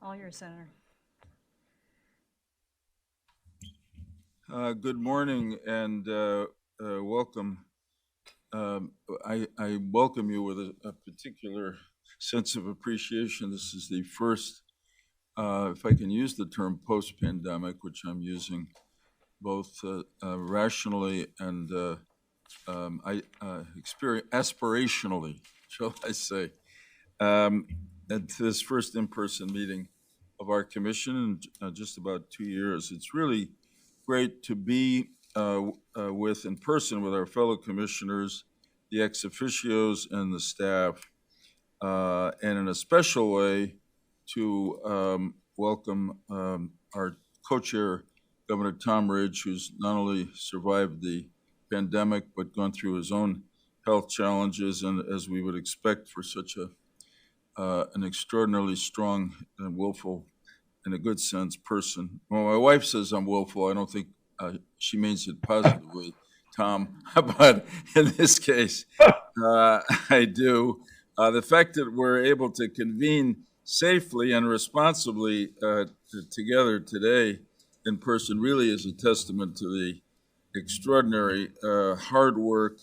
All yours, Senator. Good morning and welcome. I welcome you with a particular sense of appreciation. This is the first, if I can use the term post-pandemic, which I'm using both rationally and aspirationally, shall I say, at this first in-person meeting of our commission in just about 2 years. It's really great to be in person with our fellow commissioners, the ex officios and the staff, and in a special way to welcome our co-chair, Governor Tom Ridge, who's not only survived the pandemic, but gone through his own health challenges, and as we would expect for such an extraordinarily strong and willful, in a good sense, person. Well, my wife says I'm willful. I don't think she means it positively, Tom, but in this case, I do. The fact that we're able to convene safely and responsibly together today in person really is a testament to the extraordinary hard work,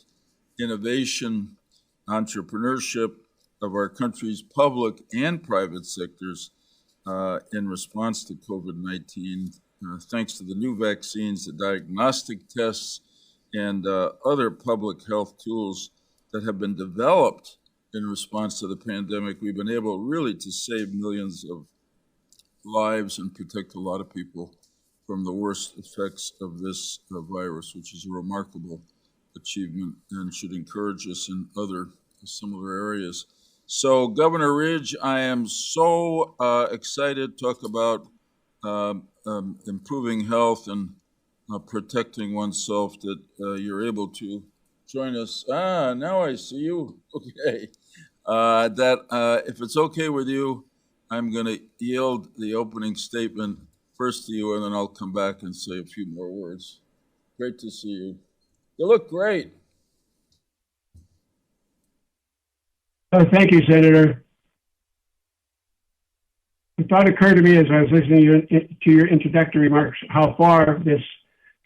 innovation, entrepreneurship of our country's public and private sectors in response to COVID-19, thanks to the new vaccines, the diagnostic tests, and other public health tools that have been developed in response to the pandemic. We've been able really to save millions of lives and protect a lot of people from the worst effects of this virus, which is a remarkable achievement and should encourage us in other similar areas. So, Governor Ridge, I am so excited to talk about improving health and protecting oneself that you're able to join us. Now I see you. Okay. If it's okay with you, I'm going to yield the opening statement first to you, and then I'll come back and say a few more words. Great to see you. You look great. Oh, thank you, Senator. The thought occurred to me as I was listening to your introductory remarks how far this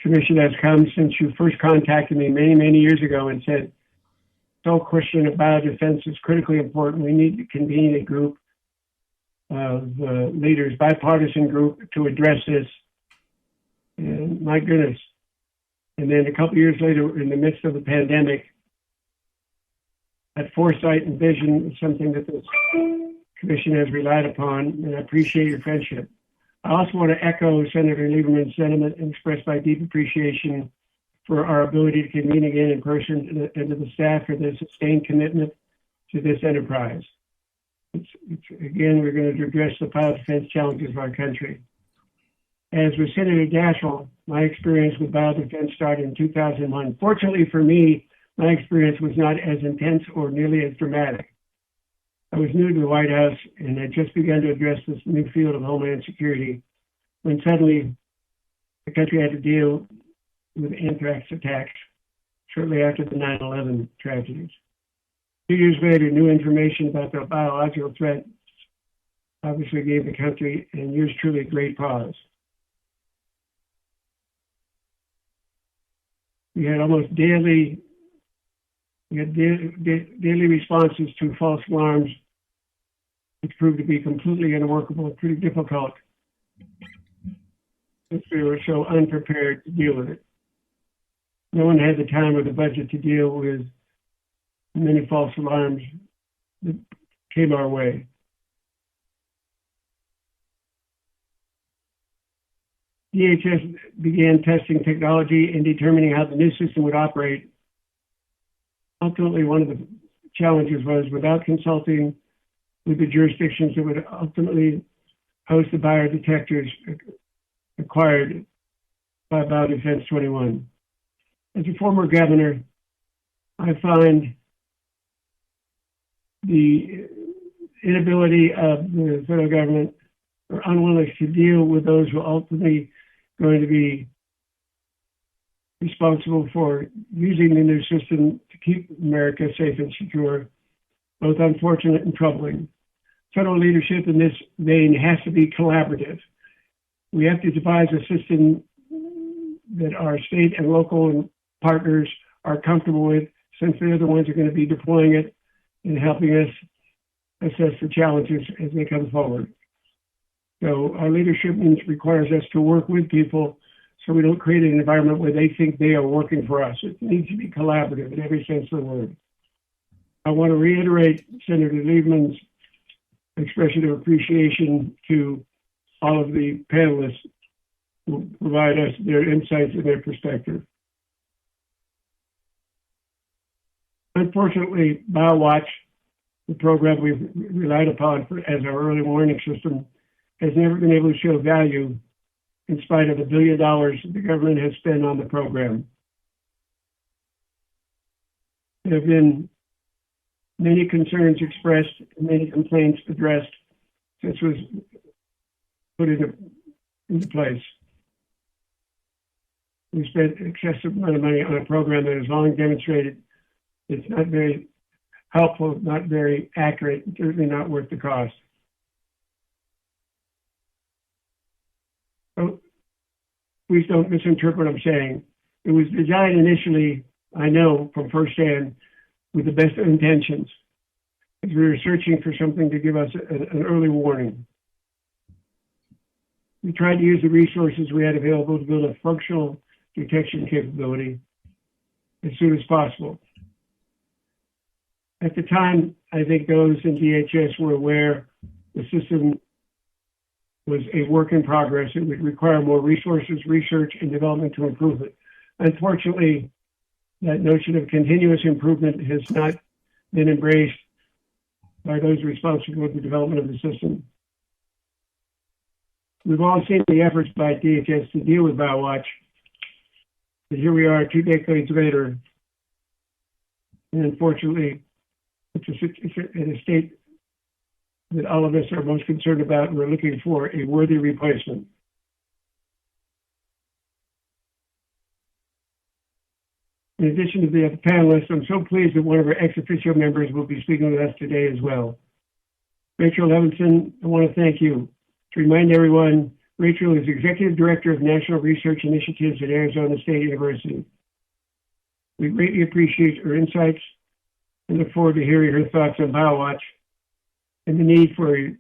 commission has come since you first contacted me many, many years ago and said, "No question of biodefense is critically important. We need to convene a group of leaders, bipartisan group, to address this." And my goodness. And then a couple of years later, in the midst of the pandemic, that foresight and vision is something that this commission has relied upon, and I appreciate your friendship. I also want to echo Senator Lieberman's sentiment and express my deep appreciation for our ability to convene again in person, and to the staff for their sustained commitment to this enterprise. Again, we're going to address the biodefense challenges of our country. As with Senator Daschle, my experience with biodefense started in 2001. Fortunately for me, my experience was not as intense or nearly as dramatic. I was new to the White House and had just begun to address this new field of Homeland Security when suddenly the country had to deal with anthrax attacks shortly after the 9/11 tragedies. 2 years later, new information about the biological threat obviously gave the country and yours truly great pause. We had almost daily responses to false alarms, which proved to be completely unworkable and pretty difficult since we were so unprepared to deal with it. No one had the time or the budget to deal with many false alarms that came our way. DHS began testing technology and determining how the new system would operate. Ultimately, one of the challenges was, without consulting with the jurisdictions that would ultimately host the biodetectors acquired by Biodefense 21. As a former governor, I find the inability of the federal government or unwillingness to deal with those who are ultimately going to be responsible for using the new system to keep America safe and secure, both unfortunate and troubling. federal leadership in this vein has to be collaborative. We have to devise a system that our state and local partners are comfortable with, since they're the ones who are going to be deploying it and helping us assess the challenges as they come forward. So our leadership requires us to work with people so we don't create an environment where they think they are working for us. It needs to be collaborative in every sense of the word. I want to reiterate Senator Lieberman's expression of appreciation to all of the panelists who provide us their insights and their perspective. Unfortunately, BioWatch, the program we've relied upon as our early warning system, has never been able to show value in spite of the $1 billion the government has spent on the program. There have been many concerns expressed, many complaints addressed since it was put into place. We spent excessive amount of money on a program that has long demonstrated it's not very helpful, not very accurate, and certainly not worth the cost. So please don't misinterpret what I'm saying. It was designed initially, I know from firsthand, with the best of intentions, as we were searching for something to give us an early warning. We tried to use the resources we had available to build a functional detection capability as soon as possible. At the time, I think those in DHS were aware the system was a work in progress. It would require more resources, research, and development to improve it. Unfortunately, that notion of continuous improvement has not been embraced by those responsible for the development of the system. We've all seen the efforts by DHS to deal with BioWatch, but here we are 2 decades later, and unfortunately, it's in a state that all of us are most concerned about, and we're looking for a worthy replacement. In addition to the panelists, I'm so pleased that one of our ex officio members will be speaking with us today as well. Rachel Levinson, I want to thank you. To remind everyone, Rachel is Executive Director of National Research Initiatives at Arizona State University. We greatly appreciate her insights and look forward to hearing her thoughts on BioWatch and the need for a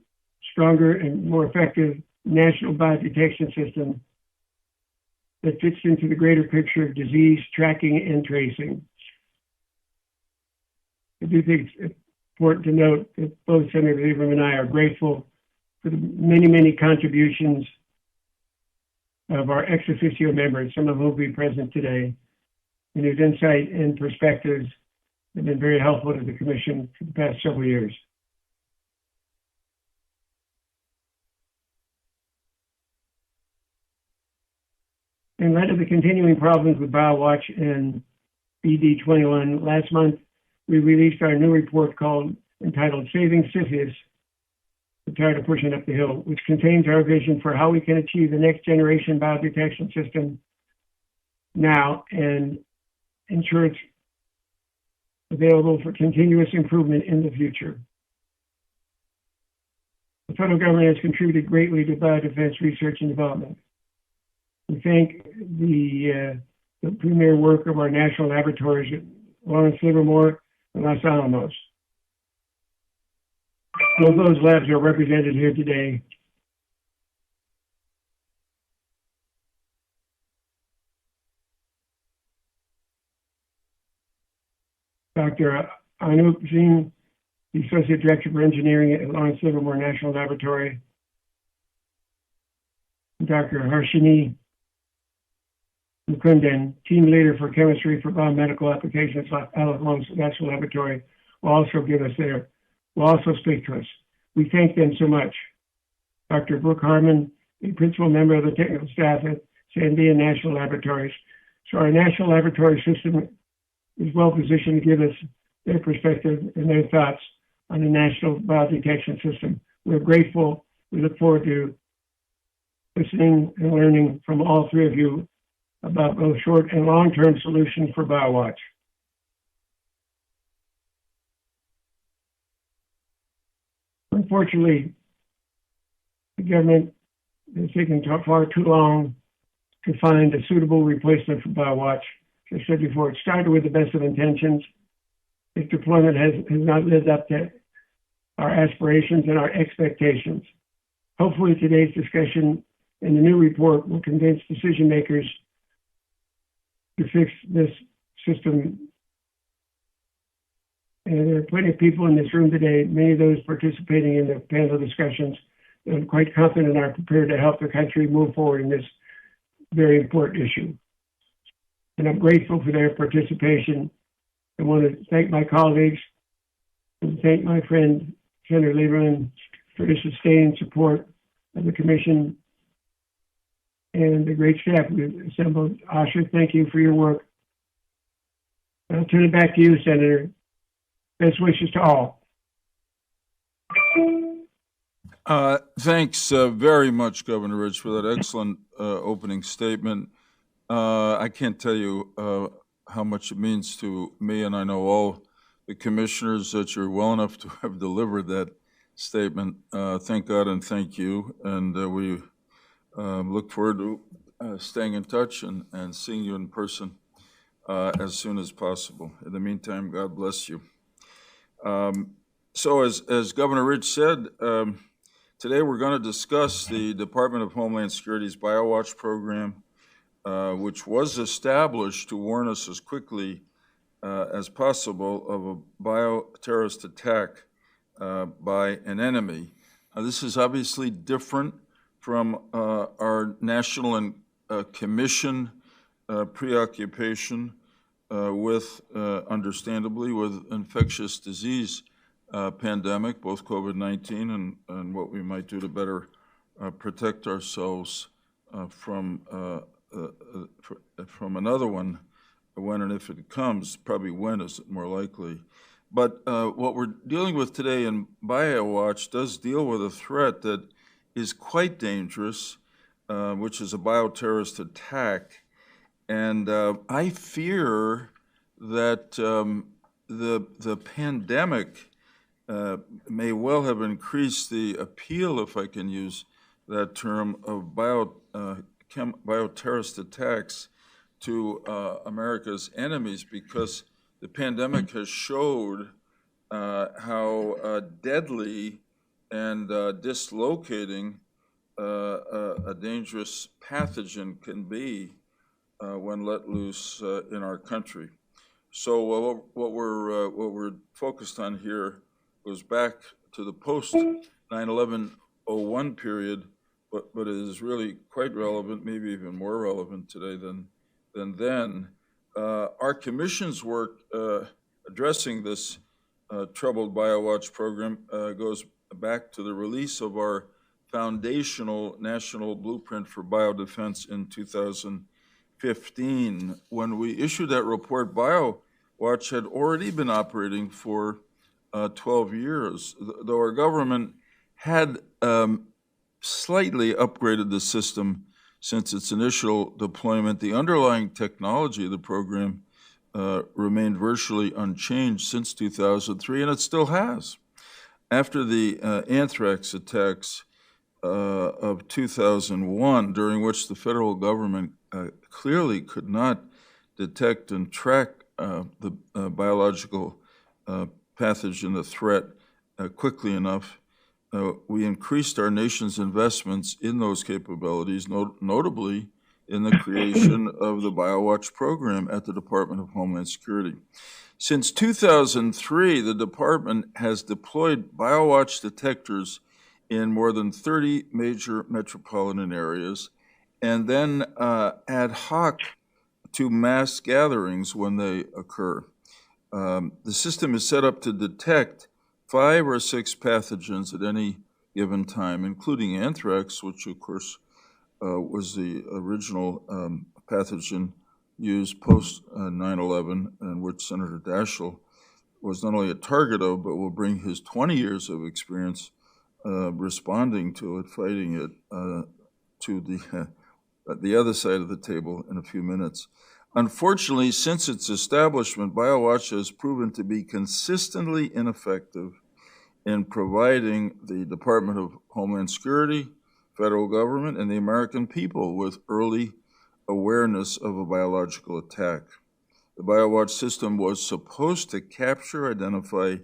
stronger and more effective national biodetection system that fits into the greater picture of disease tracking and tracing. I do think it's important to note that both Senator Lieberman and I are grateful for the many, many contributions of our ex officio members, some of whom will be present today, and whose insight and perspectives have been very helpful to the Commission for the past several years. In light of the continuing problems with BioWatch and BD21, last month we released our new report entitled Saving Sisyphus, I'm tired of pushing up the hill, which contains our vision for how we can achieve the next generation biodetection system now and ensure it's available for continuous improvement in the future. The federal government has contributed greatly to biodefense research and development. We thank the premier work of our national laboratories at Lawrence Livermore and Los Alamos. Both those labs are represented here today. Dr. Anup Singh, the Associate Director for Engineering at Lawrence Livermore National Laboratory. Dr. Harshini Mukundan, Team Leader for Chemistry for Biomedical Applications at Alamos National Laboratory, will also speak to us. We thank them so much. Dr. Brooke Harmon, a principal member of the technical staff at Sandia National Laboratories. So our national laboratory system is well positioned to give us their perspective and their thoughts on the national biodetection system. We're grateful. We look forward to listening and learning from all three of you about both short and long-term solutions for BioWatch. Unfortunately, the government has taken far too long to find a suitable replacement for BioWatch. As I said before, it started with the best of intentions. Its deployment has not lived up to our aspirations and our expectations. Hopefully today's discussion and the new report will convince decision makers to fix this system. And there are plenty of people in this room today, many of those participating in the panel discussions, that I'm quite confident are prepared to help the country move forward in this very important issue. And I'm grateful for their participation. I want to thank my colleagues and thank my friend, Senator Lieberman, for the sustained support of the commission and the great staff we've assembled. Asha, thank you for your work. I'll turn it back to you, Senator. Best wishes to all. Thanks very much, Governor Rich, for that excellent opening statement. I can't tell you how much it means to me, and I know all the commissioners, that you're well enough to have delivered that statement. Thank God and thank you. And we look forward to staying in touch and seeing you in person as soon as possible. In the meantime, God bless you. So as Governor Rich said, today we're going to discuss the Department of Homeland Security's BioWatch program, which was established to warn us as quickly as possible of a bioterrorist attack by an enemy. This is obviously different from our national and commission preoccupation with, understandably, with infectious disease pandemic, both COVID-19 and what we might do to better protect ourselves from another one, when and if it comes. Probably when is more likely. But what we're dealing with today in BioWatch does deal with a threat that is quite dangerous, which is a bioterrorist attack. And I fear that the pandemic may well have increased the appeal, if I can use that term, of bioterrorist attacks to America's enemies, because the pandemic has showed how deadly and dislocating a dangerous pathogen can be when let loose in our country. So what we're focused on here goes back to the post 9/11/01 period, but it is really quite relevant, maybe even more relevant today than then. Our commission's work addressing this troubled BioWatch program goes back to the release of our foundational national blueprint for biodefense in 2015. When we issued that report, BioWatch had already been operating for 12 years, though our government had slightly upgraded the system since its initial deployment. The underlying technology of the program remained virtually unchanged since 2003, and it still has. After the anthrax attacks of 2001, during which the federal government clearly could not detect and track the biological pathogen, the threat, quickly enough, we increased our nation's investments in those capabilities, notably in the creation of the BioWatch program at the Department of Homeland Security. Since 2003, the department has deployed BioWatch detectors in more than 30 major metropolitan areas, and then ad hoc to mass gatherings when they occur. The system is set up to detect 5 or 6 pathogens at any given time, including anthrax, which of course was the original pathogen used post 9/11, and which Senator Daschle was not only a target of, but will bring his 20 years of experience responding to it, fighting it, to the other side of the table in a few minutes. Unfortunately, since its establishment, BioWatch has proven to be consistently ineffective in providing the Department of Homeland Security, federal government, and the American people with early awareness of a biological attack. The BioWatch system was supposed to capture, identify,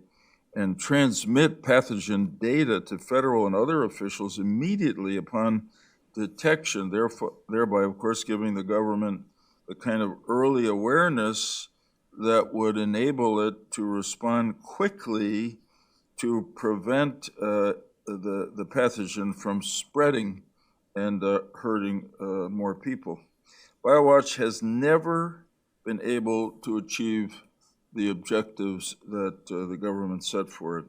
and transmit pathogen data to federal and other officials immediately upon detection, thereby, of course, giving the government the kind of early awareness that would enable it to respond quickly to prevent the pathogen from spreading and hurting more people. BioWatch has never been able to achieve the objectives that the government set for it.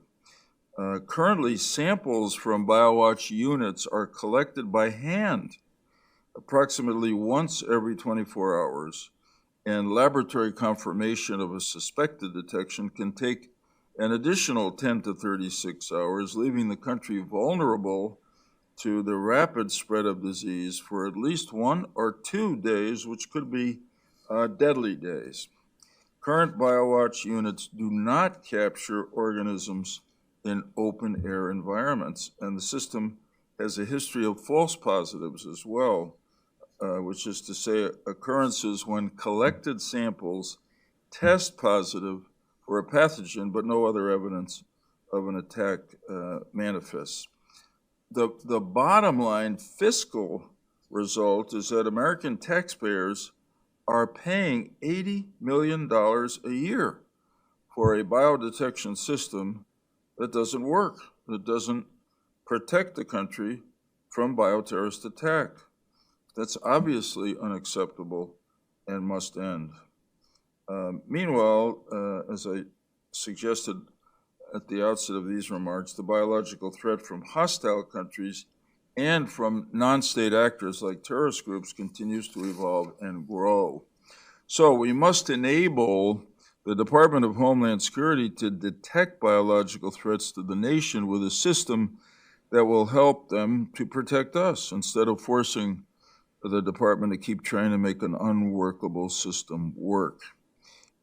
Currently, samples from BioWatch units are collected by hand approximately once every 24 hours, and laboratory confirmation of a suspected detection can take an additional 10 to 36 hours, leaving the country vulnerable to the rapid spread of disease for at least 1 or 2 days, which could be deadly days. Current BioWatch units do not capture organisms in open air environments, and the system has a history of false positives as well, which is to say occurrences when collected samples test positive for a pathogen, but no other evidence of an attack manifests. The bottom line fiscal result is that American taxpayers are paying $80 million a year for a biodetection system that doesn't work, that doesn't protect the country from bioterrorist attack. That's obviously unacceptable and must end. Meanwhile, as I suggested at the outset of these remarks, the biological threat from hostile countries and from non-state actors like terrorist groups continues to evolve and grow. So we must enable the Department of Homeland Security to detect biological threats to the nation with a system that will help them to protect us instead of forcing the department to keep trying to make an unworkable system work.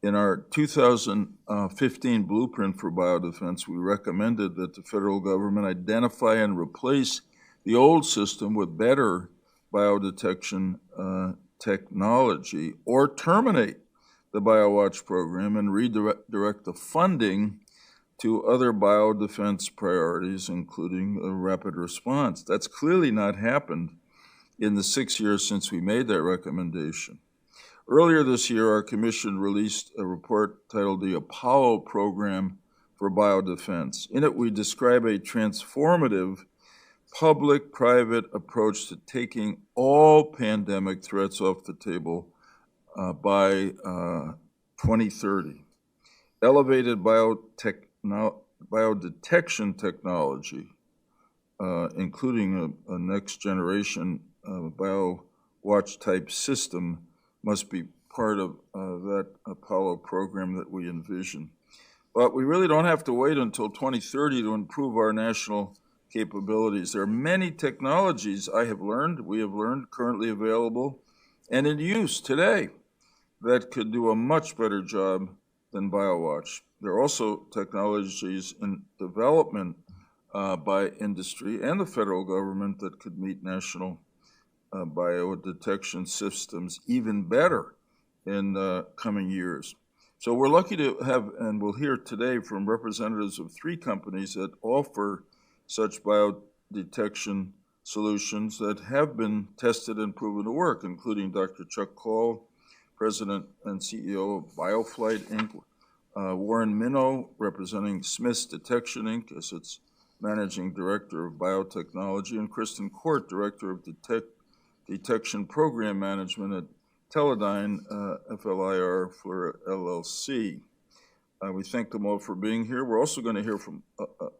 In our 2015 blueprint for biodefense, we recommended that the federal government identify and replace the old system with better biodetection technology, or terminate the BioWatch program and redirect the funding to other biodefense priorities, including a rapid response. That's clearly not happened in the 6 years since we made that recommendation. Earlier this year, our commission released a report titled the Apollo Program for Biodefense. In it, we describe a transformative public-private approach to taking all pandemic threats off the table by 2030. Elevated biodetection technology, including a next-generation BioWatch-type system, must be part of that Apollo program that we envision. But we really don't have to wait until 2030 to improve our national capabilities. There are many technologies we have learned, currently available and in use today that could do a much better job than BioWatch. There are also technologies in development by industry and the federal government that could meet national biodetection systems even better in coming years. So we're lucky to have, and we'll hear today from representatives of 3 companies that offer such biodetection solutions that have been tested and proven to work, including Dr. Chuck Call, President and CEO of BioFlight, Inc., Warren Minow, representing Smith's Detection, Inc., as its Managing Director of Biotechnology, and Kristen Court, Director of Detection Program Management at Teledyne FLIR for LLC. We thank them all for being here. We're also going to hear from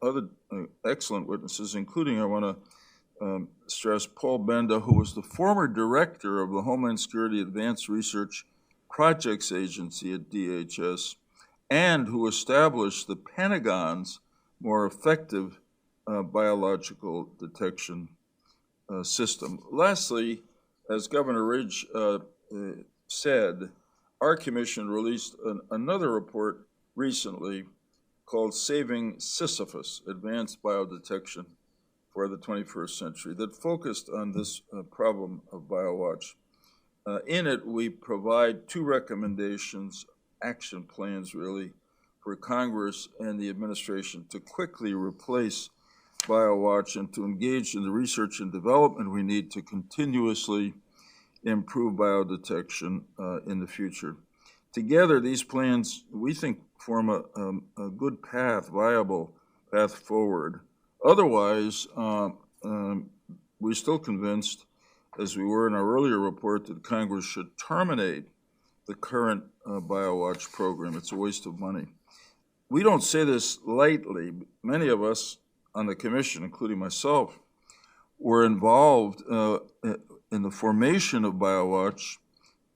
other excellent witnesses, including, I want to stress, Paul Benda, who was the former director of the Homeland Security Advanced Research Projects Agency at DHS, and who established the Pentagon's more effective biological detection system. Lastly, as Governor Ridge said, our commission released another report recently called Saving Sisyphus, Advanced Biodetection for the 21st Century, that focused on this problem of BioWatch. In it, we provide two recommendations, action plans really, for Congress and the administration to quickly replace BioWatch and to engage in the research and development we need to continuously improve biodetection in the future. Together, these plans, we think, form a good path, viable path forward. Otherwise, we're still convinced, as we were in our earlier report, that Congress should terminate the current BioWatch program. It's a waste of money. We don't say this lightly. Many of us on the commission, including myself, were involved in the formation of BioWatch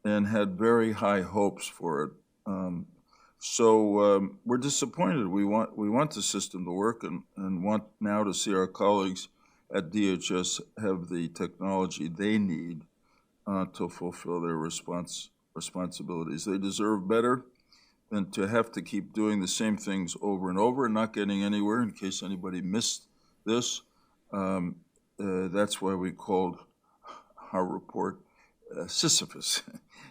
and had very high hopes for it. So we're disappointed. We want the system to work and want now to see our colleagues at DHS have the technology they need to fulfill their responsibilities. They deserve better than to have to keep doing the same things over and over and not getting anywhere. In case anybody missed this, that's why we called our report Sisyphus.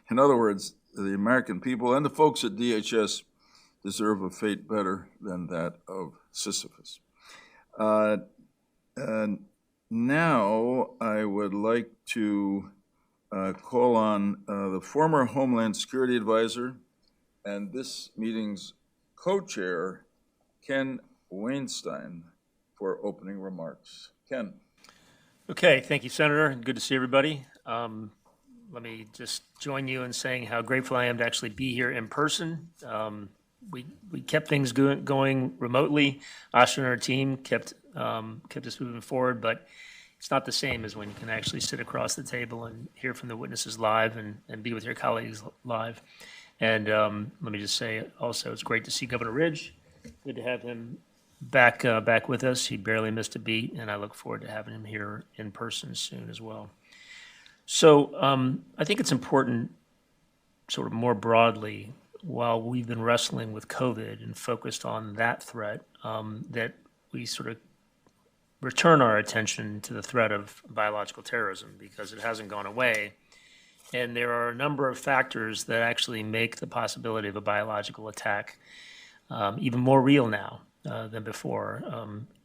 In other words, the American people and the folks at DHS deserve a fate better than that of Sisyphus. And now I would like to call on the former Homeland Security Advisor and this meeting's co-chair, Ken Weinstein, for opening remarks. Ken. Okay, thank you, Senator. Good to see everybody. Let me just join you in saying how grateful I am to actually be here in person. We kept things going remotely. Asha and our team kept us moving forward, but it's not the same as when you can actually sit across the table and hear from the witnesses live and be with your colleagues live. And let me just say also, it's great to see Governor Ridge. Good to have him back with us. He barely missed a beat, and I look forward to having him here in person soon as well. So I think it's important, sort of more broadly, while we've been wrestling with COVID and focused on that threat, that we sort of return our attention to the threat of biological terrorism, because it hasn't gone away. And there are a number of factors that actually make the possibility of a biological attack even more real now than before.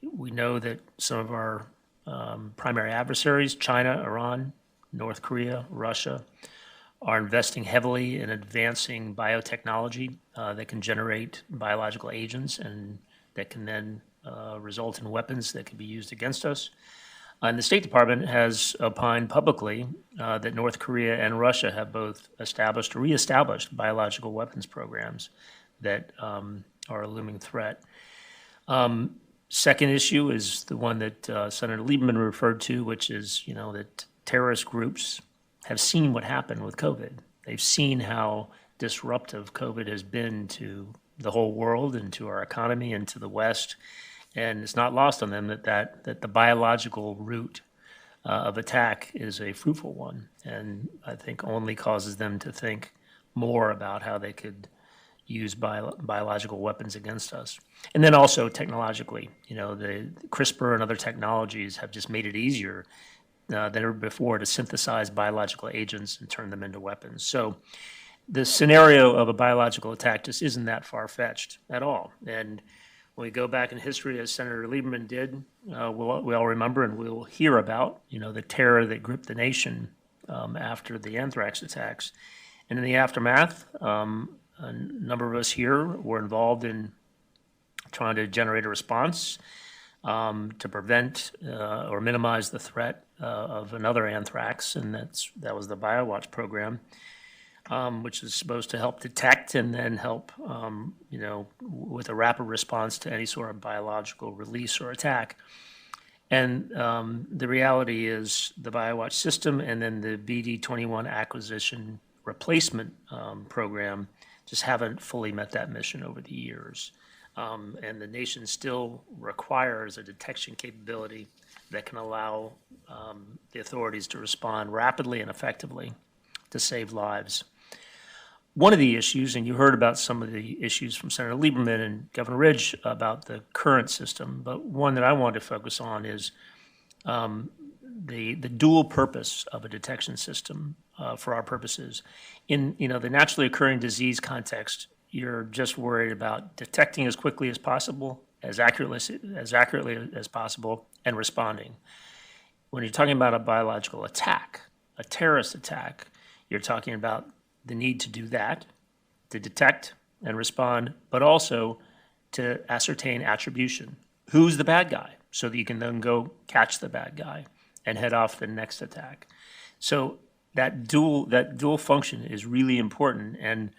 We know that some of our primary adversaries, China, Iran, North Korea, Russia, are investing heavily in advancing biotechnology that can generate biological agents and that can then result in weapons that can be used against us. And the State Department has opined publicly that North Korea and Russia have both established or reestablished biological weapons programs that are a looming threat. Second issue is the one that Senator Lieberman referred to, which is, that terrorist groups have seen what happened with COVID. They've seen how disruptive COVID has been to the whole world and to our economy and to the West. And it's not lost on them that the biological route of attack is a fruitful one, and I think only causes them to think more about how they could use biological weapons against us. And then also technologically, the CRISPR and other technologies have just made it easier than ever before to synthesize biological agents and turn them into weapons. So the scenario of a biological attack just isn't that far-fetched at all. And when we go back in history, as Senator Lieberman did, we all remember and we'll hear about, the terror that gripped the nation after the anthrax attacks. And in the aftermath, a number of us here were involved in trying to generate a response to prevent or minimize the threat of another anthrax, and that was the BioWatch program, which is supposed to help detect and then help, with a rapid response to any sort of biological release or attack. And the reality is the BioWatch system and then the BD-21 acquisition replacement program just haven't fully met that mission over the years. And the nation still requires a detection capability that can allow the authorities to respond rapidly and effectively to save lives. one of the issues, and you heard about some of the issues from Senator Lieberman and Governor Ridge about the current system, but one that I wanted to focus on is the dual purpose of a detection system for our purposes. In the naturally occurring disease context, you're just worried about detecting as quickly as possible, as accurately as possible, and responding. When you're talking about a biological attack, a terrorist attack, you're talking about the need to do that, to detect and respond, but also to ascertain attribution. Who's the bad guy? So that you can then go catch the bad guy and head off the next attack. So that dual function is really important. And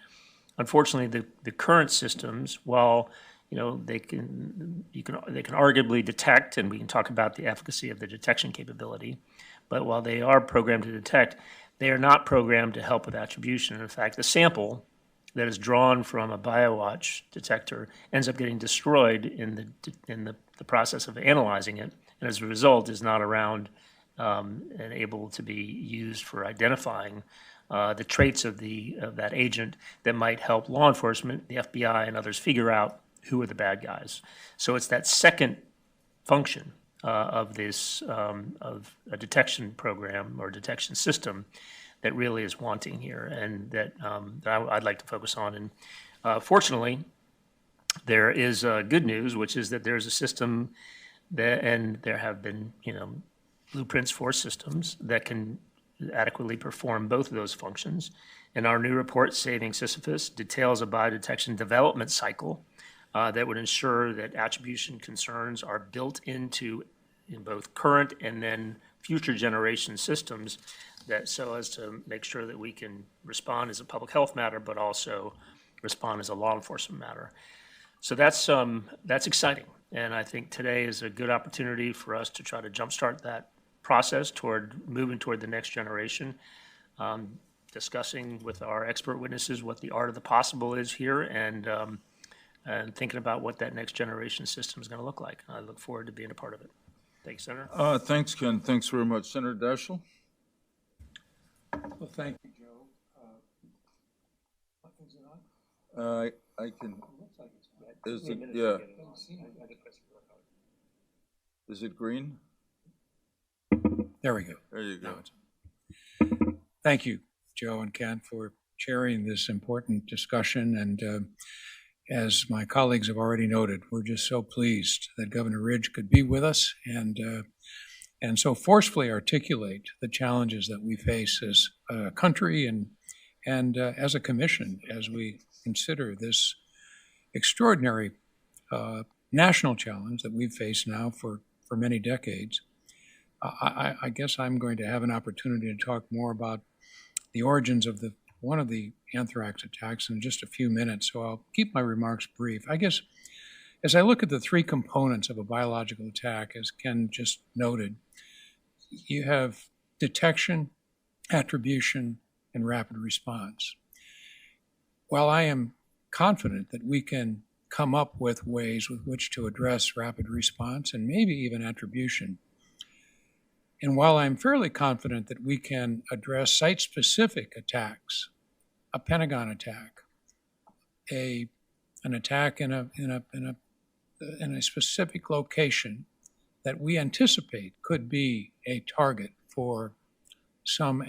unfortunately, the current systems, while they can arguably detect, and we can talk about the efficacy of the detection capability, but while they are programmed to detect, they are not programmed to help with attribution. In fact, the sample that is drawn from a BioWatch detector ends up getting destroyed in the process of analyzing it, and as a result is not around and able to be used for identifying the traits of that agent that might help law enforcement, the FBI, and others figure out who are the bad guys. So it's that second function of this of a detection program or detection system that really is wanting here, and that I'd like to focus on. And fortunately, there is good news, which is that there's a system that, and there have been blueprints for systems that can adequately perform both of those functions. And our new report, Saving Sisyphus, details a biodetection development cycle that would ensure that attribution concerns are built in both current and then future generation systems, that so as to make sure that we can respond as a public health matter, but also respond as a law enforcement matter. So that's exciting. And I think today is a good opportunity for us to try to jumpstart that process toward moving toward the next generation, discussing with our expert witnesses what the art of the possible is here, and thinking about what that next generation system is going to look like. I look forward to being a part of it. Thanks, Senator. Thanks, Ken. Thanks very much. Senator Daschle? Well, thank you, Joe. Is it on? I can, It looks like it's red. is it, yeah, Doesn't seem like it. is it green? There we go. There you go. Now it's- Thank you, Joe and Ken, for chairing this important discussion. And as my colleagues have already noted, we're just so pleased that Governor Ridge could be with us and so forcefully articulate the challenges that we face as a country and as a commission as we consider this extraordinary national challenge that we've faced now for many decades. I guess I'm going to have an opportunity to talk more about the origins of one of the anthrax attacks in just a few minutes, so I'll keep my remarks brief. I guess as I look at the three components of a biological attack, as Ken just noted, you have detection, attribution, and rapid response. While I am confident that we can come up with ways with which to address rapid response and maybe even attribution, and while I'm fairly confident that we can address site-specific attacks, a Pentagon attack, an attack in a specific location that we anticipate could be a target for some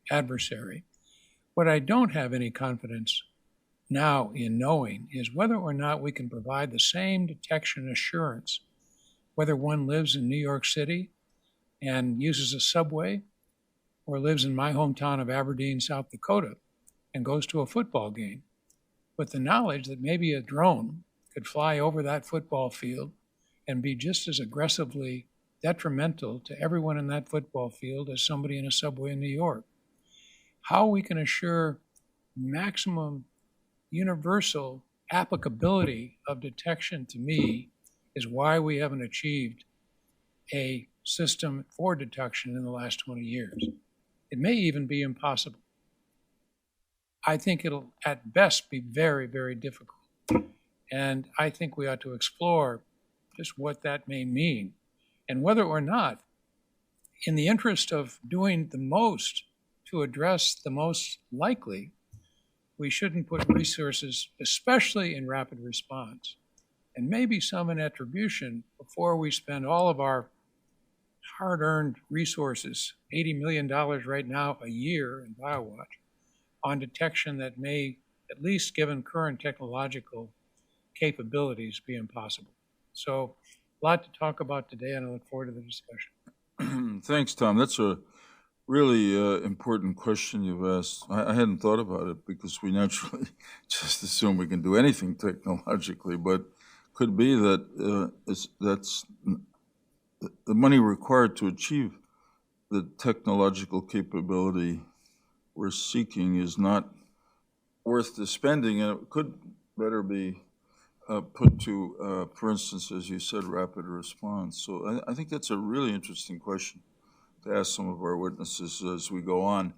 adversary, what I don't have any confidence now in knowing is whether or not we can provide the same detection assurance, whether one lives in New York City and uses a subway, or lives in my hometown of Aberdeen, South Dakota, and goes to a football game, with the knowledge that maybe a drone could fly over that football field and be just as aggressively detrimental to everyone in that football field as somebody in a subway in New York. How we can assure maximum universal applicability of detection, to me, is why we haven't achieved a system for detection in the last 20 years. It may even be impossible. I think it'll at best be very, very difficult. And I think we ought to explore just what that may mean and whether or not, in the interest of doing the most to address the most likely, we shouldn't put resources, especially in rapid response, and maybe some in attribution, before we spend all of our hard-earned resources, $80 million right now a year in BioWatch, on detection that may, at least given current technological capabilities, be impossible. So a lot to talk about today, and I look forward to the discussion. Thanks, Tom. That's a really important question you've asked. I hadn't thought about it because we naturally just assume we can do anything technologically, but could be that that's the money required to achieve the technological capability we're seeking is not worth the spending, and it could better be put to, for instance, as you said, rapid response. So I think that's a really interesting question to ask some of our witnesses as we go on.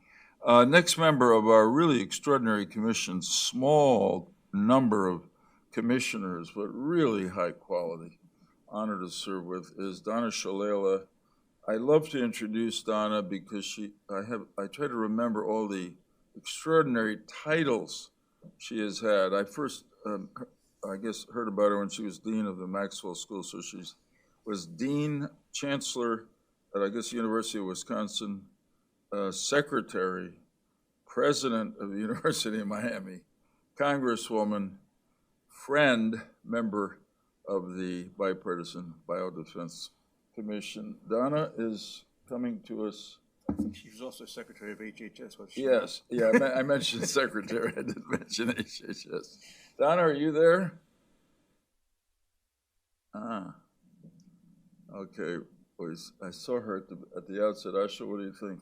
Next member of our really extraordinary commission, small number of commissioners, but really high quality, honor to serve with, is Donna Shalala. I love to introduce Donna because I try to remember all the extraordinary titles she has had. I first, I guess, heard about her when she was dean of the Maxwell School. So she was dean, chancellor at, I guess, University of Wisconsin, secretary, president of the University of Miami, congresswoman, friend, member of the bipartisan Biodefense Commission. Donna is coming to us. I think she was also secretary of HHS. Yes, yeah, I mentioned secretary. I didn't mention HHS. Donna, are you there? Okay. I saw her at the outset. Asha, what do you think?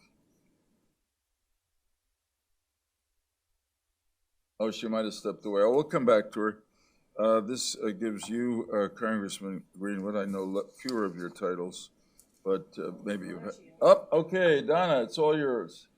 Oh, she might have stepped away. We'll come back to her. This gives you, Congressman Greenwood, I know fewer of your titles, but maybe you have. Oh, okay, Donna, it's all yours.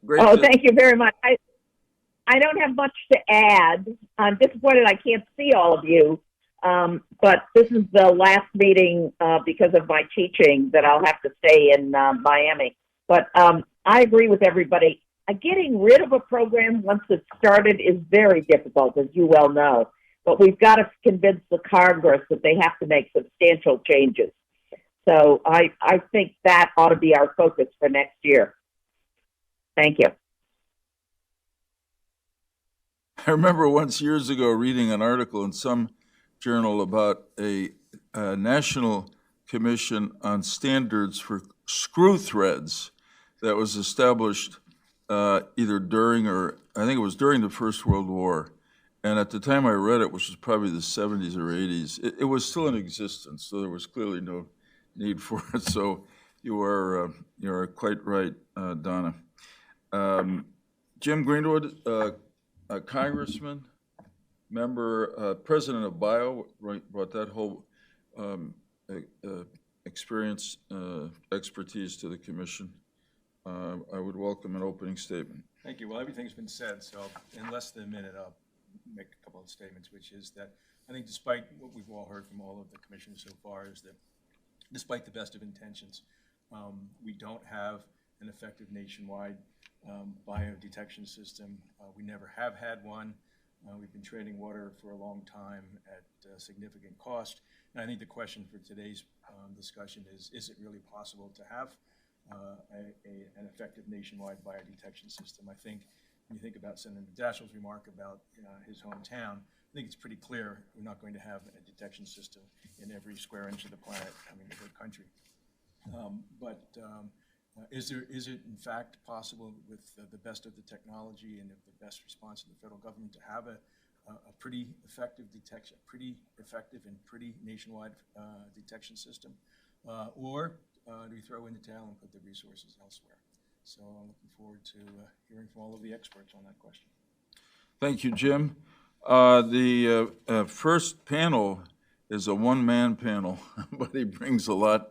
Great. Oh, thank you very much. I don't have much to add. I'm disappointed I can't see all of you, but this is the last meeting because of my teaching that I'll have to stay in Miami. But I agree with everybody. Getting rid of a program once it's started is very difficult, as you well know. But we've got to convince the Congress that they have to make substantial changes. So I think that ought to be our focus for next year. Thank you. I remember once years ago reading an article in some journal about a national commission on standards for screw threads that was established either during or I think it was during the First World War. And at the time I read it, which was probably the 70s or 80s, it was still in existence, so there was clearly no need for it. So you are quite right, Donna. Jim Greenwood, a congressman, member, president of Bio, brought that whole experience, expertise to the commission. I would welcome an opening statement. Thank you. Well, everything's been said, so in less than a minute, I'll make a couple of statements, which is that I think despite what we've all heard from all of the commissioners so far is that despite the best of intentions, we don't have an effective nationwide biodetection system. We never have had one. We've been trading water for a long time at significant cost. And I think the question for today's discussion is it really possible to have an effective nationwide biodetection system? I think when you think about Senator Dashiell's remark about his hometown, I think it's pretty clear we're not going to have a detection system in every square inch of the planet, I mean, the country. Is it in fact possible with the best of the technology and the best response of the federal government to have a pretty effective detection, pretty effective and pretty nationwide detection system? Or do we throw in the towel and put the resources elsewhere? So I'm looking forward to hearing from all of the experts on that question. Thank you, Jim. The first panel is a one-man panel, but he brings a lot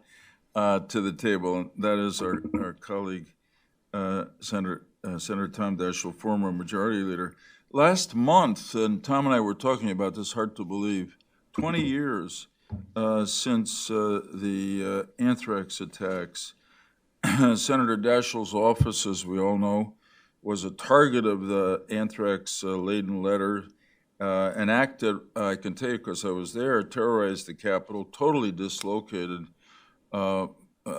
to the table, and that is our colleague, Senator Tom Daschle, former Majority Leader. Last month, and Tom and I were talking about this, hard to believe, 20 years since the anthrax attacks. Senator Daschle's office, as we all know, was a target of the anthrax-laden letter. An act that I can tell you because I was there, terrorized the Capitol, totally dislocated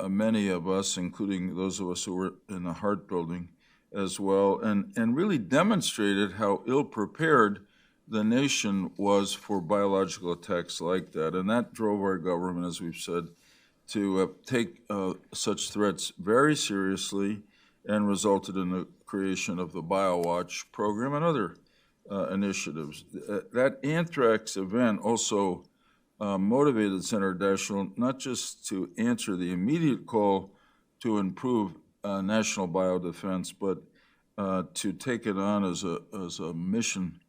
many of us, including those of us who were in the Hart Building as well, and really demonstrated how ill-prepared the nation was for biological attacks like that. And that drove our government, as we've said, to take such threats very seriously, and resulted in the creation of the BioWatch program and other initiatives. That anthrax event also motivated Senator Daschle not just to answer the immediate call to improve national biodefense, but to take it on as a mission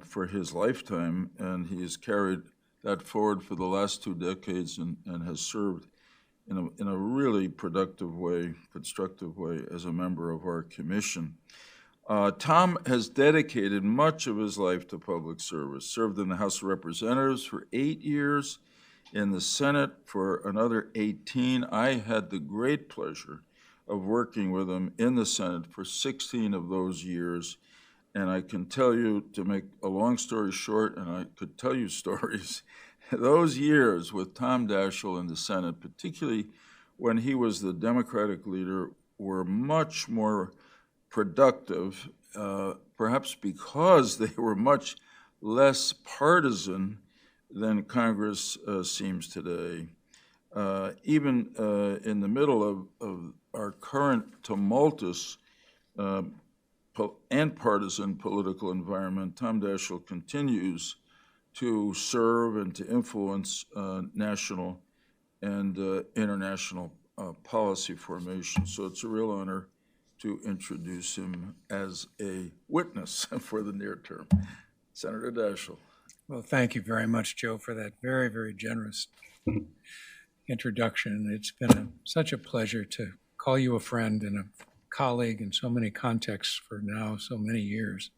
for his lifetime, and he has carried that forward for the last 2 decades and has served in a really productive way, constructive way as a member of our commission. Tom has dedicated much of his life to public service, served in the House of Representatives for 8 years, in the Senate for another 18. I had the great pleasure of working with him in the Senate for 16 of those years. And I can tell you, to make a long story short, and I could tell you stories, those years with Tom Daschle in the Senate, particularly when he was the Democratic leader, were much more productive, perhaps because they were much less partisan than Congress seems today. Even in the middle of our current tumultuous and partisan political environment, Tom Daschle continues to serve and to influence national and international policy formation. So it's a real honor to introduce him as a witness for the near term. Senator Daschle. Well, thank you very much, Joe, for that very, very generous introduction. It's been such a pleasure to call you a friend and a colleague in so many contexts for now so many years.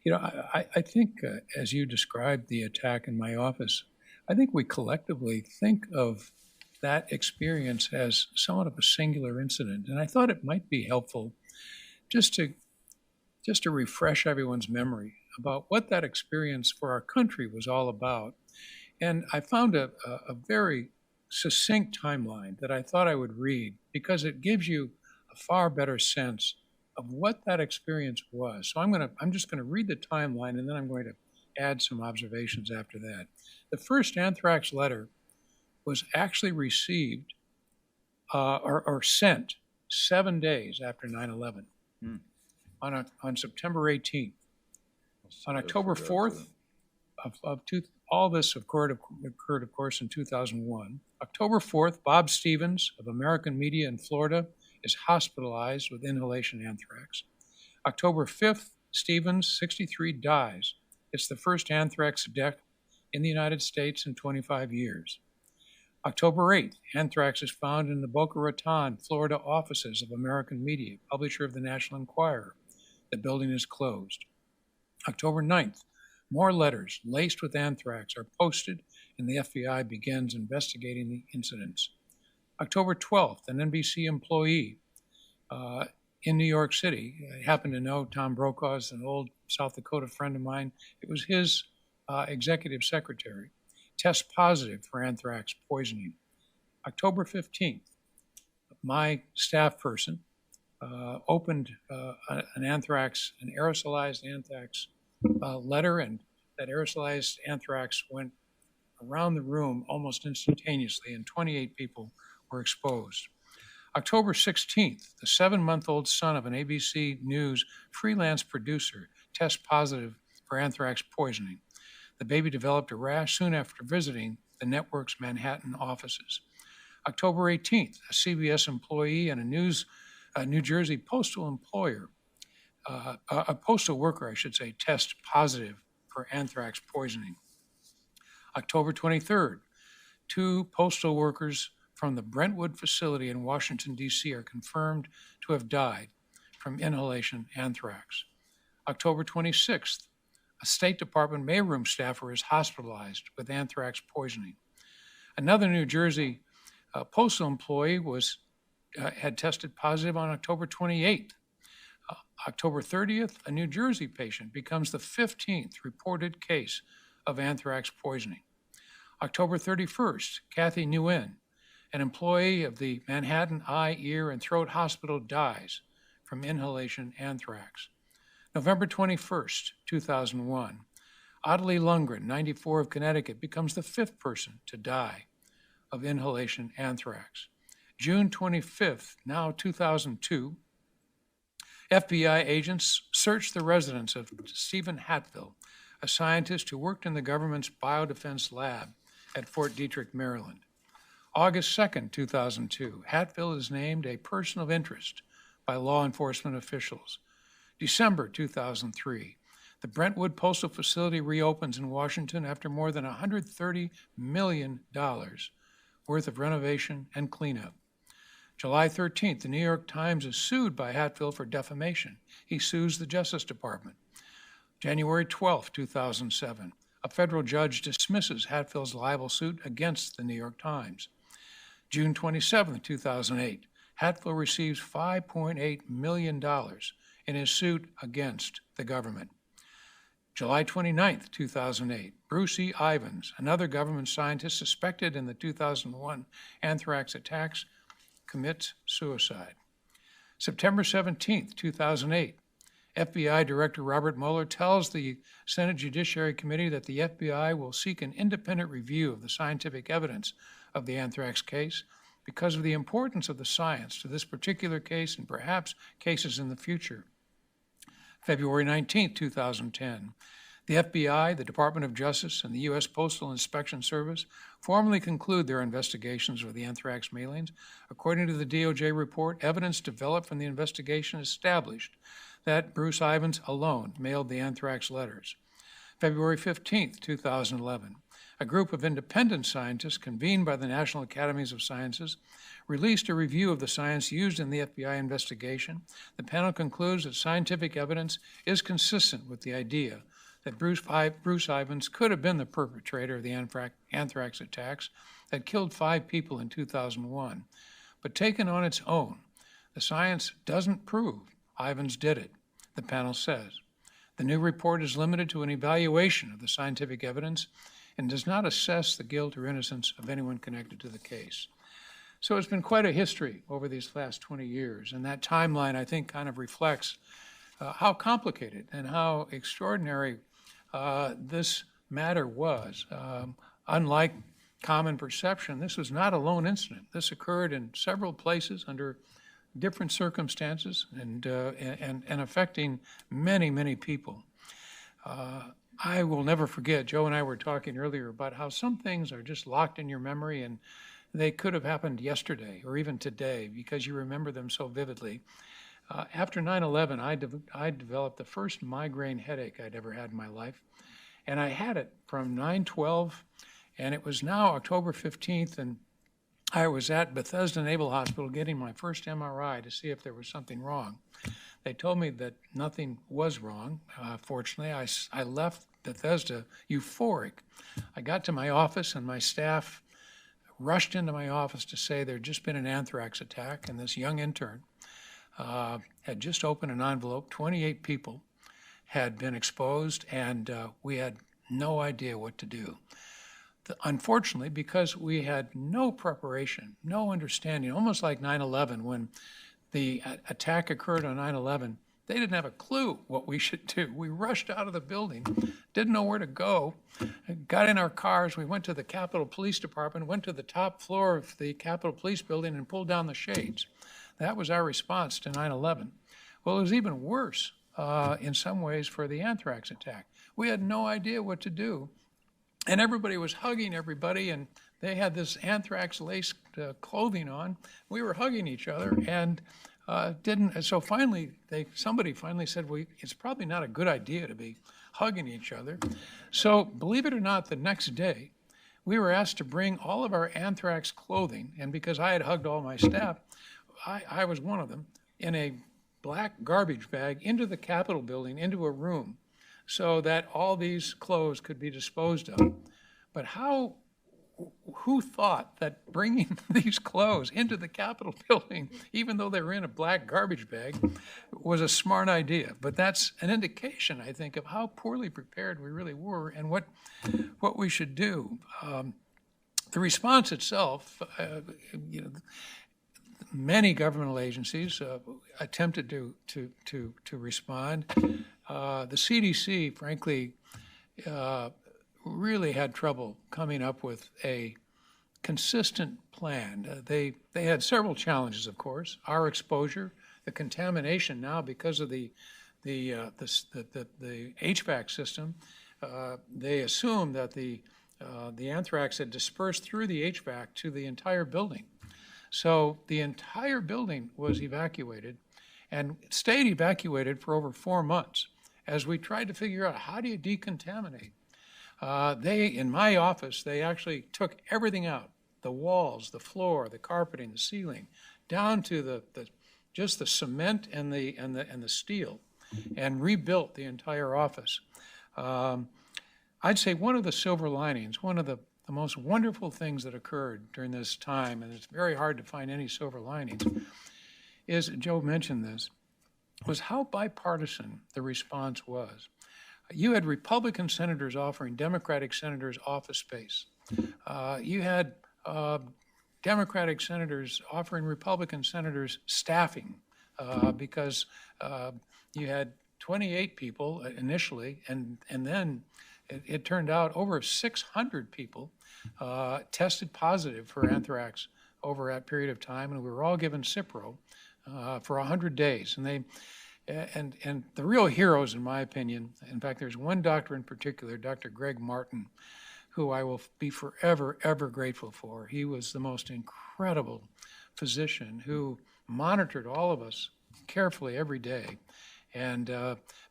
You know, I think as you described the attack in my office, I think we collectively think of that experience as somewhat of a singular incident. And I thought it might be helpful just to refresh everyone's memory about what that experience for our country was all about. And I found a very succinct timeline that I thought I would read because it gives you a far better sense of what that experience was. So I'm just going to read the timeline, and then I'm going to add some observations after that. The first anthrax letter was actually received or sent 7 days after 9/11 on September 18th. On October 4th, all this occurred, of course, in 2001. October 4th, Bob Stevens of American Media in Florida is hospitalized with inhalation anthrax. October 5th, Stevens, 63, dies. It's the first anthrax death in the United States in 25 years. October 8th, anthrax is found in the Boca Raton, Florida offices of American Media, publisher of the National Enquirer. The building is closed. October 9th, more letters laced with anthrax are posted, and the FBI begins investigating the incidents. October 12th, an NBC employee in New York City, I happen to know Tom Brokaw is an old South Dakota friend of mine. It was his executive secretary, tests positive for anthrax poisoning. October 15th, my staff person opened an aerosolized anthrax letter, and that aerosolized anthrax went around the room almost instantaneously, and 28 people were exposed. October 16th, the 7-month-old son of an ABC News freelance producer tests positive for anthrax poisoning. The baby developed a rash soon after visiting the network's Manhattan offices. October 18th, a CBS employee and a New Jersey postal employer, a postal worker, I should say, test positive for anthrax poisoning. October 23rd, 2 postal workers from the Brentwood facility in Washington, D.C. are confirmed to have died from inhalation anthrax. October 26th, a State Department mailroom staffer is hospitalized with anthrax poisoning. Another New Jersey postal employee had tested positive on October 28th. October 30th, a New Jersey patient becomes the 15th reported case of anthrax poisoning. October 31st, Kathy Nguyen, an employee of the Manhattan Eye, Ear, and Throat Hospital, dies from inhalation anthrax. November 21st, 2001, Audley Lundgren, 94, of Connecticut, becomes the 5th person to die of inhalation anthrax. June 25th, now 2002, FBI agents searched the residence of Stephen Hatfill, a scientist who worked in the government's Biodefense lab at Fort Detrick, Maryland. August 2nd, 2002, Hatfill is named a person of interest by law enforcement officials. December 2003, the Brentwood Postal Facility reopens in Washington after more than $130 million worth of renovation and cleanup. July 13th, the New York Times is sued by Hatfill for defamation. He sues the Justice Department. January 12th, 2007, a federal judge dismisses Hatfill's libel suit against the New York Times. June 27th, 2008, Hatfill receives $5.8 million in his suit against the government. July 29th, 2008, Bruce E. Ivins, another government scientist suspected in the 2001 anthrax attacks, commits suicide. September 17th, 2008, FBI Director Robert Mueller tells the Senate Judiciary Committee that the FBI will seek an independent review of the scientific evidence of the anthrax case because of the importance of the science to this particular case and perhaps cases in the future. February 19, 2010, the FBI, the Department of Justice, and the U.S. Postal Inspection Service formally conclude their investigations of the anthrax mailings. According to the DOJ report, evidence developed from the investigation established that Bruce Ivins alone mailed the anthrax letters. February 15, 2011, a group of independent scientists convened by the National Academies of Sciences released a review of the science used in the FBI investigation. The panel concludes that scientific evidence is consistent with the idea that Bruce Ivins could have been the perpetrator of the anthrax attacks that killed 5 people in 2001. But taken on its own, the science doesn't prove Ivins did it, the panel says. The new report is limited to an evaluation of the scientific evidence and does not assess the guilt or innocence of anyone connected to the case. So it's been quite a history over these last 20 years, and that timeline, I think, kind of reflects how complicated and how extraordinary this matter was. Unlike common perception, this was not a lone incident. This occurred in several places under different circumstances and affecting many, many people. I will never forget, Joe and I were talking earlier about how some things are just locked in your memory and they could have happened yesterday or even today because you remember them so vividly. After 9/11, I developed the first migraine headache I'd ever had in my life. And I had it from 9/12, and it was now October 15th, and I was at Bethesda Naval Hospital getting my first MRI to see if there was something wrong. They told me that nothing was wrong. Fortunately, I left Bethesda euphoric. I got to my office, and my staff rushed into my office to say there'd just been an anthrax attack, and this young intern had just opened an envelope. 28 people had been exposed, and we had no idea what to do. Unfortunately, because we had no preparation, no understanding, almost like 9/11, when the attack occurred on 9/11, they didn't have a clue what we should do. We rushed out of the building, didn't know where to go, got in our cars. We went to the Capitol Police Department, went to the top floor of the Capitol Police Building and pulled down the shades. That was our response to 9/11. Well, it was even worse in some ways for the anthrax attack. We had no idea what to do. And everybody was hugging everybody, and they had this anthrax lace clothing on. We were hugging each other, and so finally, somebody finally said, well, it's probably not a good idea to be hugging each other. So believe it or not, the next day, we were asked to bring all of our anthrax clothing, and because I had hugged all my staff, I was one of them, in a black garbage bag into the Capitol building, into a room, so that all these clothes could be disposed of. But how who thought that bringing these clothes into the Capitol building, even though they were in a black garbage bag, was a smart idea? But that's an indication, I think, of how poorly prepared we really were and what we should do. The response itself, many governmental agencies attempted to respond. The CDC, frankly, really had trouble coming up with a consistent plan. They had several challenges, of course. Our exposure, the contamination now because of the HVAC system. They assumed that the anthrax had dispersed through the HVAC to the entire building. So the entire building was evacuated and stayed evacuated for over 4 months as we tried to figure out how do you decontaminate. In my office, they actually took everything out, the walls, the floor, the carpeting, the ceiling, down to just the cement and the steel, and rebuilt the entire office. I'd say one of the silver linings, one of the most wonderful things that occurred during this time, and it's very hard to find any silver linings, is, Joe mentioned this, was how bipartisan the response was. You had Republican senators offering Democratic senators office space. You had Democratic senators offering Republican senators staffing because you had 28 people initially, and then it turned out over 600 people tested positive for anthrax over that period of time, and we were all given Cipro for 100 days. And the real heroes, in my opinion, in fact, there's one doctor in particular, Dr. Greg Martin, who I will be forever, ever grateful for. He was the most incredible physician who monitored all of us carefully every day. And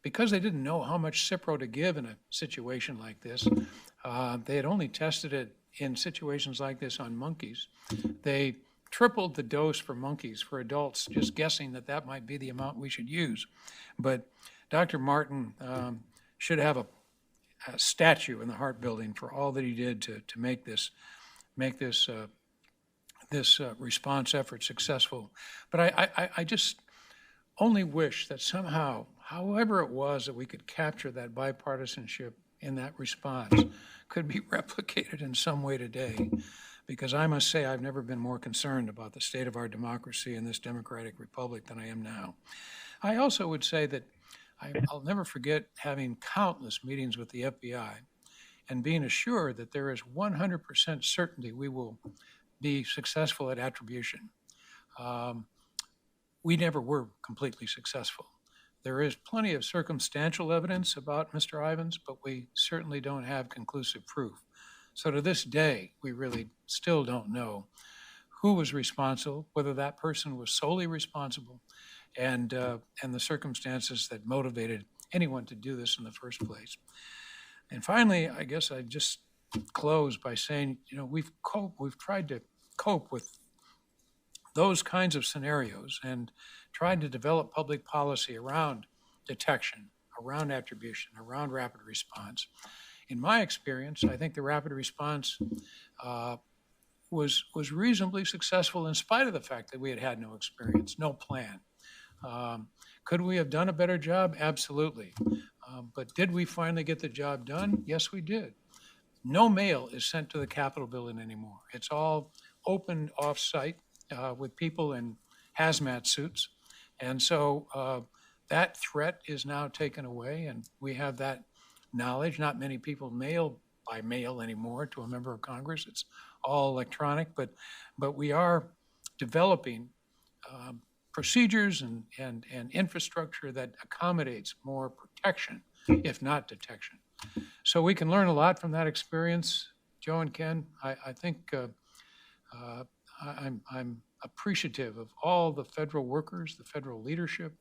because they didn't know how much Cipro to give in a situation like this, they had only tested it in situations like this on monkeys. They tripled the dose for monkeys, for adults, just guessing that that might be the amount we should use. But Dr. Martin should have a statue in the Hart Building for all that he did to make this response effort successful. But I just only wish that somehow, however it was that we could capture that bipartisanship in that response, could be replicated in some way today. Because I must say I've never been more concerned about the state of our democracy in this democratic republic than I am now. I also would say that I'll never forget having countless meetings with the FBI and being assured that there is 100% certainty we will be successful at attribution. We never were completely successful. There is plenty of circumstantial evidence about Mr. Ivins, but we certainly don't have conclusive proof. So to this day, we really still don't know who was responsible, whether that person was solely responsible, and the circumstances that motivated anyone to do this in the first place. And finally, I guess I just close by saying, we've tried to cope with those kinds of scenarios and tried to develop public policy around detection, around attribution, around rapid response. In my experience, I think the rapid response was reasonably successful in spite of the fact that we had no experience, no plan. Could we have done a better job? Absolutely. But did we finally get the job done? Yes, we did. No mail is sent to the Capitol building anymore. It's all opened off-site with people in hazmat suits. And so that threat is now taken away, and we have that knowledge. Not many people mail by mail anymore to a member of Congress. It's all electronic, but we are developing procedures and infrastructure that accommodates more protection, if not detection. So we can learn a lot from that experience. Joe and Ken, I think I'm appreciative of all the federal workers, the federal leadership.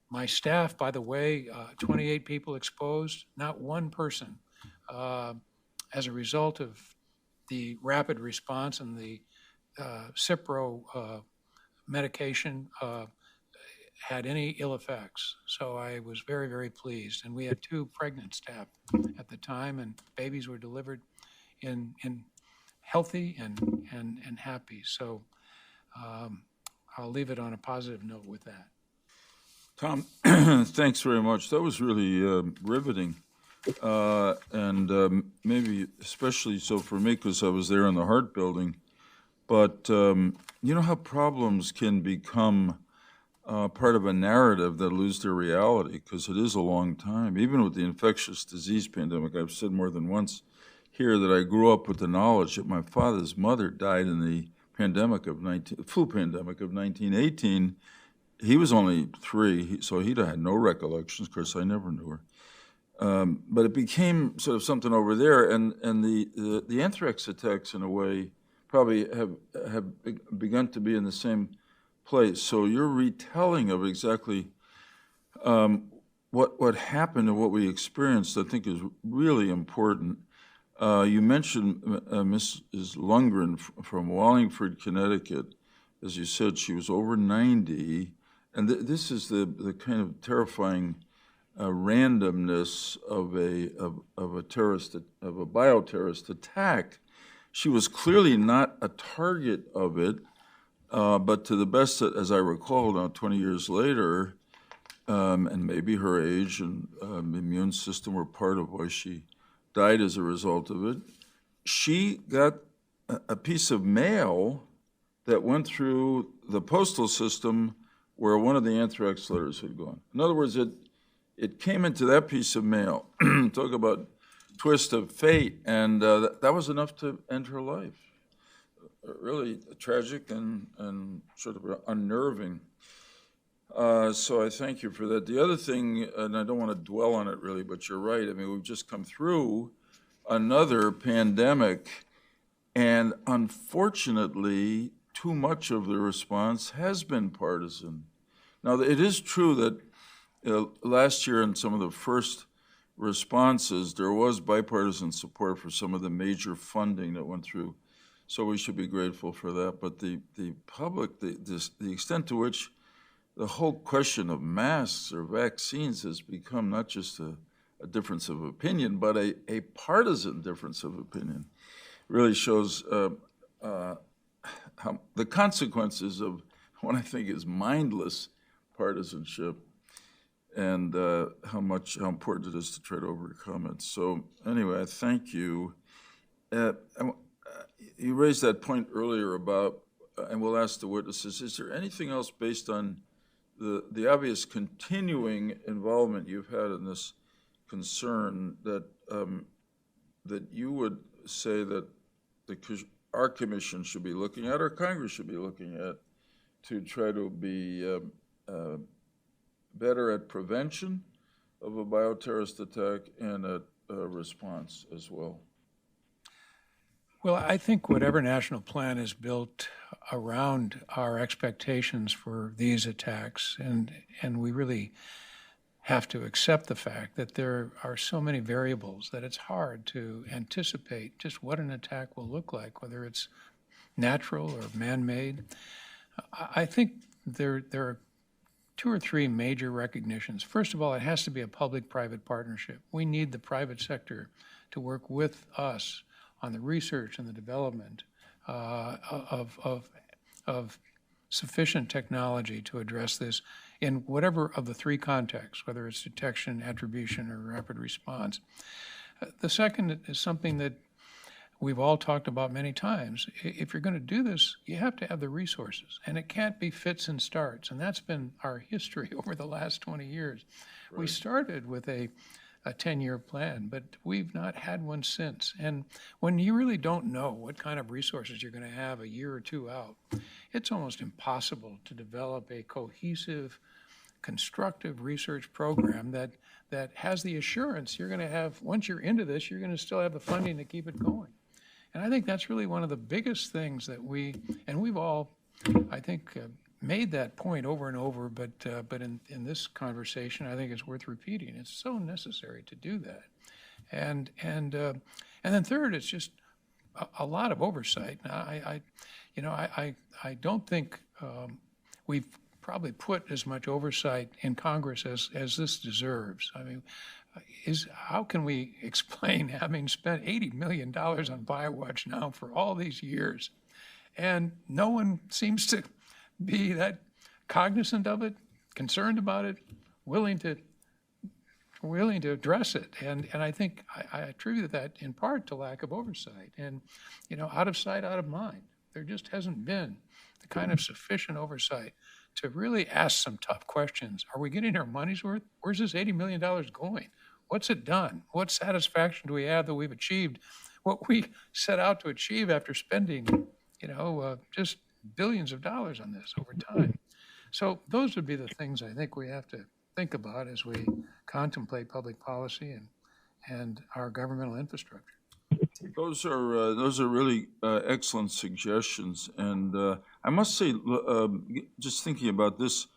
My staff, by the way, 28 people exposed, not one person, as a result of the rapid response and the Cipro medication, had any ill effects. So I was very, very pleased. And we had 2 pregnant staff at the time, and babies were delivered in healthy and happy. So I'll leave it on a positive note with that. Tom, thanks very much. That was really riveting. And maybe especially so for me because I was there in the Hart Building. But you know how problems can become part of a narrative that lose their reality because it is a long time. Even with the infectious disease pandemic, I've said more than once here that I grew up with the knowledge that my father's mother died in the flu pandemic of 1918. He was only 3, so he had no recollections. Of course, I never knew her. But it became sort of something over there, and the anthrax attacks, in a way, probably have begun to be in the same place. So your retelling of exactly what happened and what we experienced, I think, is really important. You mentioned Mrs. Lundgren from Wallingford, Connecticut. As you said, she was over 90. And this is the kind of terrifying randomness of a bioterrorist attack. She was clearly not a target of it, but to the best that, as I recall, now 20 years later, and maybe her age and immune system were part of why she died as a result of it, she got a piece of mail that went through the postal system where one of the anthrax letters had gone. In other words, it came into that piece of mail. Talk about twist of fate, and that was enough to end her life. Really tragic and sort of unnerving. So I thank you for that. The other thing, and I don't want to dwell on it really, but you're right. I mean, we've just come through another pandemic, and unfortunately, too much of the response has been partisan. Now, it is true that last year in some of the first responses, there was bipartisan support for some of the major funding that went through. So we should be grateful for that. But the public, the extent to which the whole question of masks or vaccines has become not just a difference of opinion, but a partisan difference of opinion, really shows how the consequences of what I think is mindless partisanship and how important it is to try to overcome it. So anyway, I thank you. You raised that point earlier about, and we'll ask the witnesses, is there anything else based on the obvious continuing involvement you've had in this concern that that you would say that our commission should be looking at or Congress should be looking at to try to be better at prevention of a bioterrorist attack and at response as well? Well, I think whatever national plan is built around our expectations for these attacks, and we really have to accept the fact that there are so many variables that it's hard to anticipate just what an attack will look like, whether it's natural or man-made. I think there are 2 or 3 major recognitions. First of all, it has to be a public-private partnership. We need the private sector to work with us on the research and the development of sufficient technology to address this in whatever of the 3 contexts, whether it's detection, attribution, or rapid response. The second is something that we've all talked about many times. If you're going to do this, you have to have the resources, and it can't be fits and starts, and that's been our history over the last 20 years. Right. We started with a 10-year plan, but we've not had one since. And when you really don't know what kind of resources you're going to have a year or 2 out, it's almost impossible to develop a cohesive, constructive research program that has the assurance you're going to have, once you're into this, you're going to still have the funding to keep it going. And I think that's really one of the biggest things that we've all, I think, made that point over and over, but in this conversation, I think it's worth repeating. It's so necessary to do that, and then third, it's just a lot of oversight. I don't think we've probably put as much oversight in Congress as this deserves. I mean, is how can we explain having spent $80 million on BioWatch now for all these years, and no one seems to be that cognizant of it, concerned about it, willing to address it. And I think I attribute that in part to lack of oversight and, out of sight, out of mind. There just hasn't been the kind of sufficient oversight to really ask some tough questions. Are we getting our money's worth? Where's this $80 million going? What's it done? What satisfaction do we have that we've achieved what we set out to achieve after spending, just billions of dollars on this over time? So those would be the things I think we have to think about as we contemplate public policy and our governmental infrastructure. Those are really excellent suggestions, and I must say, just thinking about this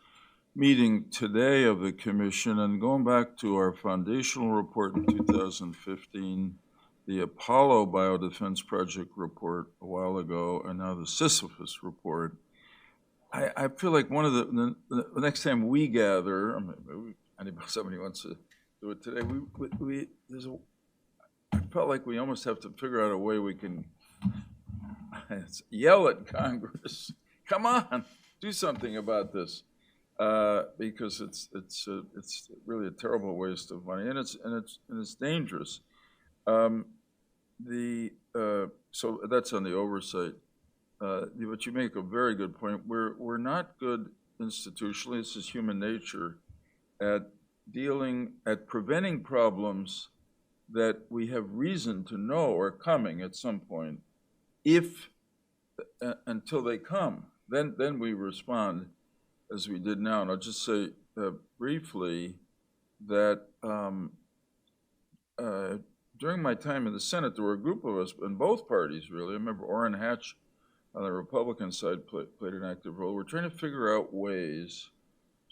meeting today of the commission and going back to our foundational report in 2015, the Apollo Biodefense Project report a while ago, and now the Sisyphus report, I feel like one of the next time we gather, somebody wants to do it today, I felt like we almost have to figure out a way we can yell at Congress, come on, do something about this, because it's really a terrible waste of money, and it's dangerous. So that's on the oversight. But you make a very good point. We're not good institutionally. This is human nature at preventing problems that we have reason to know are coming at some point. Until they come, then we respond as we did now. And I'll just say briefly that during my time in the Senate, there were a group of us in both parties, really. I remember Orrin Hatch on the Republican side played an active role. We're trying to figure out ways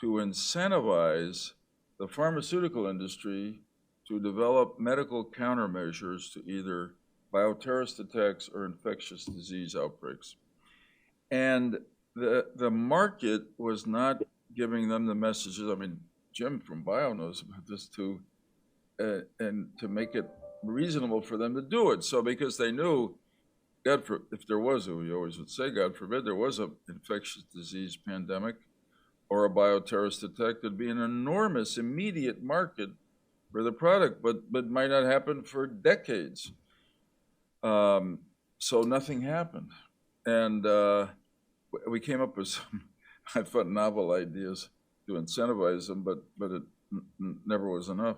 to incentivize the pharmaceutical industry to develop medical countermeasures to either bioterrorist attacks or infectious disease outbreaks. And the market was not giving them the messages. I mean, Jim from Bio knows about this too, and to make it reasonable for them to do it. So because they knew, if there was, we always would say, God forbid, there was an infectious disease pandemic or a bioterrorist attack, there'd be an enormous immediate market for the product, but might not happen for decades. So nothing happened. And we came up with some, I thought, novel ideas to incentivize them, but it never was enough.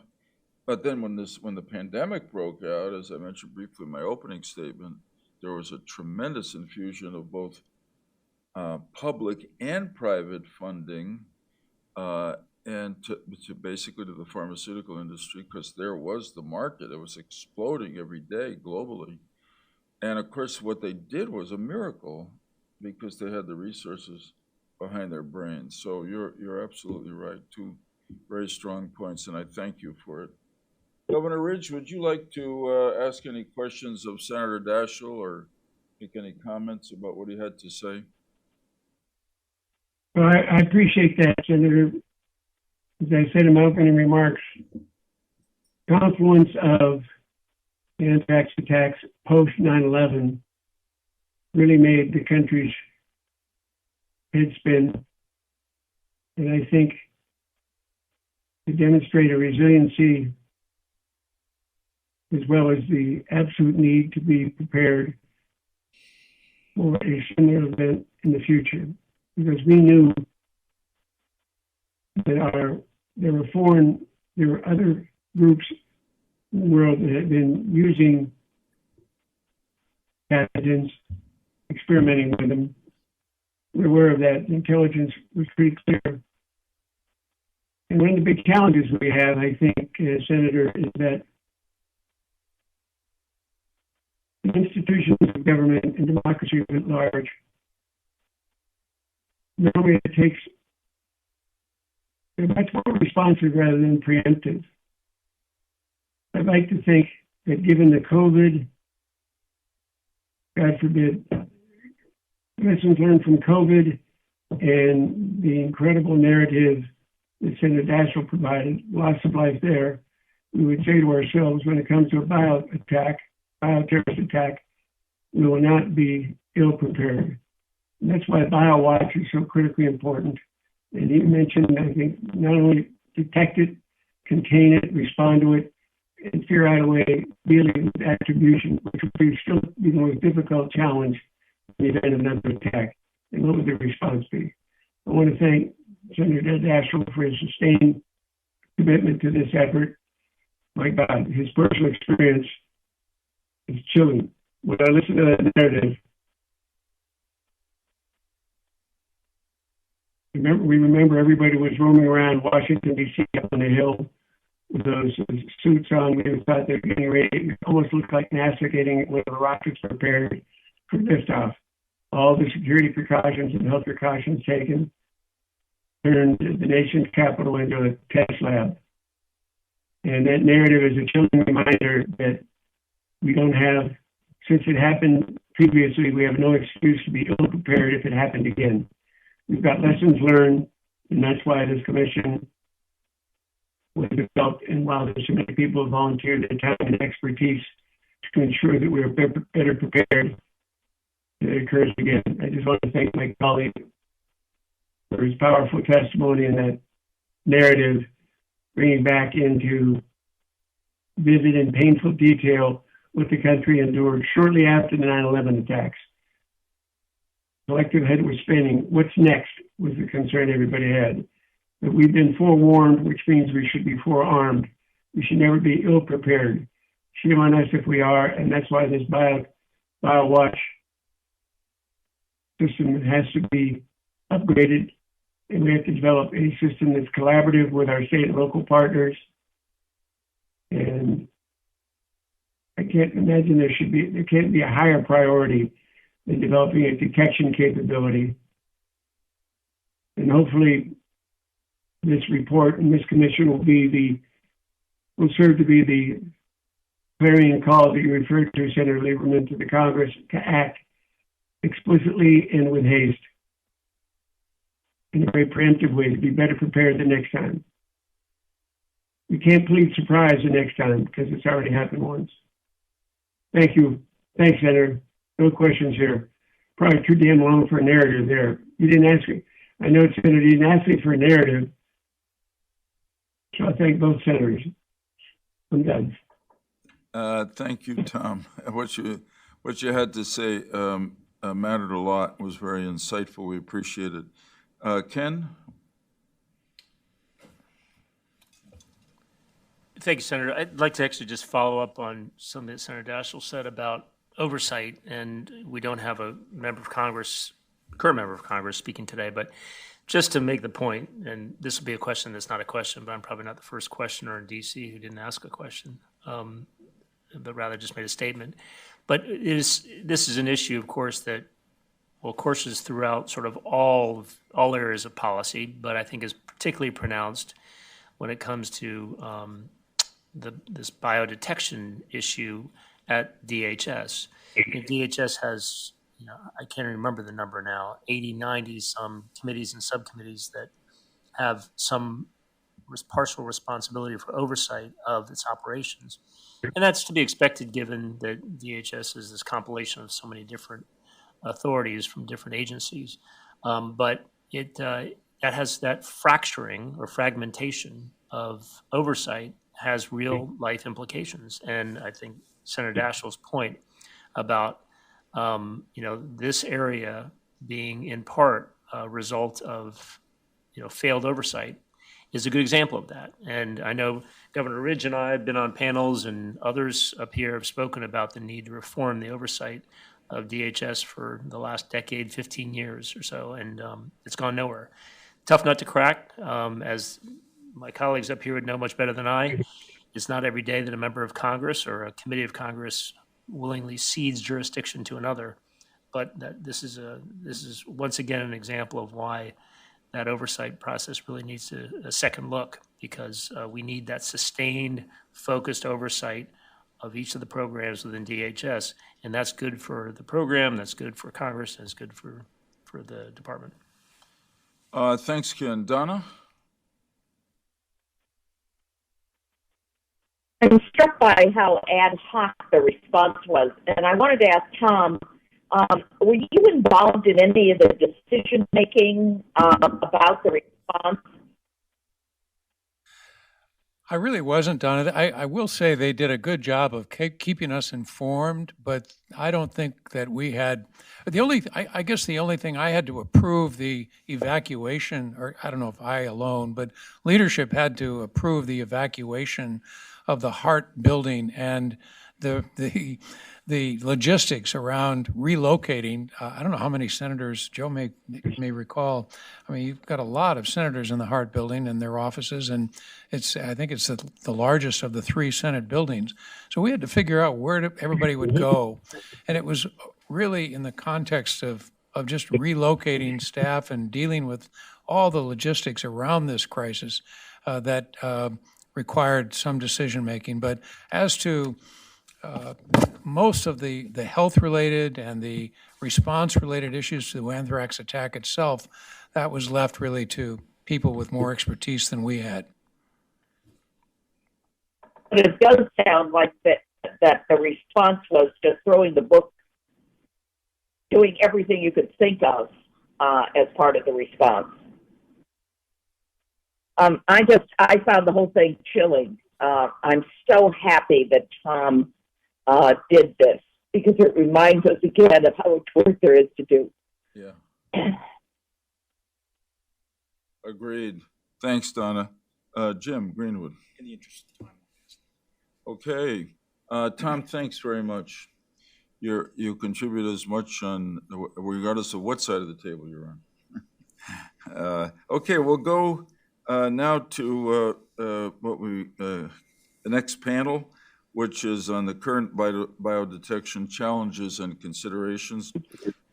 But then when the pandemic broke out, as I mentioned briefly in my opening statement, there was a tremendous infusion of both public and private funding and to basically to the pharmaceutical industry, because there was the market. It was exploding every day globally. And of course, what they did was a miracle because they had the resources behind their brains. So you're absolutely right. Two very strong points, and I thank you for it. Governor Ridge, would you like to ask any questions of Senator Daschle or make any comments about what he had to say? Well, I appreciate that, Senator. As I said in my opening remarks, confluence of the anthrax attacks post 9/11 really made the country's head spin. And I think to demonstrate a resiliency as well as the absolute need to be prepared for a similar event in the future, because we knew that there were other groups in the world that had been using pathogens, experimenting with them. We're aware of that. The intelligence was pretty clear. And one of the big challenges we have, I think, Senator, is that the institutions of government and democracy at large, normally they're much more responsive rather than preemptive. I'd like to think that given the COVID, God forbid, lessons learned from COVID and the incredible narrative that Senator Daschle provided, loss of life there, we would say to ourselves, when it comes to a bioterrorist attack, we will not be ill prepared. And that's why BioWatch is so critically important. And you mentioned, I think, not only detect it, contain it, respond to it, and figure out a way dealing with attribution, which would be still be the most difficult challenge in the event of another attack. And what would the response be? I want to thank Senator Daschle for his sustained commitment to this effort. My God, his personal experience is chilling. When I listen to that narrative, we remember everybody was roaming around Washington, D.C. up on the Hill with those suits on. We thought they were getting ready. It almost looked like NASA getting one of the rockets prepared for liftoff. All the security precautions and health precautions taken turned the nation's capital into a test lab. And that narrative is a chilling reminder that we don't have, since it happened previously, we have no excuse to be ill-prepared if it happened again. We've got lessons learned, and that's why this commission was developed, and while there's so many people who volunteered their time and expertise to ensure that we are better prepared if it occurs again. I just want to thank my colleague for his powerful testimony and that narrative, bringing back into vivid and painful detail what the country endured shortly after the 9/11 attacks. Collective head was spinning. What's next was the concern everybody had. But we've been forewarned, which means we should be forearmed. We should never be ill-prepared. Shame on us if we are, and that's why this BioWatch system has to be upgraded, and we have to develop a system that's collaborative with our state and local partners. And I can't imagine there can't be a higher priority than developing a detection capability. And hopefully this report and this commission will serve to be the clarion call that you referred to, Senator Lieberman, to the Congress to act explicitly and with haste in a very preemptive way to be better prepared the next time. We can't plead surprise the next time because it's already happened once. Thank you. Thanks, Senator. No questions here. Probably too damn long for a narrative there. You didn't ask me. I know, Senator, you didn't ask me for a narrative. So I thank both senators. I'm done. Thank you, Tom. What you had to say mattered a lot, was very insightful. We appreciate it. Ken? Thank you, Senator. I'd like to actually just follow up on something that Senator Daschle said about oversight, and we don't have a member of Congress, current member of Congress speaking today, but just to make the point, and this will be a question that's not a question, but I'm probably not the first questioner in DC who didn't ask a question, but rather just made a statement. But this is an issue, of course, that, well, courses throughout sort of all areas of policy, but I think is particularly pronounced when it comes to this biodetection issue at DHS. And DHS has, I can't remember the number now, 80, 90 some committees and subcommittees that have some partial responsibility for oversight of its operations. And that's to be expected given that DHS is this compilation of so many different authorities from different agencies. But that has that fracturing or fragmentation of oversight has real life implications. And I think Senator Daschle's point about this area being in part a result of failed oversight is a good example of that. And I know Governor Ridge and I have been on panels, and others up here have spoken about the need to reform the oversight of DHS for the last decade, 15 years or so, and it's gone nowhere. Tough nut to crack, as my colleagues up here would know much better than I. It's not every day that a member of Congress or a committee of Congress willingly cedes jurisdiction to another, but this is once again an example of why that oversight process really needs a second look, because we need that sustained, focused oversight of each of the programs within DHS, and that's good for the program, that's good for Congress, and it's good for the department. Thanks, Ken. Donna? I'm struck by how ad hoc the response was, and I wanted to ask Tom, were you involved in any of the decision making about the response? I really wasn't, Donna. I will say they did a good job of keeping us informed, but I don't think that we had, I guess the only thing I had to approve the evacuation, or I don't know if I alone, but leadership had to approve the evacuation of the Hart building and the logistics around relocating. I don't know how many senators, Joe may recall. I mean, you've got a lot of senators in the Hart building and their offices, and I think it's the largest of the 3 Senate buildings. So we had to figure out where everybody would go. And it was really in the context of just relocating staff and dealing with all the logistics around this crisis that required some decision-making. But as to most of the health-related and the response-related issues to the anthrax attack itself, that was left really to people with more expertise than we had. But it does sound like that the response was just throwing the book, doing everything you could think of as part of the response. I found the whole thing chilling. I'm so happy that Tom did this, because it reminds us again of how much work there is to do. Yeah. Agreed. Thanks, Donna. Jim Greenwood. In the interest of time. Okay. Tom, thanks very much. You contribute as much regardless of what side of the table you're on. Okay, we'll go now to the next panel, which is on the current biodetection challenges and considerations.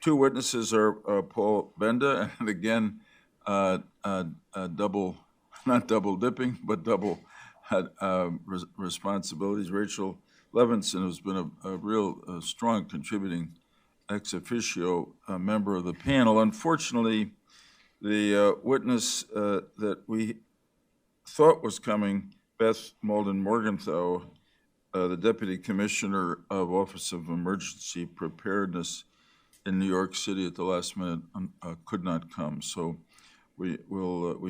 2 witnesses are Paul Benda, and again, not double dipping, but double responsibilities. Rachel Levinson, who's been a real strong contributing ex officio member of the panel. Unfortunately, the witness that we thought was coming, Beth Malden-Morgenthau, the Deputy Commissioner of Office of Emergency Preparedness in New York City at the last minute, could not come. So we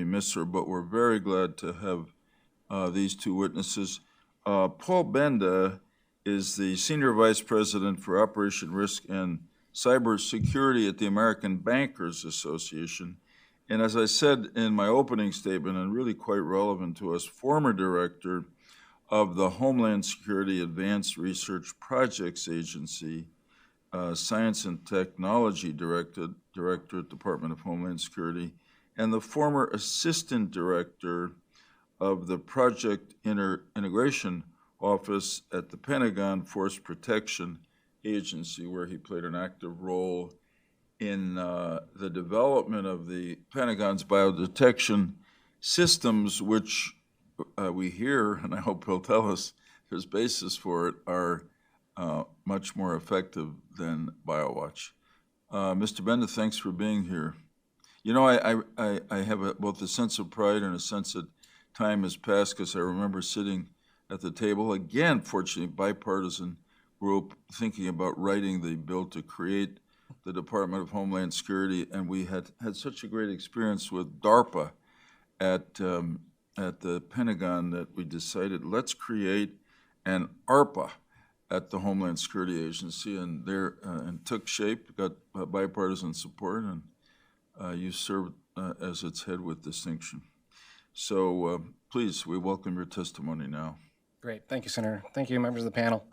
miss her, but we're very glad to have these 2 witnesses. Paul Benda is the Senior Vice President for Operation Risk and Cybersecurity at the American Bankers Association. And as I said in my opening statement, and really quite relevant to us, former director of the Homeland Security Advanced Research Projects Agency, Science and Technology Director at Department of Homeland Security, and the former Assistant Director of the Project Integration Office at the Pentagon Force Protection Agency, where he played an active role in the development of the Pentagon's biodetection systems, which we hear, and I hope he'll tell us there's basis for it, are much more effective than BioWatch. Mr. Benda, thanks for being here. You know, I have both a sense of pride and a sense that time has passed, because I remember sitting at the table, again, fortunately, bipartisan group, thinking about writing the bill to create the Department of Homeland Security, and we had such a great experience with DARPA at the Pentagon that we decided, let's create an ARPA at the Homeland Security Agency, and and took shape, got bipartisan support, and you served as its head with distinction. So please, we welcome your testimony now. Great. Thank you, Senator. Thank you, members of the panel.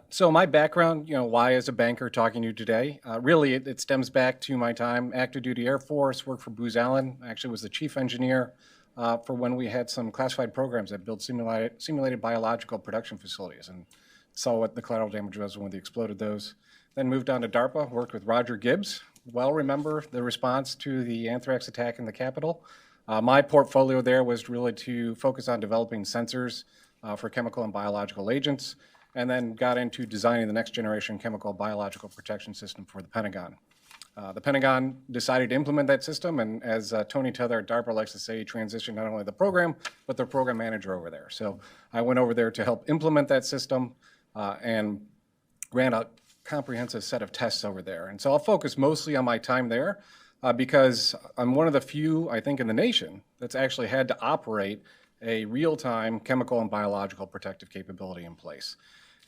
So my background, why as a banker talking to you today, really it stems back to my time, active duty Air Force, worked for Booz Allen. I actually was the chief engineer for when we had some classified programs that built simulated biological production facilities, and saw what the collateral damage was when they exploded those. Then moved on to DARPA, worked with Roger Gibbs. Well, remember the response to the anthrax attack in the Capitol. My portfolio there was really to focus on developing sensors for chemical and biological agents, and then got into designing the next generation chemical biological protection system for the Pentagon. The Pentagon decided to implement that system, and as Tony Tether at DARPA likes to say, he transitioned not only the program, but the program manager over there. So I went over there to help implement that system and ran a comprehensive set of tests over there. And so I'll focus mostly on my time there because I'm one of the few, I think, in the nation that's actually had to operate a real-time chemical and biological protective capability in place.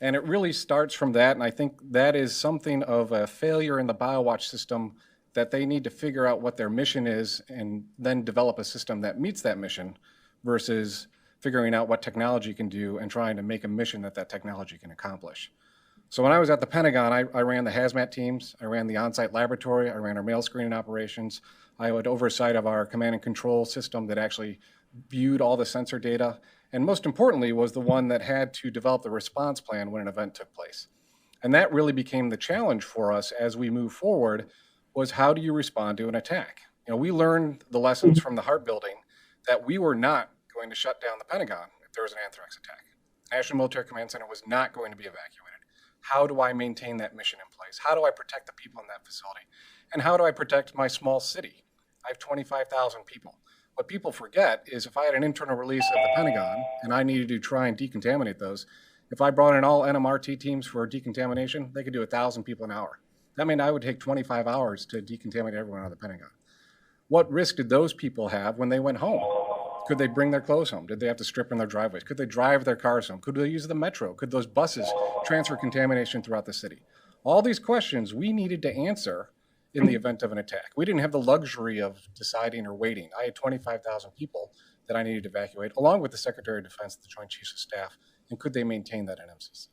And it really starts from that, and I think that is something of a failure in the BioWatch system, that they need to figure out what their mission is and then develop a system that meets that mission versus figuring out what technology can do and trying to make a mission that that technology can accomplish. So when I was at the Pentagon, I ran the hazmat teams, I ran the on-site laboratory, I ran our mail screening operations, I had oversight of our command and control system that actually viewed all the sensor data, and most importantly was the one that had to develop the response plan when an event took place. And that really became the challenge for us as we move forward, was how do you respond to an attack? You know, we learned the lessons from the Hart building that we were not going to shut down the Pentagon if there was an anthrax attack. National Military Command Center was not going to be evacuated. How do I maintain that mission in place? How do I protect the people in that facility? And how do I protect my small city? I have 25,000 people. What people forget is if I had an internal release of the Pentagon and I needed to try and decontaminate those, if I brought in all NMRT teams for decontamination, they could do 1,000 people an hour. That meant I would take 25 hours to decontaminate everyone out of the Pentagon. What risk did those people have when they went home? Could they bring their clothes home? Did they have to strip in their driveways? Could they drive their cars home? Could they use the metro? Could those buses transfer contamination throughout the city? All these questions we needed to answer in the event of an attack. We didn't have the luxury of deciding or waiting. I had 25,000 people that I needed to evacuate, along with the Secretary of Defense, the Joint Chiefs of Staff, and could they maintain that in MCC?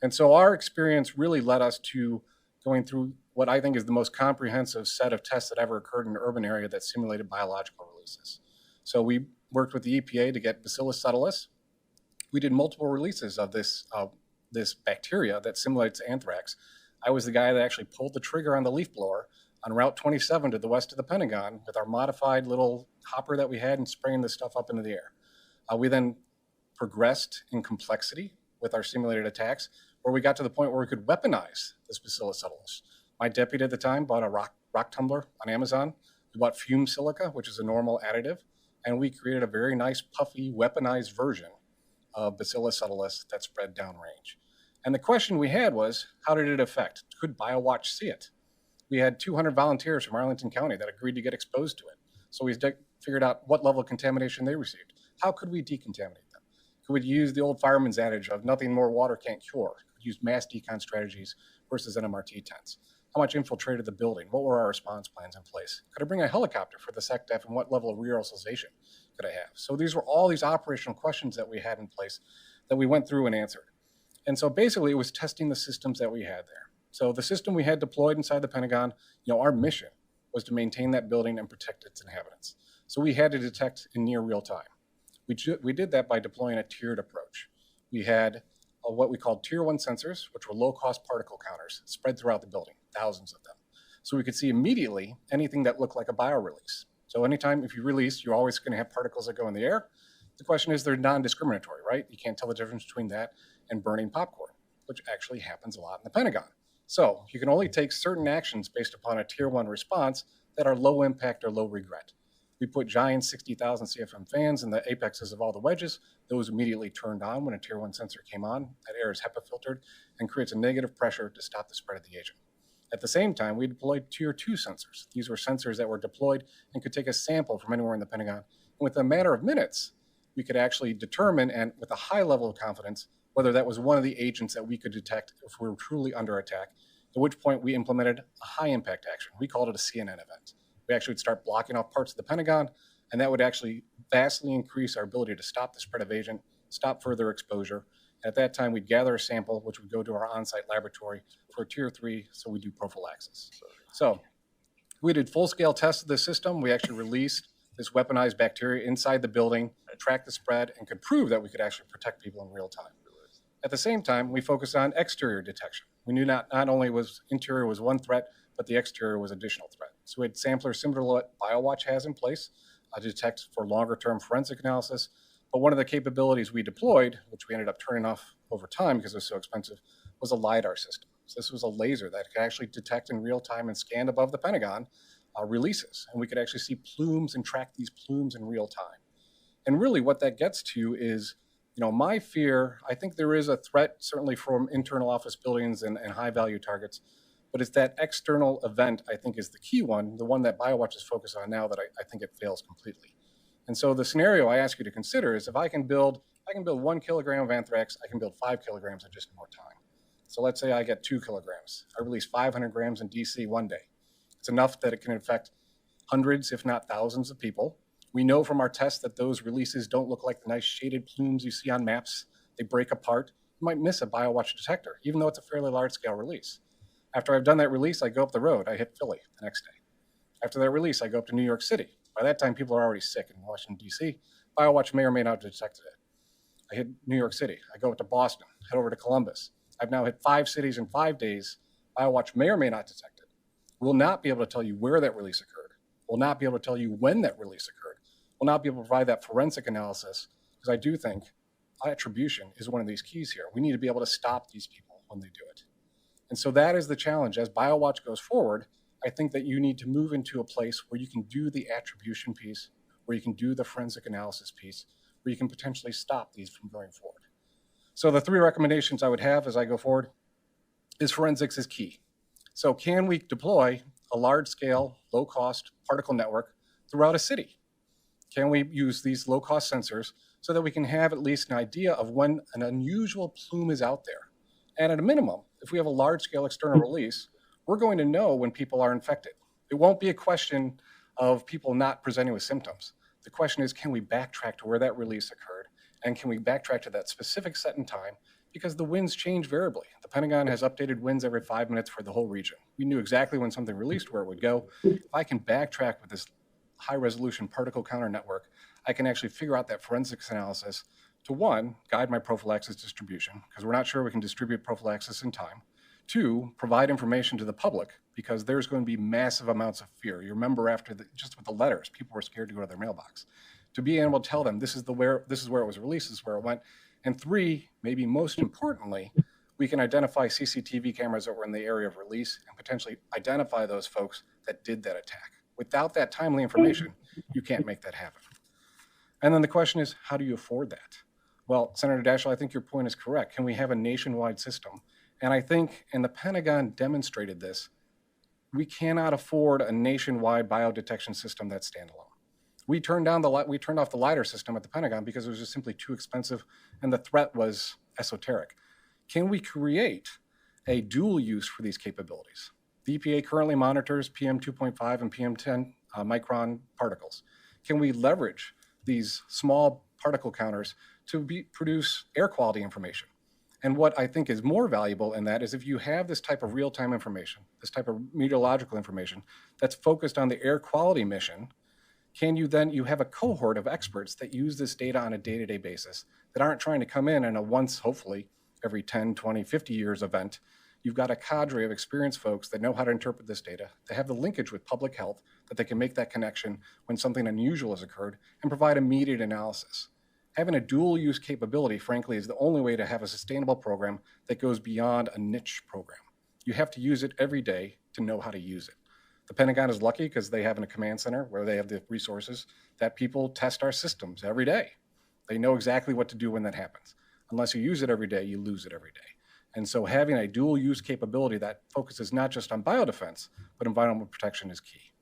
And so our experience really led us to going through what I think is the most comprehensive set of tests that ever occurred in an urban area that simulated biological releases. So we worked with the EPA to get Bacillus subtilis. We did multiple releases of this bacteria that simulates anthrax. I was the guy that actually pulled the trigger on the leaf blower on Route 27 to the west of the Pentagon with our modified little hopper that we had and spraying this stuff up into the air. We then progressed in complexity with our simulated attacks, where we got to the point where we could weaponize this Bacillus subtilis. My deputy at the time bought a rock tumbler on Amazon. We bought fume silica, which is a normal additive, and we created a very nice, puffy, weaponized version of Bacillus subtilis that spread downrange. And the question we had was, how did it affect? Could BioWatch see it? We had 200 volunteers from Arlington County that agreed to get exposed to it. So we figured out what level of contamination they received. How could we decontaminate them? Could we use the old fireman's adage of nothing more water can't cure? Could we use mass decon strategies versus NMRT tents? How much infiltrated the building? What were our response plans in place? Could I bring a helicopter for the SecDef, and what level of reaerosolization could I have? So these were all these operational questions that we had in place that we went through and answered. And so basically it was testing the systems that we had there. So the system we had deployed inside the Pentagon, our mission was to maintain that building and protect its inhabitants. So we had to detect in near real time. We did that by deploying a tiered approach. We had what we called tier 1 sensors, which were low-cost particle counters spread throughout the building, thousands of them. So we could see immediately anything that looked like a bio-release. So anytime if you release, you're always going to have particles that go in the air. The question is they're non-discriminatory, right? You can't tell the difference between that and burning popcorn, which actually happens a lot in the Pentagon. So you can only take certain actions based upon a tier 1 response that are low impact or low regret. We put giant 60,000 CFM fans in the apexes of all the wedges. Those immediately turned on when a tier 1 sensor came on. That air is HEPA filtered and creates a negative pressure to stop the spread of the agent. At the same time, we deployed tier 2 sensors. These were sensors that were deployed and could take a sample from anywhere in the Pentagon. And within a matter of minutes, we could actually determine, and with a high level of confidence, whether that was one of the agents that we could detect if we were truly under attack, at which point we implemented a high impact action. We called it a CNN event. We actually would start blocking off parts of the Pentagon, and that would actually vastly increase our ability to stop the spread of agent, stop further exposure. And at that time, we'd gather a sample, which would go to our on-site laboratory for tier 3, so we do prophylaxis. So we did full-scale tests of the system. We actually released this weaponized bacteria inside the building, tracked the spread, and could prove that we could actually protect people in real time. At the same time, we focused on exterior detection. We knew not only was interior was one threat, but the exterior was additional threat. So we had samplers similar to what BioWatch has in place to detect for longer-term forensic analysis. But one of the capabilities we deployed, which we ended up turning off over time because it was so expensive, was a LiDAR system. So this was a laser that could actually detect in real time and scan above the Pentagon releases. And we could actually see plumes and track these plumes in real time. And really what that gets to is, my fear, I think there is a threat certainly from internal office buildings and high value targets, but it's that external event I think is the key one, the one that BioWatch is focused on now that I think it fails completely. And so the scenario I ask you to consider is if I can build 1 kilogram of anthrax, I can build 5 kilograms in just more time. So let's say I get 2 kilograms. I release 500 grams in DC one day. It's enough that it can infect hundreds, if not thousands of people. We know from our tests that those releases don't look like the nice shaded plumes you see on maps. They break apart. You might miss a BioWatch detector, even though it's a fairly large scale release. After I've done that release, I go up the road. I hit Philly the next day. After that release, I go up to New York City. By that time, people are already sick in Washington, D.C. BioWatch may or may not have detected it. I hit New York City. I go up to Boston, head over to Columbus. I've now hit 5 cities in 5 days. BioWatch may or may not detect it. We'll not be able to tell you where that release occurred. We'll not be able to tell you when that release occurred. We'll not be able to provide that forensic analysis because I do think attribution is one of these keys here. We need to be able to stop these people when they do it. And so that is the challenge. As BioWatch goes forward, I think that you need to move into a place where you can do the attribution piece, where you can do the forensic analysis piece, where you can potentially stop these from going forward. So the 3 recommendations I would have as I go forward is forensics is key. So can we deploy a large-scale, low-cost particle network throughout a city? Can we use these low-cost sensors so that we can have at least an idea of when an unusual plume is out there? And at a minimum, if we have a large-scale external release, we're going to know when people are infected. It won't be a question of people not presenting with symptoms. The question is, can we backtrack to where that release occurred? And can we backtrack to that specific set in time? Because the winds change variably. The Pentagon has updated winds every 5 minutes for the whole region. We knew exactly when something released where it would go. If I can backtrack with this high-resolution particle counter network, I can actually figure out that forensics analysis to, 1, guide my prophylaxis distribution, because we're not sure we can distribute prophylaxis in time. 2, provide information to the public, because there's going to be massive amounts of fear. You remember just with the letters, people were scared to go to their mailbox. To be able to tell them this is where it was released, this is where it went. And 3, maybe most importantly, we can identify CCTV cameras that were in the area of release and potentially identify those folks that did that attack. Without that timely information, you can't make that happen. And then the question is, how do you afford that? Well, Senator Daschle, I think your point is correct. Can we have a nationwide system? And I think, and the Pentagon demonstrated this, we cannot afford a nationwide biodetection system that's standalone. We turned off the LiDAR system at the Pentagon because it was just simply too expensive and the threat was esoteric. Can we create a dual use for these capabilities? The EPA currently monitors PM 2.5 and PM 10 micron particles. Can we leverage these small particle counters to produce air quality information? And what I think is more valuable in that is if you have this type of real-time information, this type of meteorological information that's focused on the air quality mission, you have a cohort of experts that use this data on a day-to-day basis that aren't trying to come in a once, hopefully, every 10, 20, 50 years event. You've got a cadre of experienced folks that know how to interpret this data. They have the linkage with public health, that they can make that connection when something unusual has occurred and provide immediate analysis. Having a dual use capability, frankly, is the only way to have a sustainable program that goes beyond a niche program. You have to use it every day to know how to use it. The Pentagon is lucky because they have a command center where they have the resources that people test our systems every day. They know exactly what to do when that happens. Unless you use it every day, you lose it every day. And so having a dual use capability that focuses not just on biodefense, but environmental protection is key.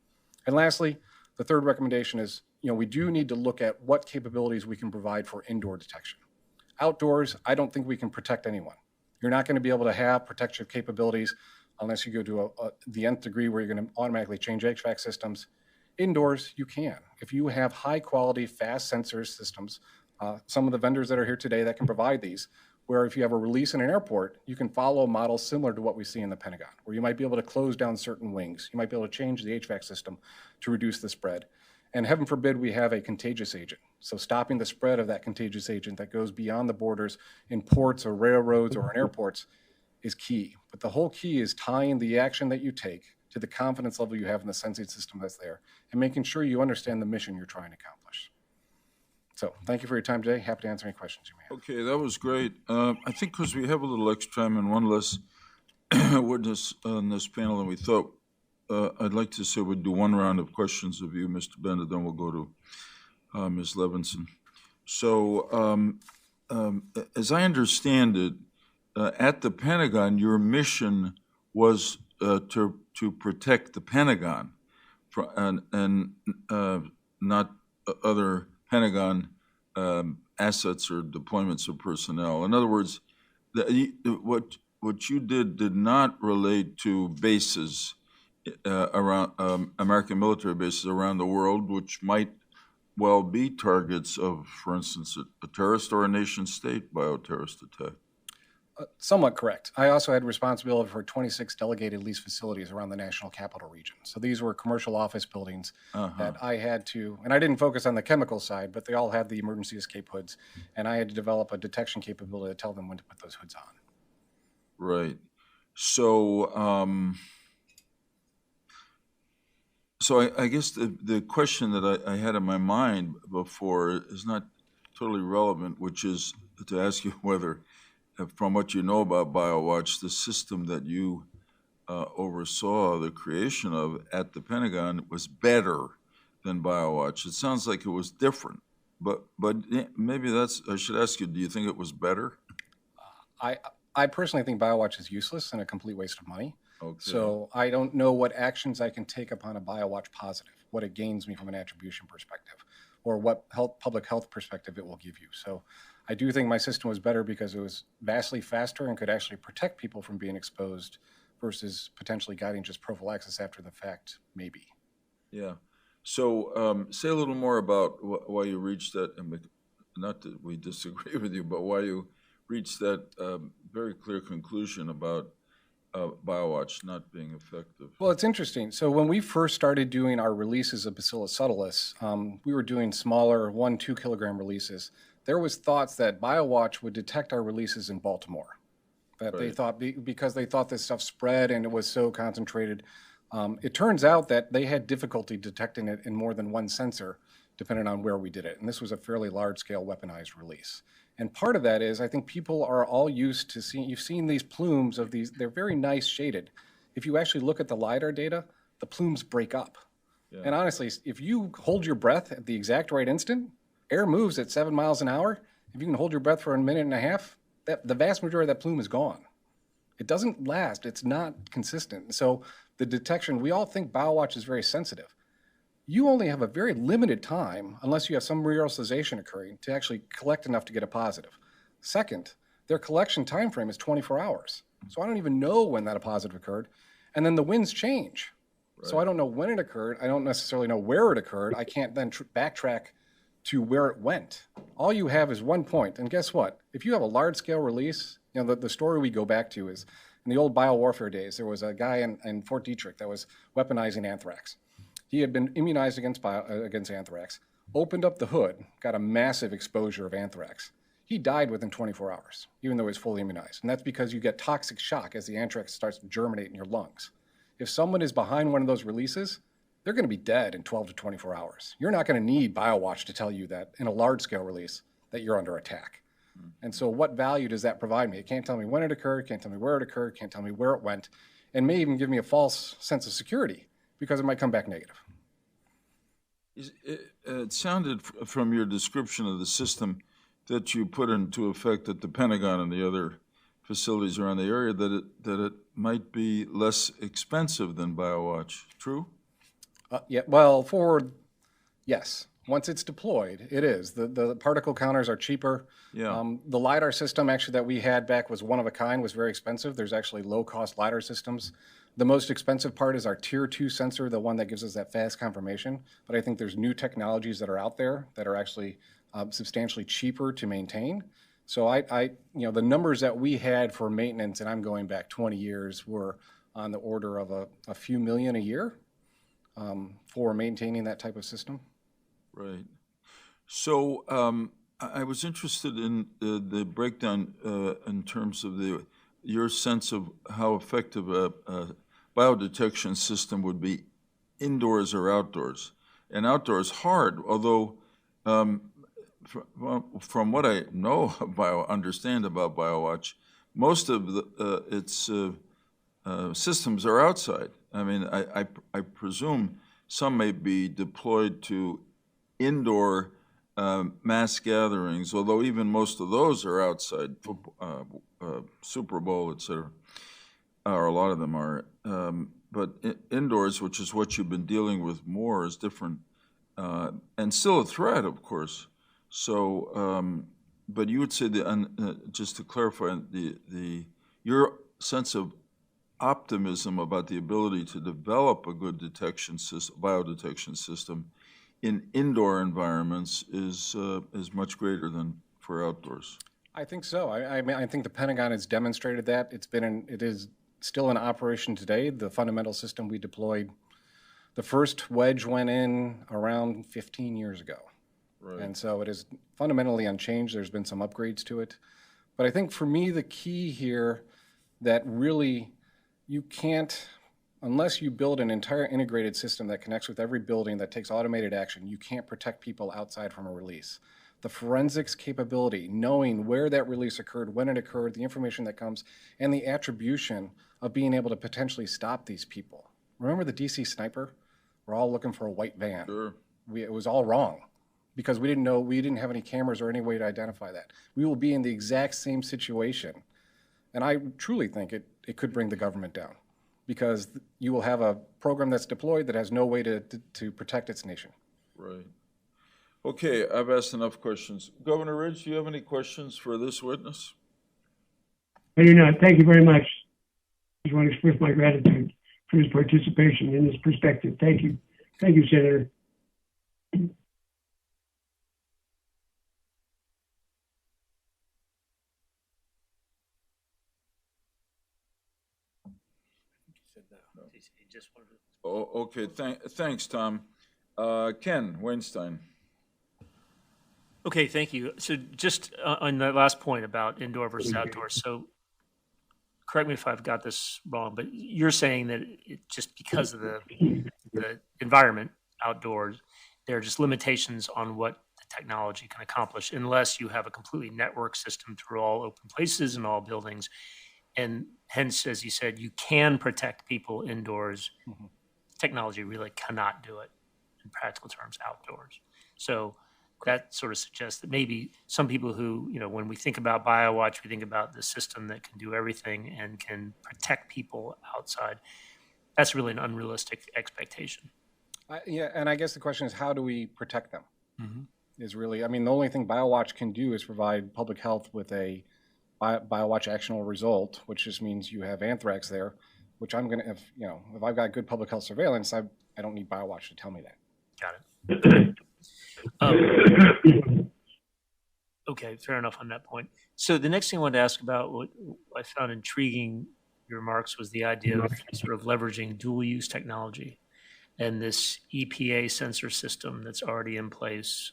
And lastly, the third recommendation is, we do need to look at what capabilities we can provide for indoor detection. Outdoors, I don't think we can protect anyone. You're not going to be able to have protective capabilities unless you go to the nth degree where you're going to automatically change HVAC systems. Indoors, you can. If you have high quality, fast sensor systems, some of the vendors that are here today that can provide these, where if you have a release in an airport, you can follow a model similar to what we see in the Pentagon, where you might be able to close down certain wings. You might be able to change the HVAC system to reduce the spread. And heaven forbid we have a contagious agent. So stopping the spread of that contagious agent that goes beyond the borders in ports or railroads or in airports is key. But the whole key is tying the action that you take to the confidence level you have in the sensing system that's there and making sure you understand the mission you're trying to accomplish. So thank you for your time today. Happy to answer any questions you may have. Okay, that was great. I think because we have a little extra time and one less witness on this panel than we thought. I'd like to say we'll do one round of questions of you, Mr. Bennett, then we'll go to Ms. Levinson. So as I understand it, at the Pentagon, your mission was to protect the Pentagon and not other Pentagon assets or deployments of personnel. In other words, what you did not relate to bases around American military bases around the world, which might well be targets of, for instance, a terrorist or a nation state bioterrorist attack. Somewhat correct. I also had responsibility for 26 delegated lease facilities around the national capital region. So these were commercial office buildings that I had to, and I didn't focus on the chemical side, but they all had the emergency escape hoods, and I had to develop a detection capability to tell them when to put those hoods on. Right. So, I guess the question that I had in my mind before is not totally relevant, which is to ask you whether, from what you know about BioWatch, the system that you oversaw the creation of at the Pentagon was better than BioWatch. It sounds like it was different, but maybe I should ask you, do you think it was better? I personally think BioWatch is useless and a complete waste of money. Okay. So I don't know what actions I can take upon a BioWatch positive, what it gains me from an attribution perspective, or what public health perspective it will give you. So I do think my system was better because it was vastly faster and could actually protect people from being exposed versus potentially guiding just prophylaxis after the fact, maybe. Yeah. So say a little more about why you reached that, not that we disagree with you, but why you reached that very clear conclusion about BioWatch not being effective. Well, it's interesting. So when we first started doing our releases of Bacillus subtilis, we were doing smaller 1-2 kilogram releases. There was thoughts that BioWatch would detect our releases in Baltimore, that they thought because they thought this stuff spread and it was so concentrated. It turns out that they had difficulty detecting it in more than one sensor, depending on where we did it. And this was a fairly large-scale weaponized release. And part of that is I think people are all used to seeing, you've seen these plumes of these, they're very nice shaded. If you actually look at the LiDAR data, the plumes break up. Yeah. And honestly, if you hold your breath at the exact right instant, air moves at 7 miles an hour. If you can hold your breath for a minute and a half, the vast majority of that plume is gone. It doesn't last. It's not consistent. So the detection, we all think BioWatch is very sensitive. You only have a very limited time, unless you have some reauthorization occurring, to actually collect enough to get a positive. Second, their collection time frame is 24 hours. So I don't even know when that positive occurred. And then the winds change. Right. So I don't know when it occurred. I don't necessarily know where it occurred. I can't then backtrack to where it went. All you have is one point. And guess what? If you have a large-scale release, you know, the story we go back to is in the old biowarfare days, there was a guy in Fort Detrick that was weaponizing anthrax. He had been immunized against anthrax, opened up the hood, got a massive exposure of anthrax. He died within 24 hours, even though he was fully immunized. And that's because you get toxic shock as the anthrax starts to germinate in your lungs. If someone is behind one of those releases, they're going to be dead in 12 to 24 hours. You're not going to need BioWatch to tell you that in a large-scale release that you're under attack. And so what value does that provide me? It can't tell me when it occurred, can't tell me where it occurred, can't tell me where it went, and may even give me a false sense of security because it might come back negative. It sounded from your description of the system that you put into effect at the Pentagon and the other facilities around the area that it might be less expensive than BioWatch. True? Yeah, well, yes. Once it's deployed, it is. The particle counters are cheaper. Yeah. The LiDAR system actually that we had back was one of a kind, was very expensive. There's actually low-cost LiDAR systems. The most expensive part is our Tier 2 sensor, the one that gives us that fast confirmation. But I think there's new technologies that are out there that are actually substantially cheaper to maintain. So the numbers that we had for maintenance, and I'm going back 20 years, were on the order of a few million a year for maintaining that type of system. Right. So I was interested in the breakdown in terms of your sense of how effective a biodetection system would be indoors or outdoors. And outdoors hard, although from what I know understand about BioWatch, most of its systems are outside. I mean, I presume some may be deployed to indoor mass gatherings, although even most of those are outside, Super Bowl, et cetera, or a lot of them are. But indoors, which is what you've been dealing with more, is different, and still a threat, of course. So, but you would say just to clarify, your sense of optimism about the ability to develop a good detection system, biodetection system, in indoor environments is much greater than for outdoors. I think so. I mean, I think the Pentagon has demonstrated that. It is still in operation today. The fundamental system we deployed, the first wedge went in around 15 years ago. Right. And so it is fundamentally unchanged. There's been some upgrades to it. But I think for me, the key here that really you can't, unless you build an entire integrated system that connects with every building that takes automated action, you can't protect people outside from a release. The forensics capability, knowing where that release occurred, when it occurred, the information that comes, and the attribution of being able to potentially stop these people. Remember the DC sniper? We're all looking for a white van. Sure. It was all wrong because we didn't have any cameras or any way to identify that. We will be in the exact same situation. And I truly think it could bring the government down because you will have a program that's deployed that has no way to protect its nation. Right. Okay, I've asked enough questions. Governor Ridge, do you have any questions for this witness? I do not. Thank you very much. I just want to express my gratitude for his participation in this perspective. Thank you. Thank you, Senator. Oh, okay, thanks, Tom. Ken Weinstein. Okay, thank you. So just on that last point about indoor versus outdoor, so correct me if I've got this wrong, but you're saying that just because of the environment outdoors, there are just limitations on what the technology can accomplish unless you have a completely networked system through all open places and all buildings. And hence, as you said, you can protect people indoors. Mm-hmm. Technology really cannot do it in practical terms outdoors. So that sort of suggests that maybe some people who, when we think about BioWatch, we think about the system that can do everything and can protect people outside. That's really an unrealistic expectation. Yeah, and I guess the question is, how do we protect them? Mm-hmm. Is really, the only thing BioWatch can do is provide public health with a BioWatch actionable result, which just means you have anthrax there, which I'm going to, if I've got good public health surveillance, I don't need BioWatch to tell me that. Got it. Okay, fair enough on that point. So the next thing I wanted to ask about, what I found intriguing your remarks, was the idea of sort of leveraging dual-use technology and this EPA sensor system that's already in place.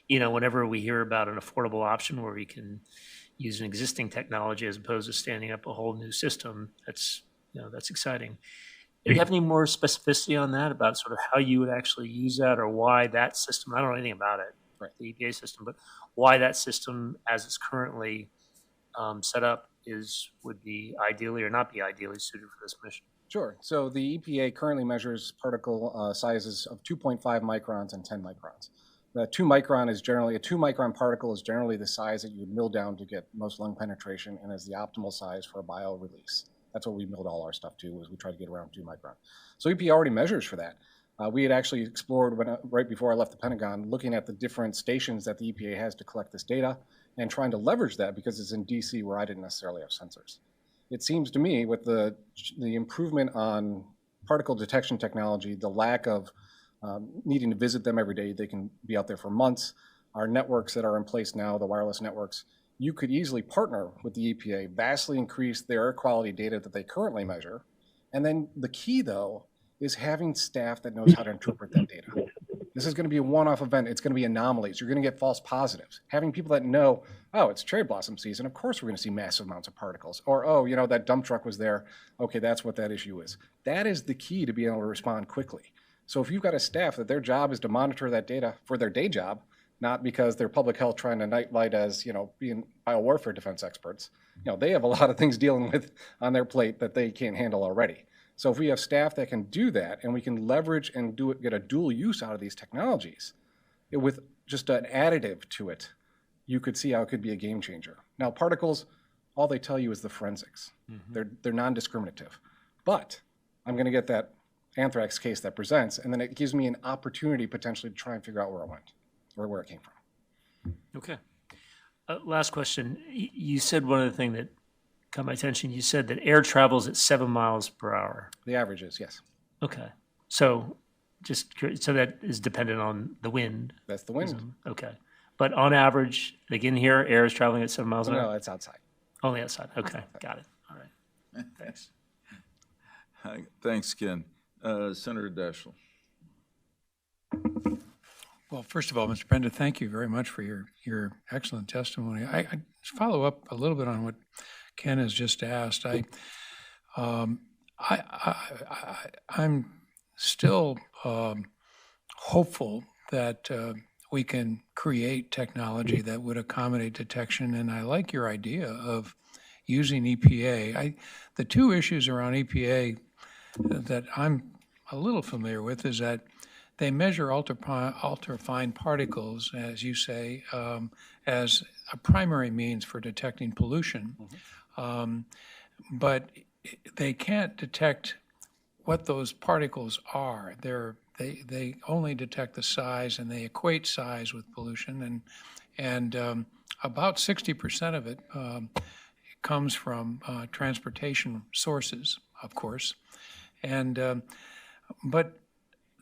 Whenever we hear about an affordable option where we can use an existing technology as opposed to standing up a whole new system, that's exciting. Do you have any more specificity on that about sort of how you would actually use that or why that system, I don't know anything about it, right, the EPA system, but why that system as it's currently set up would be ideally or not be ideally suited for this mission? Sure. So the EPA currently measures particle sizes of 2.5 microns and 10 microns. The 2 micron particle is generally the size that you would mill down to get most lung penetration and is the optimal size for a bio release. That's what we milled all our stuff to, was we try to get around 2 micron. So EPA already measures for that. We had actually explored, right before I left the Pentagon, looking at the different stations that the EPA has to collect this data and trying to leverage that because it's in DC where I didn't necessarily have sensors. It seems to me with the improvement on particle detection technology, the lack of needing to visit them every day, they can be out there for months. Our networks that are in place now, the wireless networks, you could easily partner with the EPA, vastly increase their air quality data that they currently measure. And then the key, though, is having staff that knows how to interpret that data. This is going to be a one-off event. It's going to be anomalies. You're going to get false positives. Having people that know, oh, it's cherry blossom season. Of course we're going to see massive amounts of particles. Or, oh, that dump truck was there. Okay, that's what that issue is. That is the key to being able to respond quickly. So if you've got a staff that their job is to monitor that data for their day job, not because they're public health trying to nightlight as, being biowarfare defense experts, they have a lot of things dealing with on their plate that they can't handle already. So if we have staff that can do that, and we can leverage and get a dual use out of these technologies, with just an additive to it, you could see how it could be a game changer. Now, particles, all they tell you is the forensics. They're non-discriminative. But I'm going to get that anthrax case that presents, and then it gives me an opportunity potentially to try and figure out where it went or where it came from. Okay. Last question. You said one other thing that caught my attention. You said that air travels at 7 miles per hour. The average is, yes. Okay. So just curious, so that is dependent on the wind. That's the wind. Okay. But on average, like in here, air is traveling at 7 miles an hour? No, it's outside. Only outside. Okay. Got it. All right. Thanks. Thanks, Ken. Senator Daschle. Well, first of all, Mr. Penda, thank you very much for your excellent testimony. I follow up a little bit on what Ken has just asked. I'm still hopeful that we can create technology that would accommodate detection, and I like your idea of using EPA. The two issues around EPA that I'm a little familiar with is that they measure ultrafine particles, as you say, as a primary means for detecting pollution. But they can't detect what those particles are. They only detect the size, and they equate size with pollution. And about 60% of it comes from transportation sources, of course. But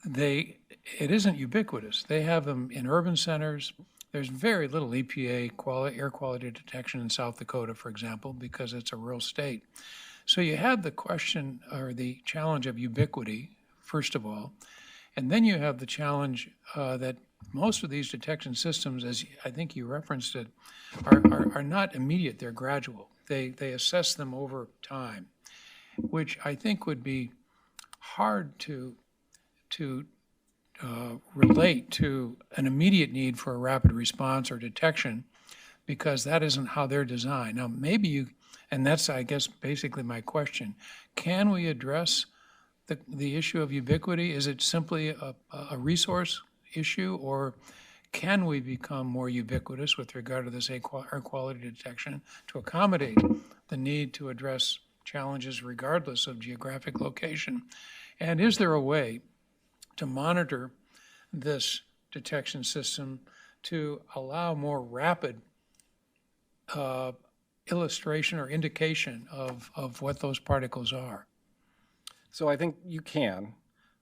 it isn't ubiquitous. They have them in urban centers. There's very little EPA air quality detection in South Dakota, for example, because it's a rural state. So you have the question or the challenge of ubiquity, first of all, and then you have the challenge that most of these detection systems, as I think you referenced it, are not immediate. They're gradual. They assess them over time, which I think would be hard to relate to an immediate need for a rapid response or detection, because that isn't how they're designed. Now, maybe and that's, I guess, basically my question. Can we address the issue of ubiquity? Is it simply a resource issue, or can we become more ubiquitous with regard to this air quality detection to accommodate the need to address challenges regardless of geographic location? And is there a way to monitor this detection system to allow more rapid illustration or indication of what those particles are? So I think you can.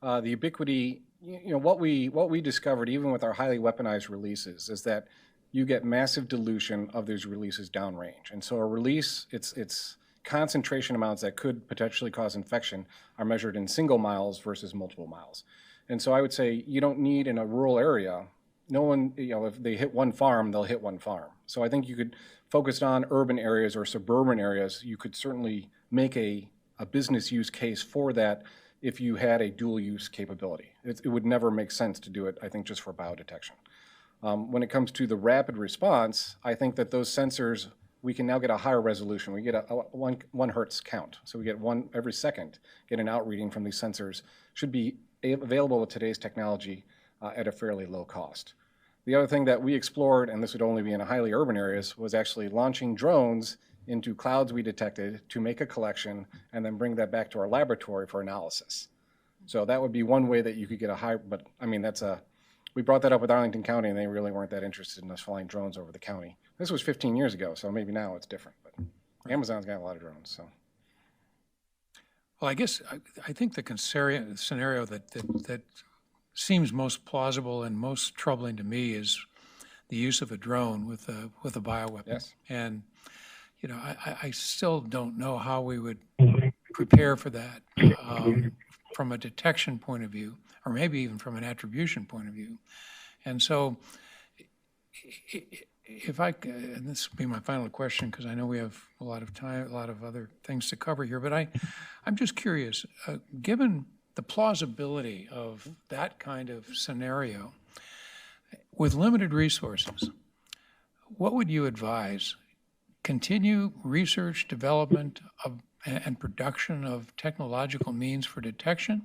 The ubiquity, what we discovered even with our highly weaponized releases is that you get massive dilution of these releases downrange. And so a release, its concentration amounts that could potentially cause infection are measured in single miles versus multiple miles. And so I would say you don't need in a rural area, no one, if they hit one farm, they'll hit one farm. So I think you could focus on urban areas or suburban areas. You could certainly make a business use case for that if you had a dual use capability. It would never make sense to do it, I think, just for biodetection. When it comes to the rapid response, I think that those sensors, we can now get a higher resolution. We get a 1 hertz count. So we get one every second, get an out reading from these sensors. Should be available with today's technology at a fairly low cost. The other thing that we explored, and this would only be in highly urban areas, was actually launching drones into clouds we detected to make a collection and then bring that back to our laboratory for analysis. So that would be one way that you could get a high, but I mean, we brought that up with Arlington County and they really weren't that interested in us flying drones over the county. This was 15 years ago, so maybe now it's different, but Amazon's got a lot of drones, so. Well, I guess I think the scenario that seems most plausible and most troubling to me is the use of a drone with a bioweapon. Yes. And I still don't know how we would prepare for that from a detection point of view, or maybe even from an attribution point of view. And so, if I could, and this will be my final question because I know we have a lot of time, a lot of other things to cover here, but I'm just curious, given the plausibility of that kind of scenario, with limited resources, what would you advise continue research, development of, and production of technological means for detection,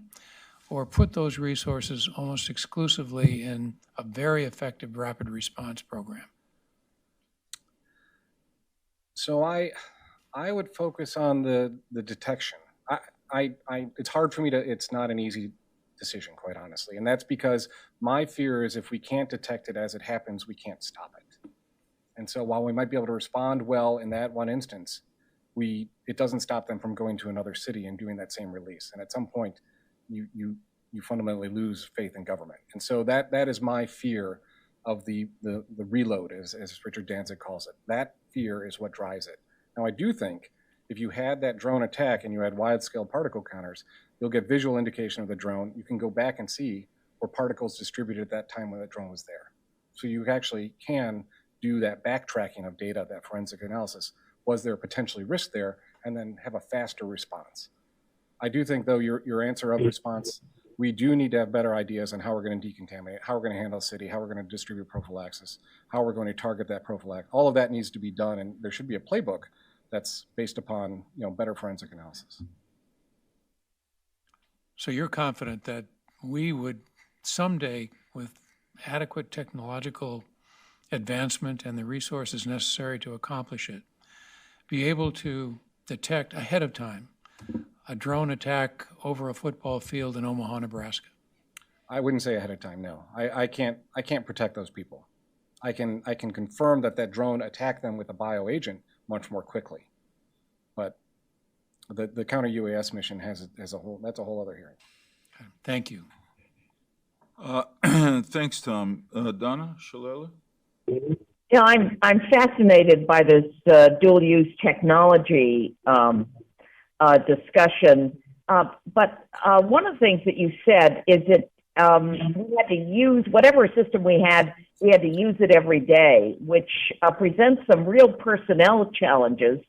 or put those resources almost exclusively in a very effective rapid response program? So I would focus on the detection. It's hard for me to, it's not an easy decision, quite honestly. And that's because my fear is if we can't detect it as it happens, we can't stop it. And so while we might be able to respond well in that one instance, it doesn't stop them from going to another city and doing that same release. And at some point, you fundamentally lose faith in government. And so that is my fear of the reload, as Richard Danzig calls it. That fear is what drives it. Now, I do think if you had that drone attack and you had wide-scale particle counters, you'll get visual indication of the drone. You can go back and see where particles distributed at that time when the drone was there. So you actually can do that backtracking of data, that forensic analysis. Was there potentially risk there? And then have a faster response. I do think, though, your answer of response, we do need to have better ideas on how we're going to decontaminate, how we're going to handle the city, how we're going to distribute prophylaxis, how we're going to target that prophylaxis. All of that needs to be done, and there should be a playbook that's based upon better forensic analysis. So you're confident that we would someday, with adequate technological advancement and the resources necessary to accomplish it, be able to detect ahead of time a drone attack over a football field in Omaha, Nebraska? I wouldn't say ahead of time, no. I can't protect those people. I can confirm that drone attacked them with a bioagent much more quickly. But the counter UAS mission that's a whole other hearing. Okay. Thank you. Thanks, Tom. Donna Shalala? Yeah, I'm fascinated by this dual-use technology discussion. But one of the things that you said is that we had to use whatever system we had to use it every day, which presents some real personnel challenges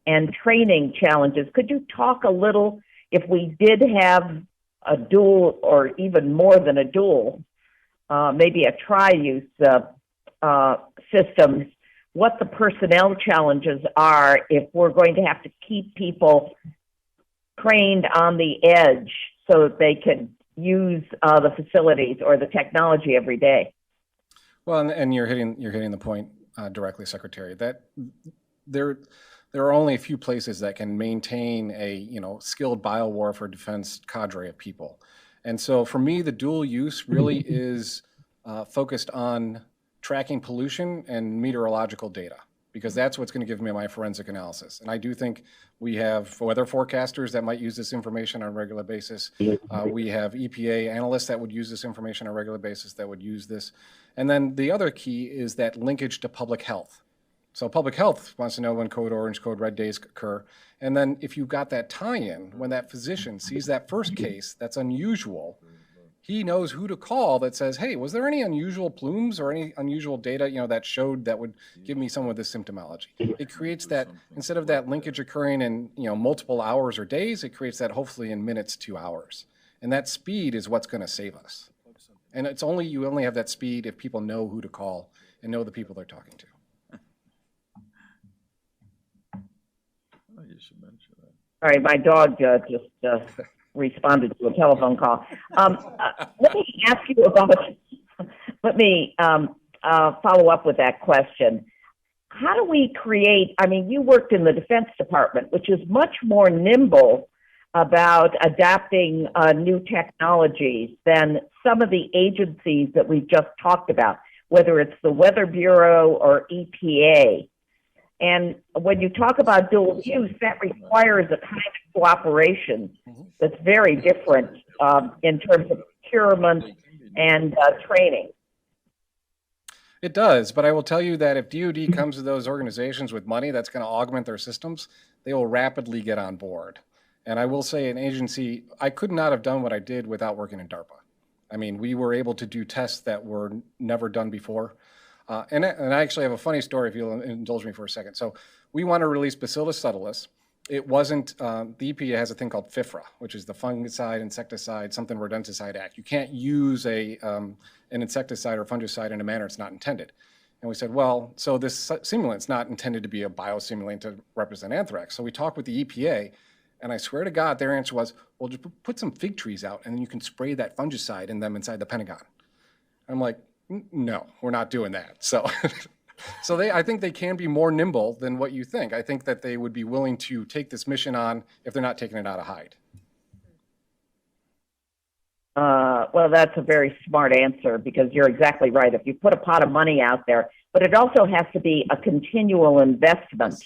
and training challenges. Could you talk a little, if we did have a dual or even more than a dual, maybe a tri-use systems, what the personnel challenges are if we're going to have to keep people trained on the edge so that they can use the facilities or the technology every day? Well, and you're hitting the point directly, Secretary. That there are only a few places that can maintain a skilled biowarfare defense cadre of people, and so for me, the dual use really is focused on tracking pollution and meteorological data, because that's what's going to give me my forensic analysis. And I do think we have weather forecasters that might use this information on a regular basis. We have EPA analysts that would use this information on a regular basis that would use this. And then the other key is that linkage to public health. So public health wants to know when code orange, code red days occur. And then if you've got that tie-in, when that physician sees that first case that's unusual, he knows who to call that says, hey, was there any unusual plumes or any unusual data, that showed that would give me some of this symptomology? It creates that, instead of that linkage occurring in, multiple hours or days, it creates that hopefully in minutes to hours. And that speed is what's going to save us. And you only have that speed if people know who to call and know the people they're talking to. Oh, you should mention that. All right, my dog just responded to a telephone call. Let me ask you about, let me follow up with that question. How do we create, you worked in the Defense Department, which is much more nimble about adapting new technologies than some of the agencies that we've just talked about, whether it's the Weather Bureau or EPA. And when you talk about dual use, that requires a kind of cooperation that's very different in terms of procurement and training. It does, but I will tell you that if DoD comes to those organizations with money that's going to augment their systems, they will rapidly get on board. And I will say an agency, I could not have done what I did without working in DARPA. We were able to do tests that were never done before. And I actually have a funny story, if you'll indulge me for a second. So we want to release Bacillus subtilis. It wasn't, the EPA has a thing called FIFRA, which is the Fungicide, Insecticide, Something Rodenticide Act. You can't use an insecticide or fungicide in a manner it's not intended. And we said, well, so this simulant's not intended to be a biosimulant to represent anthrax. So we talked with the EPA, and I swear to God, their answer was, well, just put some fig trees out, and then you can spray that fungicide in them inside the Pentagon. I'm like, no, we're not doing that. So, I think they can be more nimble than what you think. I think that they would be willing to take this mission on if they're not taking it out of hide. Well, that's a very smart answer, because you're exactly right. If you put a pot of money out there, but it also has to be a continual investment.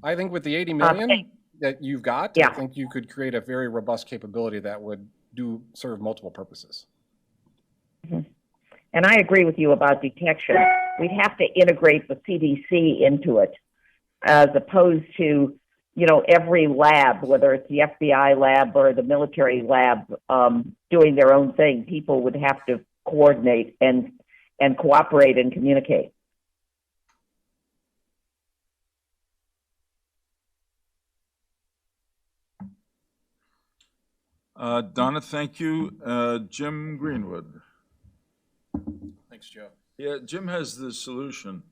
I think with the 80 million Okay. that you've got, Yeah. I think you could create a very robust capability that would serve multiple purposes. And I agree with you about detection. We'd have to integrate the CDC into it, as opposed to, you know, every lab, whether it's the FBI lab or the military lab, doing their own thing. People would have to coordinate and cooperate and communicate. Donna, thank you. Jim Greenwood. Thanks, Joe. Yeah, Jim has the solution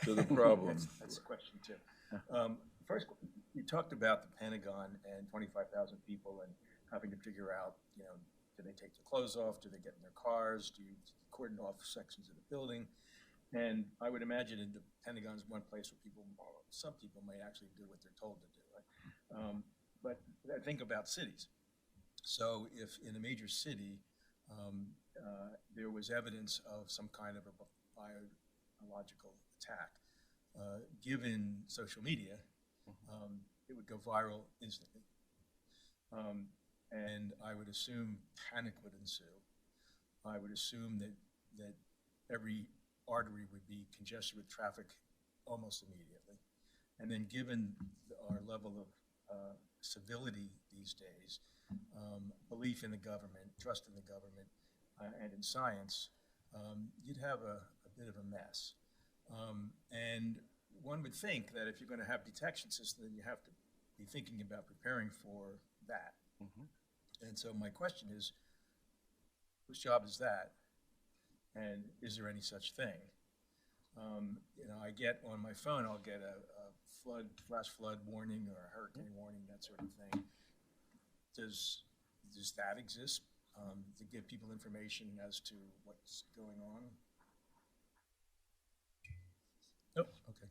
to the problem. That's the question, too. First, you talked about the Pentagon and 25,000 people and having to figure out, you know, do they take their clothes off? Do they get in their cars? Do you cordon off sections of the building? And I would imagine that the Pentagon is one place where some people may actually do what they're told to do. Right? But I think about cities. So if in a major city there was evidence of some kind of a biological attack, given social media, it would go viral instantly. And I would assume panic would ensue. I would assume that every artery would be congested with traffic almost immediately. And then given our level of civility these days, belief in the government, trust in the government, and in science, you'd have a bit of a mess. And one would think that if you're going to have detection systems, then you have to be thinking about preparing for that. And so my question is, whose job is that? And is there any such thing? You know, I get on my phone, I'll get a flash flood warning or a hurricane warning, that sort of thing. Does that exist to give people information as to what's going on? Nope. Okay.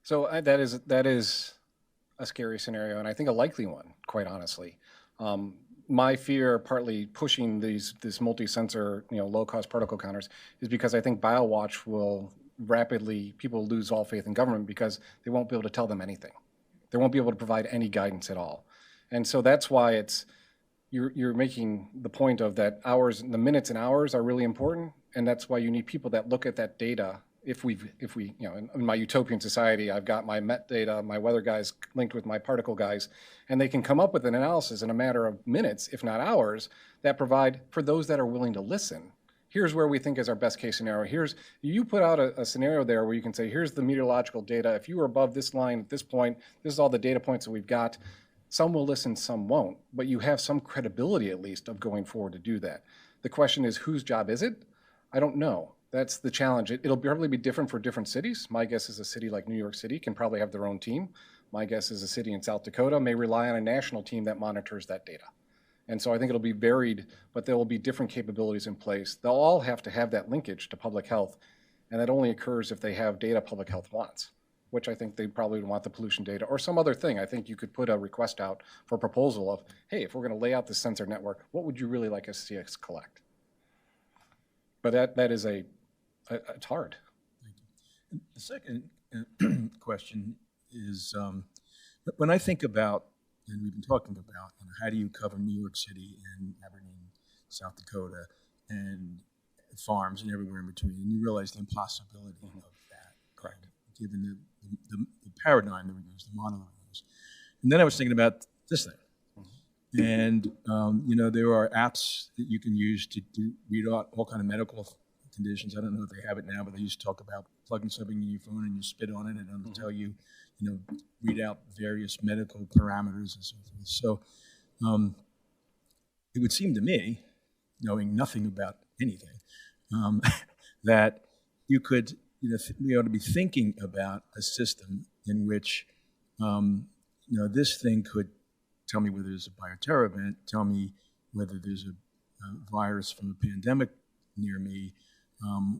So that is a scary scenario, and I think a likely one, quite honestly. My fear, partly pushing this multi-sensor, low-cost particle counters, is because I think BioWatch will people lose all faith in government because they won't be able to tell them anything. They won't be able to provide any guidance at all. And so that's why you're making the point of that the minutes and hours are really important, and that's why you need people that look at that data. If we, in my utopian society, I've got my met data, my weather guys linked with my particle guys, and they can come up with an analysis in a matter of minutes, if not hours, that provide, for those that are willing to listen, here's where we think is our best case scenario. You put out a scenario there where you can say, here's the meteorological data. If you were above this line at this point, this is all the data points that we've got. Some will listen, some won't, but you have some credibility at least of going forward to do that. The question is, whose job is it? I don't know. That's the challenge. It'll probably be different for different cities. My guess is a city like New York City can probably have their own team. My guess is a city in South Dakota may rely on a national team that monitors that data. And so I think it'll be varied, but there will be different capabilities in place. They'll all have to have that linkage to public health, and that only occurs if they have data public health wants, which I think they probably would want the pollution data or some other thing. I think you could put a request out for a proposal of, hey, if we're going to lay out this sensor network, what would you really like us to see us collect? But that is it's hard. The second question is, when I think about, and we've been talking about, how do you cover New York City and Aberdeen, South Dakota, and farms and everywhere in between, and you realize the impossibility of that. Correct. Given the paradigm that we use, the model that we use. And then I was thinking about this thing. And, there are apps that you can use to read out all kind of medical conditions. I don't know if they have it now, but they used to talk about plugging something in your phone and you spit on it and it'll tell you, read out various medical parameters and so forth. So it would seem to me, knowing nothing about anything, that you could, we ought to be thinking about a system in which, this thing could tell me whether there's a bioterror event, tell me whether there's a virus from a pandemic near me,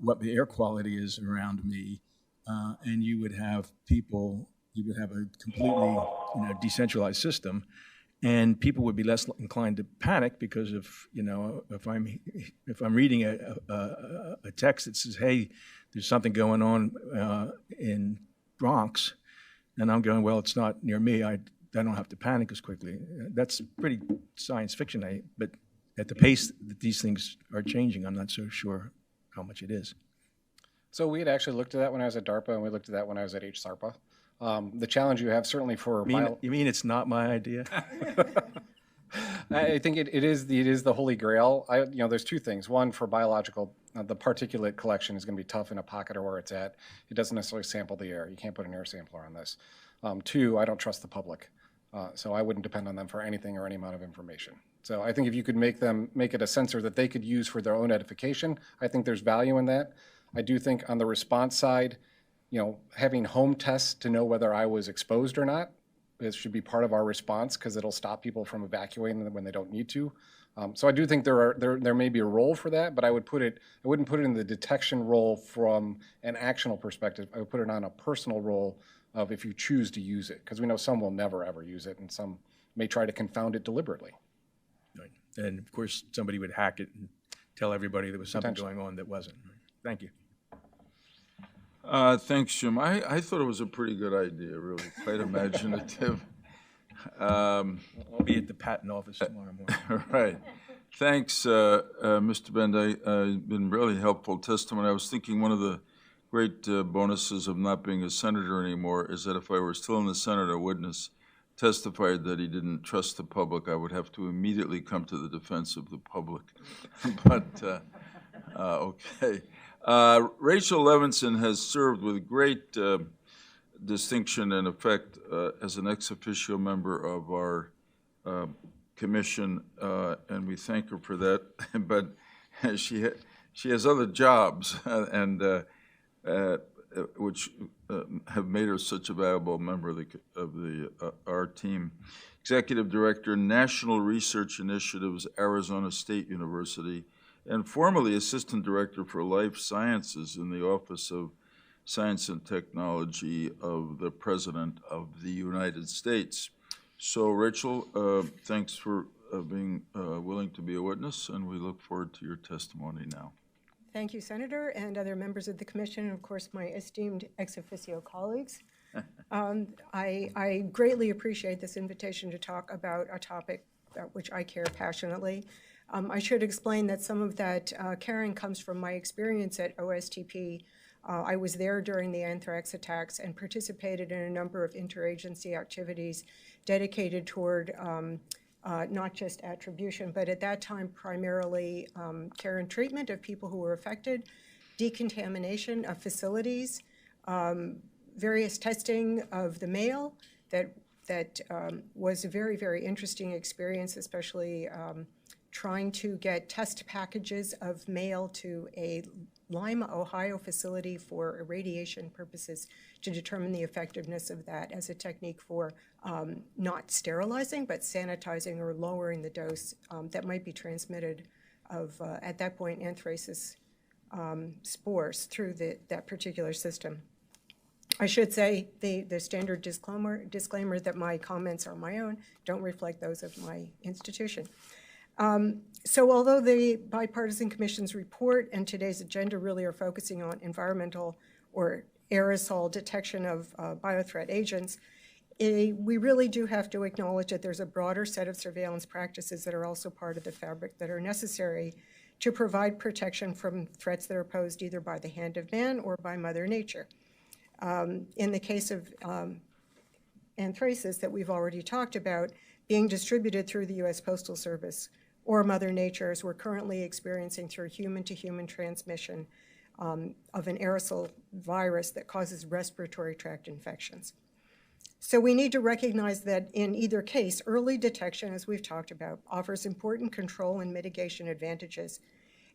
what the air quality is around me, and you would have a completely, decentralized system, and people would be less inclined to panic because if I'm reading a text that says, hey, there's something going on in Bronx, and I'm going, well, it's not near me, I don't have to panic as quickly. That's pretty science fiction, but at the pace that these things are changing, I'm not so sure how much it is. So we had actually looked at that when I was at DARPA, and we looked at that when I was at HSARPA. The challenge you have certainly for You mean it's not my idea? I think it is the holy grail. There's two things. One, for biological, the particulate collection is going to be tough in a pocket or where it's at. It doesn't necessarily sample the air. You can't put an air sampler on this. Two, I don't trust the public. So I wouldn't depend on them for anything or any amount of information. So I think if you could make it a sensor that they could use for their own edification, I think there's value in that. I do think on the response side, having home tests to know whether I was exposed or not, it should be part of our response because it'll stop people from evacuating when they don't need to. So I do think there may be a role for that, but I wouldn't put it in the detection role from an actional perspective. I would put it on a personal role of if you choose to use it, because we know some will never ever use it, and some may try to confound it deliberately. Right. And of course, somebody would hack it and tell everybody there was something going on that wasn't. Thank you. Thanks, Jim. I thought it was a pretty good idea, really, quite imaginative. I'll be at the patent office tomorrow morning. Right. Thanks, Mr. Benda. Been really helpful testimony. I was thinking one of the great bonuses of not being a senator anymore is that if I were still in the Senate, a witness testified that he didn't trust the public, I would have to immediately come to the defense of the public. But, okay. Rachel Levinson has served with great distinction and effect as an ex officio member of our commission, and we thank her for that. But she has other jobs, and which have made her such a valuable member of our team. Executive Director, National Research Initiatives, Arizona State University, and formerly Assistant Director for Life Sciences in the Office of Science and Technology of the President of the United States. So, Rachel, thanks for being willing to be a witness, and we look forward to your testimony now. Thank you, Senator, and other members of the commission, and of course, my esteemed ex officio colleagues. I greatly appreciate this invitation to talk about a topic which I care passionately. I should explain that some of that caring comes from my experience at OSTP. I was there during the anthrax attacks and participated in a number of interagency activities dedicated toward not just attribution, but at that time primarily care and treatment of people who were affected, decontamination of facilities, various testing of the mail that was a very, very interesting experience, especially trying to get test packages of mail to a Lima, Ohio facility for irradiation purposes to determine the effectiveness of that as a technique for not sterilizing, but sanitizing or lowering the dose that might be transmitted of, at that point, anthracis spores through that particular system. I should say the standard disclaimer that my comments are my own, don't reflect those of my institution. So although the Bipartisan Commission's report and today's agenda really are focusing on environmental or aerosol detection of biothreat agents, we really do have to acknowledge that there's a broader set of surveillance practices that are also part of the fabric that are necessary to provide protection from threats that are posed either by the hand of man or by Mother Nature. In the case of anthracis that we've already talked about, being distributed through the U.S. Postal Service or Mother Nature, as we're currently experiencing through human-to-human transmission of an aerosol virus that causes respiratory tract infections. So we need to recognize that in either case, early detection, as we've talked about, offers important control and mitigation advantages.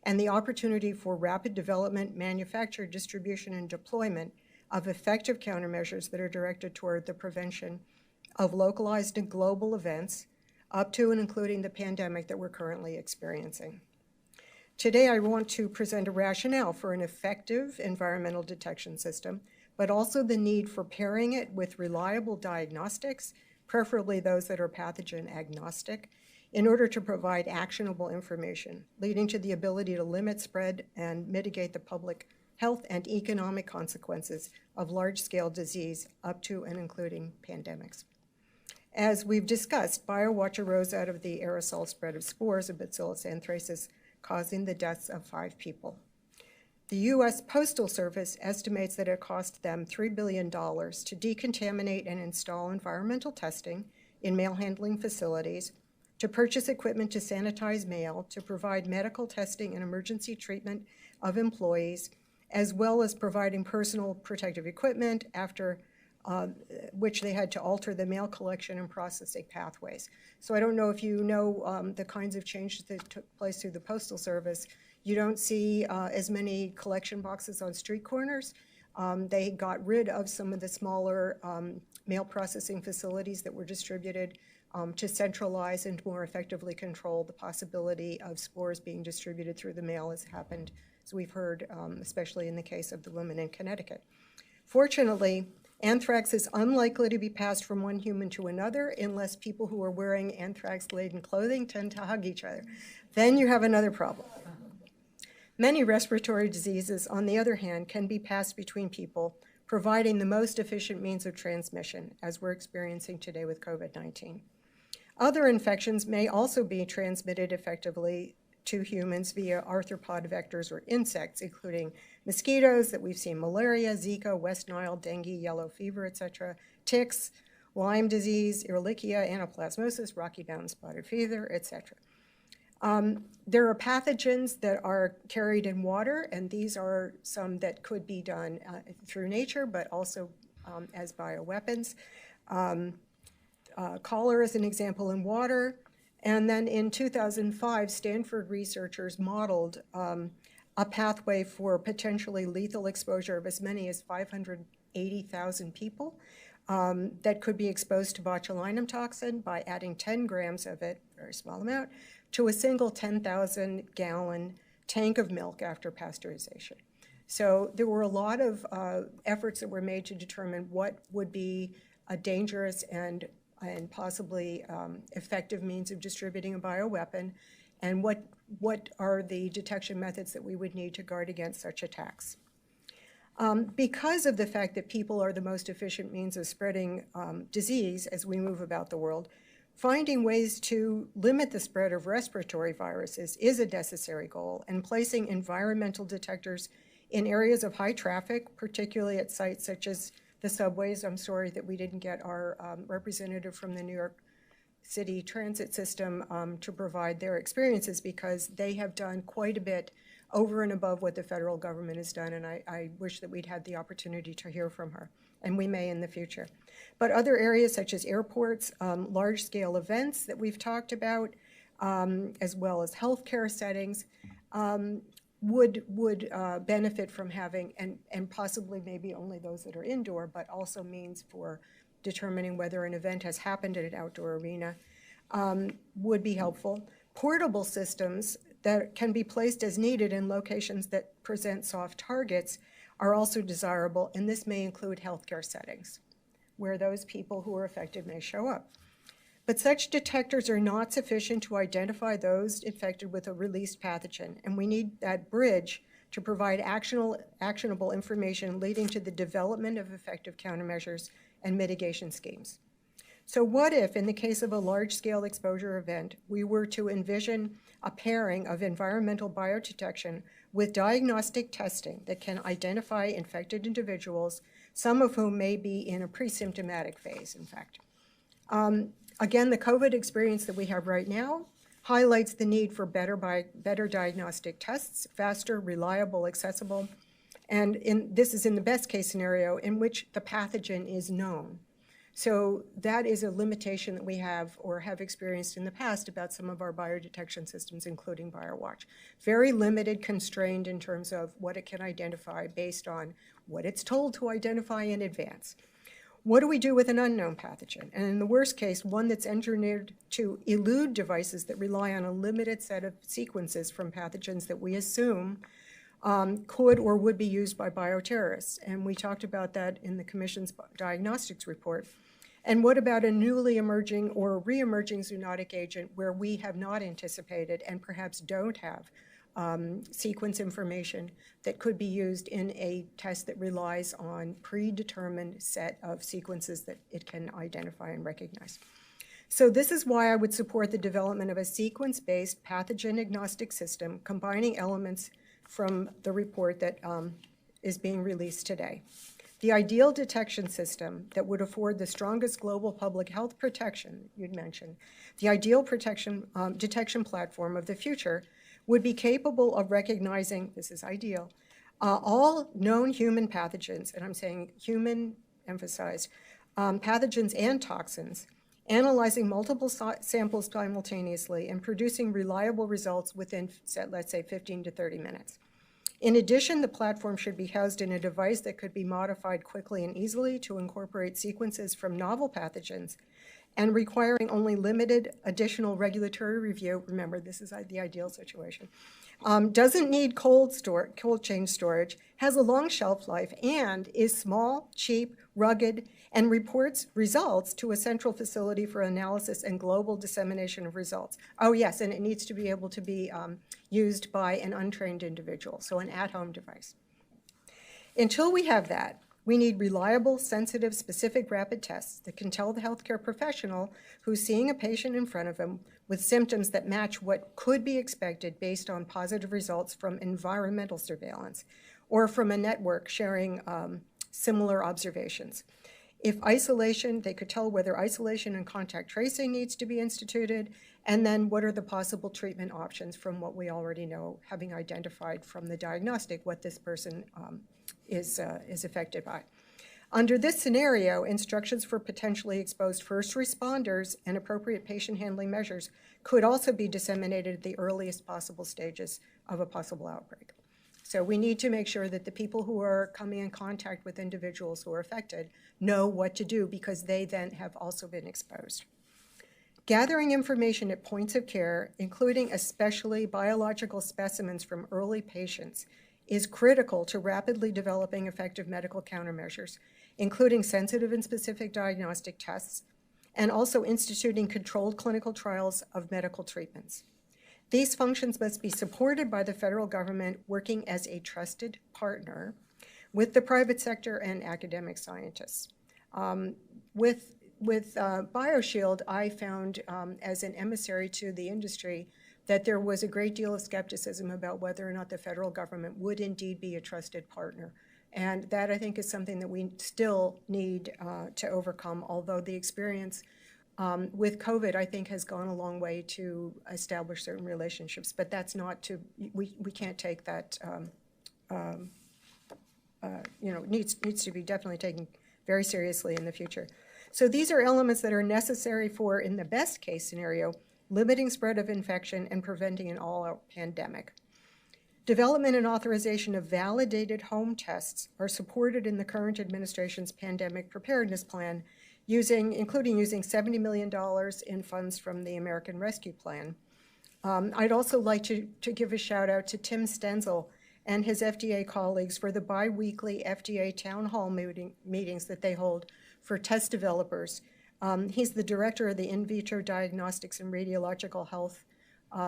and the opportunity for rapid development, manufacture, distribution, and deployment of effective countermeasures that are directed toward the prevention of localized and global events up to and including the pandemic that we're currently experiencing. Today, I want to present a rationale for an effective environmental detection system, but also the need for pairing it with reliable diagnostics, preferably those that are pathogen agnostic, in order to provide actionable information, leading to the ability to limit spread and mitigate the public health and economic consequences of large-scale disease up to and including pandemics. As we've discussed, BioWatch arose out of the aerosol spread of spores of Bacillus anthracis, causing the deaths of 5 people. The U.S. Postal Service estimates that it cost them $3 billion to decontaminate and install environmental testing in mail handling facilities, to purchase equipment to sanitize mail, to provide medical testing and emergency treatment of employees, as well as providing personal protective equipment, after which they had to alter the mail collection and processing pathways. So I don't know if you know the kinds of changes that took place through the Postal Service. You don't see as many collection boxes on street corners. They got rid of some of the smaller mail processing facilities that were distributed to centralize and more effectively control the possibility of spores being distributed through the mail, as happened, as we've heard, especially in the case of the woman in Connecticut. Fortunately, anthrax is unlikely to be passed from one human to another unless people who are wearing anthrax-laden clothing tend to hug each other. Then you have another problem. Many respiratory diseases, on the other hand, can be passed between people, providing the most efficient means of transmission, as we're experiencing today with COVID-19. Other infections may also be transmitted effectively to humans via arthropod vectors or insects, including mosquitoes that we've seen: malaria, Zika, West Nile, dengue, yellow fever, etc., ticks, Lyme disease, Ehrlichia, anaplasmosis, Rocky Mountain spotted fever, etc. There are pathogens that are carried in water, and these are some that could be done through nature, but also as bioweapons. Cholera is an example in water. And then in 2005, Stanford researchers modeled a pathway for potentially lethal exposure of as many as 580,000 people that could be exposed to botulinum toxin by adding 10 grams of it, very small amount, to a single 10,000-gallon tank of milk after pasteurization. So there were a lot of efforts that were made to determine what would be a dangerous and possibly effective means of distributing a bioweapon, and what are the detection methods that we would need to guard against such attacks. Because of the fact that people are the most efficient means of spreading disease as we move about the world, finding ways to limit the spread of respiratory viruses is a necessary goal, and placing environmental detectors in areas of high traffic, particularly at sites such as the subways. I'm sorry that we didn't get our representative from the New York City transit system to provide their experiences, because they have done quite a bit over and above what the federal government has done, and I wish that we'd had the opportunity to hear from her, and we may in the future. But other areas such as airports, large-scale events that we've talked about, as well as healthcare settings, would benefit from having, and possibly maybe only those that are indoor, but also means for determining whether an event has happened in an outdoor arena, would be helpful. Portable systems that can be placed as needed in locations that present soft targets are also desirable, and this may include healthcare settings, where those people who are affected may show up. But such detectors are not sufficient to identify those infected with a released pathogen, and we need that bridge to provide actionable information leading to the development of effective countermeasures and mitigation schemes. So what if, in the case of a large-scale exposure event, we were to envision a pairing of environmental biodetection with diagnostic testing that can identify infected individuals, some of whom may be in a pre-symptomatic phase, in fact. Again, the COVID experience that we have right now highlights the need for better diagnostic tests, faster, reliable, accessible, and this is in the best case scenario in which the pathogen is known. So that is a limitation that we have or have experienced in the past about some of our biodetection systems, including BioWatch. Very limited, constrained in terms of what it can identify based on what it's told to identify in advance. What do we do with an unknown pathogen? And in the worst case, one that's engineered to elude devices that rely on a limited set of sequences from pathogens that we assume could or would be used by bioterrorists. And we talked about that in the Commission's diagnostics report. And what about a newly emerging or re-emerging zoonotic agent where we have not anticipated and perhaps don't have sequence information that could be used in a test that relies on predetermined set of sequences that it can identify and recognize? So this is why I would support the development of a sequence-based pathogen-agnostic system combining elements from the report that is being released today. The ideal detection system that would afford the strongest global public health protection, you'd mentioned, the ideal detection platform of the future would be capable of recognizing, this is ideal, all known human pathogens, and I'm saying human emphasized, pathogens and toxins, analyzing multiple samples simultaneously and producing reliable results within, let's say, 15 to 30 minutes. In addition, the platform should be housed in a device that could be modified quickly and easily to incorporate sequences from novel pathogens and requiring only limited additional regulatory review. Remember, this is the ideal situation. Doesn't need cold chain storage, has a long shelf life, and is small, cheap, rugged, and reports results to a central facility for analysis and global dissemination of results. Oh yes, and it needs to be able to be used by an untrained individual, so an at-home device. Until we have that, we need reliable, sensitive, specific rapid tests that can tell the healthcare professional who's seeing a patient in front of him with symptoms that match what could be expected based on positive results from environmental surveillance or from a network sharing similar observations. If isolation, they could tell whether isolation and contact tracing needs to be instituted, and then what are the possible treatment options from what we already know, having identified from the diagnostic what this person is affected by. Under this scenario, instructions for potentially exposed first responders and appropriate patient handling measures could also be disseminated at the earliest possible stages of a possible outbreak. So we need to make sure that the people who are coming in contact with individuals who are affected know what to do because they then have also been exposed. Gathering information at points of care, including especially biological specimens from early patients, is critical to rapidly developing effective medical countermeasures, including sensitive and specific diagnostic tests, and also instituting controlled clinical trials of medical treatments. These functions must be supported by the federal government working as a trusted partner with the private sector and academic scientists. With BioShield, I found as an emissary to the industry that there was a great deal of skepticism about whether or not the federal government would indeed be a trusted partner. And that, I think, is something that we still need to overcome, although the experience with COVID, I think, has gone a long way to establish certain relationships. But that's not to, we can't take that, needs to be definitely taken very seriously in the future. So these are elements that are necessary for, in the best case scenario, limiting spread of infection and preventing an all-out pandemic. Development and authorization of validated home tests are supported in the current administration's pandemic preparedness plan, including using $70 million in funds from the American Rescue Plan. I'd also like to give a shout out to Tim Stenzel and his FDA colleagues for the bi-weekly FDA town hall meetings that they hold for test developers. He's the director of the In Vitro Diagnostics and Radiological Health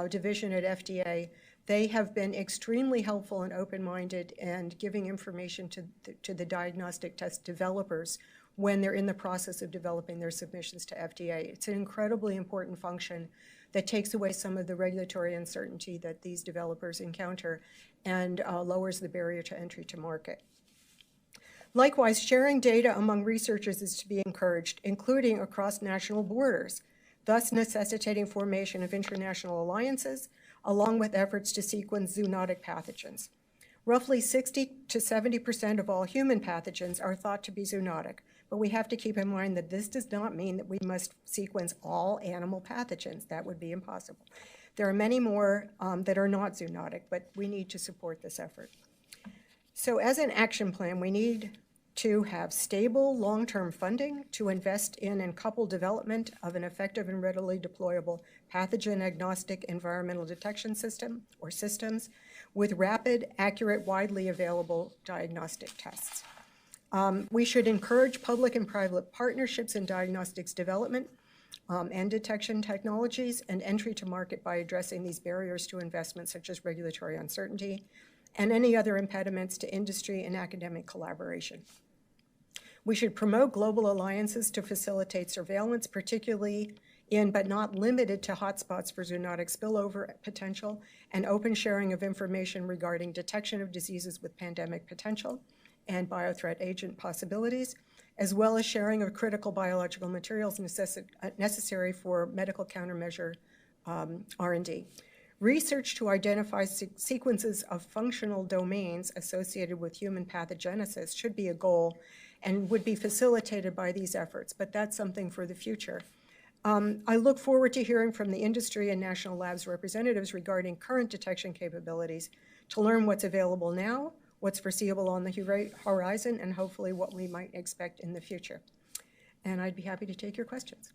Division at FDA. They have been extremely helpful and open-minded and giving information to the diagnostic test developers when they're in the process of developing their submissions to FDA. It's an incredibly important function that takes away some of the regulatory uncertainty that these developers encounter and lowers the barrier to entry to market. Likewise, sharing data among researchers is to be encouraged, including across national borders, thus necessitating formation of international alliances, along with efforts to sequence zoonotic pathogens. Roughly 60 to 70% of all human pathogens are thought to be zoonotic, But we have to keep in mind that this does not mean that we must sequence all animal pathogens. That would be impossible. There are many more that are not zoonotic, but we need to support this effort. So as an action plan, we need to have stable long-term funding to invest in and couple development of an effective and readily deployable pathogen-agnostic environmental detection system or systems with rapid, accurate, widely available diagnostic tests. We should encourage public and private partnerships in diagnostics development and detection technologies and entry to market by addressing these barriers to investment, such as regulatory uncertainty and any other impediments to industry and academic collaboration. We should promote global alliances to facilitate surveillance, particularly in but not limited to hotspots for zoonotic spillover potential and open sharing of information regarding detection of diseases with pandemic potential and biothreat agent possibilities, as well as sharing of critical biological materials necessary for medical countermeasure R&D. Research to identify sequences of functional domains associated with human pathogenesis should be a goal and would be facilitated by these efforts, but that's something for the future. I look forward to hearing from the industry and national labs representatives regarding current detection capabilities to learn what's available now, what's foreseeable on the horizon, and hopefully what we might expect in the future. And I'd be happy to take your questions.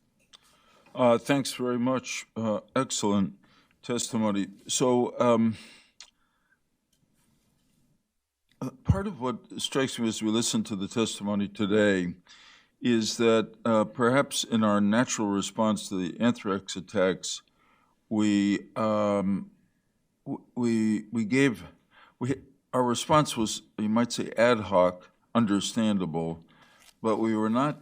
Thanks very much. Excellent testimony. So part of what strikes me as we listen to the testimony today is that perhaps in our natural response to the anthrax attacks, our response was, you might say, ad hoc, understandable, but we were not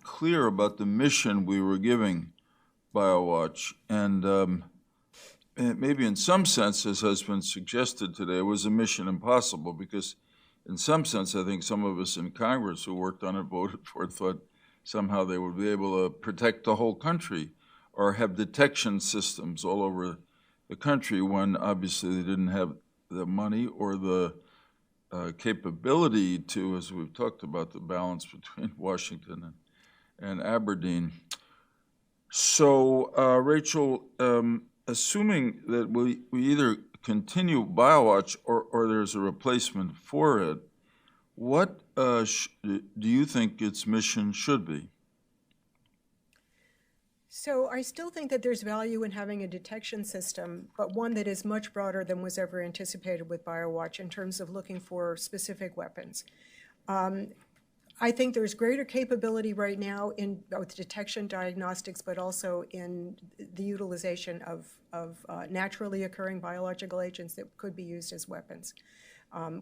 clear about the mission we were giving BioWatch. And maybe in some sense, as has been suggested today, it was a mission impossible because in some sense, I think some of us in Congress who worked on it, voted for it, thought somehow they would be able to protect the whole country or have detection systems all over the country when obviously they didn't have the money or the capability to, as we've talked about, the balance between Washington and Aberdeen. So, Rachel, assuming that we either continue BioWatch or there's a replacement for it, what do you think its mission should be? So I still think that there's value in having a detection system, but one that is much broader than was ever anticipated with BioWatch in terms of looking for specific weapons. I think there's greater capability right now in both detection diagnostics, but also in the utilization of naturally occurring biological agents that could be used as weapons,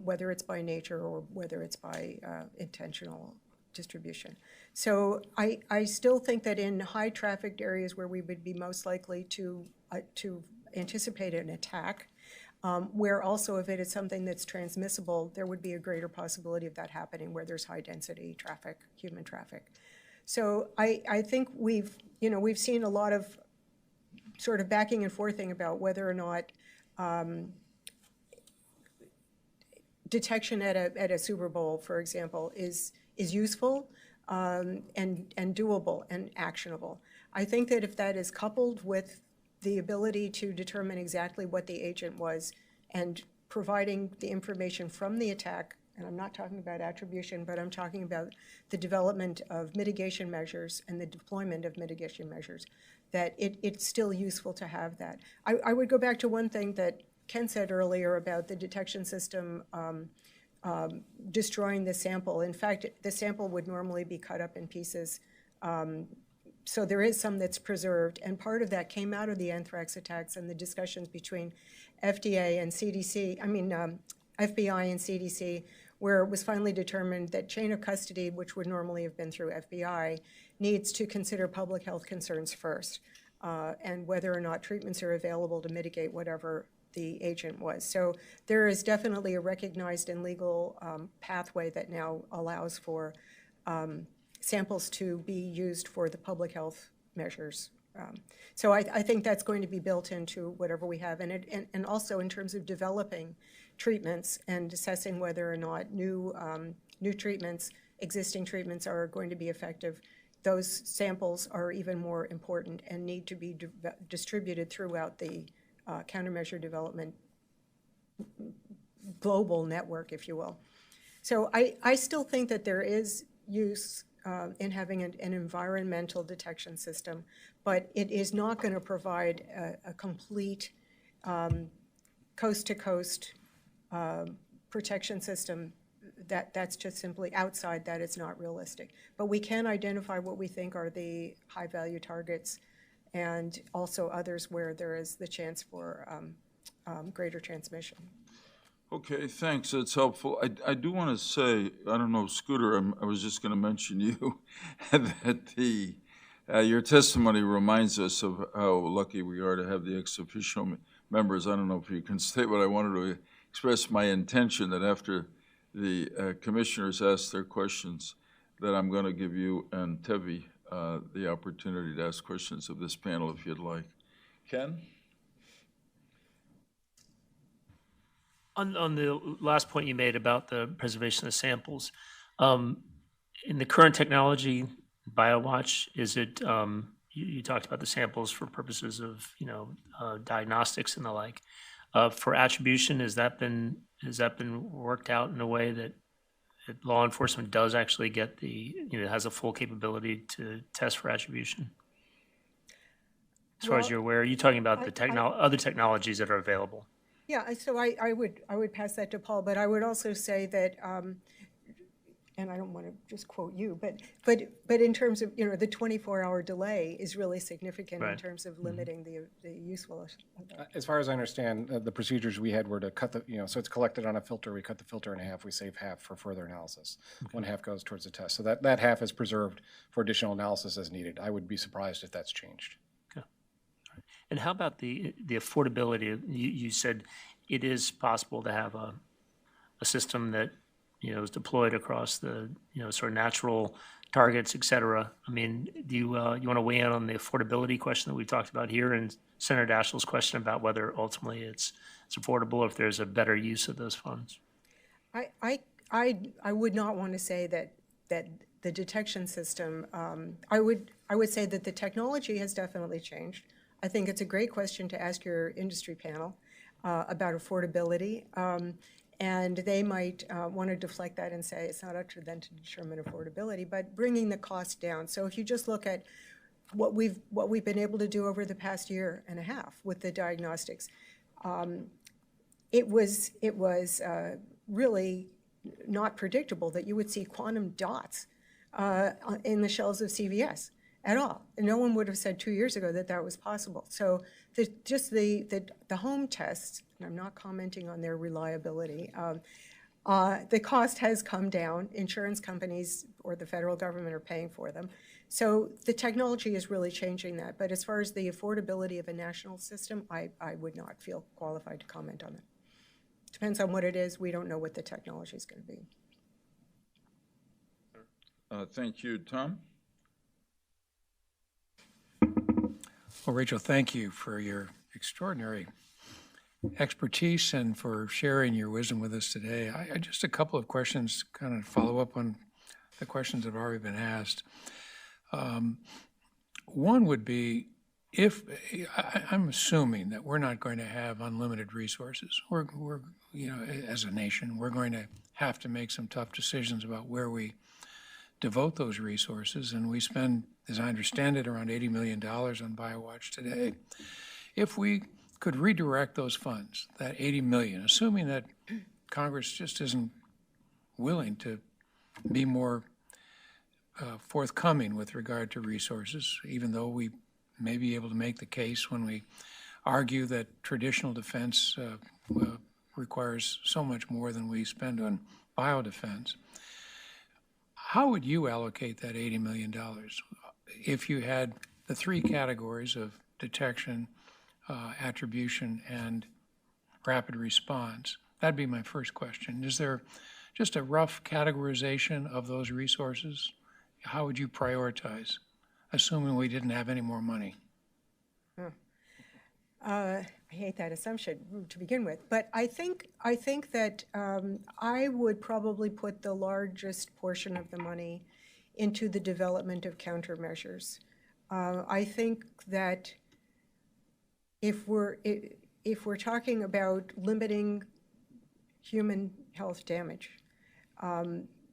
whether it's by nature or whether it's by intentional distribution. So I still think that in high trafficked areas where we would be most likely to anticipate an attack, where also if it is something that's transmissible, there would be a greater possibility of that happening where there's high density traffic, human traffic. So I think we've seen a lot of sort of backing and forthing about whether or not detection at a Super Bowl, for example, is useful and doable and actionable. I think that if that is coupled with the ability to determine exactly what the agent was and providing the information from the attack, and I'm not talking about attribution, but I'm talking about the development of mitigation measures and the deployment of mitigation measures, that it's still useful to have that. I would go back to one thing that Ken said earlier about the detection system destroying the sample. In fact, the sample would normally be cut up in pieces. So there is some that's preserved, and part of that came out of the anthrax attacks and the discussions between FDA and CDC, FBI and CDC, where it was finally determined that chain of custody, which would normally have been through FBI, needs to consider public health concerns first, and whether or not treatments are available to mitigate whatever the agent was. So there is definitely a recognized and legal pathway that now allows for samples to be used for the public health measures. So I think that's going to be built into whatever we have. And also in terms of developing treatments and assessing whether or not new treatments existing treatments are going to be effective, those samples are even more important and need to be distributed throughout the countermeasure development global network, if you will. So I still think that there is use in having an environmental detection system, but it is not going to provide a complete coast-to-coast protection system. That's just simply outside that. It's not realistic. But we can identify what we think are the high-value targets and also others where there is the chance for greater transmission. Okay, thanks. That's helpful. I do want to say, I don't know, Scooter, I was just going to mention you, that your testimony reminds us of how lucky we are to have the ex officio members. I don't know if you can state what I wanted to express my intention that after the commissioners ask their questions, that I'm going to give you and Tevi the opportunity to ask questions of this panel if you'd like. Ken? On the last point you made about the preservation of samples, in the current technology, BioWatch, is it, you talked about the samples for purposes of, diagnostics and the like. For attribution, has that been worked out in a way that law enforcement does actually get has a full capability to test for attribution? As far as you're aware, are you talking about other technologies that are available? Yeah, so I would pass that to Paul, but I would also say that, and I don't want to just quote you, but in terms of, the 24-hour delay is really significant in terms of limiting the usefulness of that. As far as I understand, the procedures we had were to cut so it's collected on a filter, we cut the filter in half, we save half for further analysis. Okay. One half goes towards the test. So that half is preserved for additional analysis as needed. I would be surprised if that's changed. And how about the affordability? You said it is possible to have a system that is deployed across the sort of natural targets, et cetera. I mean, do you want to weigh in on the affordability question that we talked about here, and Senator Daschle's question about whether ultimately it's affordable, or if there's a better use of those funds? I would not want to say that the detection system. I would say that the technology has definitely changed. I think it's a great question to ask your industry panel about affordability, and they might want to deflect that and say it's not up to them to determine affordability, but bringing the cost down. So if you just look at what we've been able to do over the past year and a half with the diagnostics, it was really not predictable that you would see quantum dots in the shelves of CVS. At all. And no one would have said 2 years ago that that was possible. So the home tests, and I'm not commenting on their reliability, the cost has come down. Insurance companies or the federal government are paying for them. So the technology is really changing that. But as far as the affordability of a national system, I would not feel qualified to comment on that. Depends on what it is. We don't know what the technology is going to be. Thank you. Tom? Well, Rachel, thank you for your extraordinary expertise and for sharing your wisdom with us today. I just a couple of questions, kind of follow up on the questions that have already been asked. One would be, I'm assuming that we're not going to have unlimited resources. We're as a nation, we're going to have to make some tough decisions about where we devote those resources, and we spend, as I understand it, around $80 million on BioWatch today. If we could redirect those funds, that $80 million, assuming that Congress just isn't willing to be more forthcoming with regard to resources, even though we may be able to make the case when we argue that traditional defense requires so much more than we spend on biodefense. How would you allocate that $80 million if you had the three categories of detection, attribution, and rapid response? That'd be my first question. Is there just a rough categorization of those resources? How would you prioritize, assuming we didn't have any more money? I I hate that assumption to begin with, but I think that I would probably put the largest portion of the money into the development of countermeasures. I think that if we're talking about limiting human health damage,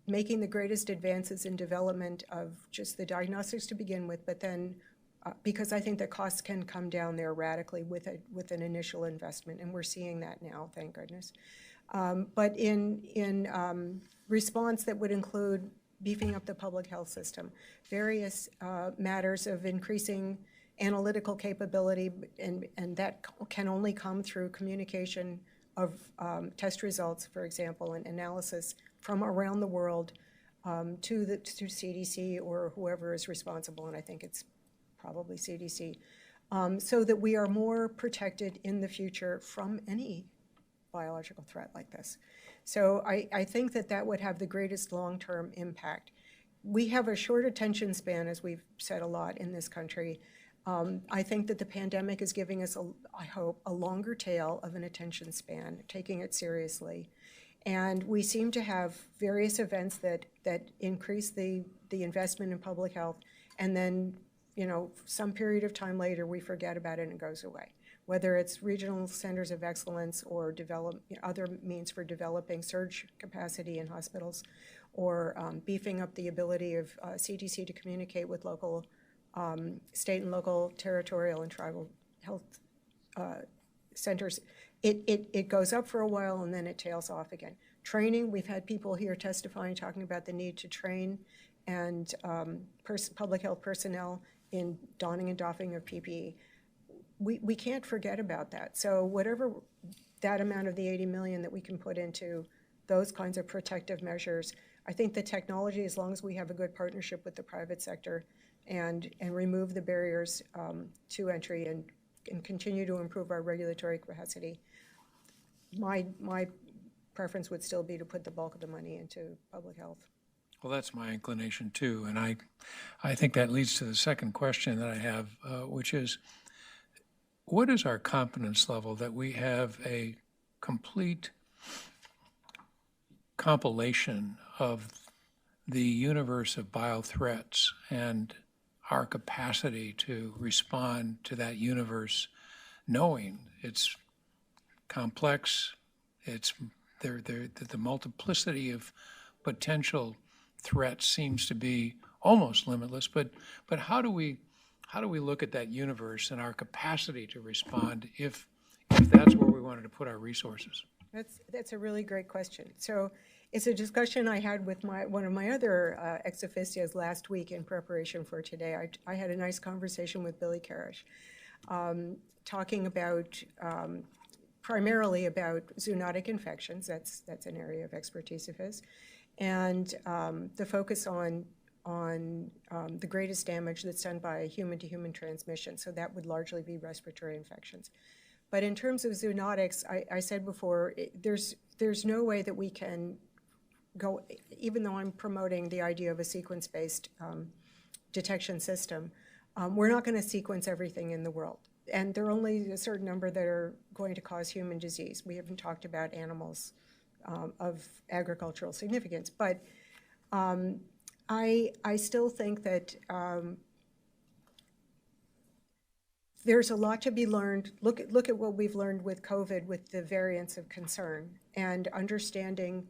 making the greatest advances in development of just the diagnostics to begin with, but then because I think the costs can come down there radically with an initial investment, and we're seeing that now, thank goodness. But in response that would include beefing up the public health system, various matters of increasing analytical capability, and that can only come through communication of test results, for example, and analysis from around the world to CDC or whoever is responsible, and I think it's probably CDC, so that we are more protected in the future from any biological threat like this. So I think that would have the greatest long-term impact. We have a short attention span, as we've said a lot in this country. I think that the pandemic is giving us, I hope, a longer tail of an attention span, taking it seriously. And we seem to have various events that increase the investment in public health, and then, some period of time later, we forget about it and it goes away. Whether it's regional centers of excellence or other means for developing surge capacity in hospitals, or beefing up the ability of CDC to communicate with local, state and local, territorial and tribal health centers, it goes up for a while and then it tails off again. Training, we've had people here testifying, talking about the need to train and public health personnel in donning and doffing of PPE. We can't forget about that. So whatever that amount of the 80 million that we can put into those kinds of protective measures, I think the technology, as long as we have a good partnership with the private sector and remove the barriers to entry and continue to improve our regulatory capacity, my preference would still be to put the bulk of the money into public health. Well, that's my inclination too, and I think that leads to the second question that I have, which is, what is our confidence level that we have a complete compilation of the universe of biothreats and our capacity to respond to that universe, knowing it's complex, it's the multiplicity of potential threats seems to be almost limitless, but how do we look at that universe and our capacity to respond if that's where we wanted to put our resources? That's a really great question. So it's a discussion I had with one of my other ex officios last week in preparation for today. I had a nice conversation with Billy Karish, talking about primarily about zoonotic infections. That's an area of expertise of his, and the focus on the greatest damage that's done by human-to-human transmission. So that would largely be respiratory infections. But in terms of zoonotics, I said before, there's no way that we can go, even though I'm promoting the idea of a sequence-based detection system, we're not going to sequence everything in the world. And there are only a certain number that are going to cause human disease. We haven't talked about animals of agricultural significance. But I still think that there's a lot to be learned. Look at what we've learned with COVID, with the variants of concern, and understanding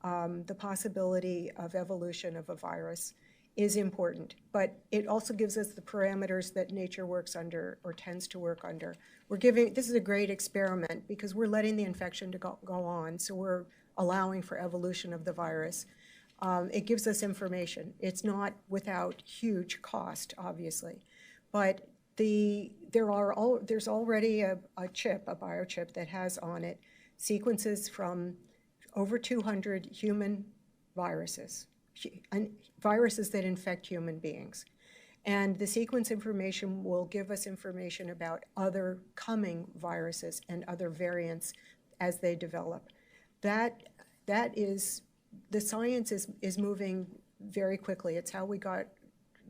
the possibility of evolution of a virus is important. But it also gives us the parameters that nature works under, or tends to work under. This is a great experiment because we're letting the infection to go on, so we're allowing for evolution of the virus. It gives us information. It's not without huge cost, obviously, but there's already a biochip that has on it sequences from over 200 human viruses that infect human beings. And the sequence information will give us information about other coming viruses and other variants as they develop. The science is moving very quickly. It's how we got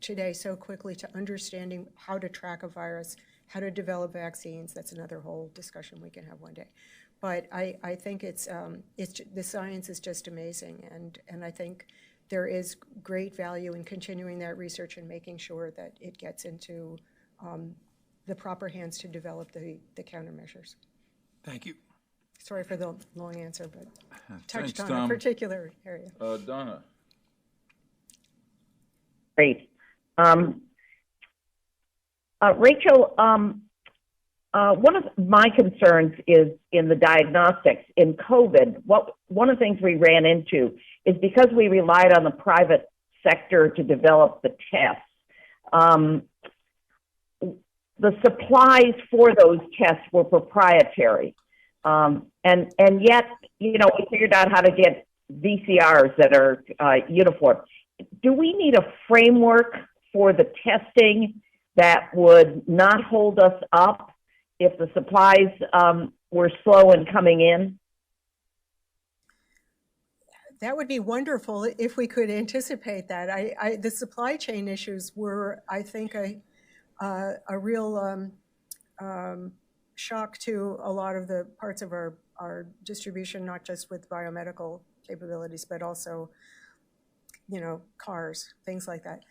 today so quickly to understanding how to track a virus how to develop vaccines. That's another whole discussion we can have one day. But I think the science is just amazing, and I think there is great value in continuing that research and making sure that it gets into the proper hands to develop the countermeasures. Thank you. Sorry for the long answer, but Thanks, touched on Tom. a particular area. Donna? Great. Rachel, one of my concerns is in the diagnostics. In COVID, one of the things we ran into is because we relied on the private sector to develop the tests, the supplies for those tests were proprietary. And yet, we figured out how to get VCRs that are uniform. Do we need a framework for the testing that would not hold us up if the supplies were slow in coming in? That would be wonderful if we could anticipate that. The supply chain issues were, I think, a real shock to a lot of the parts of our distribution, not just with biomedical capabilities, but also, cars, things like that.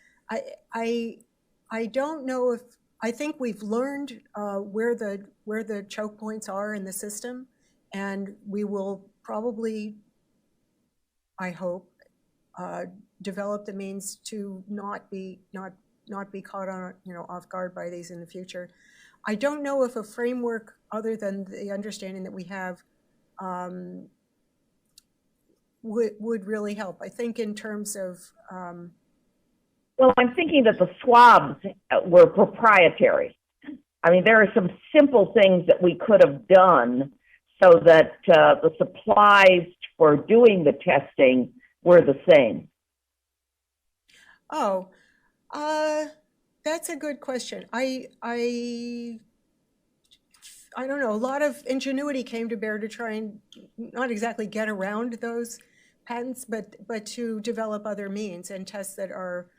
I don't know if, I think we've learned where the choke points are in the system, and we will probably, I hope, develop the means to not be caught on off guard by these in the future. I don't know if a framework other than the understanding that we have would really help. I think in terms of Well, I'm thinking that the swabs were proprietary. I mean, there are some simple things that we could have done so that the supplies for doing the testing were the same. Oh, that's a good question. I don't know. A lot of ingenuity came to bear to try and not exactly get around those patents, but to develop other means, and tests that are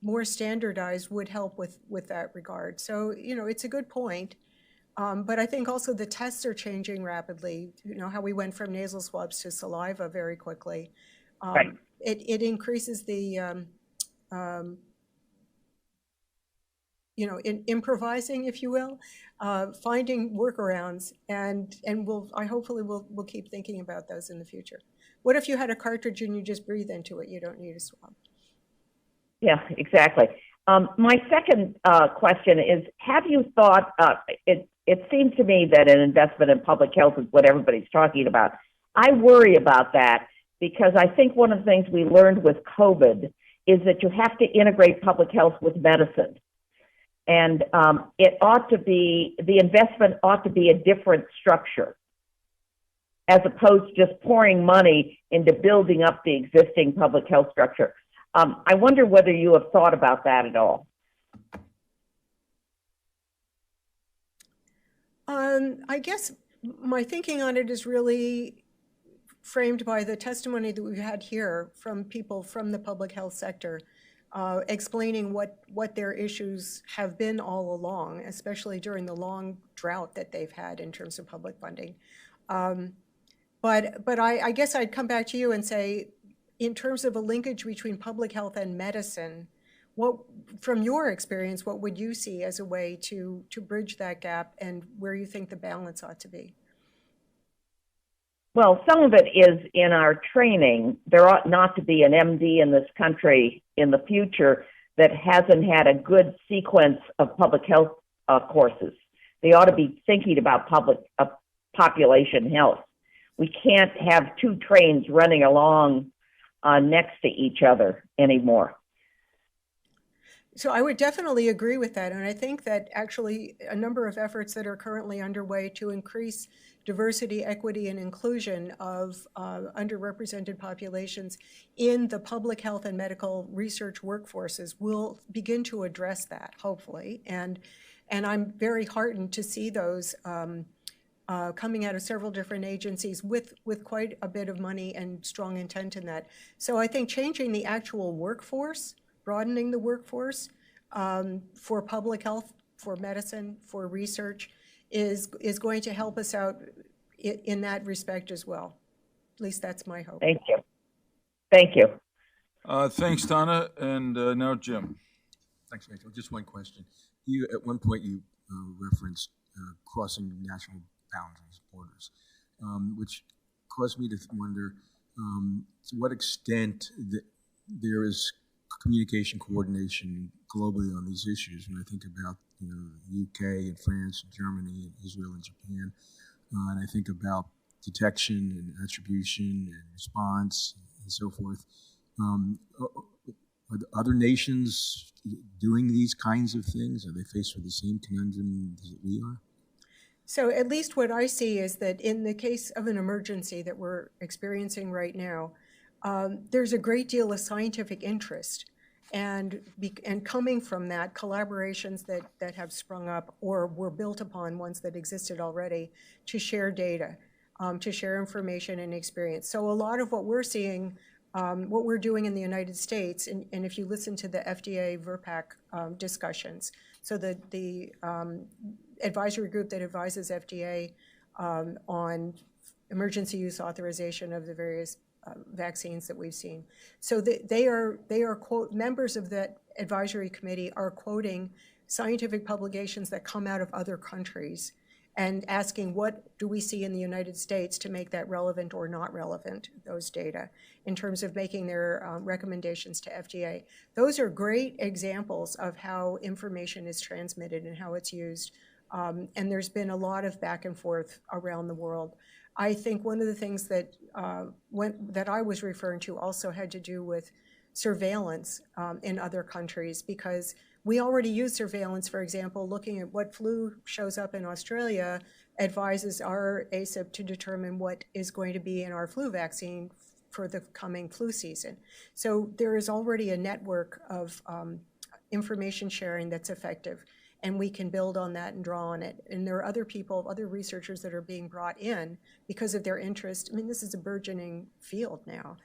more standardized would help with that regard. So, it's a good point. But I think also the tests are changing rapidly. How we went from nasal swabs to saliva very quickly. Right. It increases the in improvising, if you will, finding workarounds, and hopefully we'll keep thinking about those in the future. What if you had a cartridge and you just breathe into it? You don't need a swab. Yeah, exactly. My second question is: have you thought? It seems to me that an investment in public health is what everybody's talking about. I worry about that because I think one of the things we learned with COVID is that you have to integrate public health with medicine. And the investment ought to be a different structure, as opposed to just pouring money into building up the existing public health structure. I wonder whether you have thought about that at all. I guess my thinking on it is really framed by the testimony that we've had here from people from the public health sector, explaining what their issues have been all along, especially during the long drought that they've had in terms of public funding. But I guess I'd come back to you and say, in terms of a linkage between public health and medicine, from your experience, what would you see as a way to bridge that gap, and where you think the balance ought to be? Well, some of it is in our training. There ought not to be an MD in this country in the future that hasn't had a good sequence of public health courses. They ought to be thinking about population health. We can't have two trains running along next to each other anymore. So I would definitely agree with that. And I think that actually a number of efforts that are currently underway to increase diversity, equity, and inclusion of underrepresented populations in the public health and medical research workforces will begin to address that, hopefully. And I'm very heartened to see those coming out of several different agencies with quite a bit of money and strong intent in that. So I think changing the actual workforce, broadening the workforce, for public health, for medicine, for research, is going to help us out in that respect as well. At least that's my hope. Thank you. Thank you. Thanks, Donna. And now Jim. Thanks, Rachel. Just one question. You, at one point, you referenced crossing national boundaries, borders, which caused me to wonder to what extent there is communication coordination globally on these issues. When I think about the UK and France and Germany and Israel and Japan, and I think about detection and attribution and response and so forth. Are the other nations doing these kinds of things? Are they faced with the same conundrum that we are? So at least what I see is that in the case of an emergency that we're experiencing right now, there's a great deal of scientific interest. And coming from that, collaborations that have sprung up or were built upon ones that existed already to share data, to share information and experience. So a lot of what we're seeing, what we're doing in the United States, and if you listen to the FDA VRBPAC discussions, so the advisory group that advises FDA on emergency use authorization of the various vaccines that we've seen. So they are quote, members of that advisory committee are quoting scientific publications that come out of other countries and asking what do we see in the United States to make that relevant or not relevant, those data, in terms of making their recommendations to FDA. Those are great examples of how information is transmitted and how it's used. And there's been a lot of back and forth around the world. I think one of the things that that I was referring to also had to do with surveillance in other countries, because we already use surveillance, for example, looking at what flu shows up in Australia advises our ACIP to determine what is going to be in our flu vaccine for the coming flu season. So there is already a network of information sharing that's effective, and we can build on that and draw on it. And there are other people, other researchers that are being brought in because of their interest. I mean, this is a burgeoning field now,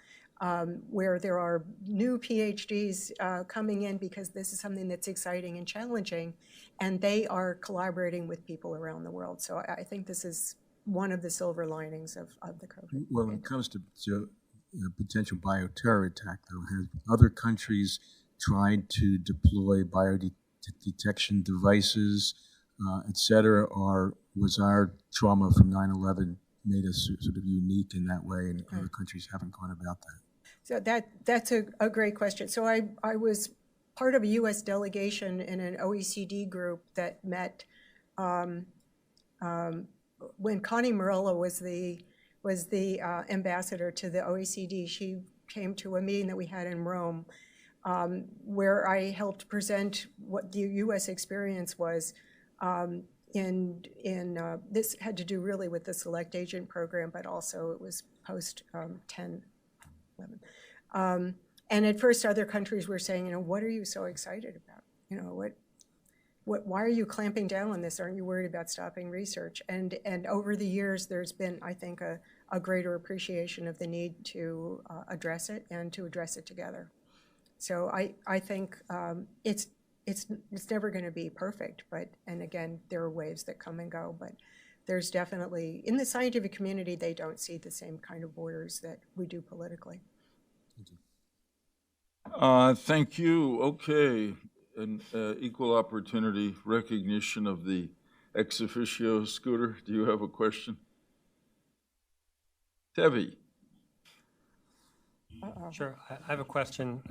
where there are new PhDs coming in because this is something that's exciting and challenging, and they are collaborating with people around the world. So I think this is one of the silver linings of the COVID. Well, when it comes to potential bioterror attack, though, have other countries tried to deploy biodetection devices, et cetera, or was our trauma from 9/11 made us sort of unique in that way, and other countries haven't gone about that? So that's a great question. So I was part of a U.S. delegation in an OECD group that met when Connie Morello was the ambassador to the OECD. She came to a meeting that we had in Rome, where I helped present what the U.S. experience was. This had to do really with the Select Agent Program, but also it was post 10/11. And at first, other countries were saying, what are you so excited about? Why are you clamping down on this? Aren't you worried about stopping research? And over the years, there's been, I think, a greater appreciation of the need to address it and to address it together. So I think it's never going to be perfect, and again, there are waves that come and go, but there's definitely, in the scientific community, they don't see the same kind of borders that we do politically. Thank you. Okay. An equal opportunity recognition of the ex officio. Scooter, do you have a question? Tevi. Sure. I have a question.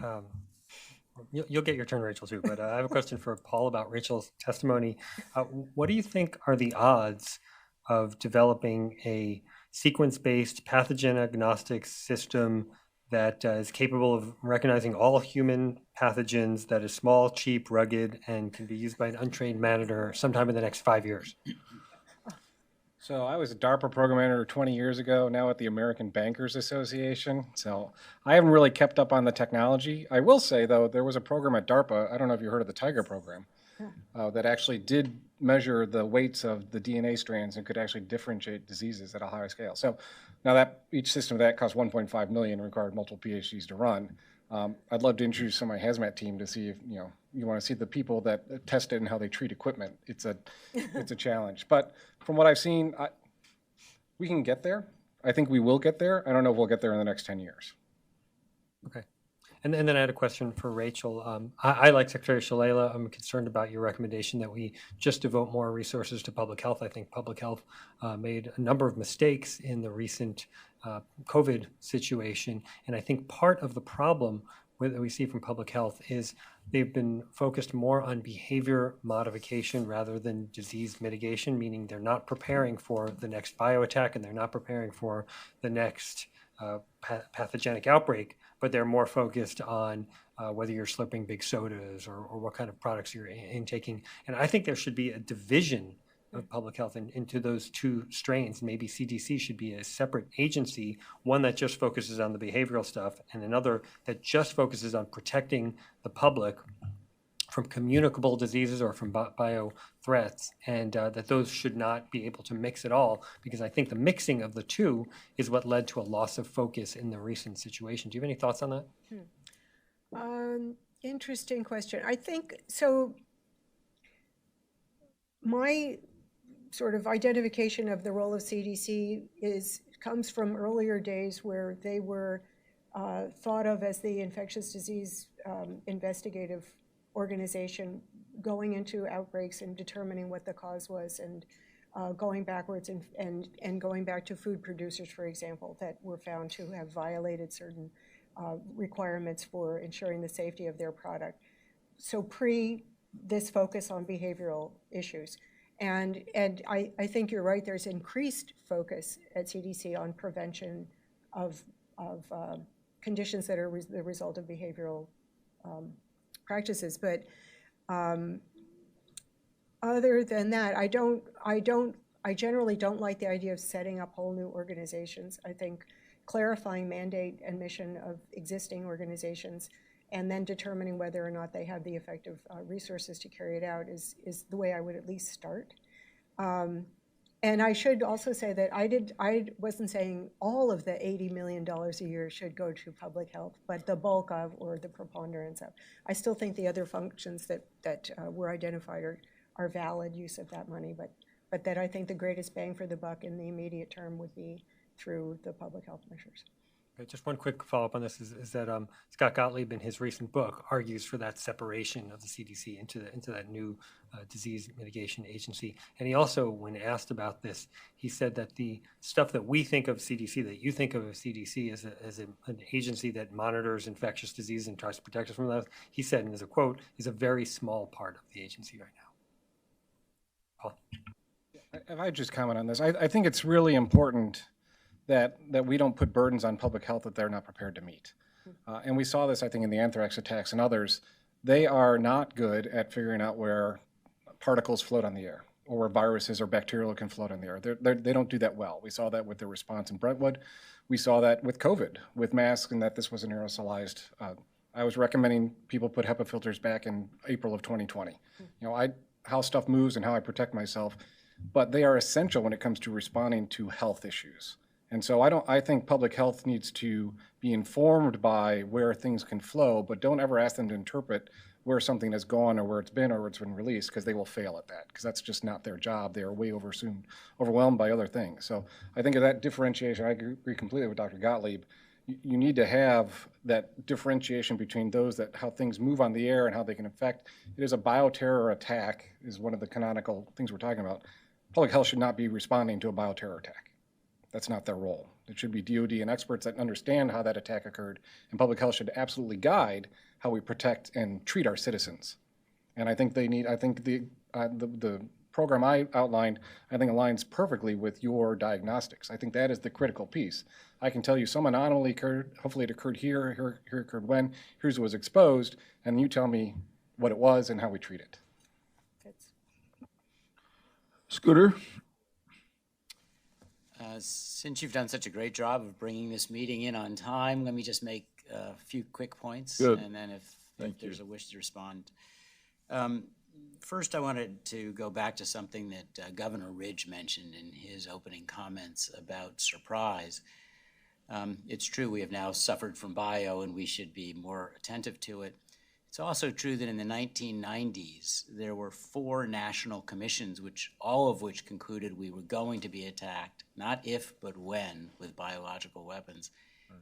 You'll get your turn, Rachel, too, but I have a question for Paul about Rachel's testimony. What do you think are the odds of developing a sequence-based pathogen agnostic system that is capable of recognizing all human pathogens, that is small, cheap, rugged, and can be used by an untrained monitor sometime in the next 5 years? So I was a DARPA program manager 20 years ago, now at the American Bankers Association. So I haven't really kept up on the technology. I will say, though, there was a program at DARPA, I don't know if you heard of the Tiger program, that actually did measure the weights of the DNA strands and could actually differentiate diseases at a higher scale. So now that each system of that costs $1.5 million and required multiple PhDs to run. I'd love to introduce some of my hazmat team to see if, you want to see the people that test it and how they treat equipment. It's a challenge. But from what I've seen, we can get there. I think we will get there. I don't know if we'll get there in the next 10 years. Okay. And then I had a question for Rachel. I, like Secretary Shalala, I'm concerned about your recommendation that we just devote more resources to public health. I think public health made a number of mistakes in the recent COVID situation. And I think part of the problem that we see from public health is they've been focused more on behavior modification rather than disease mitigation, meaning they're not preparing for the next bioattack and they're not preparing for the next pathogenic outbreak, but they're more focused on whether you're slurping big sodas or what kind of products you're intaking. And I think there should be a division of public health into those two strains. Maybe CDC should be a separate agency, one that just focuses on the behavioral stuff and another that just focuses on protecting the public from communicable diseases or from bio threats, and that those should not be able to mix at all, because I think the mixing of the two is what led to a loss of focus in the recent situation. Do you have any thoughts on that? Interesting question. I think so. My sort of identification of the role of CDC comes from earlier days where they were thought of as the infectious disease investigative organization, going into outbreaks and determining what the cause was, and going backwards and going back to food producers, for example, that were found to have violated certain requirements for ensuring the safety of their product. So this focus on behavioral issues. And I think you're right, there's increased focus at CDC on prevention of conditions that are the result of behavioral practices. But other than that, I generally don't like the idea of setting up whole new organizations. I think clarifying mandate and mission of existing organizations and then determining whether or not they have the effective resources to carry it out is the way I would at least start. And I should also say that I wasn't saying all of the $80 million a year should go to public health, but the bulk of, or the preponderance of. I still think the other functions that were identified are valid use of that money, but that I think the greatest bang for the buck in the immediate term would be through the public health measures. Just one quick follow-up on this is that Scott Gottlieb, in his recent book, argues for that separation of the CDC into that new disease mitigation agency. And he also, when asked about this, he said that the stuff that we think of CDC, that you think of CDC as an agency that monitors infectious disease and tries to protect us from that, he said, and as a quote, is a very small part of the agency right now. Paul? If I just comment on this, I think it's really important that we don't put burdens on public health that they're not prepared to meet. And we saw this, I think, in the anthrax attacks and others. They are not good at figuring out where particles float on the air or where viruses or bacterial can float on the air. They don't do that well. We saw that with their response in Brentwood. We saw that with COVID, with masks, and that this was an aerosolized. I was recommending people put HEPA filters back in April of 2020. How stuff moves and how I protect myself, but they are essential when it comes to responding to health issues. And so I think public health needs to be informed by where things can flow, but don't ever ask them to interpret where something has gone or where it's been or where it's been released, because they will fail at that, because that's just not their job. They are way overwhelmed by other things. So I think of that differentiation. I agree completely with Dr. Gottlieb. You need to have that differentiation between how things move on the air and how they can affect. It is a bioterror attack is one of the canonical things we're talking about. Public health should not be responding to a bioterror attack. That's not their role. It should be DOD and experts that understand how that attack occurred, and public health should absolutely guide how we protect and treat our citizens. And I think the program I outlined, I think aligns perfectly with your diagnostics. I think that is the critical piece. I can tell you some anomaly occurred, hopefully it occurred here occurred when, here's what was exposed, and you tell me what it was and how we treat it. Scooter? Since you've done such a great job of bringing this meeting in on time, let me just make a few quick points. Good. And then if there's a wish to respond. First, I wanted to go back to something that Governor Ridge mentioned in his opening comments about surprise. It's true we have now suffered from bio and we should be more attentive to it. It's also true that in the 1990s, there were 4 national commissions, all of which concluded we were going to be attacked, not if, but when, with biological weapons.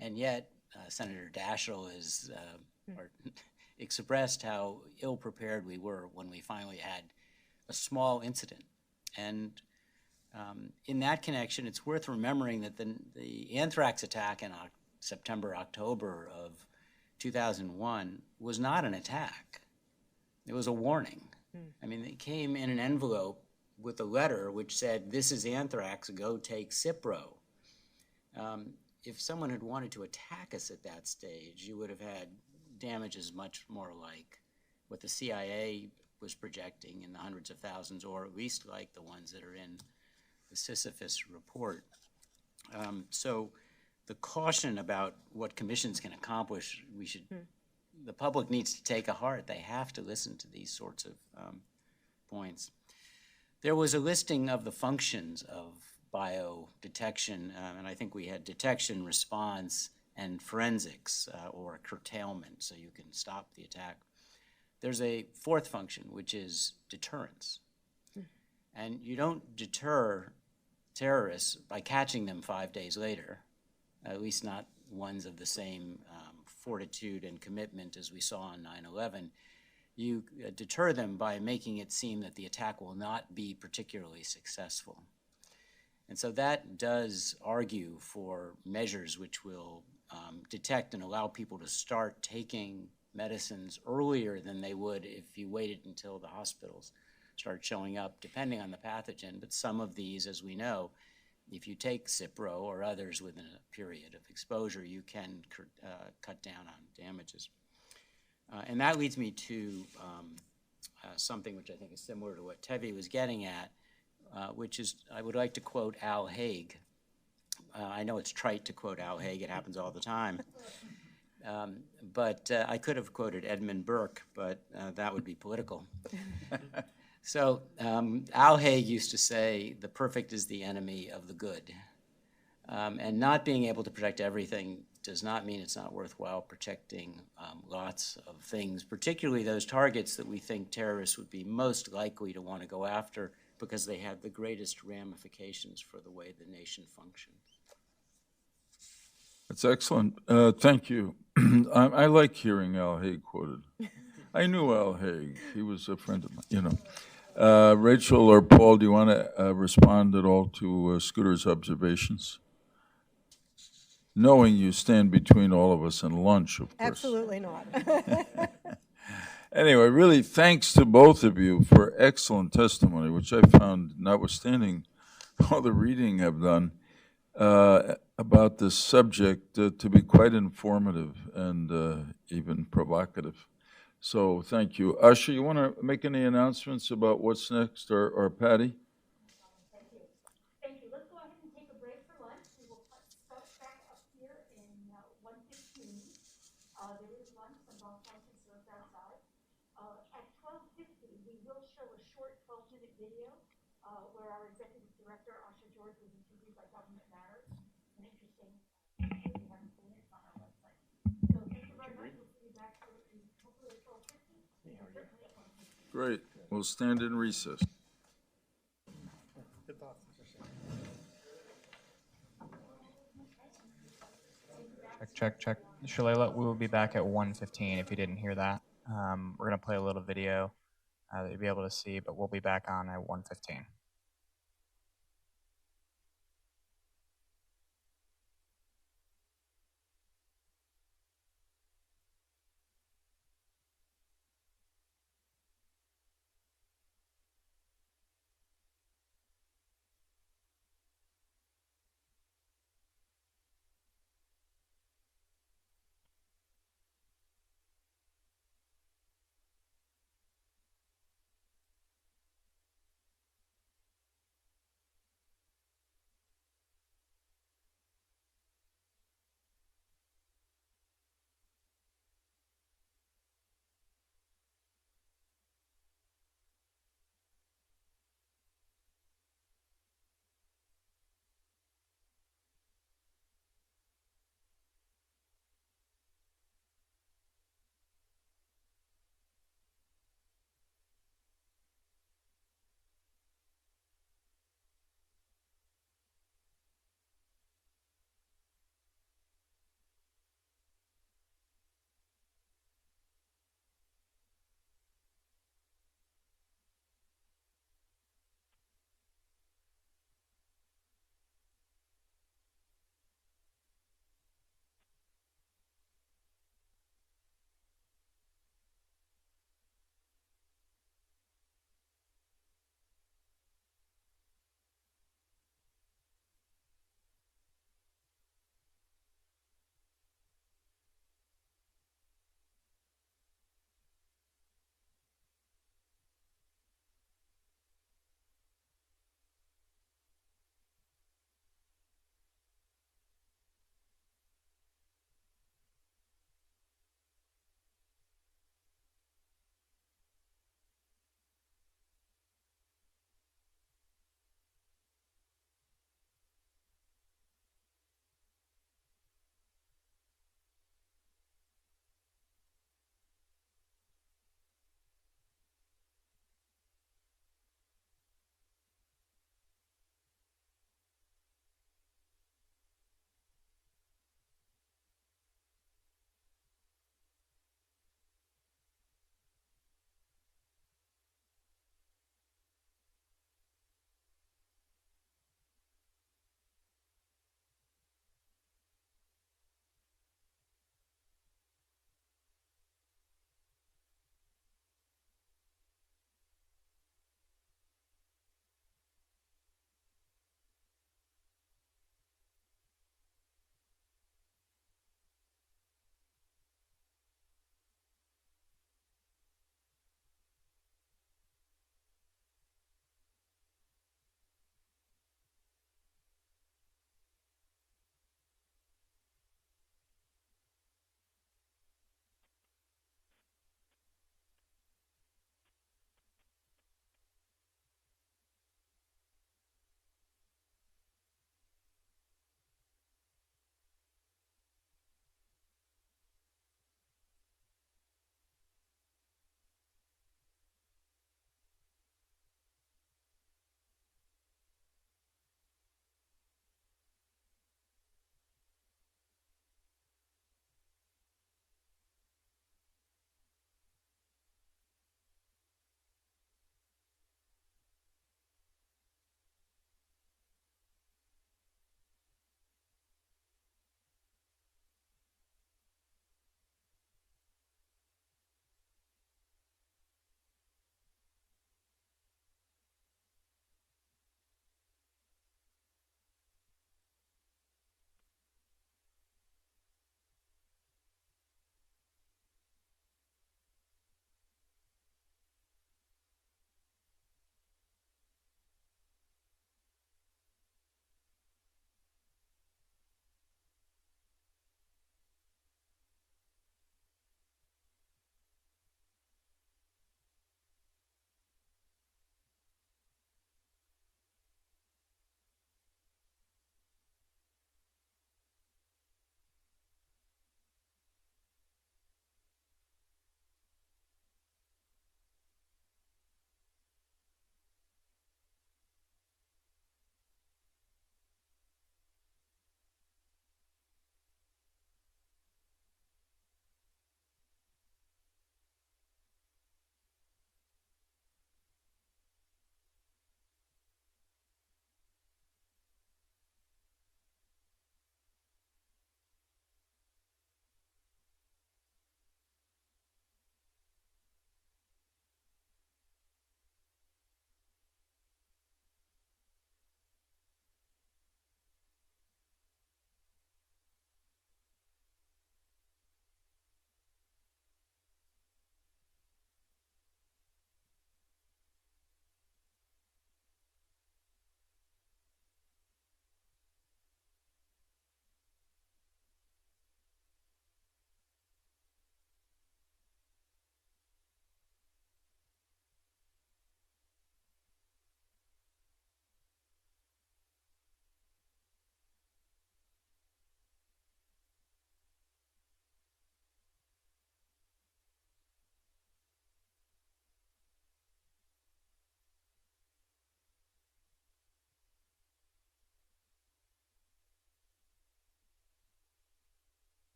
And yet, Senator Daschle expressed how ill-prepared we were when we finally had a small incident. And in that connection, it's worth remembering that the anthrax attack in September, October of 2001 was not an attack. It was a warning. I mean, it came in an envelope with a letter which said, "This is anthrax, go take Cipro." If someone had wanted to attack us at that stage, you would have had damages much more like what the CIA was projecting in the hundreds of thousands, or at least like the ones that are in the Sisyphus report. So the caution about what commissions can accomplish, the public needs to take to heart. They have to listen to these sorts of points. There was a listing of the functions of biodetection, and I think we had detection, response, and forensics, or curtailment, so you can stop the attack. There's a 4th function, which is deterrence. And you don't deter terrorists by catching them 5 days later, at least not ones of the same fortitude and commitment as we saw on 9/11. You deter them by making it seem that the attack will not be particularly successful. And so that does argue for measures which will detect and allow people to start taking medicines earlier than they would if you waited until the hospitals start showing up, depending on the pathogen. But some of these, as we know, if you take Cipro or others within a period of exposure, you can cut down on damages. And that leads me to something which I think is similar to what Tevi was getting at, which is, I would like to quote Al Haig. I know it's trite to quote Al Haig, it happens all the time. But I could have quoted Edmund Burke, but that would be political. So Al Haig used to say, "The perfect is the enemy of the good." And not being able to protect everything does not mean it's not worthwhile protecting lots of things, particularly those targets that we think terrorists would be most likely to want to go after because they have the greatest ramifications for the way the nation functions. That's excellent. Thank you. I like hearing Al Haig quoted. I knew Al Haig. He was a friend of mine, Rachel or Paul, do you want to respond at all to Scooter's observations? Knowing you stand between all of us and lunch, of course. Absolutely not. Anyway, really thanks to both of you for excellent testimony, which I found, notwithstanding all the reading I've done, about this subject to be quite informative and even provocative. So thank you. Usher, you want to make any announcements about what's next, or Patty? Thank you. Thank you. Let's go ahead and take a break for lunch. We will start back up here in 1:15. There is lunch, some box lunch served outside. At 12:50, we will show a short 12-minute video where our executive director, Asha George, was interviewed by Government Matters. An interesting, if you haven't seen it, it's on our website. So thank you very much. We'll see you back here hopefully at 12:50. Great. We'll stand in recess. Check. Shalala, we will be back at 1:15 if you didn't hear that. We're going to play a little video that you'll be able to see, but we'll be back on at 1:15.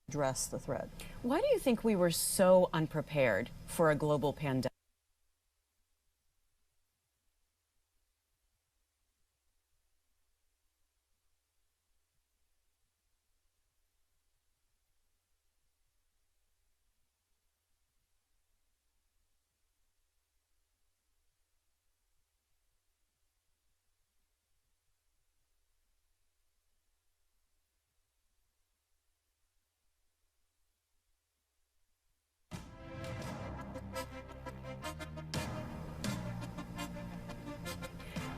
address the threat. Why do you think we were so unprepared for a global pandemic?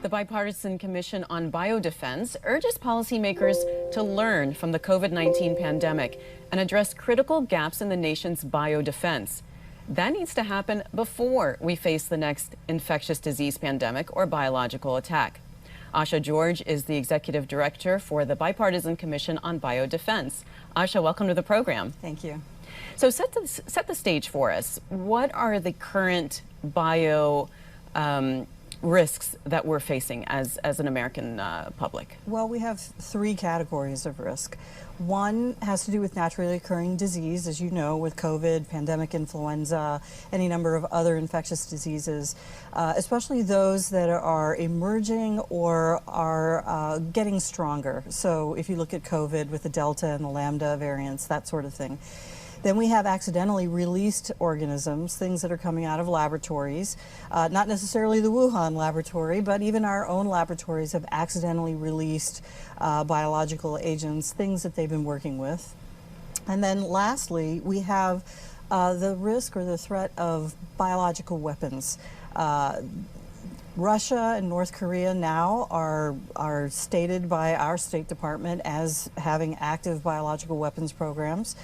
The Bipartisan Commission on Biodefense urges policymakers to learn from the COVID-19 pandemic and address critical gaps in the nation's biodefense. That needs to happen before we face the next infectious disease pandemic or biological attack. Asha George is the executive director for the Bipartisan Commission on Biodefense. Asha, welcome to the program. Thank you. So set the stage for us. What are the current risks that we're facing as an American public? Well, we have three categories of risk. One has to do with naturally occurring disease, as you know, with COVID, pandemic influenza, any number of other infectious diseases, especially those that are emerging or are getting stronger. So if you look at COVID with the Delta and the Lambda variants, that sort of thing. Then we have accidentally released organisms, things that are coming out of laboratories, not necessarily the Wuhan laboratory, but even our own laboratories have accidentally released biological agents, things that they've been working with. And then lastly, we have the risk or the threat of biological weapons. Russia and North Korea now are stated by our State Department as having active biological weapons programs.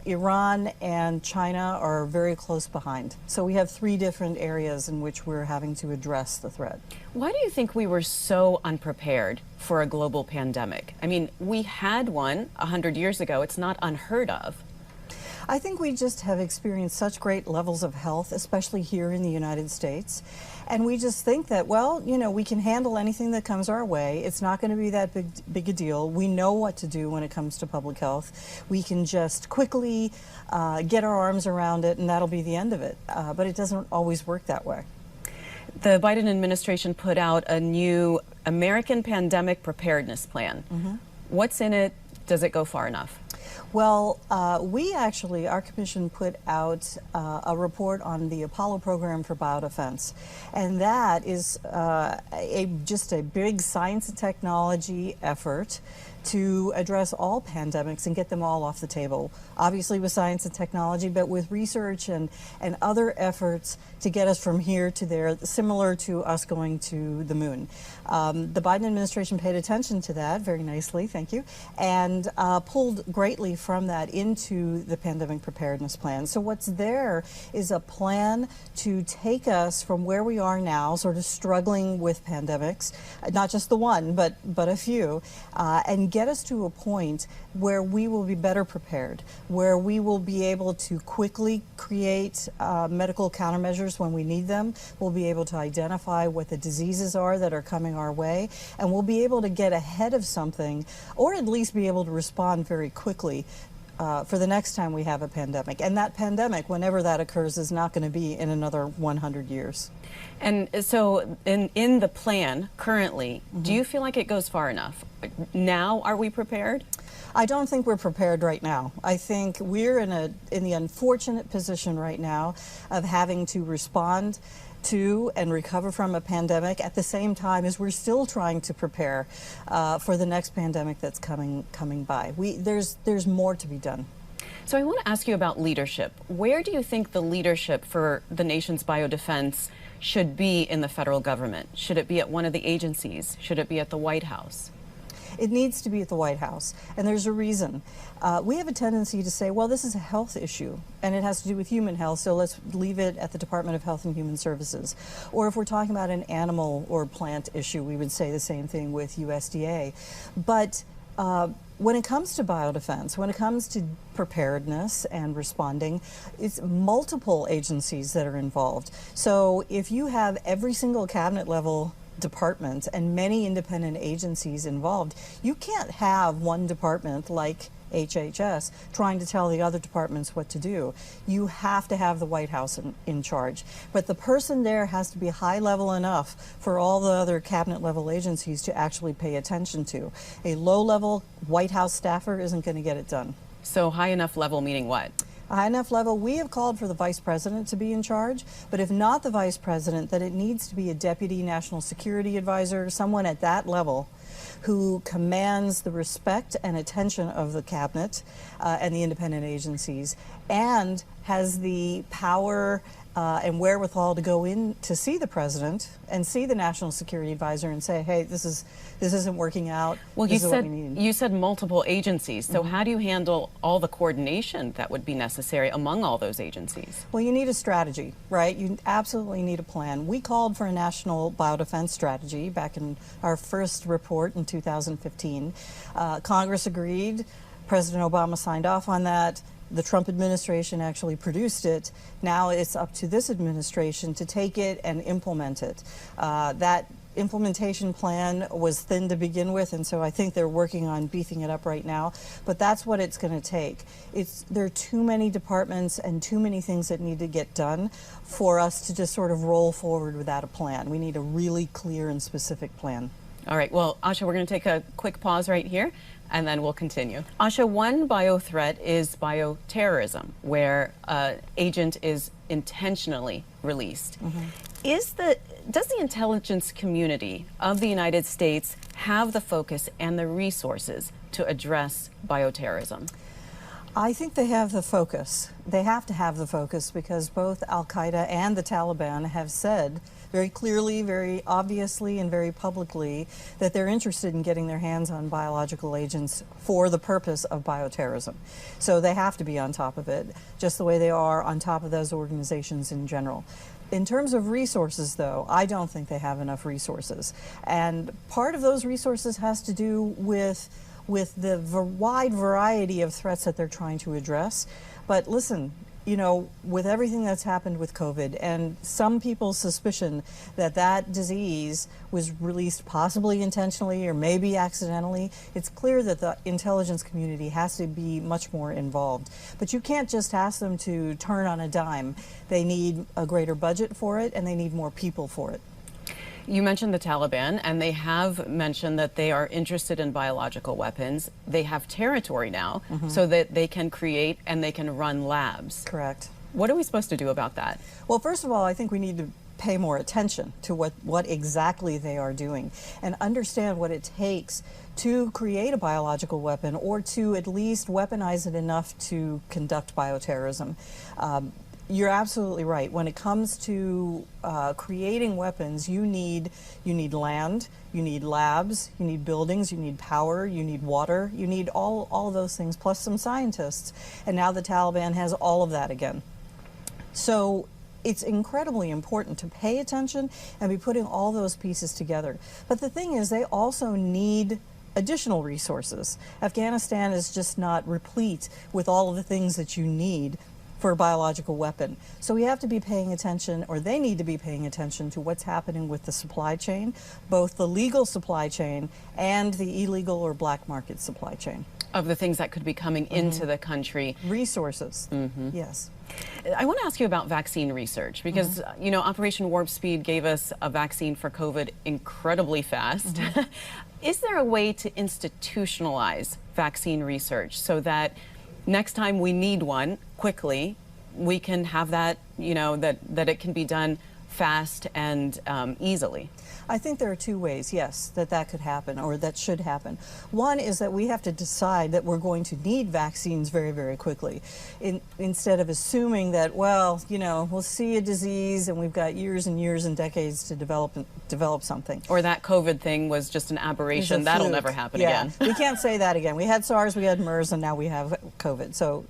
Iran and China are very close behind. So we have three different areas in which we're having to address the threat. Why do you think we were so unprepared for a global pandemic? I mean, we had one 100 years ago. It's not unheard of. I think we just have experienced such great levels of health, especially here in the United States. And we just think that, well, you know, we can handle anything that comes our way. It's not going to be that big a deal. We know what to do when it comes to public health. We can just quickly get our arms around it, and that'll be the end of it. But it doesn't always work that way. The Biden administration put out a new American Pandemic Preparedness Plan. Mm-hmm. What's in it? Does it go far enough? Well, our commission put out a report on the Apollo program for biodefense. And that is just a big science and technology effort to address all pandemics and get them all off the table. Obviously with science and technology, but with research and other efforts to get us from here to there, similar to us going to the moon. The Biden administration paid attention to that very nicely, thank you, and pulled greatly from that into the pandemic preparedness plan. So what's there is a plan to take us from where we are now, sort of struggling with pandemics, not just the one, but a few, and get us to a point where we will be better prepared, where we will be able to quickly create medical countermeasures when we need them. We'll be able to identify what the diseases are that are coming our way, and we'll be able to get ahead of something, or at least be able to respond very quickly for the next time we have a pandemic. And that pandemic, whenever that occurs, is not going to be in another 100 years. And so in the plan currently, do you feel like it goes far enough? Now, are we prepared? I don't think we're prepared right now. I think we're in the unfortunate position right now of having to respond to and recover from a pandemic at the same time as we're still trying to prepare for the next pandemic that's coming by. There's more to be done. So I want to ask you about leadership. Where do you think the leadership for the nation's biodefense should be in the federal government? Should it be at one of the agencies? Should it be at the White House? It needs to be at the White House, and there's a reason. We have a tendency to say, well, this is a health issue, and it has to do with human health, so let's leave it at the Department of Health and Human Services. Or if we're talking about an animal or plant issue, we would say the same thing with USDA. But when it comes to biodefense, when it comes to preparedness and responding, it's multiple agencies that are involved. So if you have every single cabinet level department and many independent agencies involved, you can't have one department like HHS, trying to tell the other departments what to do. You have to have the White House in charge. But the person there has to be high level enough for all the other cabinet level agencies to actually pay attention to. A low level White House staffer isn't going to get it done. So high enough level meaning what? A high enough level, we have called for the vice president to be in charge, but if not the vice president, then it needs to be a deputy national security advisor, someone at that level who commands the respect and attention of the cabinet and the independent agencies, and has the power and wherewithal to go in to see the president and see the national security advisor and say, hey, this isn't working out. Well, this is what we need. you said multiple agencies. So how do you handle all the coordination that would be necessary among all those agencies? Well, you need a strategy, right? You absolutely need a plan. We called for a national biodefense strategy back in our first report in 2015. Congress agreed. President Obama signed off on that. The Trump administration actually produced it. Now it's up to this administration to take it and implement it. That implementation plan was thin to begin with, and so I think they're working on beefing it up right now. But that's what it's going to take. There are too many departments and too many things that need to get done for us to just sort of roll forward without a plan. We need a really clear and specific plan. All right, well, Asha, we're going to take a quick pause right here, and then we'll continue. Asha, one bio threat is bioterrorism, where an agent is intentionally released. Does the intelligence community of the United States have the focus and the resources to address bioterrorism? I think they have the focus. They have to have the focus because both Al-Qaeda and the Taliban have said very clearly, very obviously, and very publicly that they're interested in getting their hands on biological agents for the purpose of bioterrorism. So they have to be on top of it, just the way they are on top of those organizations in general. In terms of resources, though, I don't think they have enough resources. And part of those resources has to do with the wide variety of threats that they're trying to address. But listen, you know, with everything that's happened with COVID and some people's suspicion that that disease was released possibly intentionally or maybe accidentally, it's clear that the intelligence community has to be much more involved. But you can't just ask them to turn on a dime. They need a greater budget for it, and they need more people for it. You mentioned the Taliban, and they have mentioned that they are interested in biological weapons. They have territory now so that they can create and they can run labs. Correct. What are we supposed to do about that? Well, first of all, I think we need to pay more attention to what exactly they are doing and understand what it takes to create a biological weapon or to at least weaponize it enough to conduct bioterrorism. You're absolutely right. When it comes to creating weapons, you need land, you need labs, you need buildings, you need power, you need water, you need all of those things, plus some scientists. And now the Taliban has all of that again. So it's incredibly important to pay attention and be putting all those pieces together. But the thing is, they also need additional resources. Afghanistan is just not replete with all of the things that you need for a biological weapon. So we have to be paying attention, or they need to be paying attention to what's happening with the supply chain, both the legal supply chain and the illegal or black market supply chain. Of the things that could be coming into the country. Resources, yes. I want to ask you about vaccine research because, you know, Operation Warp Speed gave us a vaccine for COVID incredibly fast. Is there a way to institutionalize vaccine research so that next time we need one quickly, we can have that, you know, that it can be done fast and easily? I think there are two ways, yes, that could happen or that should happen. One is that we have to decide that we're going to need vaccines very, very quickly instead of assuming that, well, you know, we'll see a disease and we've got years and years and decades to develop something. Or that COVID thing was just an aberration. That'll never happen again. We can't say that again. We had SARS, we had MERS, and now we have COVID. So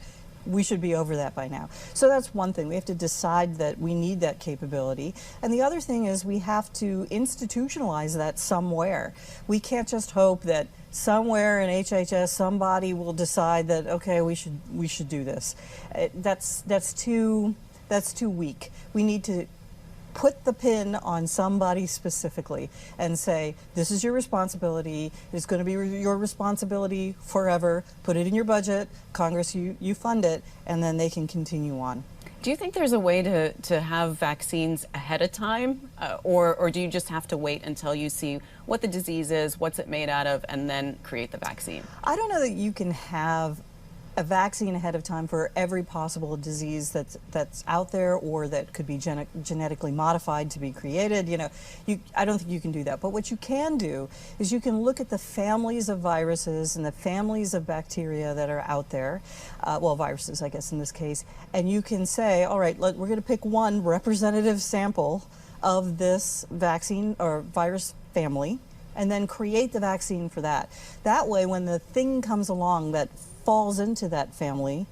we should be over that by now. So that's one thing. We have to decide that we need that capability. And the other thing is we have to institutionalize that somewhere. We can't just hope that somewhere in HHS somebody will decide that, okay, we should do this. That's too weak. We need to put the pin on somebody specifically and say, this is your responsibility. It's going to be your responsibility forever. Put it in your budget. Congress, you fund it, and then they can continue on. Do you think there's a way to have vaccines ahead of time, or do you just have to wait until you see what the disease is, what's it made out of, and then create the vaccine? I don't know that you can have a vaccine ahead of time for every possible disease that's out there or that could be genetically modified to be created. You know, I don't think you can do that. But what you can do is you can look at the families of viruses and the families of bacteria that are out there, well, viruses, I guess, in this case, and you can say, all right, we're going to pick one representative sample of this vaccine or virus family and then create the vaccine for that. That way, when the thing comes along that falls into that family,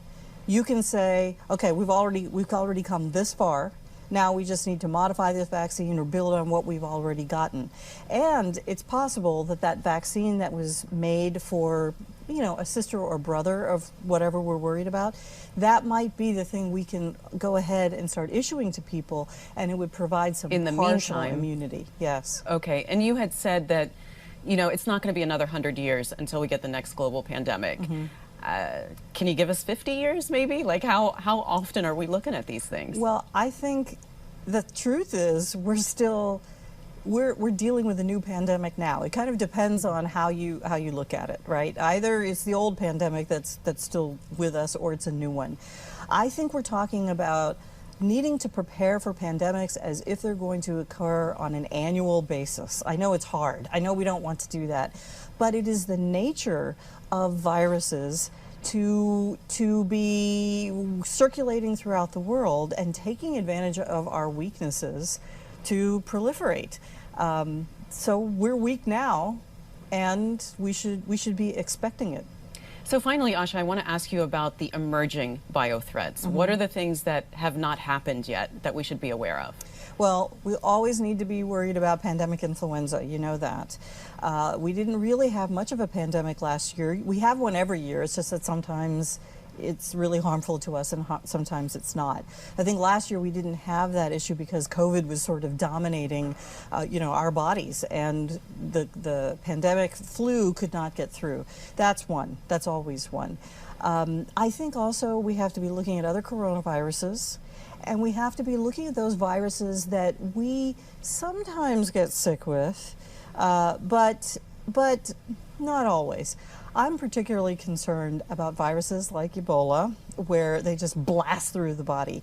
you can say, okay, we've already come this far. Now we just need to modify this vaccine or build on what we've already gotten. And it's possible that that vaccine that was made for, you know, a sister or brother of whatever we're worried about, that might be the thing we can go ahead and start issuing to people, and it would provide some in the partial meantime, immunity. Yes. Okay, and you had said that, you know, it's not going to be another 100 years until we get the next global pandemic. Mm-hmm. Can you give us 50 years maybe? Like how often are we looking at these things? Well, I think the truth is we're dealing with a new pandemic now. It kind of depends on how you look at it, right? Either it's the old pandemic that's still with us or it's a new one. I think we're talking about needing to prepare for pandemics as if they're going to occur on an annual basis. I know it's hard. I know we don't want to do that. But it is the nature of viruses to be circulating throughout the world and taking advantage of our weaknesses to proliferate. So we're weak now, and we should be expecting it. So finally, Asha, I want to ask you about the emerging biothreats. Mm-hmm. What are the things that have not happened yet that we should be aware of? Well, we always need to be worried about pandemic influenza, you know that. We didn't really have much of a pandemic last year. We have one every year, it's just that sometimes it's really harmful to us and sometimes it's not. I think last year we didn't have that issue because COVID was sort of dominating, you know, our bodies, and the pandemic flu could not get through. That's one. That's always one. I think also we have to be looking at other coronaviruses, and we have to be looking at those viruses that we sometimes get sick with, but not always. I'm particularly concerned about viruses like Ebola, where they just blast through the body.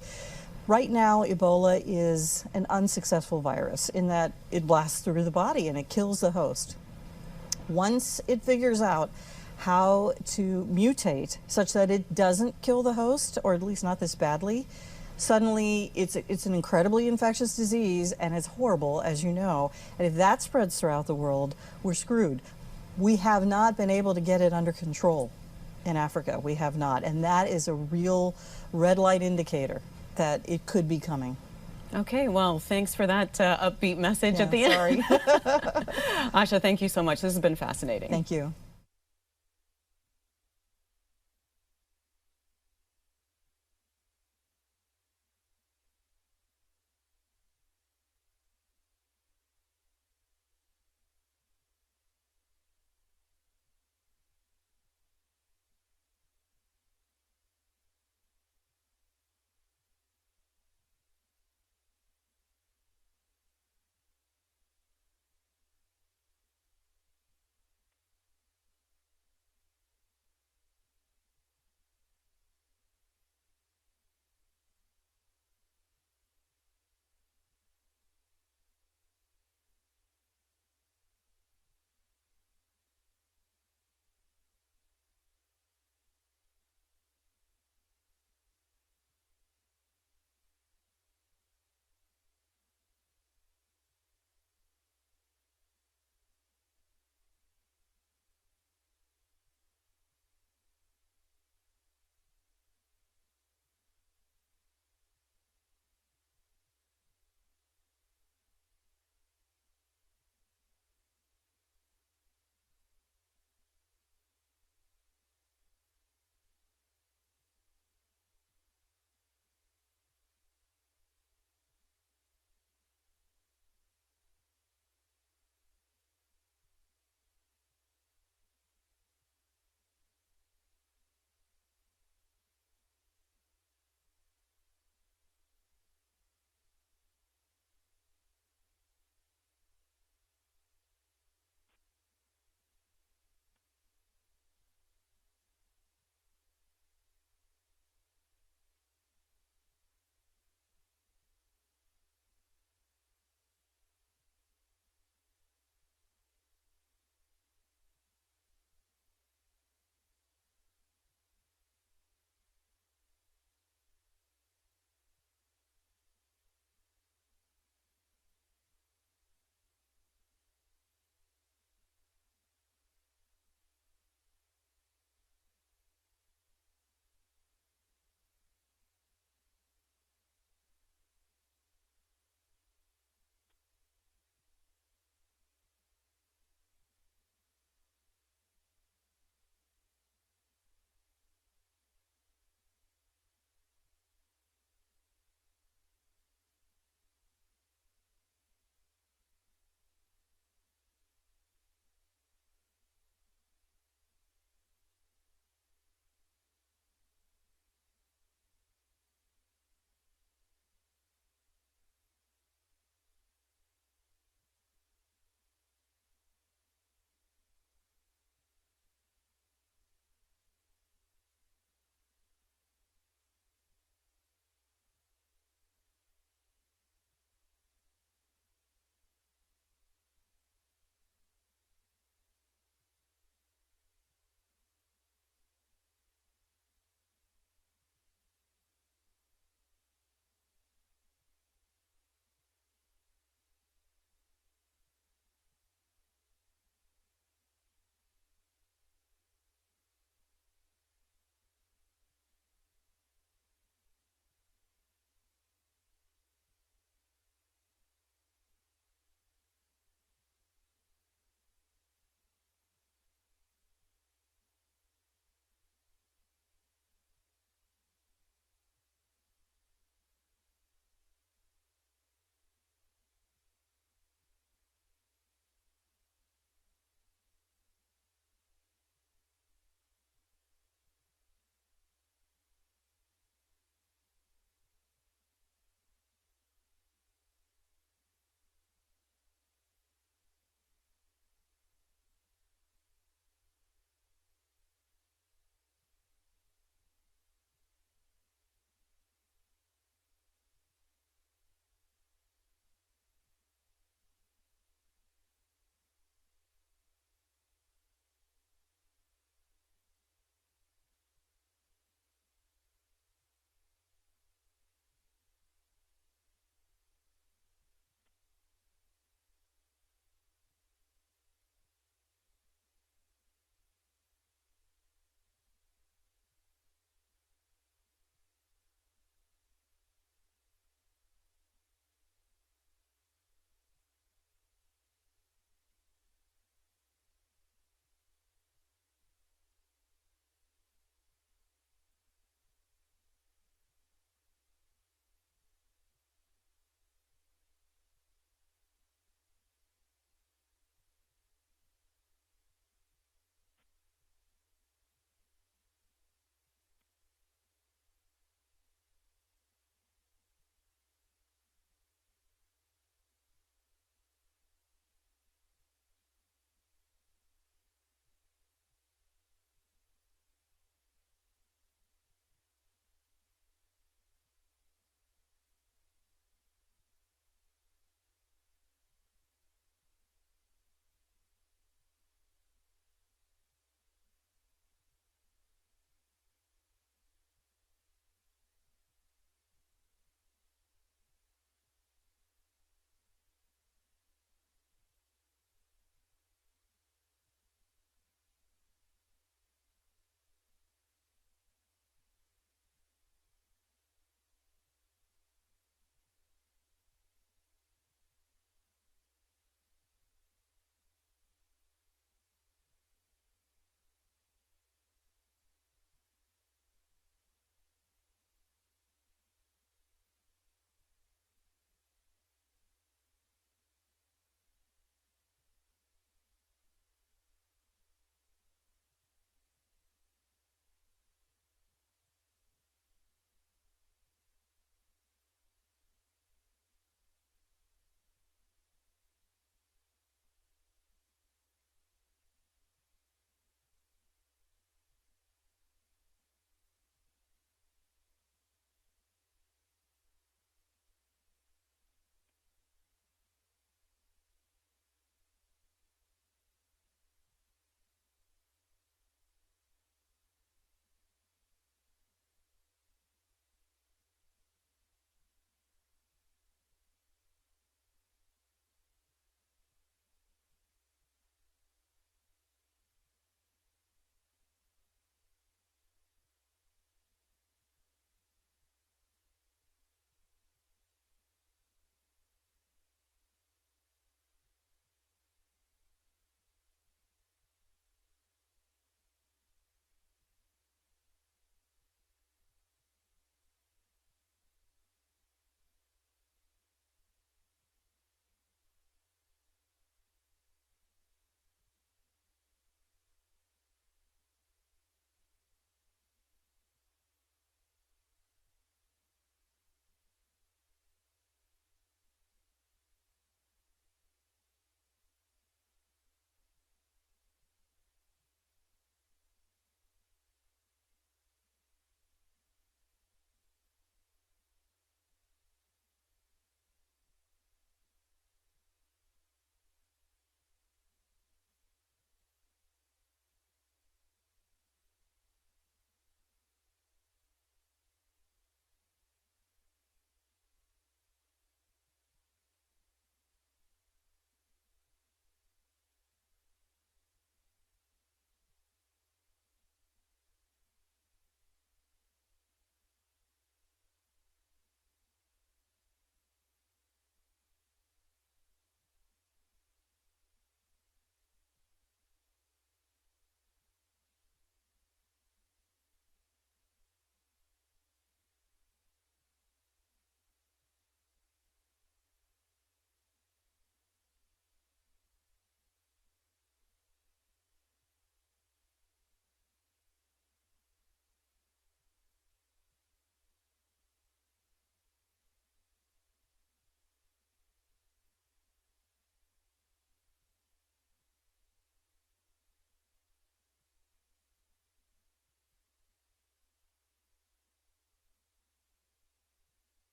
Right now, Ebola is an unsuccessful virus in that it blasts through the body and it kills the host. Once it figures out how to mutate such that it doesn't kill the host, or at least not this badly, suddenly it's an incredibly infectious disease and it's horrible, as you know. And if that spreads throughout the world, we're screwed. We have not been able to get it under control in Africa. We have not. And that is a real red light indicator that it could be coming. Okay, well, thanks for that upbeat message at the end. Sorry. Asha, thank you so much. This has been fascinating. Thank you.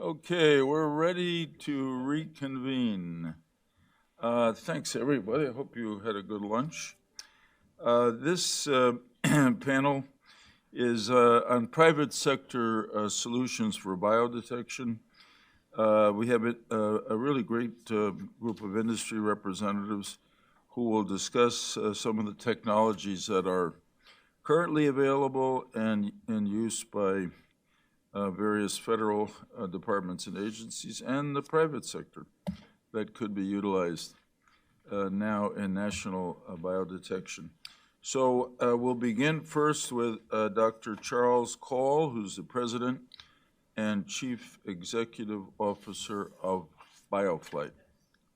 Okay, we're ready to reconvene. Thanks, everybody. I hope you had a good lunch. This panel is on private sector solutions for biodetection. We have a really great group of industry representatives who will discuss some of the technologies that are currently available and in use by various federal departments and agencies and the private sector that could be utilized now in national biodetection. So we'll begin first with Dr. Charles Call, who's the president and chief executive officer of BioFlight.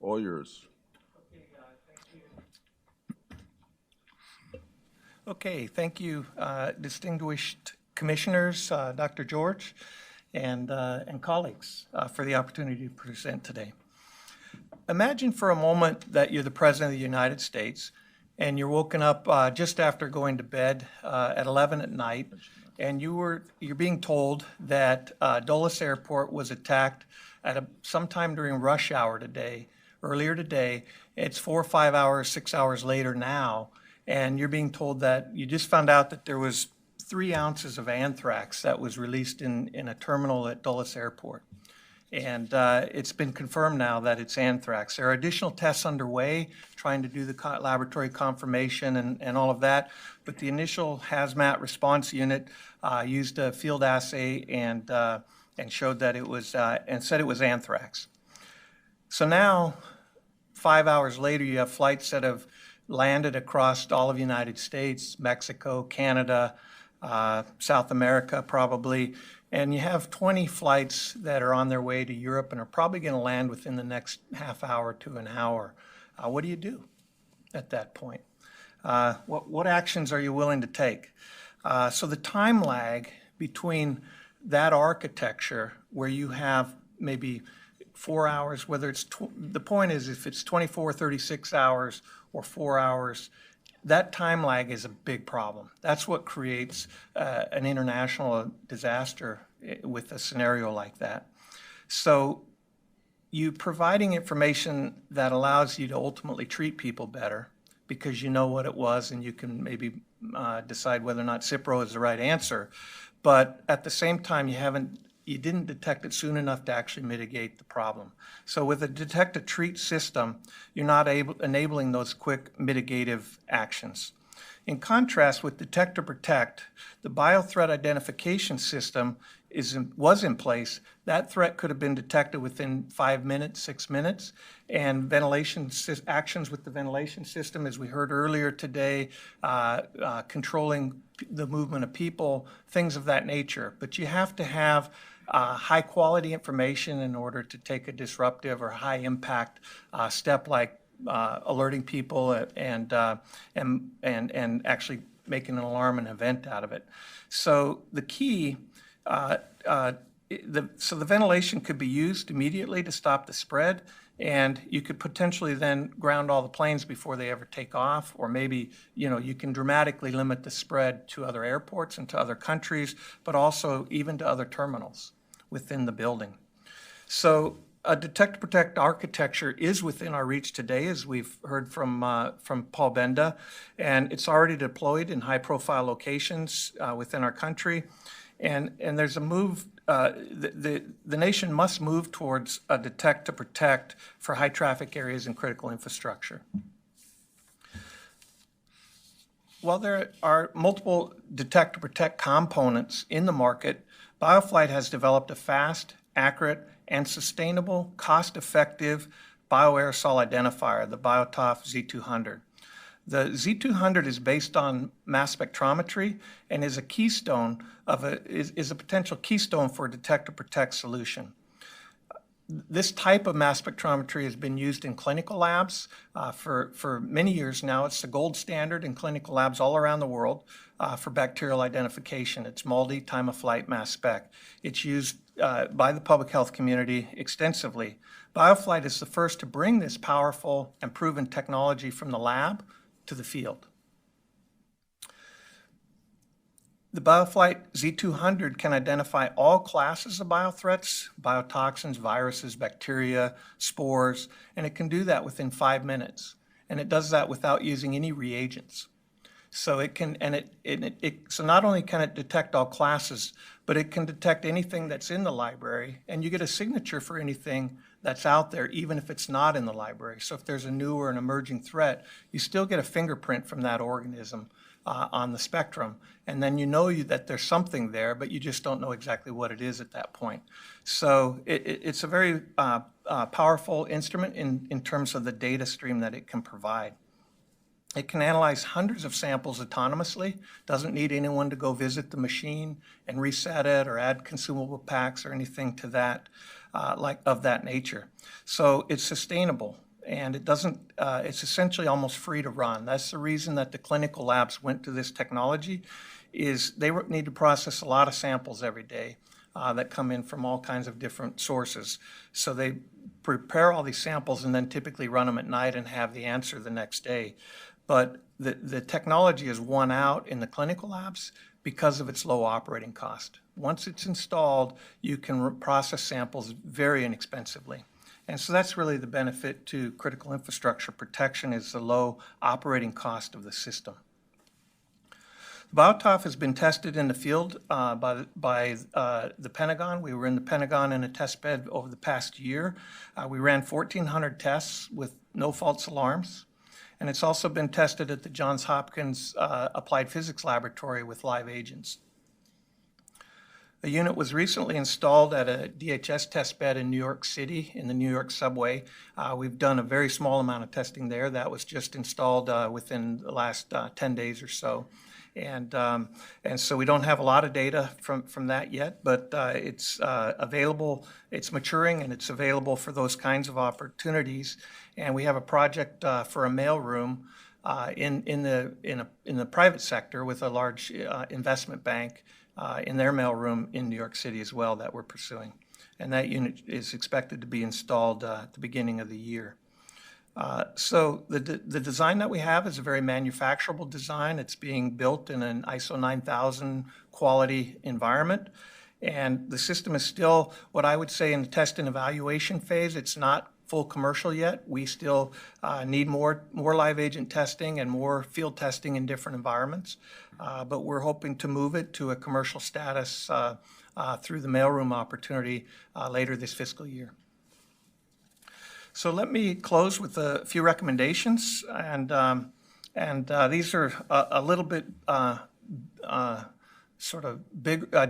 All yours. Okay, thank you, distinguished commissioners, Dr. George, and colleagues for the opportunity to present today. Imagine for a moment that you're the President of the United States and you're woken up just after going to bed at 11 at night, and you're being told that Dulles Airport was attacked at sometime during rush hour earlier today. It's 4 or 5 hours, 6 hours later now, and you're being told that you just found out that there was 3 ounces of anthrax that was released in a terminal at Dulles Airport. And it's been confirmed now that it's anthrax. There are additional tests underway trying to do the laboratory confirmation and all of that, but the initial hazmat response unit used a field assay and showed that it was, and said it was anthrax. So now, 5 hours later, you have flights that have landed across all of the United States, Mexico, Canada, South America probably, and you have 20 flights that are on their way to Europe and are probably going to land within the next half hour to an hour. What do you do at that point? What actions are you willing to take? So the time lag between that architecture where you have maybe 4 hours, whether it's, the point is if it's 24, 36 hours or 4 hours, that time lag is a big problem. That's what creates an international disaster with a scenario like that. So you providing information that allows you to ultimately treat people better because you know what it was and you can maybe decide whether or not Cipro is the right answer. But at the same time, you didn't detect it soon enough to actually mitigate the problem. So with a detect-to-treat system, you're not enabling those quick mitigative actions. In contrast with detect-to-protect, the biothreat identification system was in place. That threat could have been detected within 5 minutes, 6 minutes, and ventilation actions with the ventilation system, as we heard earlier today, controlling the movement of people, things of that nature. But you have to have high quality information in order to take a disruptive or high impact step like alerting people and actually making an alarm and event out of it. So the key, so the ventilation could be used immediately to stop the spread, and you could potentially then ground all the planes before they ever take off, or maybe, you can dramatically limit the spread to other airports and to other countries, but also even to other terminals within the building. So a detect-to-protect architecture is within our reach today, as we've heard from Paul Benda, and it's already deployed in high-profile locations within our country. And there's a move, the nation must move towards a detect-to-protect for high-traffic areas and critical infrastructure. While there are multiple detect-to-protect components in the market, BioFlight has developed a fast, accurate, and sustainable, cost-effective bioaerosol identifier, the BioTOF Z200. The Z200 is based on mass spectrometry and is a keystone is a potential keystone for a detect-to-protect solution. This type of mass spectrometry has been used in clinical labs for many years now. It's the gold standard in clinical labs all around the world for bacterial identification. It's MALDI, time-of-flight mass spec. It's used by the public health community extensively. BioFlight is the first to bring this powerful and proven technology from the lab to the field. The BioFlight Z200 can identify all classes of biothreats, biotoxins, viruses, bacteria, spores, and it can do that within 5 minutes. And it does that without using any reagents. So it can, so not only can it detect all classes, but it can detect anything that's in the library, and you get a signature for anything that's out there, even if it's not in the library. So if there's a new or an emerging threat, you still get a fingerprint from that organism on the spectrum, and then you know that there's something there, but you just don't know exactly what it is at that point. So it's a very powerful instrument in terms of the data stream that it can provide. It can analyze hundreds of samples autonomously, doesn't need anyone to go visit the machine and reset it or add consumable packs or anything to that, of that nature. So it's sustainable, and it doesn't, it's essentially almost free to run. That's the reason that the clinical labs went to this technology, is they need to process a lot of samples every day that come in from all kinds of different sources. So they prepare all these samples and then typically run them at night and have the answer the next day. But the technology is won out in the clinical labs because of its low operating cost. Once it's installed, you can process samples very inexpensively. And so that's really the benefit to critical infrastructure protection, is the low operating cost of the system. BioTOF has been tested in the field by the Pentagon. We were in the Pentagon in a test bed over the past year. We ran 1,400 tests with no false alarms. And it's also been tested at the Johns Hopkins Applied Physics Laboratory with live agents. A unit was recently installed at a DHS test bed in New York City in the New York subway. We've done a very small amount of testing there. That was just installed within the last 10 days or so. And so we don't have a lot of data from that yet, but it's available, it's maturing, and it's available for those kinds of opportunities. And we have a project for a mailroom in the private sector with a large investment bank in their mailroom in New York City as well that we're pursuing. And that unit is expected to be installed at the beginning of the year. So the design that we have is a very manufacturable design. It's being built in an ISO 9000 quality environment. And the system is still, what I would say, in the test and evaluation phase. It's not full commercial yet. We still need more live agent testing and more field testing in different environments. But we're hoping to move it to a commercial status through the mailroom opportunity later this fiscal year. So let me close with a few recommendations, and these are a little bit sort of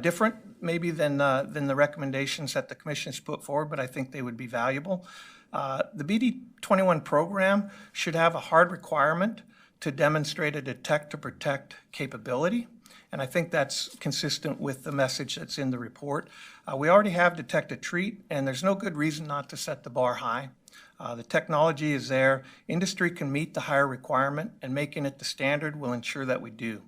different maybe than the recommendations that the Commission has put forward, but I think they would be valuable. The BD21 program should have a hard requirement to demonstrate a detect to protect capability, and I think that's consistent with the message that's in the report. We already have detect to treat, and there's no good reason not to set the bar high. The technology is there. Industry can meet the higher requirement, and making it the standard will ensure that we do.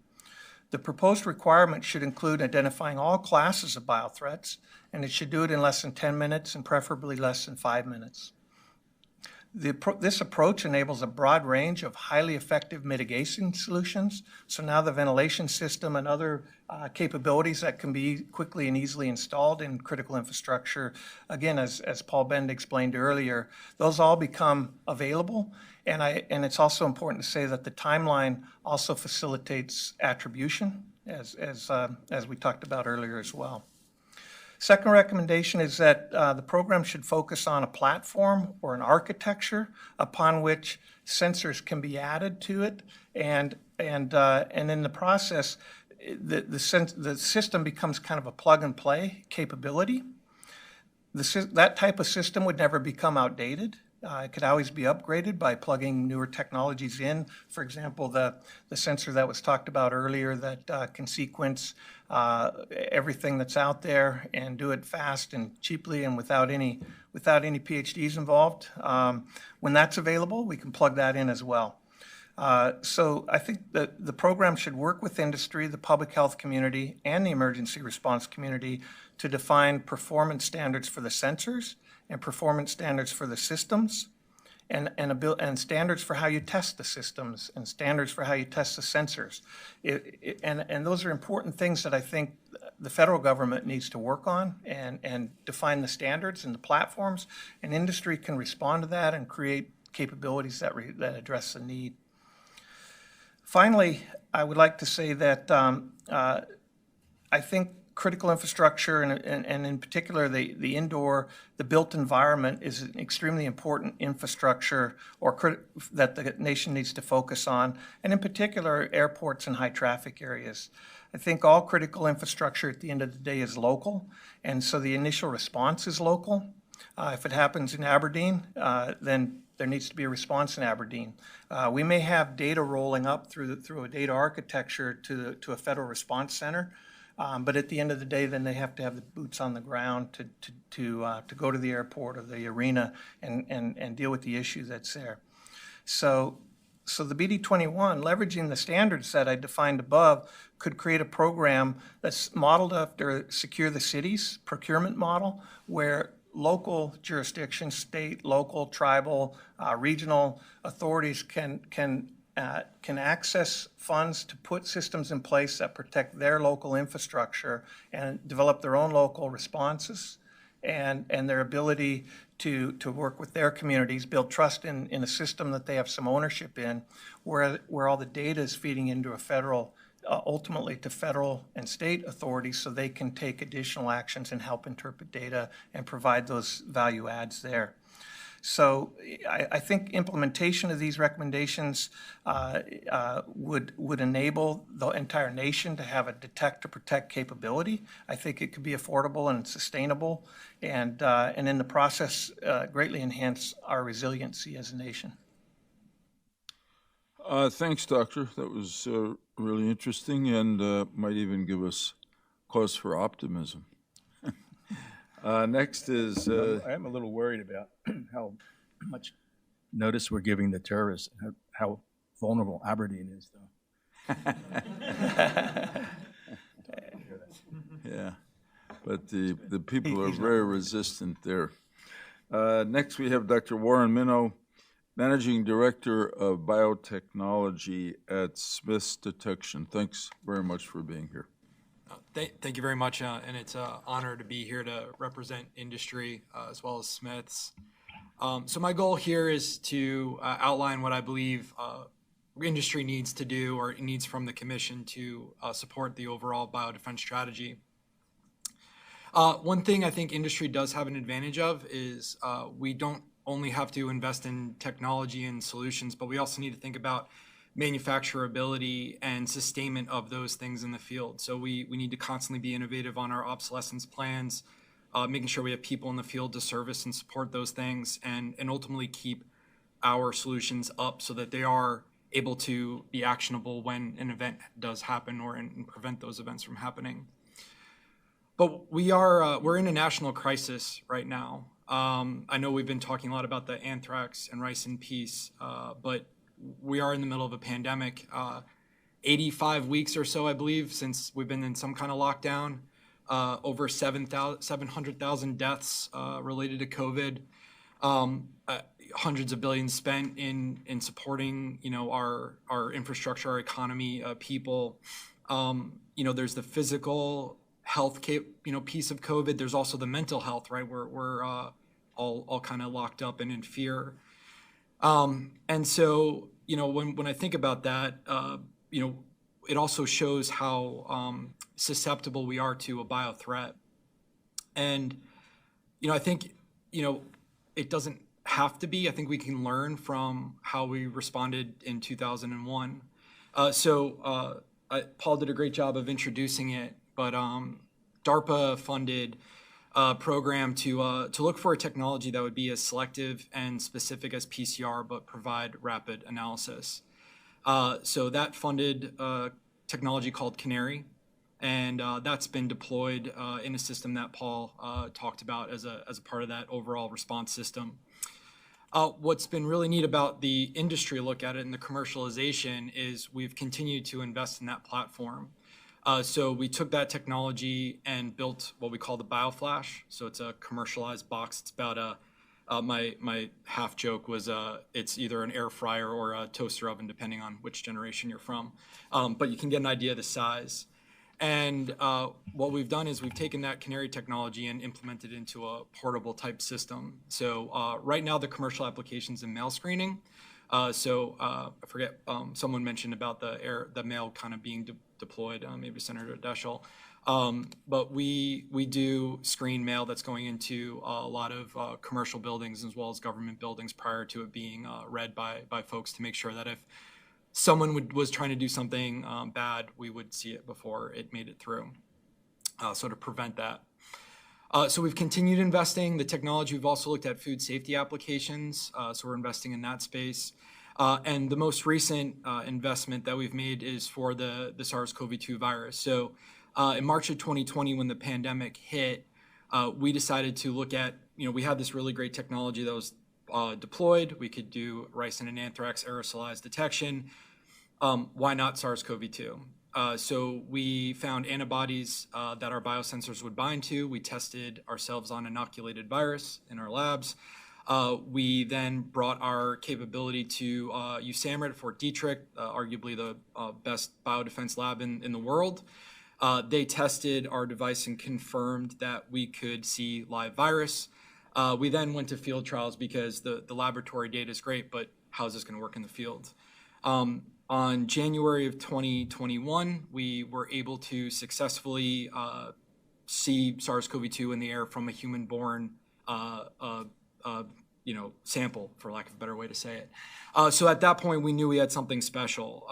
The proposed requirement should include identifying all classes of biothreats, and it should do it in less than 10 minutes and preferably less than 5 minutes. This approach enables a broad range of highly effective mitigation solutions. So now the ventilation system and other capabilities that can be quickly and easily installed in critical infrastructure, again, as Paul Bend explained earlier, those all become available. And it's also important to say that the timeline also facilitates attribution, as we talked about earlier as well. Second recommendation is that the program should focus on a platform or an architecture upon which sensors can be added to it, and in the process, the system becomes kind of a plug and play capability. That type of system would never become outdated. It could always be upgraded by plugging newer technologies in. For example, the sensor that was talked about earlier that can sequence everything that's out there and do it fast and cheaply and without any PhDs involved. When that's available, we can plug that in as well. So I think that the program should work with industry, the public health community, and the emergency response community to define performance standards for the sensors and performance standards for the systems, and standards for how you test the systems and standards for how you test the sensors. And those are important things that I think the federal government needs to work on and define the standards and the platforms, and industry can respond to that and create capabilities that address the need. Finally, I would like to say that I think critical infrastructure and in particular the built environment is an extremely important infrastructure that the nation needs to focus on, and in particular airports and high traffic areas. I think all critical infrastructure at the end of the day is local, and so the initial response is local. If it happens in Aberdeen, then there needs to be a response in Aberdeen. We may have data rolling up through a data architecture to a federal response center, but at the end of the day, then they have to have the boots on the ground to go to the airport or the arena and deal with the issue that's there. So the BD21, leveraging the standards that I defined above, could create a program that's modeled after Secure the Cities procurement model, where local jurisdictions, state, local, tribal, regional authorities can access funds to put systems in place that protect their local infrastructure and develop their own local responses, and their ability to work with their communities, build trust in a system that they have some ownership in, where all the data is feeding into a federal, ultimately to federal and state authorities, so they can take additional actions and help interpret data and provide those value adds there. So I think implementation of these recommendations would enable the entire nation to have a detect to protect capability. I think it could be affordable and sustainable, and in the process greatly enhance our resiliency as a nation. Thanks, Doctor. That was really interesting and might even give us cause for optimism. Next is... I am a little worried about how much notice we're giving the terrorists, how vulnerable Aberdeen is, though. Yeah, but the people are very resistant there. Next, we have Dr. Warren Minow, Managing Director of Biotechnology at Smith's Detection. Thanks very much for being here. Thank you very much, and it's an honor to be here to represent industry as well as Smiths. So my goal here is to outline what I believe industry needs to do or needs from the Commission to support the overall biodefense strategy. One thing I think industry does have an advantage of is we don't only have to invest in technology and solutions, but we also need to think about manufacturability and sustainment of those things in the field. So we need to constantly be innovative on our obsolescence plans, making sure we have people in the field to service and support those things, and ultimately keep our solutions up so that they are able to be actionable when an event does happen or and prevent those events from happening. But we're in a national crisis right now. I know we've been talking a lot about the anthrax and rice and peace, but we are in the middle of a pandemic. 85 weeks or so, I believe, since we've been in some kind of lockdown. Over 700,000 deaths related to COVID. Hundreds of billions spent in supporting, our infrastructure, our economy, people. There's the physical health, piece of COVID. There's also the mental health, right? We're all kind of locked up and in fear. And so, when I think about that, it also shows how susceptible we are to a bio threat. And, I think, it doesn't have to be. I think we can learn from how we responded in 2001. Paul did a great job of introducing it, but DARPA funded a program to look for a technology that would be as selective and specific as PCR, but provide rapid analysis. So that funded a technology called Canary, and that's been deployed in a system that Paul talked about as a part of that overall response system. What's been really neat about the industry look at it and the commercialization is we've continued to invest in that platform. So we took that technology and built what we call the BioFlash. So it's a commercialized box. It's about My half joke was it's either an air fryer or a toaster oven, depending on which generation you're from. But you can get an idea of the size. And what we've done is we've taken that Canary technology and implemented it into a portable type system. So right now the commercial application's in mail screening. I forget, someone mentioned about the mail kind of being deployed, maybe Senator Deschel. But we do screen mail that's going into a lot of commercial buildings as well as government buildings prior to it being read by folks to make sure that if someone was trying to do something bad, we would see it before it made it through. So to prevent that. So we've continued investing the technology. We've also looked at food safety applications. So we're investing in that space. And the most recent investment that we've made is for the SARS-CoV-2 virus. So in March of 2020, when the pandemic hit, we decided to look at, we had this really great technology that was deployed. We could do ricin and anthrax aerosolized detection. Why not SARS-CoV-2? So we found antibodies that our biosensors would bind to. We tested ourselves on inoculated virus in our labs. We then brought our capability to USAMRIID at Fort Detrick, arguably the best biodefense lab in the world. They tested our device and confirmed that we could see live virus. We then went to field trials because the laboratory data is great, but how is this going to work in the field? On January of 2021, we were able to successfully see SARS-CoV-2 in the air from a human-born sample, for lack of a better way to say it. So at that point, we knew we had something special,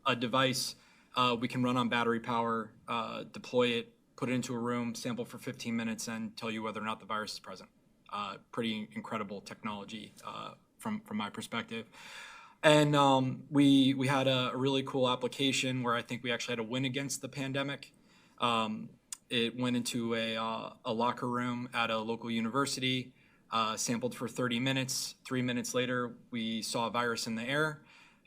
a device we can run on battery power, deploy it, put it into a room, sample for 15 minutes, and tell you whether or not the virus is present. Pretty incredible technology from my perspective. And we had a really cool application where I think we actually had a win against the pandemic. It went into a locker room at a local university, sampled for 30 minutes. 3 minutes later, we saw a virus in the air.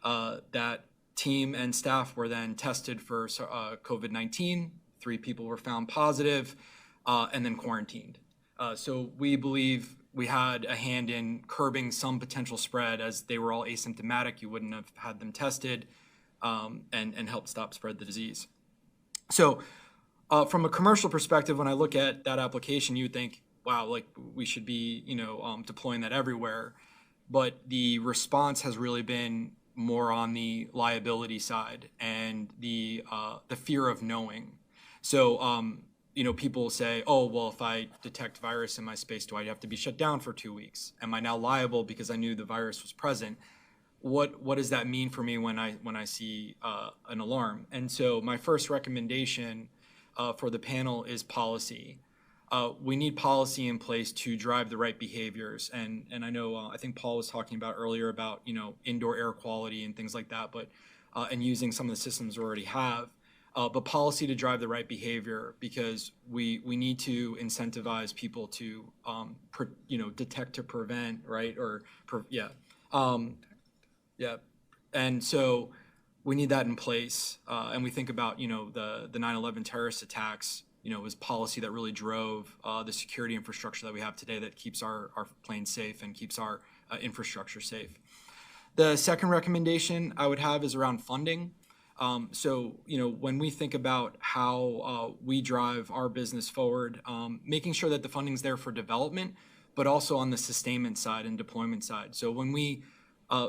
That team and staff were then tested for COVID-19. 3 people were found positive and then quarantined. So we believe we had a hand in curbing some potential spread as they were all asymptomatic. You wouldn't have had them tested and helped stop spread the disease. So from a commercial perspective, when I look at that application, you would think, wow, like we should be, deploying that everywhere. But the response has really been more on the liability side and the fear of knowing. So, people say, oh, well, if I detect virus in my space, do I have to be shut down for 2 weeks? Am I now liable because I knew the virus was present? What does that mean for me when I see an alarm? And so my first recommendation for the panel is policy. We need policy in place to drive the right behaviors. And I know, I think Paul was talking about earlier about, indoor air quality and things like that, but and using some of the systems we already have. But policy to drive the right behavior, because we need to incentivize people to, detect to prevent, right? And so we need that in place. And we think about, the 9/11 terrorist attacks, was policy that really drove the security infrastructure that we have today that keeps our planes safe and keeps our infrastructure safe. The second recommendation I would have is around funding. So, when we think about how we drive our business forward, making sure that the funding's there for development, but also on the sustainment side and deployment side. So when we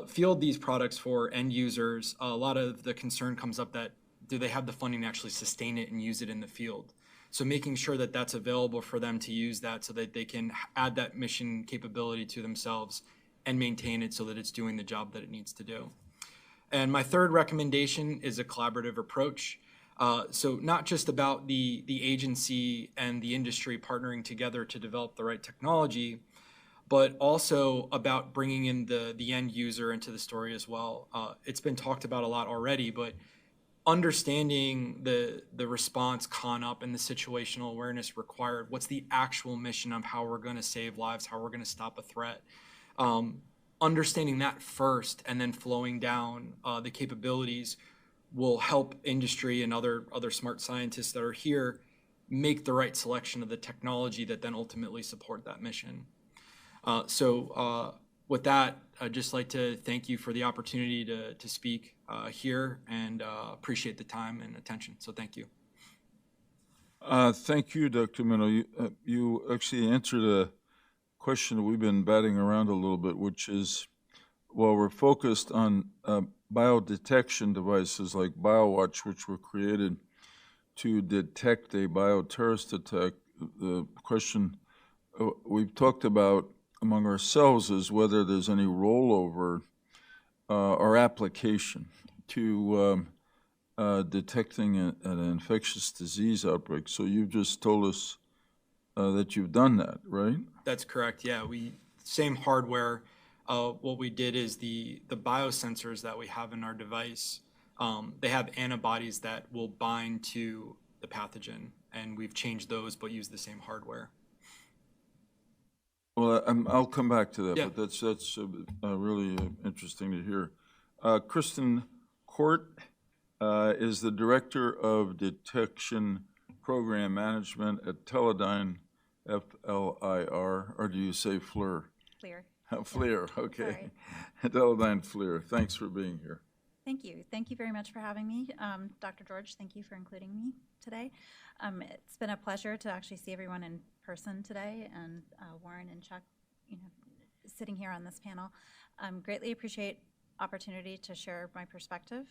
field these products for end users, a lot of the concern comes up that do they have the funding to actually sustain it and use it in the field? So making sure that that's available for them to use that so that they can add that mission capability to themselves and maintain it so that it's doing the job that it needs to do. And my third recommendation is a collaborative approach. So not just about the agency and the industry partnering together to develop the right technology, but also about bringing in the end user into the story as well. It's been talked about a lot already, but understanding the response CONUP and the situational awareness required, what's the actual mission of how we're going to save lives, how we're going to stop a threat. Understanding that first and then flowing down the capabilities will help industry and other smart scientists that are here make the right selection of the technology that then ultimately support that mission. With that, I'd just like to thank you for the opportunity to speak here, and appreciate the time and attention. So thank you. Thank you, Dr. Minow. You actually answered a question that we've been batting around a little bit, which is, well, we're focused on biodetection devices like BioWatch, which were created to detect a bioterrorist attack. The question we've talked about among ourselves is whether there's any rollover or application to detecting an infectious disease outbreak. So you've just told us that you've done that, right? That's correct. Yeah, same hardware. What we did is the biosensors that we have in our device, they have antibodies that will bind to the pathogen, and we've changed those but use the same hardware. Well, I'll come back to that, Yeah. but that's really interesting to hear. Kristen Court is the Director of Detection Program Management at Teledyne, F-L-I-R, or do you say FLIR? FLIR. FLIR, okay. Sorry. Teledyne FLIR. Thanks for being here. Thank you. Thank you very much for having me. Dr. George, thank you for including me today. It's been a pleasure to actually see everyone in person today, and Warren and Chuck, sitting here on this panel. Greatly appreciate opportunity to share my perspective.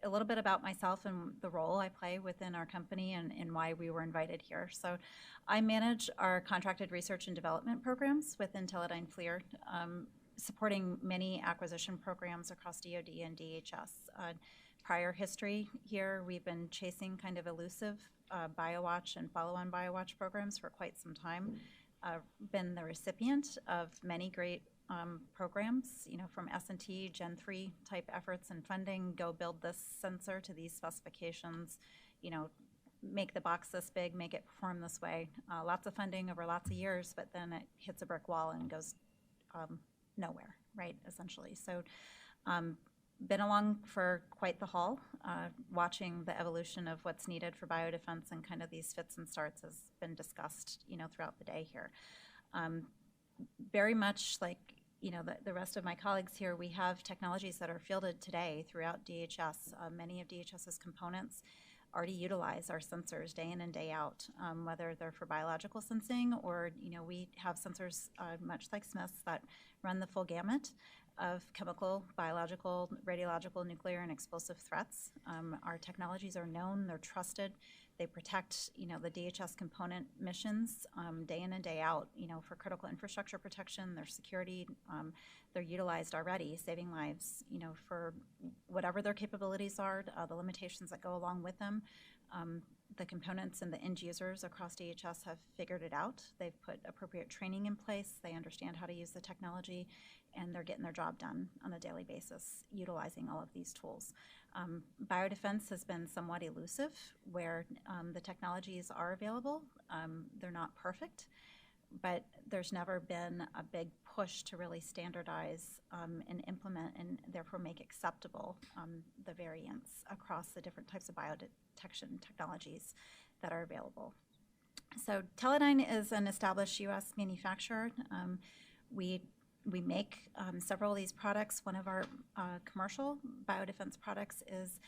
A little bit about myself and the role I play within our company and why we were invited here. So I manage our contracted research and development programs within Teledyne FLIR, supporting many acquisition programs across DoD and DHS. Prior history here, we've been chasing kind of elusive BioWatch and follow-on BioWatch programs for quite some time. Been the recipient of many great programs, from S&T, Gen 3 type efforts and funding, go build this sensor to these specifications, make the box this big, make it perform this way. Lots of funding over lots of years, but then it hits a brick wall and goes nowhere, right, essentially. So been along for quite the haul, watching the evolution of what's needed for biodefense, and kind of these fits and starts has been discussed, throughout the day here. Very much like, the rest of my colleagues here, we have technologies that are fielded today throughout DHS. Many of DHS's components already utilize our sensors day in and day out, whether they're for biological sensing or, we have sensors much like Smith's that run the full gamut of chemical, biological, radiological, nuclear, and explosive threats. Our technologies are known, they're trusted, they protect, the DHS component missions day in and day out, for critical infrastructure protection, their security, they're utilized already, saving lives, for whatever their capabilities are, the limitations that go along with them. The components and the end users across DHS have figured it out. They've put appropriate training in place. They understand how to use the technology, and they're getting their job done on a daily basis, utilizing all of these tools. Biodefense has been somewhat elusive, where the technologies are available. They're not perfect, but there's never been a big push to really standardize and implement and therefore make acceptable the variants across the different types of biodetection technologies that are available. So Teledyne is an established U.S. manufacturer. We make several of these products. One of our commercial biodefense products is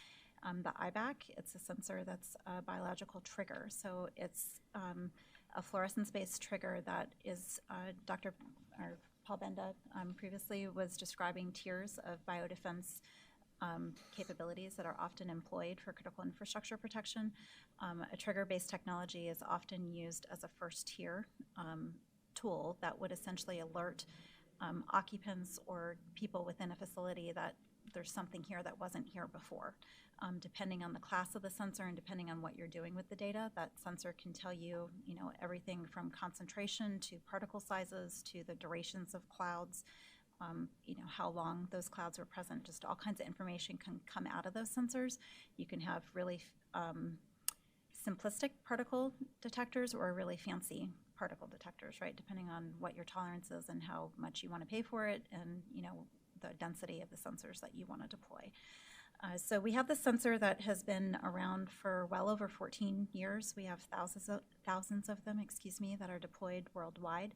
the IBAC. It's a sensor that's a biological trigger. So it's a fluorescence-based trigger that is, Paul Benda previously was describing tiers of biodefense capabilities that are often employed for critical infrastructure protection. A trigger-based technology is often used as a first-tier tool that would essentially alert occupants or people within a facility that there's something here that wasn't here before. Depending on the class of the sensor and depending on what you're doing with the data, that sensor can tell you, everything from concentration to particle sizes to the durations of clouds, how long those clouds were present. Just all kinds of information can come out of those sensors. You can have really simplistic particle detectors or really fancy particle detectors, right? Depending on what your tolerance is and how much you want to pay for it, and the density of the sensors that you want to deploy. So we have this sensor that has been around for well over 14 years. We have thousands of them, that are deployed worldwide.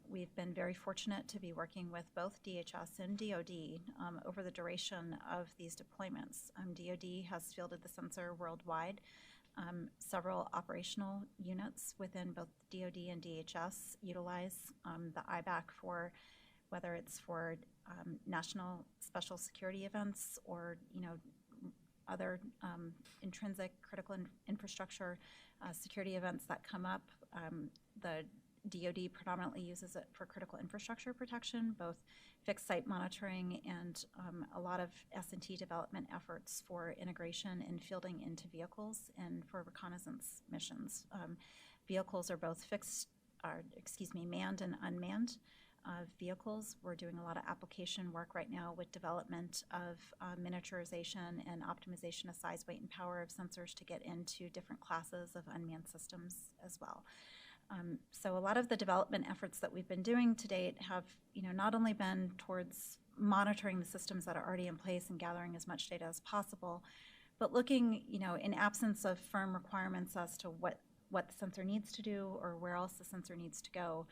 We've been very fortunate to be working with both DHS and DoD over the duration of these deployments. DoD has fielded the sensor worldwide. Several operational units within both DoD and DHS utilize the IBAC for whether it's for national special security events or other intrinsic critical infrastructure security events that come up. The DoD predominantly uses it for critical infrastructure protection, both fixed site monitoring and a lot of S&T development efforts for integration and fielding into vehicles and for reconnaissance missions. Vehicles are both manned and unmanned vehicles. We're doing a lot of application work right now with development of miniaturization and optimization of size, weight, and power of sensors to get into different classes of unmanned systems as well. So a lot of the development efforts that we've been doing to date have, not only been towards monitoring the systems that are already in place and gathering as much data as possible, but looking, in absence of firm requirements as to what the sensor needs to do or where else the sensor needs to go,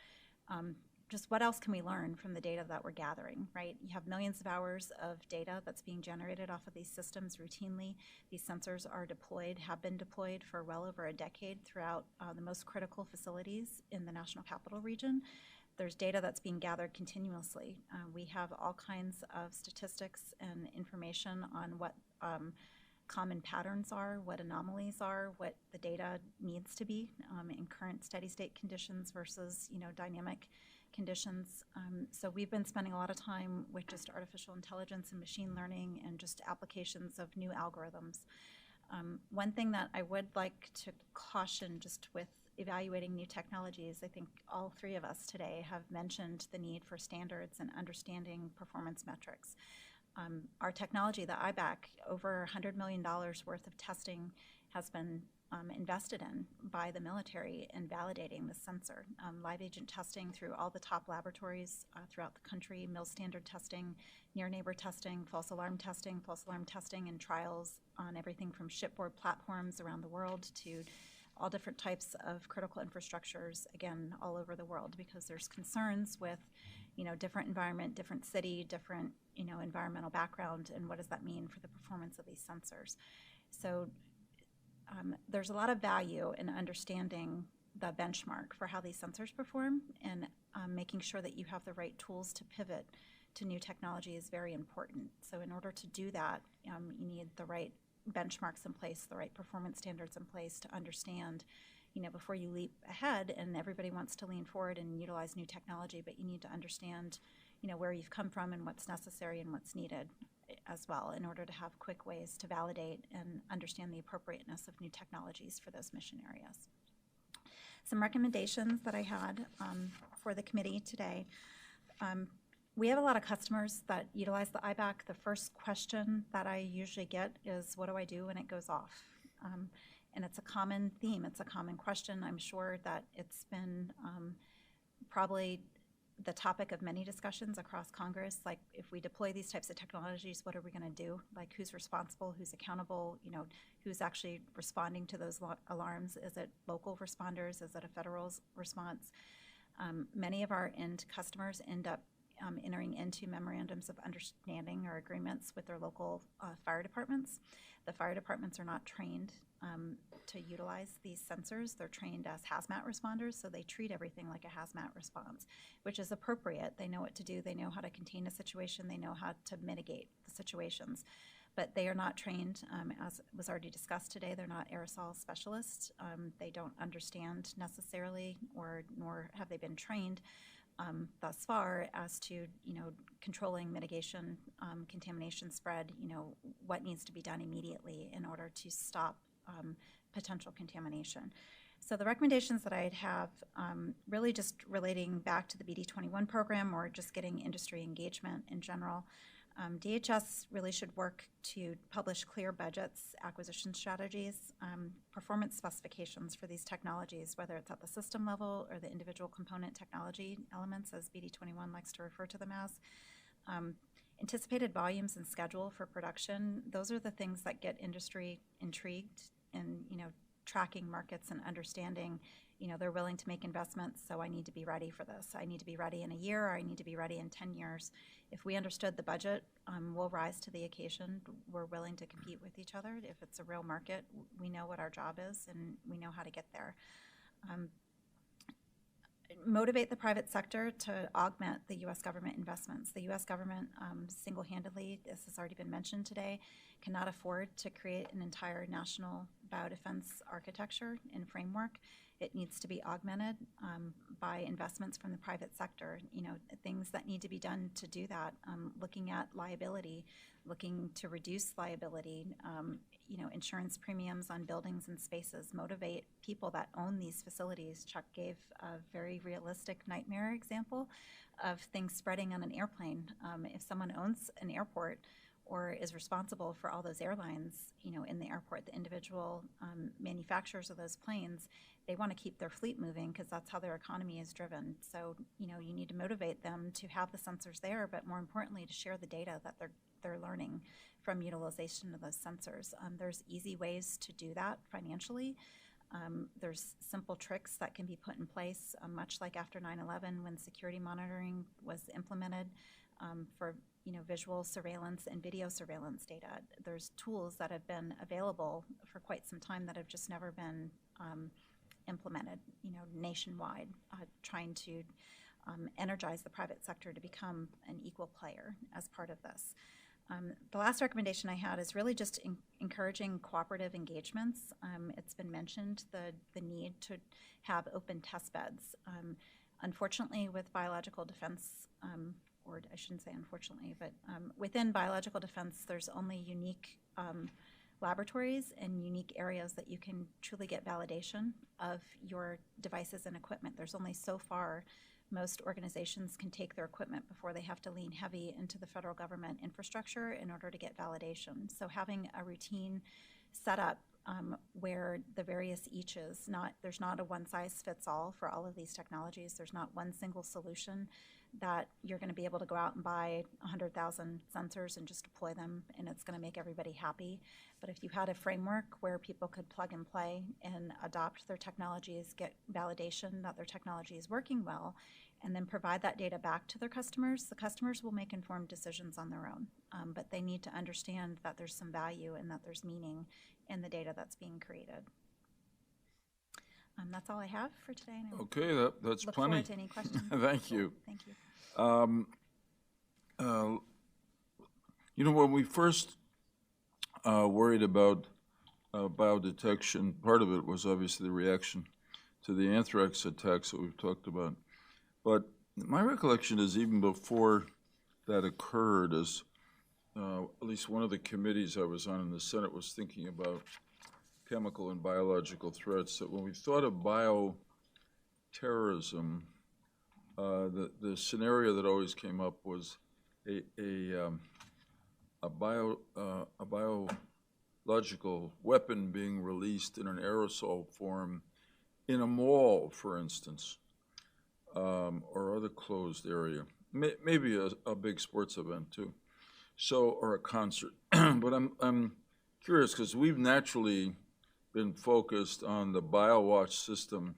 just what else can we learn from the data that we're gathering, right? You have millions of hours of data that's being generated off of these systems routinely. These sensors are deployed, have been deployed for well over a decade throughout the most critical facilities in the National Capital Region. There's data that's being gathered continuously. We have all kinds of statistics and information on what common patterns are, what anomalies are, what the data needs to be in current steady state conditions versus, dynamic conditions. So we've been spending a lot of time with just artificial intelligence and machine learning and just applications of new algorithms. One thing that I would like to caution just with evaluating new technologies, I think all three of us today have mentioned the need for standards and understanding performance metrics. Our technology, the IBAC, over $100 million worth of testing has been invested in by the military in validating the sensor. Live agent testing through all the top laboratories throughout the country, mil standard testing, near neighbor testing, false alarm testing, and trials on everything from shipboard platforms around the world to all different types of critical infrastructures, again, all over the world, because there's concerns with, different environment, different city, different, environmental background, and what does that mean for the performance of these sensors. So there's a lot of value in understanding the benchmark for how these sensors perform, and making sure that you have the right tools to pivot to new technology is very important. So in order to do that, you need the right benchmarks in place, the right performance standards in place to understand, before you leap ahead, and everybody wants to lean forward and utilize new technology, but you need to understand, where you've come from and what's necessary and what's needed as well in order to have quick ways to validate and understand the appropriateness of new technologies for those mission areas. Some recommendations that I had for the committee today. We have a lot of customers that utilize the IBAC. The first question that I usually get is, what do I do when it goes off? And it's a common theme. It's a common question. I'm sure that it's been probably the topic of many discussions across Congress. Like, if we deploy these types of technologies, what are we going to do? Like, who's responsible? Who's accountable? Who's actually responding to those alarms? Is it local responders? Is it a federal response? Many of our end customers end up entering into memorandums of understanding or agreements with their local fire departments. The fire departments are not trained to utilize these sensors. They're trained as hazmat responders, so they treat everything like a hazmat response, which is appropriate. They know what to do. They know how to contain a situation. They know how to mitigate the situations. But they are not trained, as was already discussed today. They're not aerosol specialists. They don't understand necessarily, nor have they been trained thus far as to, controlling mitigation, contamination spread, what needs to be done immediately in order to stop potential contamination. So the recommendations that I'd have, really just relating back to the BD21 program or just getting industry engagement in general. DHS really should work to publish clear budgets, acquisition strategies, performance specifications for these technologies, whether it's at the system level or the individual component technology elements, as BD21 likes to refer to them as. Anticipated volumes and schedule for production, those are the things that get industry intrigued and, tracking markets and understanding, they're willing to make investments, so I need to be ready for this. I need to be ready in a year, or I need to be ready in 10 years. If we understood the budget, we'll rise to the occasion. We're willing to compete with each other. If it's a real market, we know what our job is, and we know how to get there. Motivate the private sector to augment the U.S. government investments. The U.S. government single-handedly, this has already been mentioned today, cannot afford to create an entire national biodefense architecture and framework. It needs to be augmented by investments from the private sector. Things that need to be done to do that, looking at liability, looking to reduce liability, insurance premiums on buildings and spaces, motivate people that own these facilities. Chuck gave a very realistic nightmare example of things spreading on an airplane. If someone owns an airport or is responsible for all those airlines, in the airport, the individual manufacturers of those planes, they want to keep their fleet moving because that's how their economy is driven. So, you need to motivate them to have the sensors there, but more importantly, to share the data that they're learning from utilization of those sensors. There's easy ways to do that financially. There's simple tricks that can be put in place, much like after 9/11 when security monitoring was implemented for visual surveillance and video surveillance data. There's tools that have been available for quite some time that have just never been implemented, nationwide, trying to energize the private sector to become an equal player as part of this. The last recommendation I had is really just encouraging cooperative engagements. It's been mentioned the need to have open test beds. Unfortunately, with biological defense, or I shouldn't say unfortunately, but within biological defense, there's only unique laboratories and unique areas that you can truly get validation of your devices and equipment. There's only so far most organizations can take their equipment before they have to lean heavy into the federal government infrastructure in order to get validation. So having a routine setup where the various eaches, there's not a one-size-fits-all for all of these technologies. There's not one single solution that you're going to be able to go out and buy 100,000 sensors and just deploy them and it's going to make everybody happy. But if you had a framework where people could plug and play and adopt their technologies, get validation that their technology is working well, and then provide that data back to their customers, the customers will make informed decisions on their own. But they need to understand that there's some value and that there's meaning in the data that's being created. That's all I have for today. And Okay, that's look plenty. forward to any questions. Thank you. Thank you. When we first worried about biodetection, part of it was obviously the reaction to the anthrax attacks that we've talked about. But my recollection is even before that occurred, as at least one of the committees I was on in the Senate was thinking about chemical and biological threats, that when we thought of bioterrorism, the scenario that always came up was a biological weapon being released in an aerosol form in a mall, for instance, or other closed area, maybe a big sports event too, or a concert. But I'm curious because we've naturally been focused on the BioWatch system,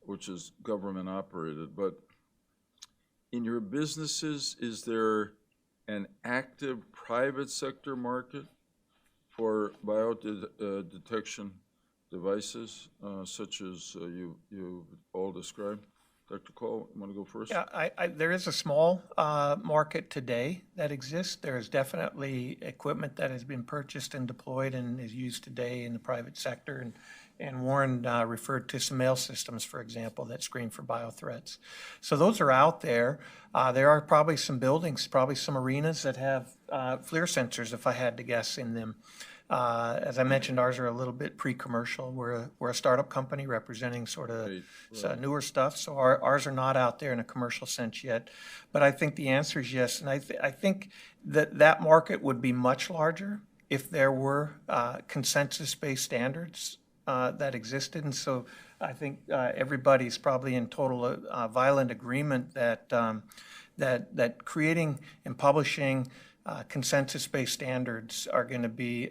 which is government operated. But in your businesses, is there an active private sector market for biodetection devices, such as you've all described? Dr. Cole, you want to go first? Yeah, there is a small market today that exists. There is definitely equipment that has been purchased and deployed and is used today in the private sector. And Warren referred to some mail systems, for example, that screen for biothreats. So those are out there. There are probably some buildings, probably some arenas that have FLIR sensors, if I had to guess, in them. As I mentioned, ours are a little bit pre-commercial. We're a startup company representing sort of newer stuff, so ours are not out there in a commercial sense yet. But I think the answer is yes, and I think that market would be much larger if there were consensus-based standards that existed. And so I think everybody's probably in total violent agreement that creating and publishing consensus-based standards are going to be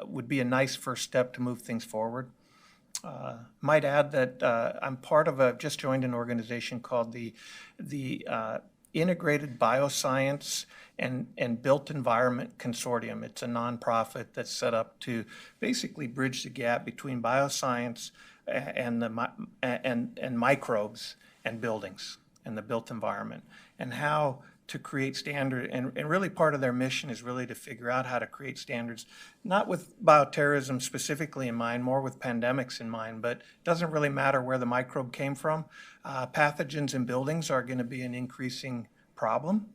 would be a nice first step to move things forward. might add that I'm part of just joined an organization called the Integrated Bioscience and Built Environment Consortium. It's a nonprofit that's set up to basically bridge the gap between bioscience and microbes and buildings and the built environment, and how to create standard, and really part of their mission is really to figure out how to create standards, not with bioterrorism specifically in mind, more with pandemics in mind, but it doesn't really matter where the microbe came from. Pathogens in buildings are going to be an increasing problem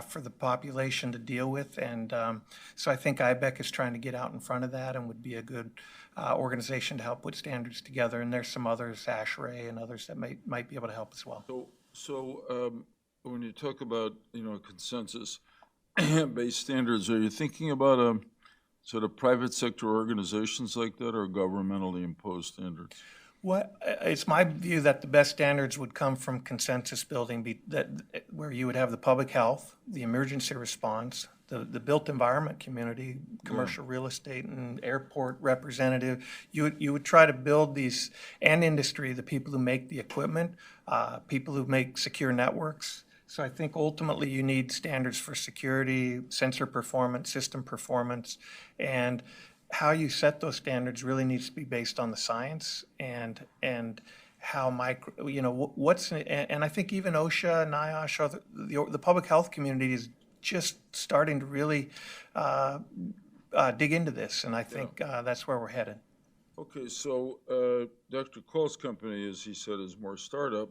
for the population to deal with, and so I think IBEC is trying to get out in front of that and would be a good organization to help put standards together, and there's some others, ASHRAE and others that might be able to help as well. So when you talk about, consensus-based standards, are you thinking about sort of private sector organizations like that or governmentally imposed standards? It's my view that the best standards would come from consensus building, where you would have the public health, the emergency response, the built environment community, commercial real estate and airport representative. You would try to build these, and industry, the people who make the equipment, people who make secure networks. So I think ultimately you need standards for security, sensor performance, system performance, and how you set those standards really needs to be based on the science and how and I think even OSHA, NIOSH, the public health community is just starting to really dig into this, and I think that's where we're headed. Okay, so Dr. Cole's company, as he said, is more startup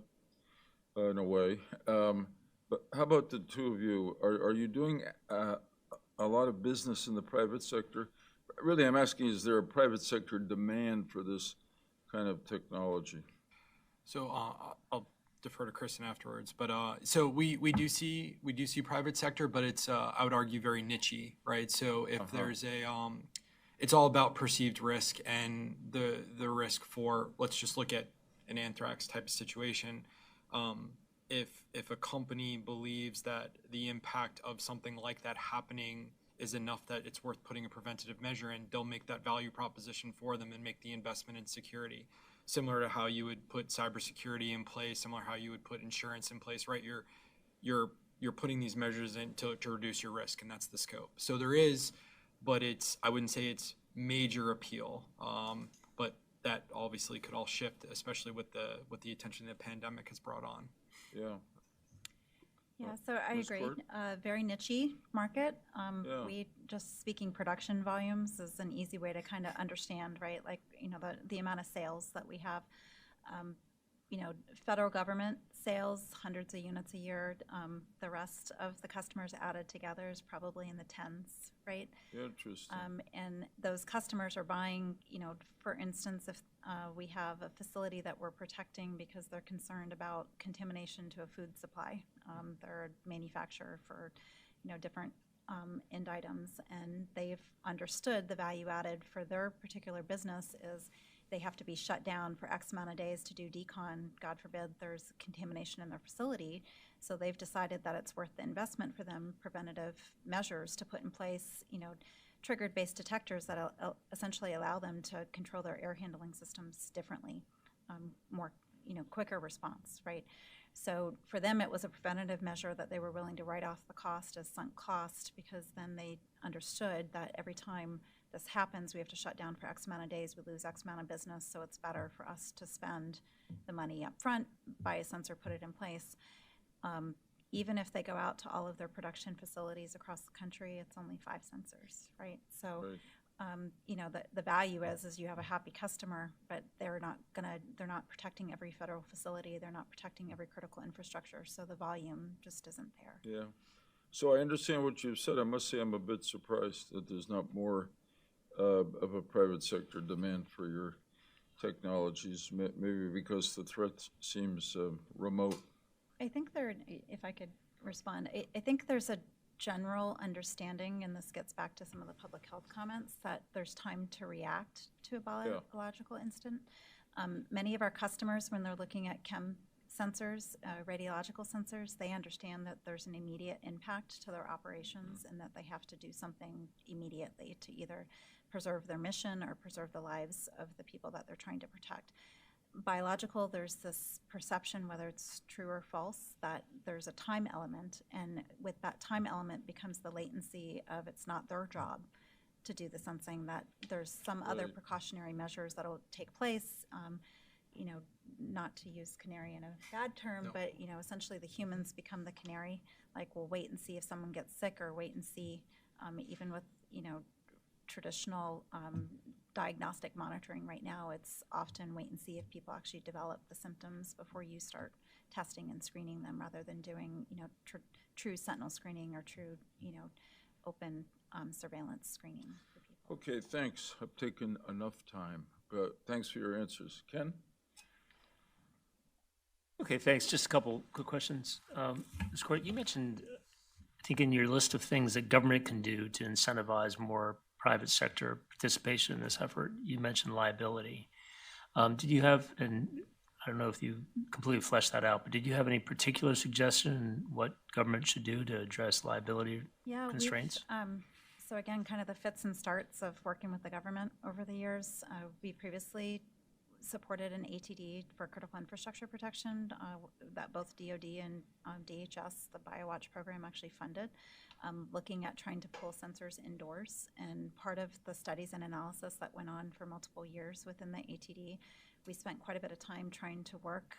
in a way. But how about the two of you? Are you doing a lot of business in the private sector? Really, I'm asking, is there a private sector demand for this kind of technology? So I'll defer to Kristen afterwards, but so we do see private sector, but it's I would argue very niche-y, right? So if there's it's all about perceived risk and the risk for, let's just look at an anthrax type of situation. If a company believes that the impact of something like that happening is enough that it's worth putting a preventative measure in, they'll make that value proposition for them and make the investment in security. Similar to how you would put cybersecurity in place, similar to how you would put insurance in place, right? You're putting these measures in to reduce your risk, and that's the scope. So there is, but I wouldn't say it's major appeal. But that obviously could all shift, especially with the attention the pandemic has brought on. Yeah. Yeah, so I agree. Very niche-y market. We just speaking production volumes is an easy way to kind of understand, right? Like, the amount of sales that we have. Federal government sales, hundreds of units a year. The rest of the customers added together is probably in the tens, right? Interesting. And those customers are buying, for instance, if we have a facility that we're protecting because they're concerned about contamination to a food supply. They're a manufacturer for, different end items, and they've understood the value added for their particular business is they have to be shut down for X amount of days to do decon. God forbid there's contamination in their facility. So they've decided that it's worth the investment for them, preventative measures to put in place, triggered-based detectors that essentially allow them to control their air handling systems differently, more, quicker response, right? So for them, it was a preventative measure that they were willing to write off the cost as sunk cost, because then they understood that every time this happens, we have to shut down for X amount of days, we lose X amount of business, so it's better for us to spend the money up front, buy a sensor, put it in place. Even if they go out to all of their production facilities across the country, it's only 5 sensors, right? So, the value is you have a happy customer, but they're not protecting every federal facility, they're not protecting every critical infrastructure, so the volume just isn't there. Yeah. So I understand what you've said. I must say I'm a bit surprised that there's not more of a private sector demand for your technologies, maybe because the threat seems remote. I think if I could respond, I think there's a general understanding, and this gets back to some of the public health comments, that there's time to react to a biological incident. Many of our customers, when they're looking at chem sensors, radiological sensors, they understand that there's an immediate impact to their operations and that they have to do something immediately to either preserve their mission or preserve the lives of the people that they're trying to protect. Biological, there's this perception, whether it's true or false, that there's a time element, and with that time element becomes the latency of it's not their job to do the sensing, that there's some other precautionary measures that'll take place, you know, not to use canary in a bad term, but, you know, essentially the humans become the canary, like we'll wait and see if someone gets sick, or wait and see, even with, you know, traditional diagnostic monitoring right now, it's often wait and see if people actually develop the symptoms before you start testing and screening them, rather than doing, you know, true sentinel screening or true, you know, open surveillance screening for people. Okay, thanks. I've taken enough time, but thanks for your answers. Ken? Okay, thanks. Just a couple quick questions. Ms. Court, you mentioned, I think in your list of things that government can do to incentivize more private sector participation in this effort, you mentioned liability. Did you have, and I don't know if you completely fleshed that out, but did you have any particular suggestion what government should do to address liability constraints? So again, kind of the fits and starts of working with the government over the years. We previously supported an ATD for critical infrastructure protection that both DoD and DHS, the BioWatch program, actually funded, looking at trying to pull sensors indoors. And part of the studies and analysis that went on for multiple years within the ATD, we spent quite a bit of time trying to work,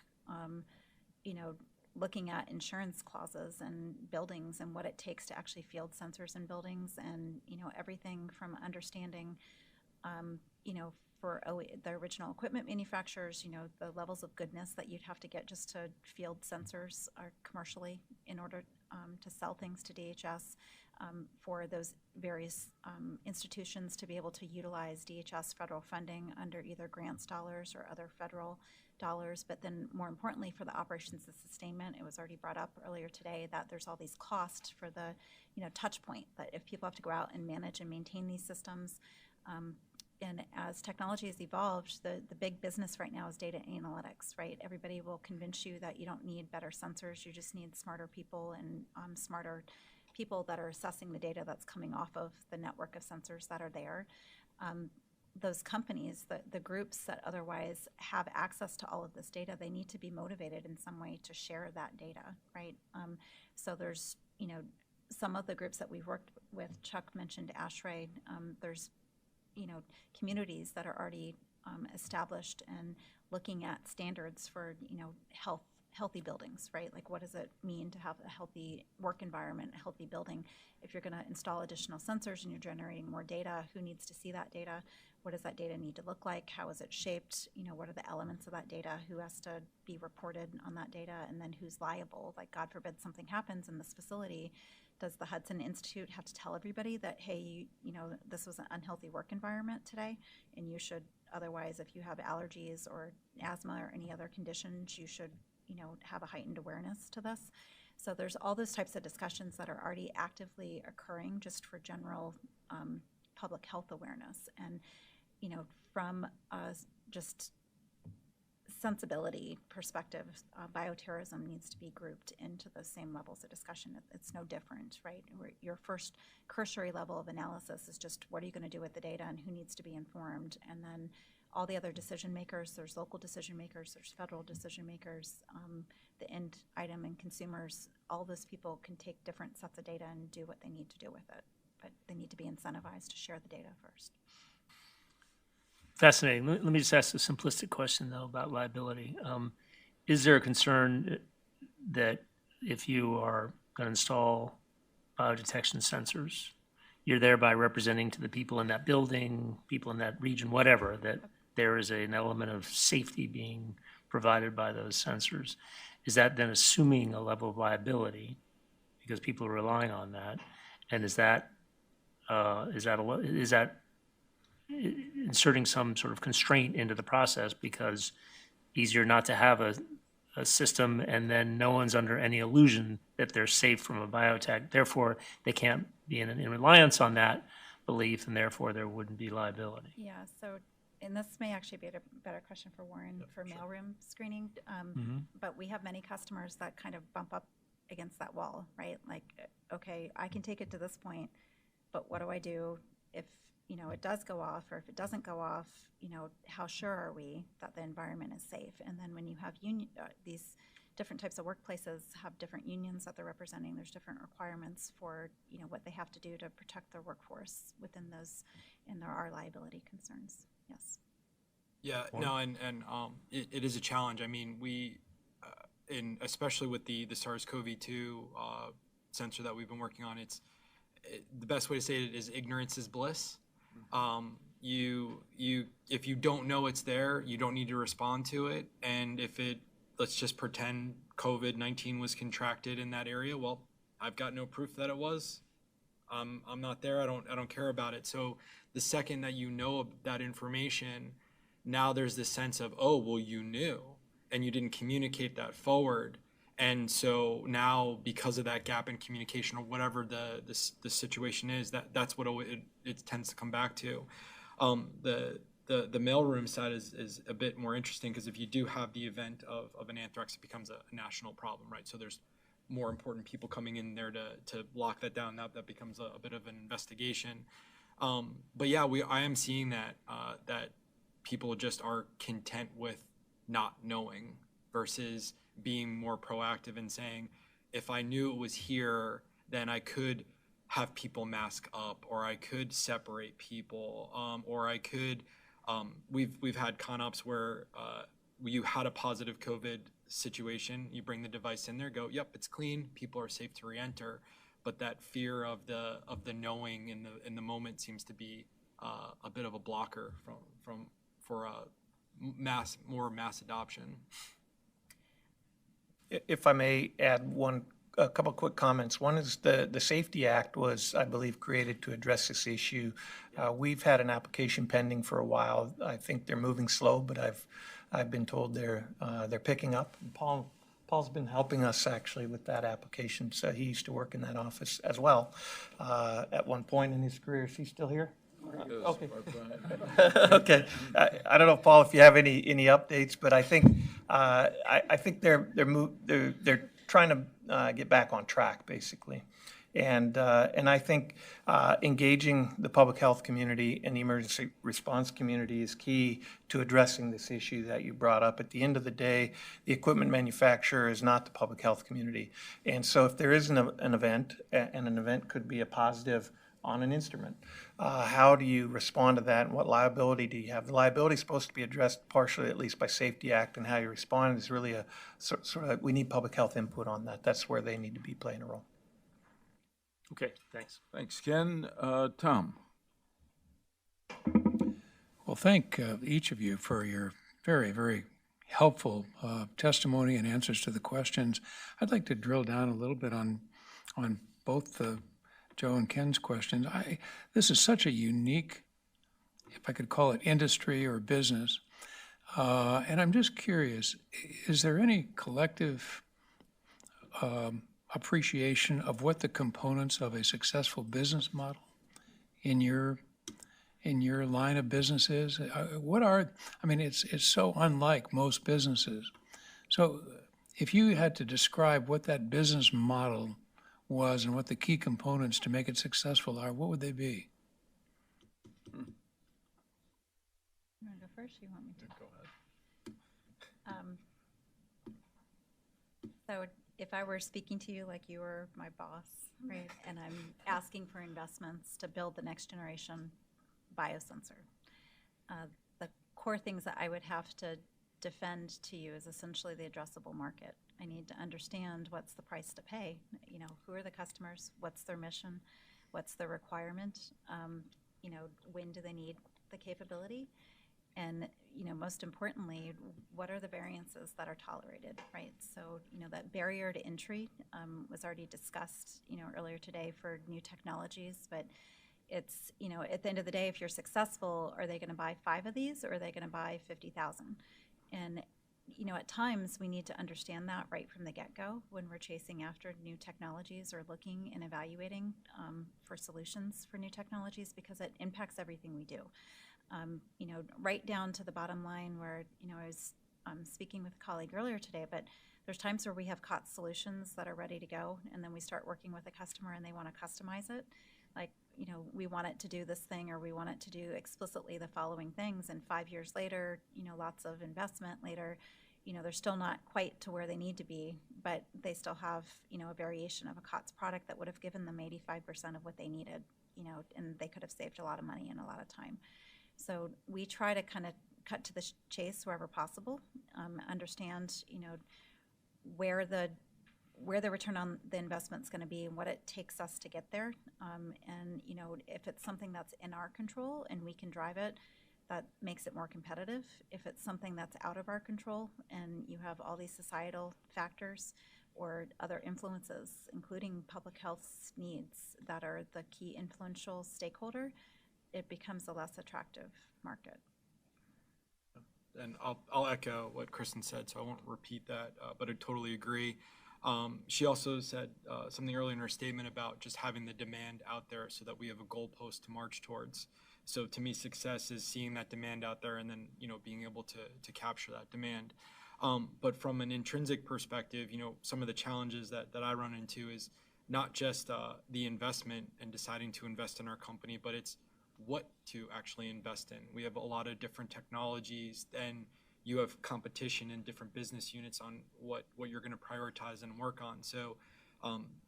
you know, looking at insurance clauses and buildings and what it takes to actually field sensors in buildings, and, you know, everything from understanding, you know, for the original equipment manufacturers, you know, the levels of goodness that you'd have to get just to field sensors commercially in order to sell things to DHS, for those various institutions to be able to utilize DHS federal funding under either grants dollars or other federal dollars. But then more importantly, for the operations and sustainment, it was already brought up earlier today that there's all these costs for the, you know, touch point, that if people have to go out and manage and maintain these systems, and as technology has evolved, the big business right now is data analytics, right? Everybody will convince you that you don't need better sensors, you just need smarter people and smarter people that are assessing the data that's coming off of the network of sensors that are there. Those companies, the groups that otherwise have access to all of this data, they need to be motivated in some way to share that data, right? So there's, you know, some of the groups that we've worked with, Chuck mentioned ASHRAE, there's, you know, communities that are already established and looking at standards for, you know, healthy buildings, right? Like, what does it mean to have a healthy work environment, a healthy building? If you're going to install additional sensors and you're generating more data, who needs to see that data? What does that data need to look like? How is it shaped? You know, what are the elements of that data? Who has to be reported on that data? And then who's liable? Like, God forbid something happens in this facility. Does the Hudson Institute have to tell everybody that, hey, you know, this was an unhealthy work environment today, and you should, otherwise, if you have allergies or asthma or any other conditions, you should, you know, have a heightened awareness to this. So there's all those types of discussions that are already actively occurring just for general public health awareness. And, you know, from just sensibility perspective, bioterrorism needs to be grouped into the same levels of discussion. It's no different, right? Your first cursory level of analysis is just what are you going to do with the data and who needs to be informed, and then all the other decision makers, there's local decision makers, there's federal decision makers, the end item and consumers, all those people can take different sets of data and do what they need to do with it, but they need to be incentivized to share the data first. Fascinating. Let me just ask a simplistic question, though, about liability. Is there a concern that if you are going to install biodetection sensors, you're thereby representing to the people in that building, people in that region, whatever, that there is an element of safety being provided by those sensors? Is that then assuming a level of liability because people are relying on that? And is that inserting some sort of constraint into the process because easier not to have a system and then no one's under any illusion that they're safe from a biotech, therefore they can't be in reliance on that belief, and therefore there wouldn't be liability? Yeah, so, and this may actually be a better question for Warren for mailroom screening, but we have many customers that kind of bump up against that wall, right? Like, okay, I can take it to this point, but what do I do if, it does go off, or if it doesn't go off, how sure are we that the environment is safe? And then when you have these different types of workplaces have different unions that they're representing, there's different requirements for, what they have to do to protect their workforce within those, and there are liability concerns. Yes. Yeah, no, and it is a challenge. I mean, we, especially with the SARS-CoV-2 sensor that we've been working on, the best way to say it is ignorance is bliss. If you don't know it's there, you don't need to respond to it. And let's just pretend COVID-19 was contracted in that area. Well, I've got no proof that it was. I'm not there. I don't care about it. So the second that you know that information, now there's this sense of, oh, well, you knew and you didn't communicate that forward. And so now, because of that gap in communication or whatever the situation is, that's what it tends to come back to. The mailroom side is a bit more interesting, because if you do have the event of an anthrax, it becomes a national problem, right? So there's more important people coming in there to lock that down. That becomes a bit of an investigation. But yeah, I am seeing that people just are content with not knowing versus being more proactive and saying, if I knew it was here, then I could have people mask up, or I could separate people, or I could, we've had ConOps where you had a positive COVID situation, you bring the device in there, go, yep, it's clean, people are safe to re-enter, but that fear of the knowing in the moment seems to be a bit of a blocker for more mass adoption. If I may add a couple quick comments. One is the Safety Act was, I believe, created to address this issue. We've had an application pending for a while. I think they're moving slow, but I've been told they're picking up. And Paul's been helping us actually with that application. So he used to work in that office as well at one point in his career. Is he still here? Okay. Okay. I don't know, Paul, if you have any updates, but I think they're trying to get back on track, basically, and I think engaging the public health community and the emergency response community is key to addressing this issue that you brought up. At the end of the day, the equipment manufacturer is not the public health community, and so if there is an event, and an event could be a positive on an instrument, how do you respond to that, and what liability do you have? The liability is supposed to be addressed partially, at least by Safety Act, and how you respond is really a sort of, we need public health input on that. That's where they need to be playing a role. Okay, thanks. Thanks, Ken. Tom. Well, thank each of you for your very, very helpful testimony and answers to the questions. I'd like to drill down a little bit on both Joe and Ken's questions. This is such a unique, if I could call it, industry or business. And I'm just curious, is there any collective appreciation of what the components of a successful business model in your line of business is? It's so unlike most businesses. So if you had to describe what that business model was and what the key components to make it successful are, what would they be? You want to go first, or you want me to? Go ahead. So if I were speaking to you like you were my boss, right, and I'm asking for investments to build the next generation biosensor, the core things that I would have to defend to you is essentially the addressable market. I need to understand what's the price to pay. Who are the customers? What's their mission? What's their requirement? When do they need the capability? And most importantly, what are the variances that are tolerated, right? So that barrier to entry was already discussed earlier today for new technologies, but it's at the end of the day, if you're successful, are they going to buy 5 of these, or are they going to buy 50,000? And at times we need to understand that right from the get-go when we're chasing after new technologies or looking and evaluating for solutions for new technologies, because it impacts everything we do. Right down to the bottom line where, I was speaking with a colleague earlier today, but there's times where we have COTS solutions that are ready to go, and then we start working with a customer and they want to customize it. like, you know, we want it to do this thing, or we want it to do explicitly the following things, and 5 years later, you know, lots of investment later, you know, they're still not quite to where they need to be, but they still have, you know, a variation of a COTS product that would have given them 85% of what they needed, you know, and they could have saved a lot of money and a lot of time. So we try to kind of cut to the chase wherever possible, understand, you know, where the return on the investment is going to be and what it takes us to get there. And, you know, if it's something that's in our control and we can drive it, that makes it more competitive. If it's something that's out of our control and you have all these societal factors or other influences, including public health needs that are the key influential stakeholder, it becomes a less attractive market. And I'll echo what Kristen said, so I won't repeat that, but I totally agree. She also said something earlier in her statement about just having the demand out there so that we have a goalpost to march towards. So to me, success is seeing that demand out there and then, you know, being able to capture that demand. But from an intrinsic perspective, you know, some of the challenges that I run into is not just the investment and deciding to invest in our company, but it's what to actually invest in. We have a lot of different technologies, and you have competition in different business units on what you're going to prioritize and work on. So,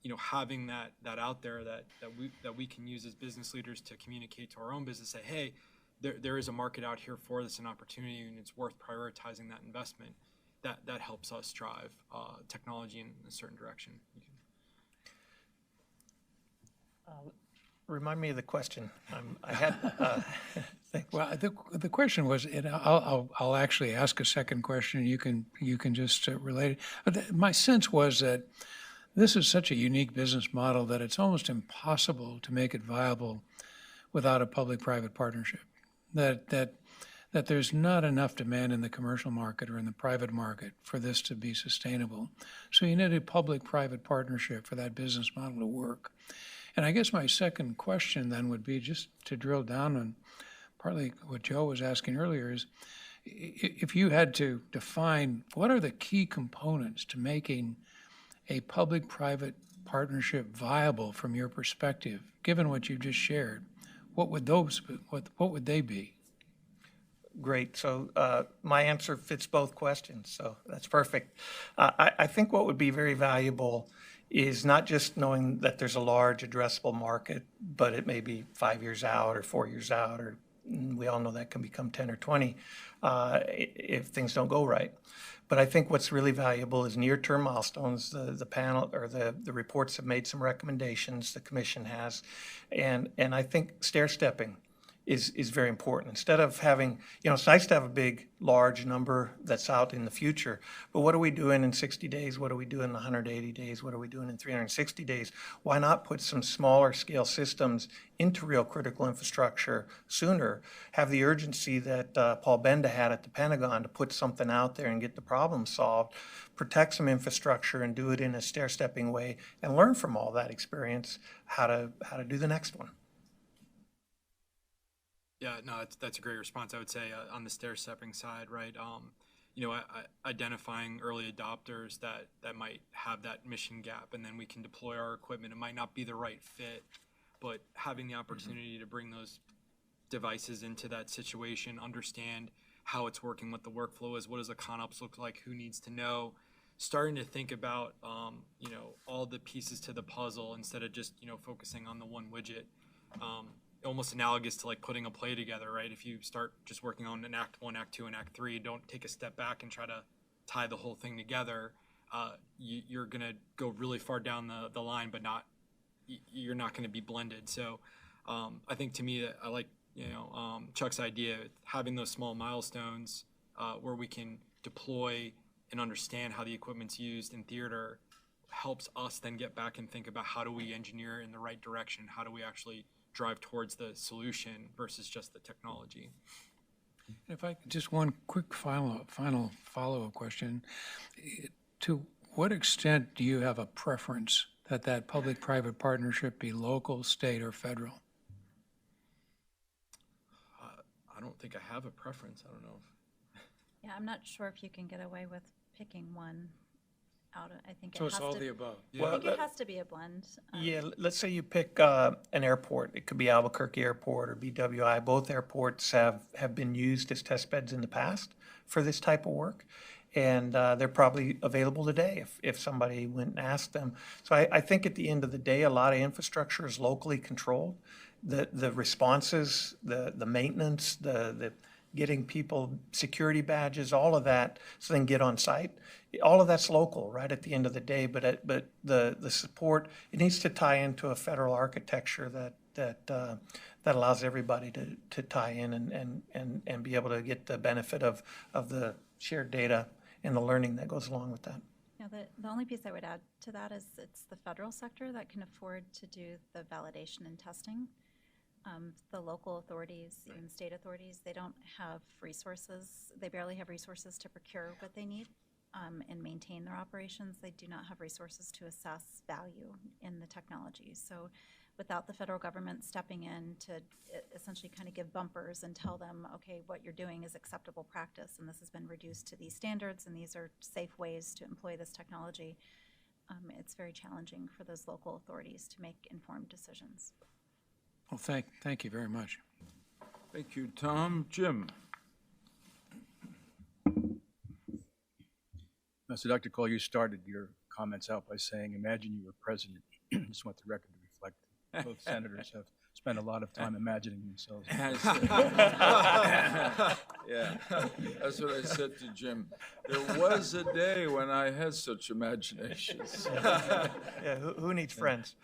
you know, having that out there that we can use as business leaders to communicate to our own business, say, hey, there is a market out here for this, an opportunity, and it's worth prioritizing that investment. That helps us drive technology in a certain direction. Remind me of the question. I had. Well, the question was, and I'll actually ask a second question. You can just relate it. But my sense was that this is such a unique business model that it's almost impossible to make it viable without a public-private partnership. That there's not enough demand in the commercial market or in the private market for this to be sustainable. So you need a public-private partnership for that business model to work. And I guess my second question then would be just to drill down on partly what Joe was asking earlier is, if you had to define what are the key components to making a public-private partnership viable from your perspective, given what you just shared, what would they be? Great. So my answer fits both questions, so that's perfect. I think what would be very valuable is not just knowing that there's a large addressable market, but it may be 5 years out or 4 years out, or we all know that can become 10 or 20 if things don't go right. But I think what's really valuable is near-term milestones. The panel or the reports have made some recommendations, the commission has, and I think stair-stepping is very important. Instead of having, you know, it's nice to have a big, large number that's out in the future, but what are we doing in 60 days? What are we doing in 180 days? What are we doing in 360 days? Why not put some smaller scale systems into real critical infrastructure sooner? Have the urgency that Paul Benda had at the Pentagon to put something out there and get the problem solved, protect some infrastructure and do it in a stair-stepping way, and learn from all that experience how to do the next one. Yeah, no, that's a great response. I would say on the stair-stepping side, right? You know, identifying early adopters that might have that mission gap, and then we can deploy our equipment. It might not be the right fit, but having the opportunity to bring those devices into that situation, understand how it's working, what the workflow is, what does a ConOps look like, who needs to know, starting to think about, you know, all the pieces to the puzzle instead of just, you know, focusing on the one widget. Almost analogous to like putting a play together, right? If you start just working on an Act 1, Act 2, and Act 3, don't take a step back and try to tie the whole thing together. You're going to go really far down the line, but you're not going to be blended. So I think to me, I like, you know, Chuck's idea, having those small milestones where we can deploy and understand how the equipment's used in theater helps us then get back and think about how do we engineer in the right direction? How do we actually drive towards the solution versus just the technology? If I just one quick final follow-up question. To what extent do you have a preference that public-private partnership be local, state, or federal? I don't think I have a preference. I don't know. Yeah, I'm not sure if you can get away with picking one. out. I think So it it's has all to, the above. I think it has to be a blend. Yeah, let's say you pick an airport. It could be Albuquerque Airport or BWI. Both airports have been used as test beds in the past for this type of work. And they're probably available today if somebody went and asked them. So I think at the end of the day, a lot of infrastructure is locally controlled. The responses, the maintenance, the getting people security badges, all of that, so they can get on site. All of that's local, right, at the end of the day, but the support, it needs to tie into a federal architecture that allows everybody to tie in and be able to get the benefit of the shared data and the learning that goes along with that. Yeah, the only piece I would add to that is it's the federal sector that can afford to do the validation and testing. The local authorities, even state authorities, they don't have resources. They barely have resources to procure what they need and maintain their operations. They do not have resources to assess value in the technology. So without the federal government stepping in to essentially kind of give bumpers and tell them, okay, what you're doing is acceptable practice and this has been reduced to these standards and these are safe ways to employ this technology, it's very challenging for those local authorities to make informed decisions. Well, thank you very much. Thank you, Tom. Jim? So Dr. Cole, you started your comments out by saying, imagine you were president. Just want the record to reflect both senators have spent a lot of time imagining themselves. Yeah, that's what I said to Jim. There was a day when I had such imaginations. Yeah, who needs friends?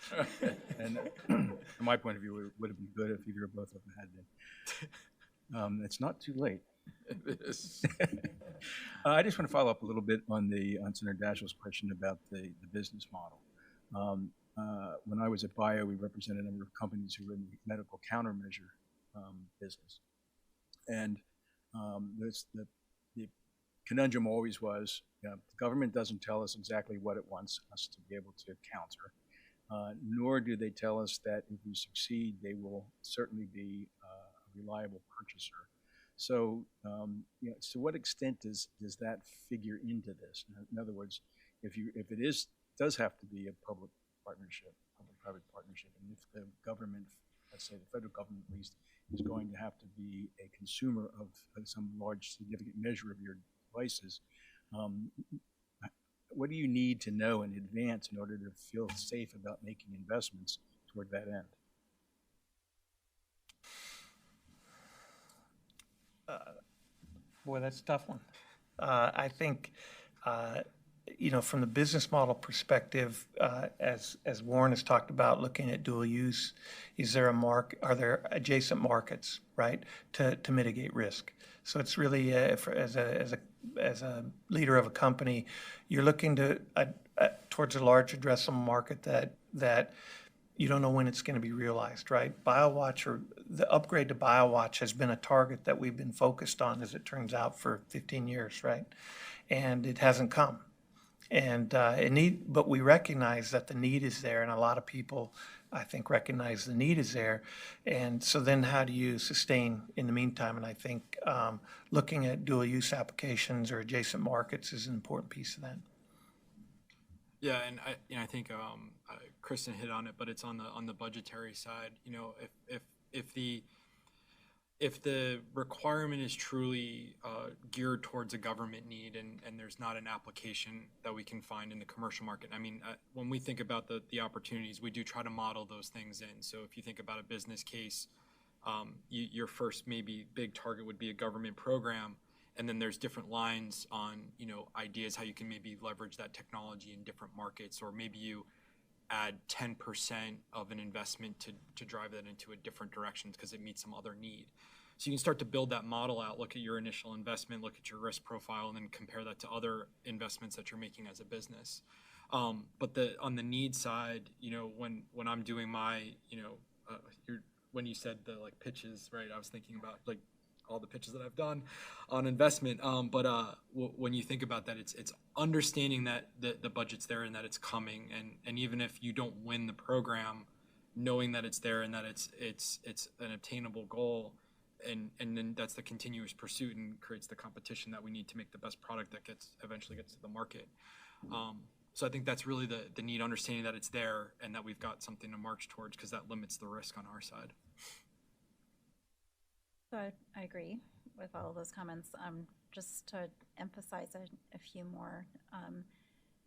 And from my point of view, it would have been good if either or both of them had been. It's not too late. It is. I just want to follow up a little bit on Senator Dashiell's question about the business model. When I was at Bio, we represented a number of companies who were in the medical countermeasure business. And the conundrum always was, the government doesn't tell us exactly what it wants us to be able to counter, nor do they tell us that if we succeed, they will certainly be a reliable purchaser. So, to what extent does that figure into this? In other words, if it does have to be a public-private partnership, and if the government, let's say the federal government at least, is going to have to be a consumer of some large significant measure of your devices, what do you need to know in advance in order to feel safe about making investments toward that end? Boy, that's a tough one. I think, from the business model perspective, as Warren has talked about, looking at dual use, are there adjacent markets, right, to mitigate risk? So it's really, as a leader of a company, you're looking towards a large addressable market that you don't know when it's going to be realized, right? BioWatch, or the upgrade to BioWatch, has been a target that we've been focused on, as it turns out, for 15 years, right? And it hasn't come. But we recognize that the need is there, and a lot of people, I think, recognize the need is there. And so then how do you sustain in the meantime? And I think looking at dual use applications or adjacent markets is an important piece of that. Yeah, and I think Kristen hit on it, but it's on the budgetary side. If the requirement is truly geared towards a government need, and there's not an application that we can find in the commercial market. I mean, when we think about the opportunities, we do try to model those things in. So if you think about a business case, your first maybe big target would be a government program. And then there's different lines on, ideas how you can maybe leverage that technology in different markets, or maybe you add 10% of an investment to drive that into a different direction because it meets some other need. So you can start to build that model out, look at your initial investment, look at your risk profile, and then compare that to other investments that you're making as a business. But on the need side, when I'm doing my, when you said the pitches, right, I was thinking about all the pitches that I've done on investment. But when you think about that, it's understanding that the budget's there and that it's coming. And even if you don't win the program, knowing that it's there and that it's an obtainable goal, and then that's the continuous pursuit and creates the competition that we need to make the best product that eventually gets to the market. So I think that's really the neat understanding that it's there and that we've got something to march towards, because that limits the risk on our side. So I agree with all of those comments. Just to emphasize a few more,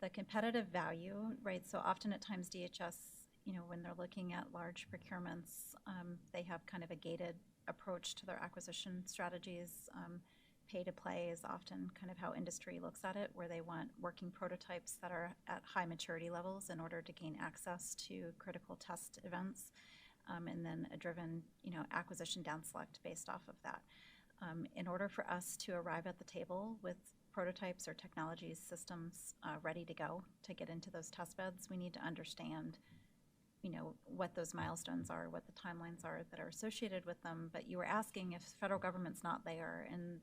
the competitive value, right? So often at times DHS, when they're looking at large procurements, they have kind of a gated approach to their acquisition strategies. Pay to play is often kind of how industry looks at it, where they want working prototypes that are at high maturity levels in order to gain access to critical test events, and then a driven, acquisition down select based off of that. In order for us to arrive at the table with prototypes or technologies, systems ready to go to get into those test beds, we need to understand what those milestones are, what the timelines are that are associated with them. But you were asking if the federal government's not there and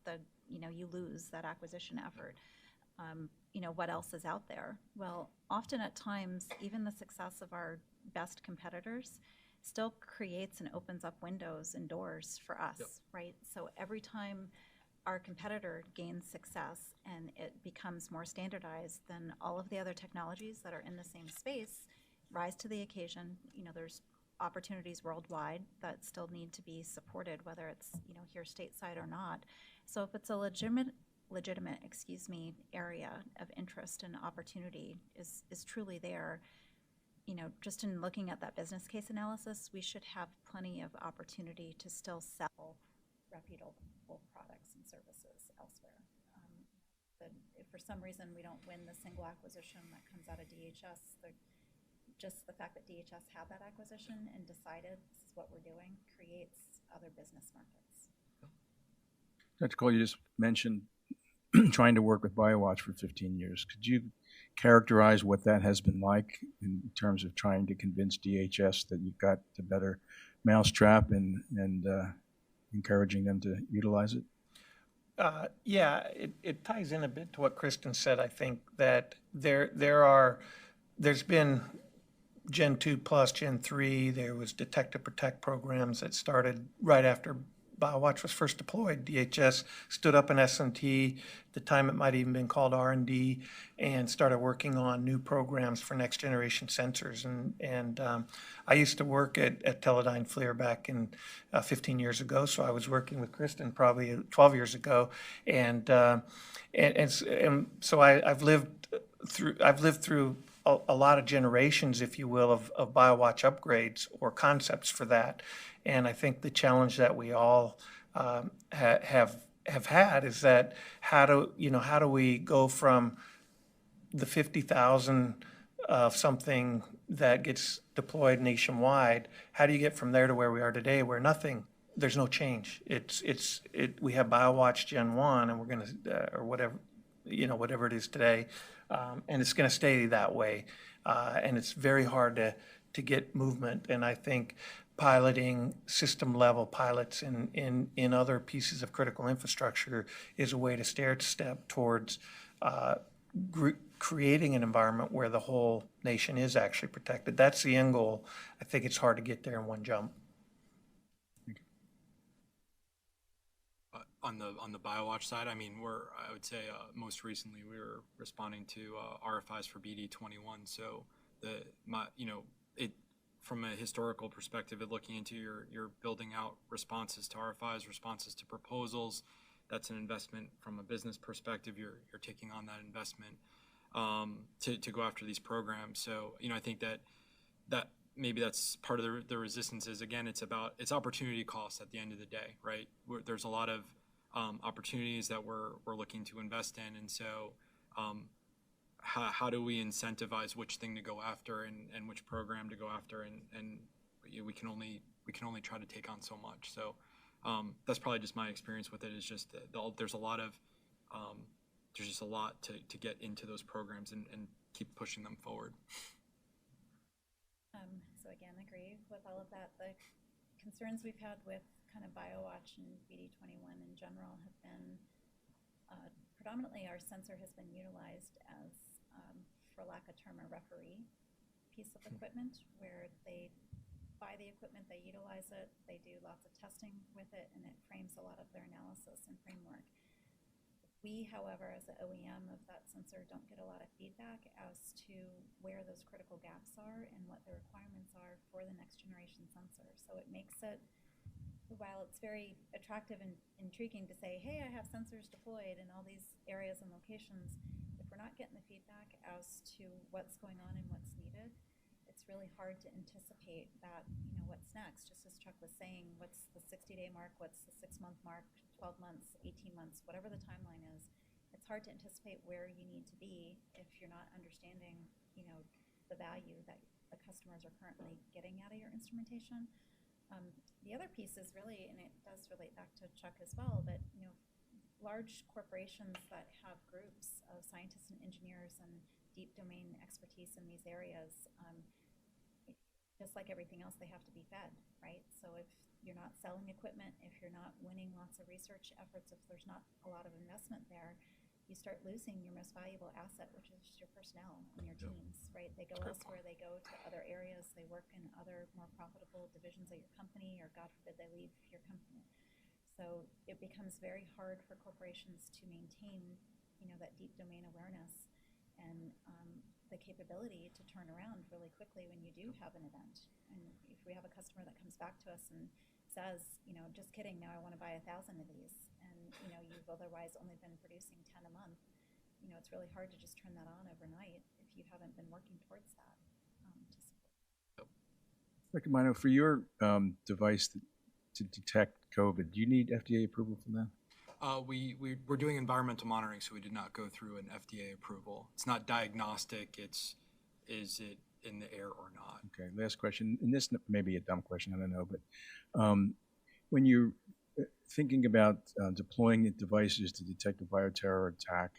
you lose that acquisition effort, what else is out there? Well, often at times, even the success of our best competitors still creates and opens up windows and doors for us, right? So every time our competitor gains success and it becomes more standardized, then all of the other technologies that are in the same space rise to the occasion. There's opportunities worldwide that still need to be supported, whether it's here stateside or not. So if it's a legitimate area of interest and opportunity is truly there, just in looking at that business case analysis, we should have plenty of opportunity to still sell reputable products and services elsewhere. If for some reason we don't win the single acquisition that comes out of DHS, just the fact that DHS had that acquisition and decided this is what we're doing creates other business markets. Dr. Cole, you just mentioned trying to work with BioWatch for 15 years. Could you characterize what that has been like in terms of trying to convince DHS that you've got the better mousetrap and encouraging them to utilize it? It ties in a bit to what Kristen said. I think that there's been Gen 2 plus, Gen 3, there was detect to protect programs that started right after BioWatch was first deployed. DHS stood up an S&T, at the time it might even been called R&D, and started working on new programs for next generation sensors. And I used to work at Teledyne FLIR back in 15 years ago, so I was working with Kristen probably 12 years ago. And so I've lived through a lot of generations, if you will, of BioWatch upgrades or concepts for that. And I think the challenge that we all have had is that how do we go from the 50,000 of something that gets deployed nationwide? How do you get from there to where we are today, where there's no change? We have BioWatch Gen 1, and we're going to or whatever it is today. And it's going to stay that way. And it's very hard to get movement. And I think piloting system level pilots in other pieces of critical infrastructure is a way to step towards creating an environment where the whole nation is actually protected. That's the end goal. I think it's hard to get there in one jump. On the BioWatch side, I mean, I would say most recently we were responding to RFIs for BD21. So from a historical perspective, looking into you're building out responses to RFIs, responses to proposals. That's an investment from a business perspective. You're taking on that investment to go after these programs. So I think that maybe that's part of the resistance is, again, it's opportunity cost at the end of the day, right? There's a lot of opportunities that we're looking to invest in, and so how do we incentivize which thing to go after and which program to go after, and we can only try to take on so much. So that's probably just my experience with it. Is just there's just a lot to get into those programs and keep pushing them forward. So again, agree with all of that. The concerns we've had with kind of BioWatch and BD21 in general have been predominantly our sensor has been utilized as, for lack of term, a referee piece of equipment where they buy the equipment, they utilize it, they do lots of testing with it, and it frames a lot of their analysis and framework. We, however, as the OEM of that sensor, don't get a lot of feedback as to where those critical gaps are and what the requirements are for the next generation sensor. So it makes it, while it's very attractive and intriguing to say, hey, I have sensors deployed in all these areas and locations, if we're not getting the feedback as to what's going on and what's needed, it's really hard to anticipate that, what's next. Just as Chuck was saying, what's the 60-day mark, what's the 6-month mark, 12 months, 18 months, whatever the timeline is. It's hard to anticipate where you need to be if you're not understanding, the value that the customers are currently getting out of your instrumentation. The other piece is really, and it does relate back to Chuck as well, but large corporations that have groups of scientists and engineers and deep domain expertise in these areas, just like everything else, they have to be fed, right? So if you're not selling equipment, if you're not winning lots of research efforts, if there's not a lot of investment there, you start losing your most valuable asset, which is your personnel and your teams, right? They go elsewhere, they go to other areas, they work in other more profitable divisions of your company, or God forbid they leave your company. So it becomes very hard for corporations to maintain, that deep domain awareness and the capability to turn around really quickly when you do have an event. And if we have a customer that comes back to us and says, just kidding, now I want to buy 1,000 of these, and you've otherwise only been producing 10 a month, it's really hard to just turn that on overnight if you haven't been working towards that. Dr. Mino, for your device to detect COVID, do you need FDA approval for that? We're doing environmental monitoring, so we did not go through an FDA approval. It's not diagnostic, is it in the air or not? Okay, last question, and this may be a dumb question, I don't know, but when you're thinking about deploying the devices to detect a bioterror attack,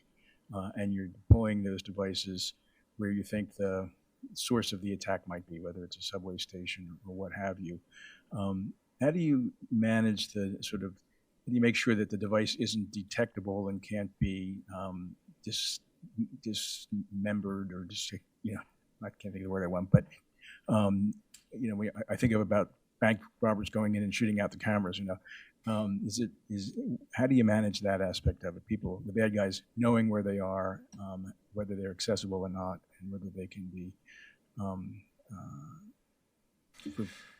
and you're deploying those devices where you think the source of the attack might be, whether it's a subway station or what have you, how do you manage the sort of, how do you make sure that the device isn't detectable and can't be dismembered or just, I can't think of the word I want, but I think of about bank robbers going in and shooting out the cameras. How do you manage that aspect of it? People, the bad guys, knowing where they are, whether they're accessible or not, and whether they can be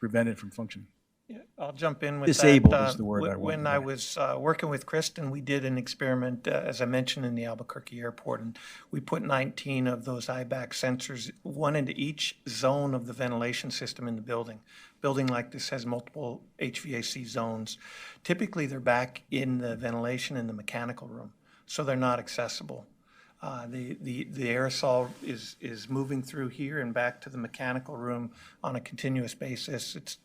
prevented from functioning. Yeah, I'll jump in with Disabled that. is the word I want. When I was working with Kristen, we did an experiment, as I mentioned, in the Albuquerque airport, and we put 19 of those IBAC sensors, one into each zone of the ventilation system in the building. Building like this has multiple HVAC zones. Typically, they're back in the ventilation in the mechanical room, so they're not accessible. The aerosol is moving through here and back to the mechanical room on a continuous basis. It's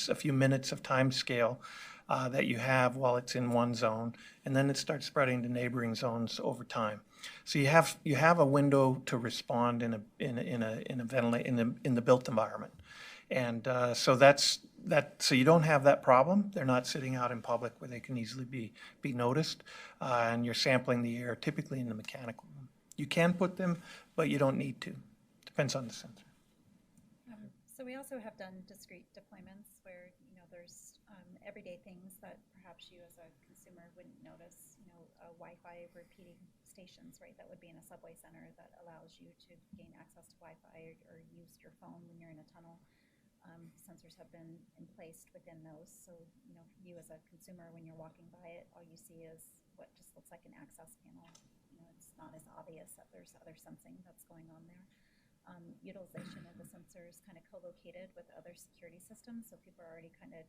a few minutes of time scale that you have while it's in one zone, and then it starts spreading to neighboring zones over time. So you have a window to respond in the built environment, and so so you don't have that problem. They're not sitting out in public where they can easily be noticed, and you're sampling the air typically in the mechanical room. You can put them, but you don't need to. Depends on the sensor. So we also have done discrete deployments where, there's everyday things that perhaps you as a consumer wouldn't notice, Wi-Fi repeating stations, right? That would be in a subway center that allows you to gain access to Wi-Fi or use your phone when you're in a tunnel. Sensors have been placed within those. So, you as a consumer, when you're walking by it, all you see is what just looks like an access panel. It's not as obvious that there's other sensing that's going on there. Utilization of the sensors kind of co-located with other security systems, so people are already kind of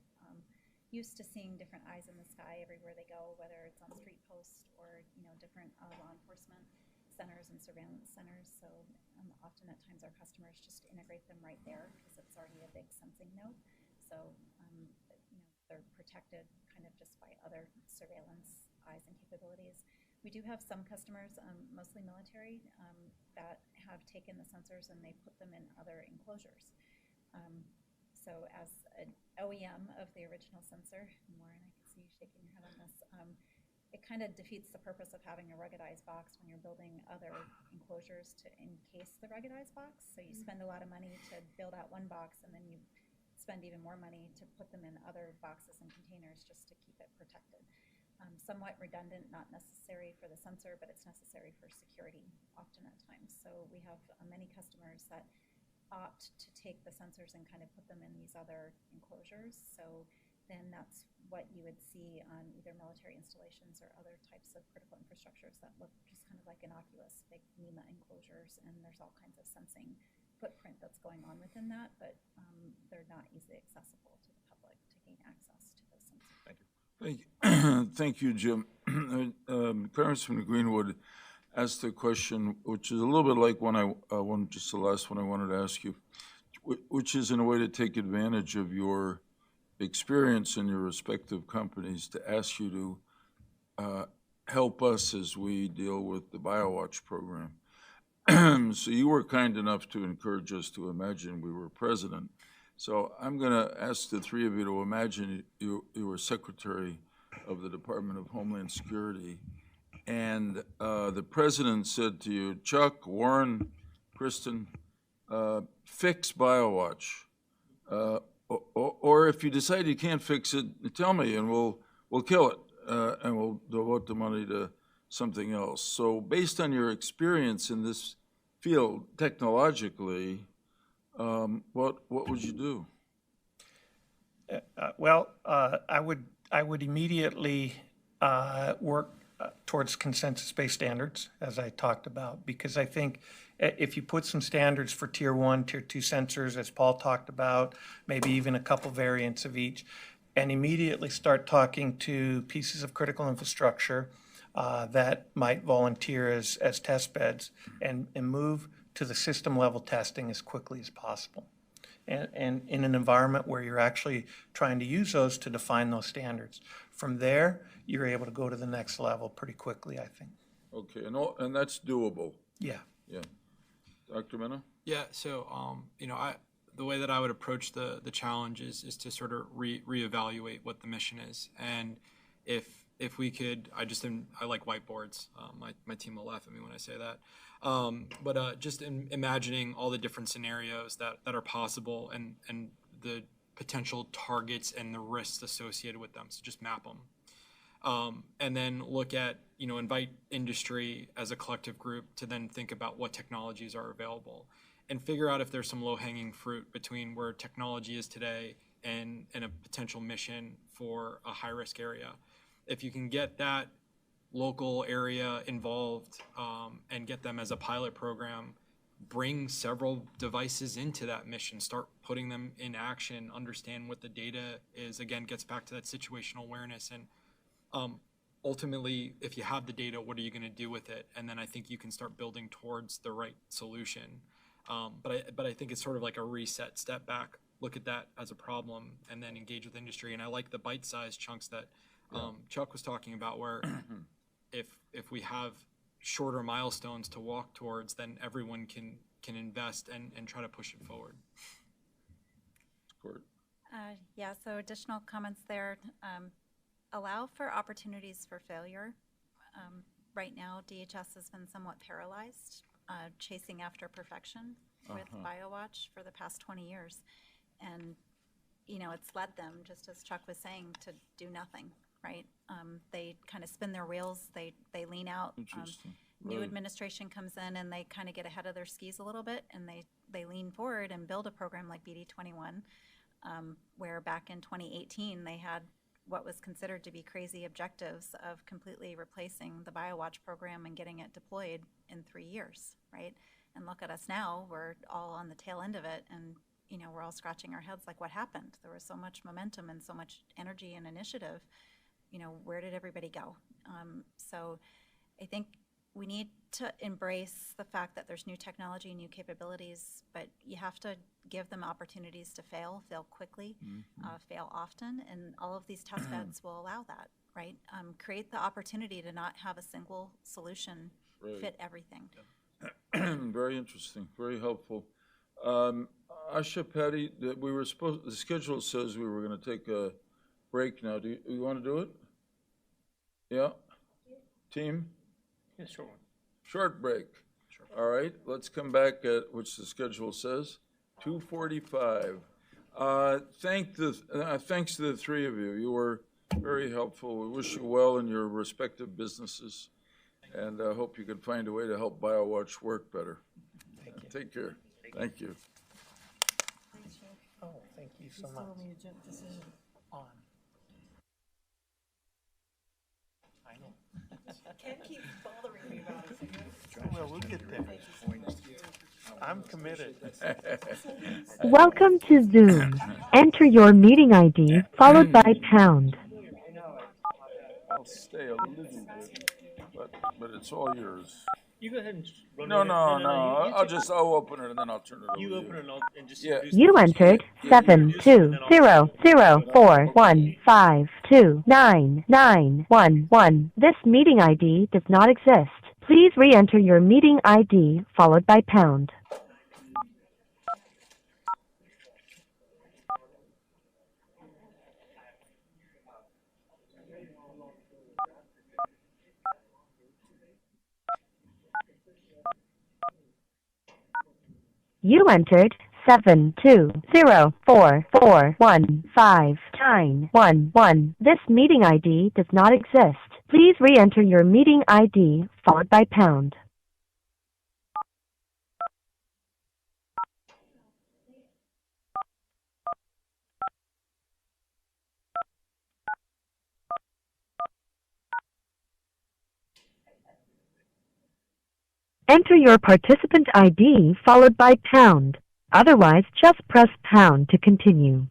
used to seeing different eyes in the sky everywhere they go, whether it's on street posts or different law enforcement centers and surveillance centers. So often at times our customers just integrate them right there because it's already a big sensing node. So they're protected kind of just by other surveillance eyes and capabilities. We do have some customers, mostly military, that have taken the sensors and they put them in other enclosures. So as an OEM of the original sensor, Warren, I can see you shaking your head on this, it kind of defeats the purpose of having a ruggedized box when you're building other enclosures to encase the ruggedized box. So you spend a lot of money to build out one box, and then you spend even more money to put them in other boxes and containers just to keep it protected. somewhat redundant, not necessary for the sensor, but it's necessary for security often at times. So we have many customers that opt to take the sensors and kind of put them in these other enclosures. So then that's what you would see on either military installations or other types of critical infrastructures that look just kind of like innocuous, big NEMA enclosures, and there's all kinds of sensing footprint that's going on within that, but they're not easily accessible to the public to gain access to those sensors. Thank you. Thank you, Jim. Congressman Greenwood asked a question, which is a little bit like just the last one I wanted to ask you, which is in a way to take advantage of your experience in your respective companies to ask you to help us as we deal with the BioWatch program. So you were kind enough to encourage us to imagine we were president. So I'm going to ask the three of you to imagine you were Secretary of the Department of Homeland Security, and the president said to you, Chuck, Warren, Kristen, fix BioWatch. Or if you decide you can't fix it, tell me, and we'll kill it, and we'll devote the money to something else. So based on your experience in this field technologically, what would you do? I would immediately work towards consensus-based standards, as I talked about, because I think if you put some standards for tier 1, tier 2 sensors, as Paul talked about, maybe even a couple variants of each, and immediately start talking to pieces of critical infrastructure that might volunteer as test beds, and move to the system level testing as quickly as possible. And in an environment where you're actually trying to use those to define those standards. From there, you're able to go to the next level pretty quickly, I think. Okay, and that's doable. Yeah. Yeah. Dr. Mena? Yeah, so, the way that I would approach the challenge is to sort of reevaluate what the mission is. And if we could, I like whiteboards. My team will laugh at me when I say that. But just imagining all the different scenarios that are possible and the potential targets and the risks associated with them. So just map them. And then look at, invite industry as a collective group to then think about what technologies are available and figure out if there's some low-hanging fruit between where technology is today and a potential mission for a high-risk area. If you can get that local area involved and get them as a pilot program, bring several devices into that mission, start putting them in action, understand what the data is, again, gets back to that situational awareness. And ultimately, if you have the data, what are you going to do with it? And then I think you can start building towards the right solution. But I think it's sort of like a reset, step back, look at that as a problem, and then engage with industry. And I like the bite-sized chunks that Chuck was talking about, where if we have shorter milestones to walk towards, then everyone can invest and try to push it forward. Yeah, so additional comments there. Allow for opportunities for failure. Right now, DHS has been somewhat paralyzed, chasing after perfection with BioWatch for the past 20 years. And, it's led them, just as Chuck was saying, to do nothing, right? They kind of spin their wheels, they lean out. New administration comes in and they kind of get ahead of their skis a little bit, and they lean forward and build a program like BD21, where back in 2018 they had what was considered to be crazy objectives of completely replacing the BioWatch program and getting it deployed in 3 years, right? And look at us now, we're all on the tail end of it, and we're all scratching our heads like, what happened? There was so much momentum and so much energy and initiative. Where did everybody go? So I think we need to embrace the fact that there's new technology, new capabilities, but you have to give them opportunities to fail quickly, fail often, and all of these test beds will allow that, right? Create the opportunity to not have a single solution fit everything. Very interesting, very helpful. Asha, Patty, the schedule says we were going to take a break now. Do you want to do it? Yeah? Team? Yeah, sure. Short break. Sure. All right, let's come back at, which the schedule says, 2:45. Thanks to the three of you. You were Very helpful. We wish you well in your respective businesses, and I hope you can find a way to help BioWatch work better. Take care. Thank you. Oh, thank you so much. This is On. I know. Ken keeps bothering me about it. Well, we'll get there. I'm committed. Welcome to Zoom. Enter your meeting ID followed by pound. I'll stay a little bit, but it's all yours. You go ahead and run No, with it. no. I'll open it and then I'll turn it over. You to open it and just Yeah. introduce You entered 7200415299111. This meeting ID does not exist. Please re-enter your meeting ID followed by pound. You entered 72044159111. This meeting ID does not exist. Please re-enter your meeting ID followed by pound. Enter your participant ID followed by pound. Otherwise, just press pound to continue.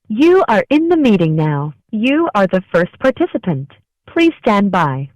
You are in the meeting now. You are the first participant. Please stand by.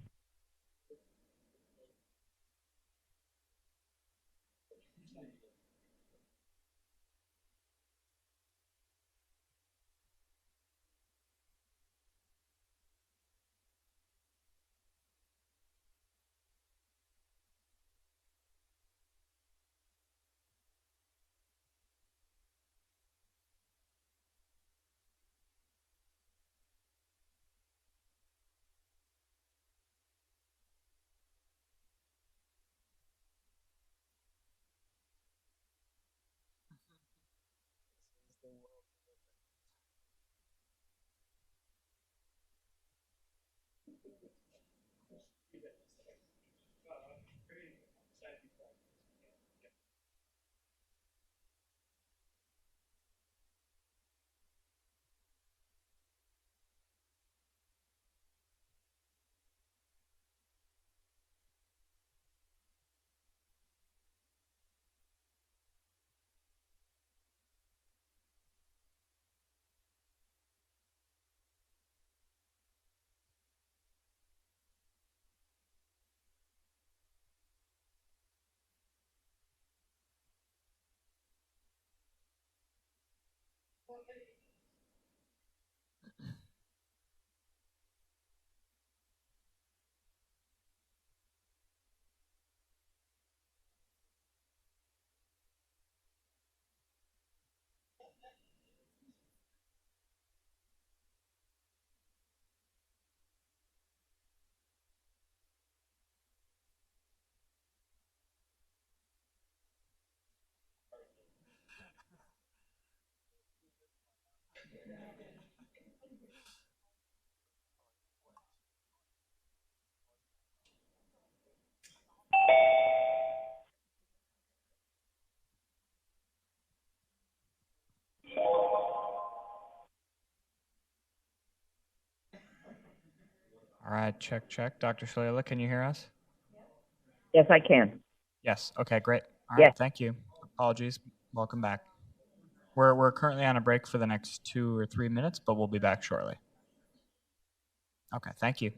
All right, check. Dr. Shalala, can you hear us? Yes, I can. Yes. Okay, great. All Yes. right, thank you. Apologies. Welcome back. We're currently on a break for the next 2 or 3 minutes, but we'll be back shortly. Okay, thank you.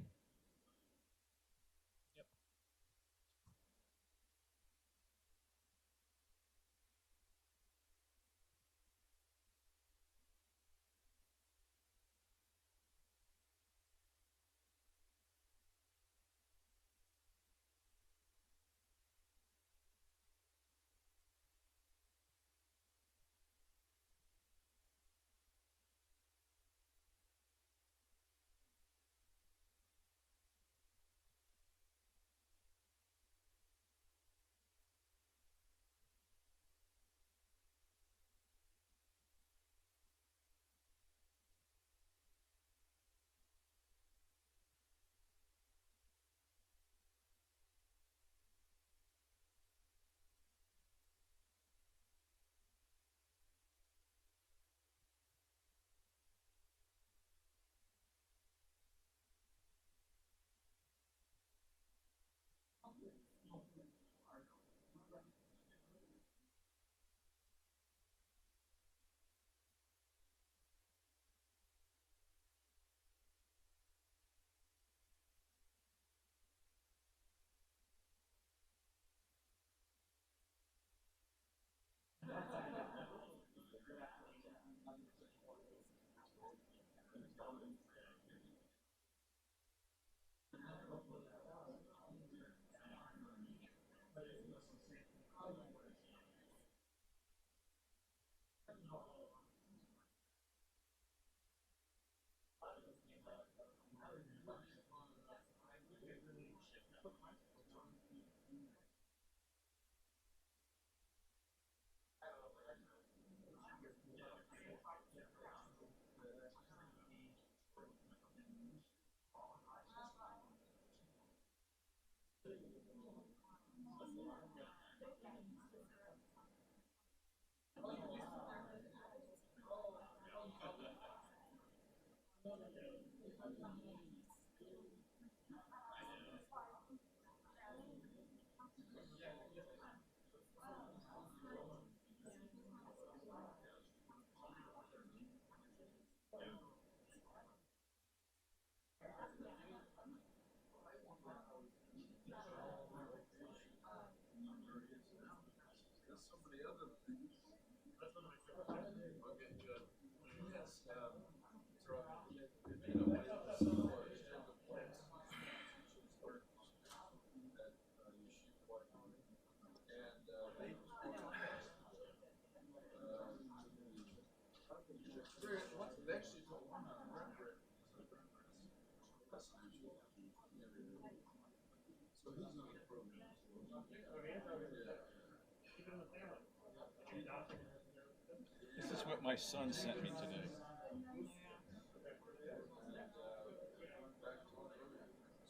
This is what my son sent me today.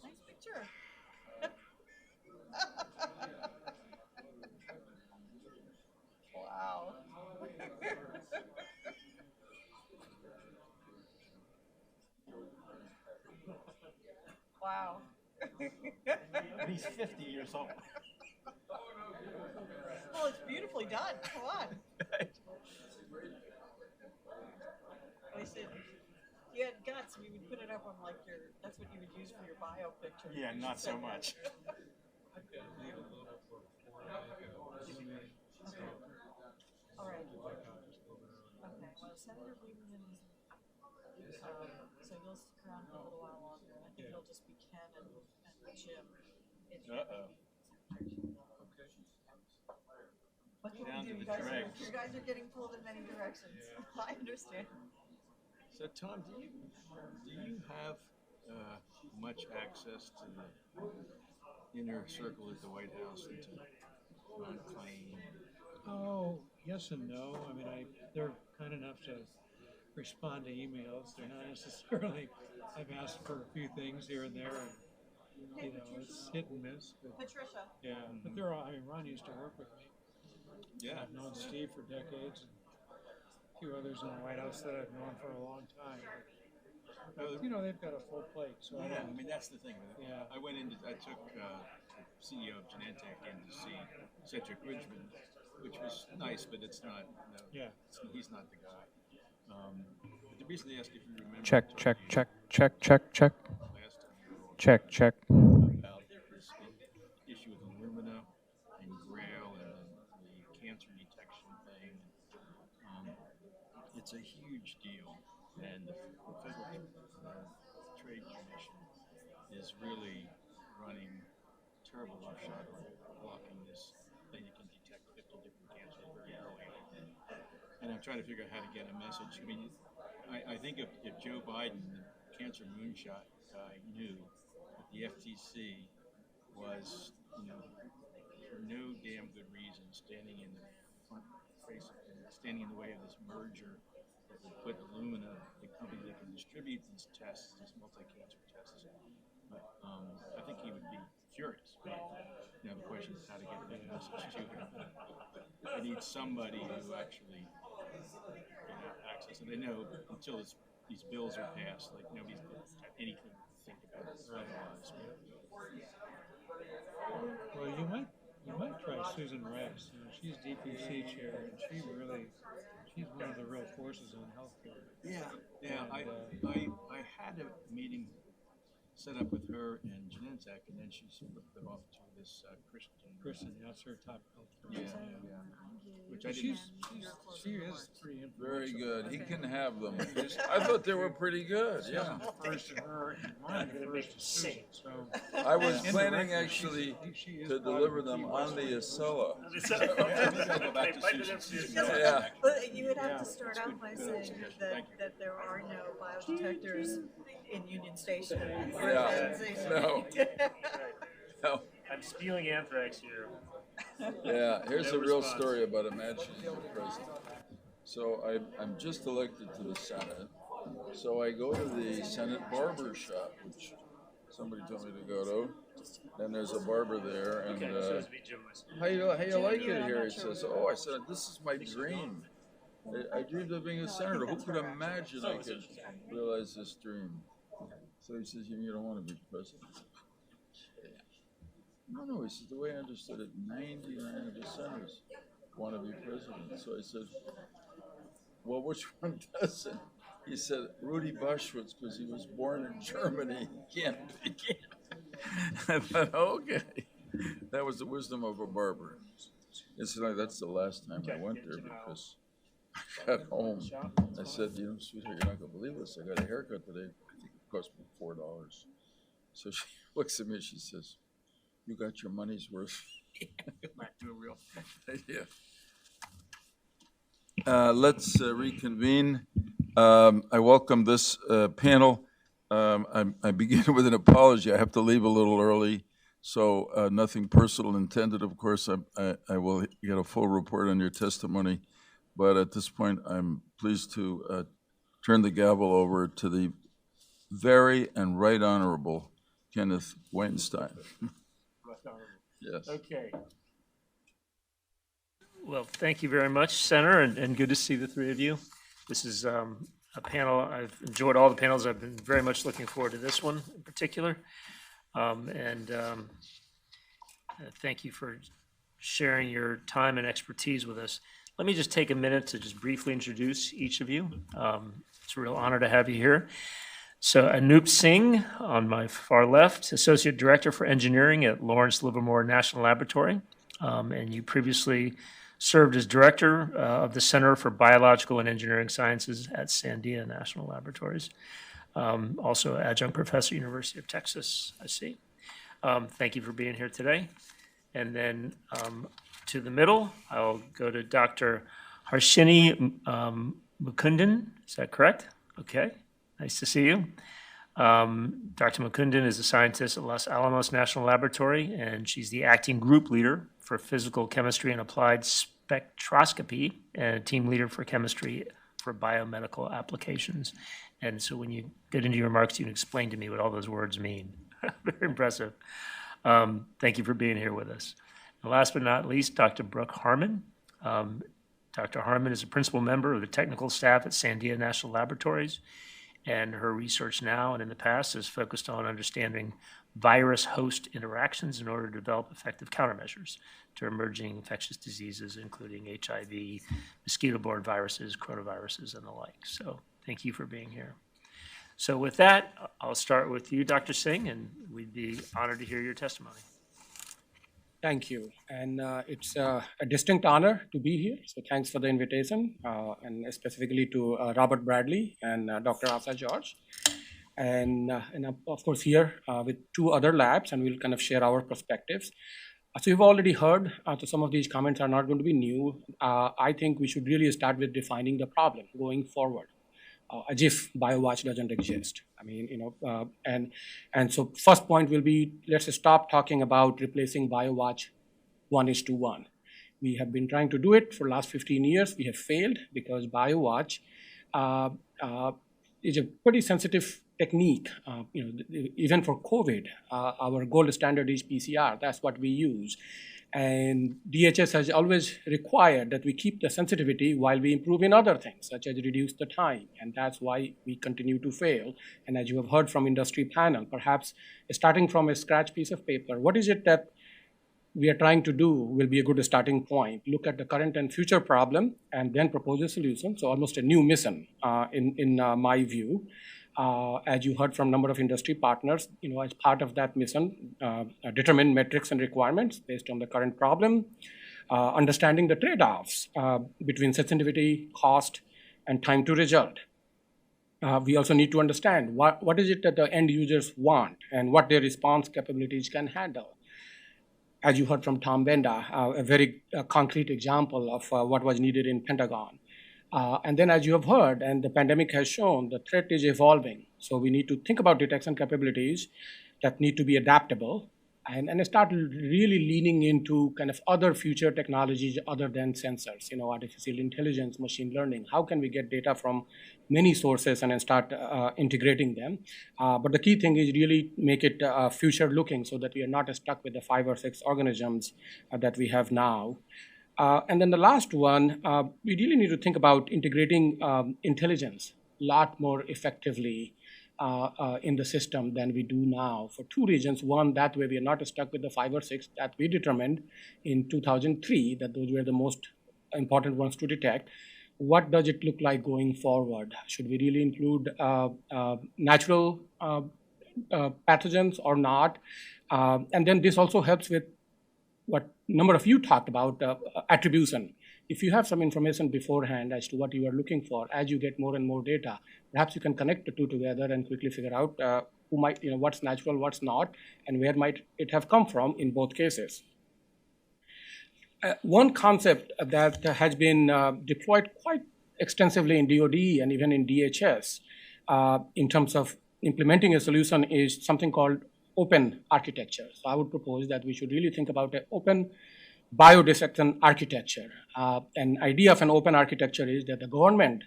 Nice picture. Wow. Wow. And he's 50 years old. Well, it's beautifully done. Come on. They said if you had guts, we would put it up on like your, that's what you would use for your bio picture. Yeah, not so much. All right. Okay, well, Senator Lieberman is, so you'll stick around for a little while longer. I think it'll just be Ken and Jim. Uh-oh. What can Down we to do? the dregs. You guys are getting pulled in many directions. I understand. So Tom, do you have much access to the inner circle at the White House and to non-claim? Oh, yes and no. I mean, they're kind enough to respond to emails. They're not necessarily, I've asked for a few things here and there, and, you know, it's hit and miss. But, Patricia. yeah, but they're all, I mean, Ron used to work with me. Yeah. I've known Steve for decades, and a few others in the White House that I've known for a long time. But, you know, they've got a full plate. So Yeah, I mean, that's the thing. Yeah. I took the CEO of Genentech in to see Cedric Ridgman, which was nice, but it's not, no, Yeah. He's not the guy. But the reason they asked if you remember. Check. Check. About this issue with Illumina and Grail and the cancer detection thing. It's a huge deal, and the Federal Trade Commission is really running terrible roughshod on blocking this thing that can detect 50 different cancers very early. And I'm trying to figure out how to get a message. I mean, I think if Joe Biden, the cancer moonshot guy, knew that the FTC was, you know, for no damn good reason, standing in the front face, standing in the way of this merger that would put Illumina, the company that can distribute these tests, these multi-cancer tests. But I think he would be furious. But, you know, the question is how to get that message to him. They need somebody who actually access, and they know until these bills are passed, like nobody's going to have anything to think about it otherwise. Well, you might try Susan Rice. You know, she's DPC chair, and she's one of the real forces on healthcare. Yeah. I had a meeting set up with her and Genentech, and then she flipped it off to this Kristen, that's her top health Yeah. Which I she didn't. is pretty influential. Very good. He can have them. I thought they were pretty good. Yeah. First to her and mine first to Susan. So I was planning actually to deliver them on the Acela. Yeah. But you would have to start out by saying that there are no biodetectors in Union Station. Yeah. No. No. I'm spewing anthrax here. Yeah, here's a real story about imagining the president. So I'm just elected to the Senate. So I go to the Senate barber shop, which somebody told me to go to. And there's a barber there, and how you like it here? He says, "Oh," I said, "this is my dream. I dreamed of being a senator. Who could imagine I could realize this dream?" So he says, "You don't want to be president." No, he says, the way I understood it, 99 of the senators want to be president. So I said, "Well, which one doesn't?" He said, "Rudy Boschwitz, because he was born in Germany. He can't. I thought, okay. That was the wisdom of a barber. It's like, that's the last time I went there because I got home. I said, "Sweetheart, you're not going to believe this. I got a haircut today. I think it cost me $4. So she looks at me and she says, "You got your money's worth." Back to a real. Yeah. Let's reconvene. I welcome this panel. I begin with an apology. I have to leave a little early, so nothing personal intended. Of course, I will get a full report on your testimony, but at this point, I'm pleased to turn the gavel over to the very and right honorable Kenneth Weinstein. Yes. Okay. Well, thank you very much, Senator, and good to see the three of you. This is a panel, I've enjoyed all the panels. I've been very much looking forward to this one in particular. Thank you for sharing your time and expertise with us. Let me just take a minute to just briefly introduce each of you. It's a real honor to have you here. So Anup Singh on my far left, Associate Director for Engineering at Lawrence Livermore National Laboratory. And you previously served as Director of the Center for Biological and Engineering Sciences at Sandia National Laboratories. Also Adjunct Professor, University of Texas, I see. Thank you for being here today. And then to the middle, I'll go to Dr. Harshini Mukundan. Is that correct? Okay. Nice to see you. Dr. Mukundan is a scientist at Los Alamos National Laboratory, and she's the acting group leader for physical chemistry and applied spectroscopy and a team leader for chemistry for biomedical applications. And so when you get into your remarks, you can explain to me what all those words mean. Very impressive. Thank you for being here with us. And last but not least, Dr. Brooke Harmon. Dr. Harmon is a principal member of the technical staff at Sandia National Laboratories, and her research now and in the past is focused on understanding virus-host interactions in order to develop effective countermeasures to emerging infectious diseases, including HIV, mosquito-borne viruses, coronaviruses, and the like. So thank you for being here. So with that, I'll start with you, Dr. Singh, and we'd be honored to hear your testimony. Thank you. And it's a distinct honor to be here. So thanks for the invitation, and specifically to Robert Bradley and Dr. Asa George. And I'm, of course, here with two other labs, and we'll kind of share our perspectives. So you've already heard, so some of these comments are not going to be new. I think we should really start with defining the problem going forward, as if BioWatch doesn't exist. I mean, and so first point will be, let's stop talking about replacing BioWatch 1:1. We have been trying to do it for the last 15 years. We have failed because BioWatch is a pretty sensitive technique. Even for COVID, our gold standard is PCR. That's what we use. And DHS has always required that we keep the sensitivity while we improve in other things, such as reduce the time. And that's why we continue to fail. And as you have heard from industry panel, perhaps starting from a scratch piece of paper, what is it that we are trying to do will be a good starting point. Look at the current and future problem and then propose a solution. So almost a new mission in my view. As you heard from a number of industry partners, as part of that mission, determine metrics and requirements based on the current problem, understanding the trade-offs between sensitivity, cost, and time to result. We also need to understand what is it that the end users want and what their response capabilities can handle. As you heard from Tom Benda, a very concrete example of what was needed in Pentagon. And then as you have heard, and the pandemic has shown, the threat is evolving. So we need to think about detection capabilities that need to be adaptable and start really leaning into kind of other future technologies other than sensors, artificial intelligence, machine learning. How can we get data from many sources and then start integrating them? But the key thing is really make it future looking so that we are not stuck with the 5 or 6 organisms that we have now. And then the last one, we really need to think about integrating intelligence a lot more effectively in the system than we do now for 2 reasons. One, that way we are not stuck with the 5 or 6 that we determined in 2003 that those were the most important ones to detect. What does it look like going forward? Should we really include natural pathogens or not? And then this also helps with what a number of you talked about, attribution. If you have some information beforehand as to what you are looking for, as you get more and more data, perhaps you can connect the 2 together and quickly figure out who might, what's natural, what's not, and where might it have come from in both cases. One concept that has been deployed quite extensively in DoD and even in DHS in terms of implementing a solution is something called open architecture. So I would propose that we should really think about an open biodissection architecture. An idea of an open architecture is that the government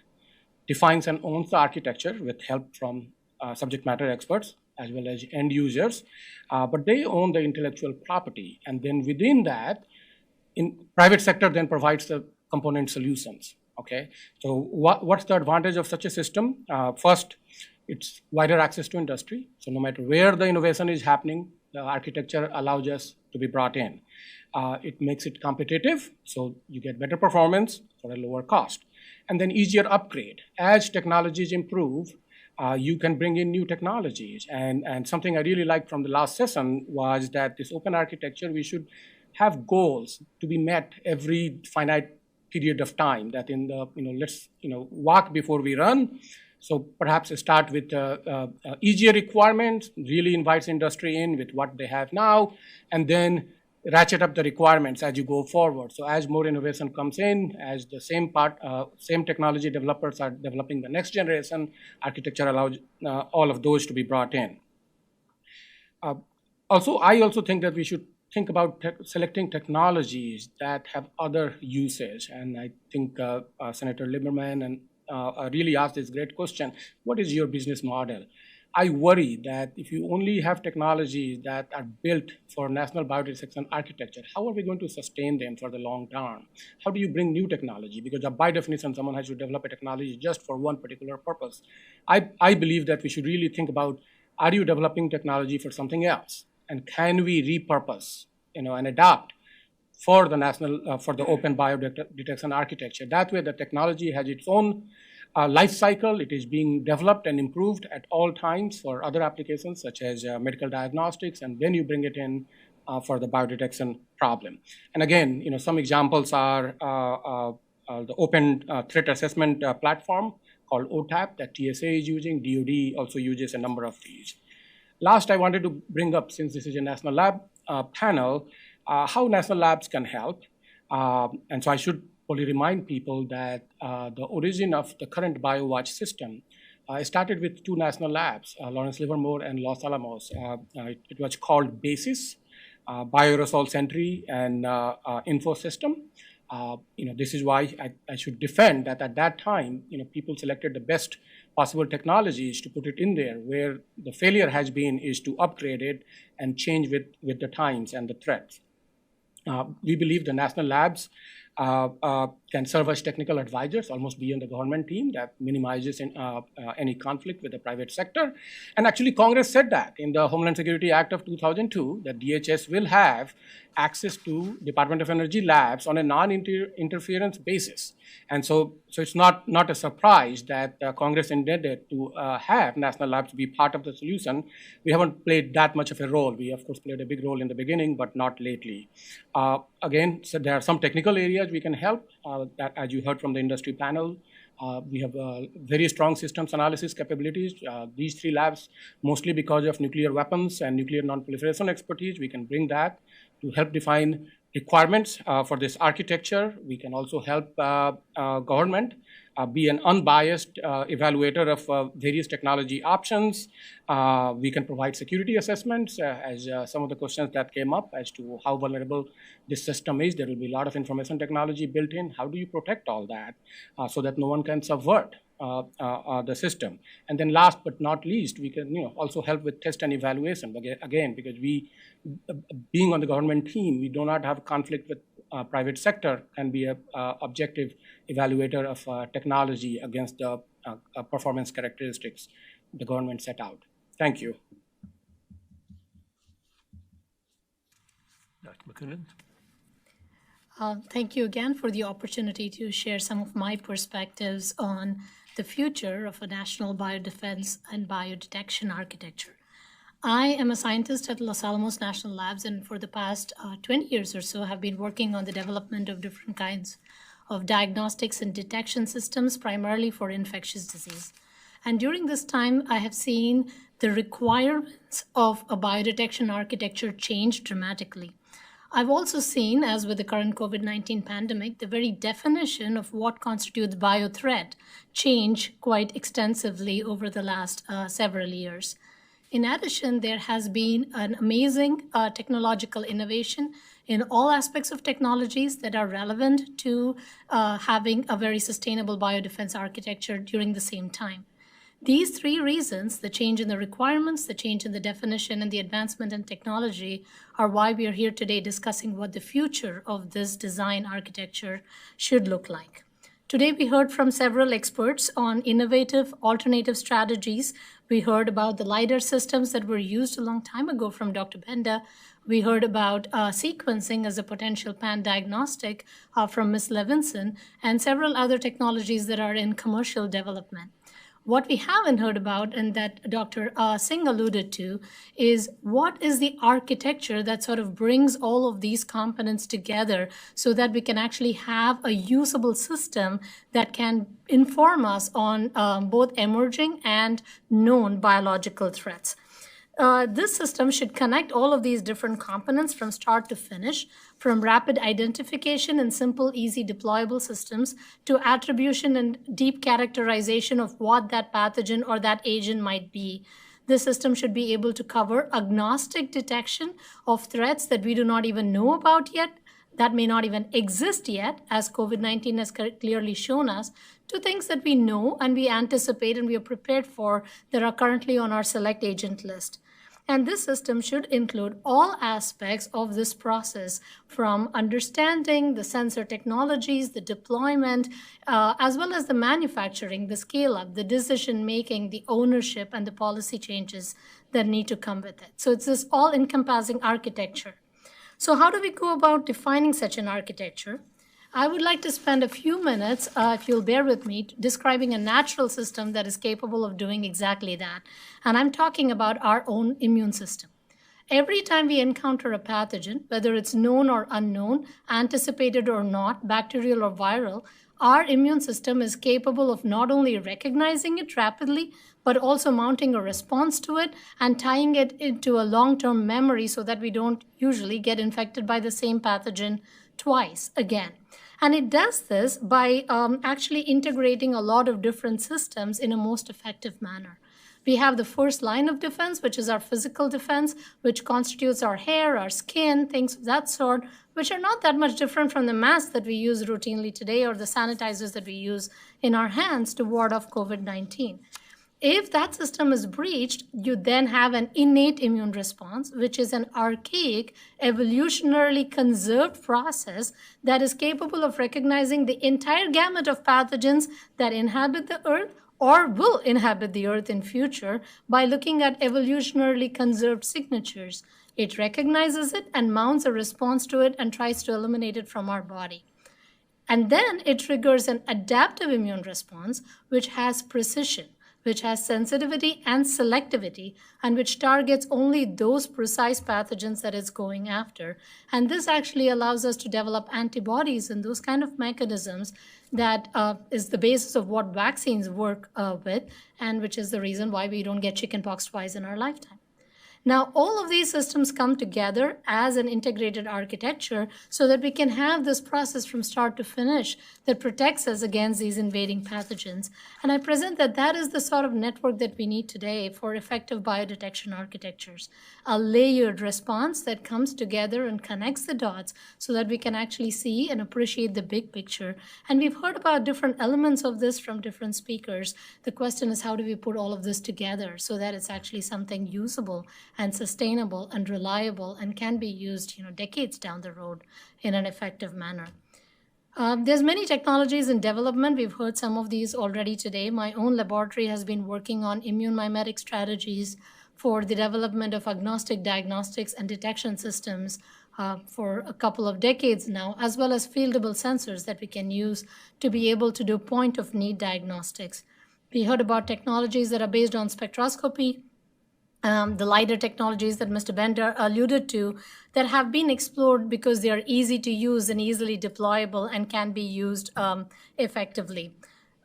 defines and owns the architecture with help from subject matter experts as well as end users, but they own the intellectual property. And then within that, in private sector then provides the component solutions. Okay, so what's the advantage of such a system? First, it's wider access to industry. So no matter where the innovation is happening, the architecture allows us to be brought in. It makes it competitive, so you get better performance for a lower cost. And then easier upgrade. As technologies improve, you can bring in new technologies. And something I really liked from the last session was that this open architecture, we should have goals to be met every finite period of time, that in the, let's, walk before we run. So perhaps start with easier requirements, really invites industry in with what they have now, and then ratchet up the requirements as you go forward. So as more innovation comes in, as the same technology developers are developing the next generation, architecture allows all of those to be brought in. I also think that we should think about selecting technologies that have other uses. And I think Senator Lieberman and really asked this great question: what is your business model? I worry that if you only have technologies that are built for national biodetection architecture, how are we going to sustain them for the long term? How do you bring new technology? Because by definition, someone has to develop a technology just for one particular purpose. I believe that we should really think about, are you developing technology for something else? And can we repurpose, and adapt for the national, for the open biodetection architecture? That way the technology has its own life cycle. It is being developed and improved at all times for other applications such as medical diagnostics, and then you bring it in for the biodetection problem. And again, some examples are the open threat assessment platform called OTAP that TSA is using. DoD also uses a number of these. Last, I wanted to bring up, since this is a national lab panel, how national labs can help. And so I should probably remind people that the origin of the current BioWatch system started with 2 national labs, Lawrence Livermore and Los Alamos. It was called BASIS, Bioaerosol Sentry and Info System. This is why I should defend that at that time, people selected the best possible technologies to put it in there. Where the failure has been is to upgrade it and change with the times and the threats. We believe the national labs can serve as technical advisors, almost beyond the government team, that minimizes any conflict with the private sector. And actually, Congress said that in the Homeland Security Act of 2002, that DHS will have access to Department of Energy labs on a non-interference basis. And so it's not a surprise that Congress intended to have national labs be part of the solution. We haven't played that much of a role. We, of course, played a big role in the beginning, but not lately. Again, so there are some technical areas we can help, that, as you heard from the industry panel. We have very strong systems analysis capabilities. These 3 labs, mostly because of nuclear weapons and nuclear non-proliferation expertise, we can bring that to help define requirements for this architecture. We can also help government be an unbiased evaluator of various technology options. We can provide security assessments, as some of the questions that came up as to how vulnerable this system is. There will be a lot of information technology built in. How do you protect all that so that no one can subvert the system? And then last but not least, we can also help with test and evaluation. Again, because we, being on the government team, we do not have conflict with private sector and be a objective evaluator of technology against the performance characteristics the government set out. Thank you. Dr. McCoonan? Thank you again for the opportunity to share some of my perspectives on the future of a national biodefense and biodetection architecture. I am a scientist at Los Alamos National Labs, and for the past 20 years or so have been working on the development of different kinds of diagnostics and detection systems, primarily for infectious disease. And during this time, I have seen the requirements of a biodetection architecture change dramatically. I've also seen, as with the current COVID-19 pandemic, the very definition of what constitutes biothreat change quite extensively over the last several years. In addition, there has been an amazing technological innovation in all aspects of technologies that are relevant to having a very sustainable biodefense architecture during the same time. These three reasons, the change in the requirements, the change in the definition, and the advancement in technology, are why we are here today discussing what the future of this design architecture should look like. Today, we heard from several experts on innovative alternative strategies. We heard about the LiDAR systems that were used a long time ago from Dr. Benda. We heard about sequencing as a potential pan-diagnostic from Ms. Levinson, and several other technologies that are in commercial development. What we haven't heard about, and that Dr. Singh alluded to, is what is the architecture that sort of brings all of these components together so that we can actually have a usable system that can inform us on both emerging and known biological threats. This system should connect all of these different components from start to finish, from rapid identification and simple, easy deployable systems to attribution and deep characterization of what that pathogen or that agent might be. This system should be able to cover agnostic detection of threats that we do not even know about yet, that may not even exist yet, as COVID-19 has clearly shown us, to things that we know and we anticipate and we are prepared for that are currently on our select agent list. And this system should include all aspects of this process, from understanding the sensor technologies, the deployment, as well as the manufacturing, the scale-up, the decision-making, the ownership, and the policy changes that need to come with it. So it's this all-encompassing architecture. So how do we go about defining such an architecture? I would like to spend a few minutes, if you'll bear with me, describing a natural system that is capable of doing exactly that. And I'm talking about our own immune system. Every time we encounter a pathogen, whether it's known or unknown, anticipated or not, bacterial or viral, our immune system is capable of not only recognizing it rapidly, but also mounting a response to it and tying it into a long-term memory so that we don't usually get infected by the same pathogen twice again. And it does this by actually integrating a lot of different systems in a most effective manner. We have the first line of defense, which is our physical defense, which constitutes our hair, our skin, things of that sort, which are not that much different from the masks that we use routinely today or the sanitizers that we use in our hands to ward off COVID-19. If that system is breached, you then have an innate immune response, which is an archaic, evolutionarily conserved process that is capable of recognizing the entire gamut of pathogens that inhabit the earth or will inhabit the earth in future by looking at evolutionarily conserved signatures. It recognizes it and mounts a response to it and tries to eliminate it from our body. And then it triggers an adaptive immune response, which has precision, which has sensitivity and selectivity, and which targets only those precise pathogens that it's going after. And this actually allows us to develop antibodies and those kind of mechanisms that is the basis of what vaccines work with, and which is the reason why we don't get chickenpox twice in our lifetime. Now, all of these systems come together as an integrated architecture so that we can have this process from start to finish that protects us against these invading pathogens. And I present that that is the sort of network that we need today for effective biodetection architectures, a layered response that comes together and connects the dots so that we can actually see and appreciate the big picture. And we've heard about different elements of this from different speakers. The question is, how do we put all of this together so that it's actually something usable and sustainable and reliable and can be used, decades down the road in an effective manner. There's many technologies in development. We've heard some of these already today. My own laboratory has been working on immune mimetic strategies for the development of agnostic diagnostics and detection systems for a couple of decades now, as well as fieldable sensors that we can use to be able to do point-of-need diagnostics. We heard about technologies that are based on spectroscopy, the LiDAR technologies that Mr. Bender alluded to that have been explored because they are easy to use and easily deployable and can be used effectively.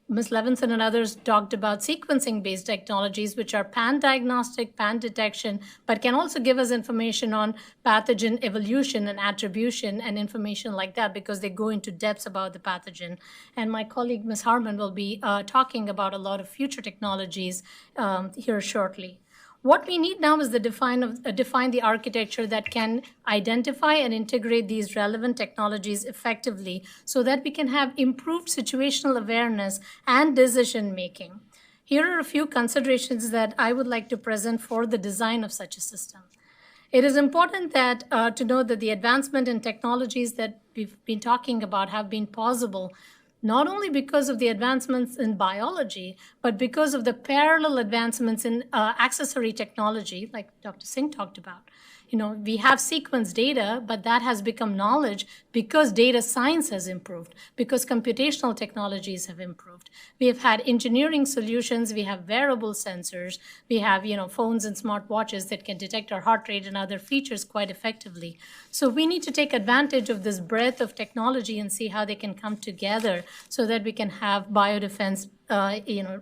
Ms. Levinson and others talked about sequencing-based technologies, which are pan-diagnostic, pan-detection, but can also give us information on pathogen evolution and attribution and information like that because they go into depths about the pathogen. And my colleague, Ms. Harman, will be talking about a lot of future technologies here shortly. What we need now is to define the architecture that can identify and integrate these relevant technologies effectively so that we can have improved situational awareness and decision making. Here are a few considerations that I would like to present for the design of such a system. It is important that to know that the advancement in technologies that we've been talking about have been possible not only because of the advancements in biology, but because of the parallel advancements in accessory technology, like Dr. Singh talked about. We have sequence data, but that has become knowledge because data science has improved, because computational technologies have improved. We have had engineering solutions, we have wearable sensors, we have, phones and smartwatches that can detect our heart rate and other features quite effectively. So we need to take advantage of this breadth of technology and see how they can come together so that we can have biodefense,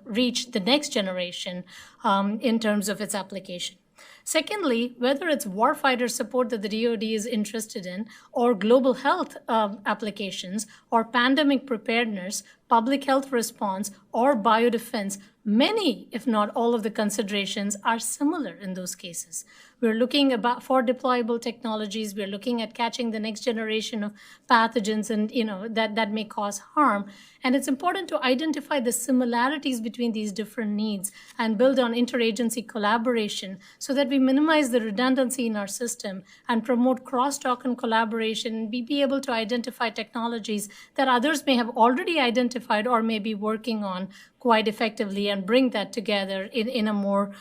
reach the next generation in terms of its application. Secondly, whether it's warfighter support that the DoD is interested in, or global health applications, or pandemic preparedness, public health response, or biodefense, many, if not all of the considerations are similar in those cases. We're looking for deployable technologies. We're looking at catching the next generation of pathogens and that may cause harm. And it's important to identify the similarities between these different needs and build on interagency collaboration so that we minimize the redundancy in our system and promote crosstalk and collaboration and be able to identify technologies that others may have already identified or may be working on quite effectively and bring that together in a more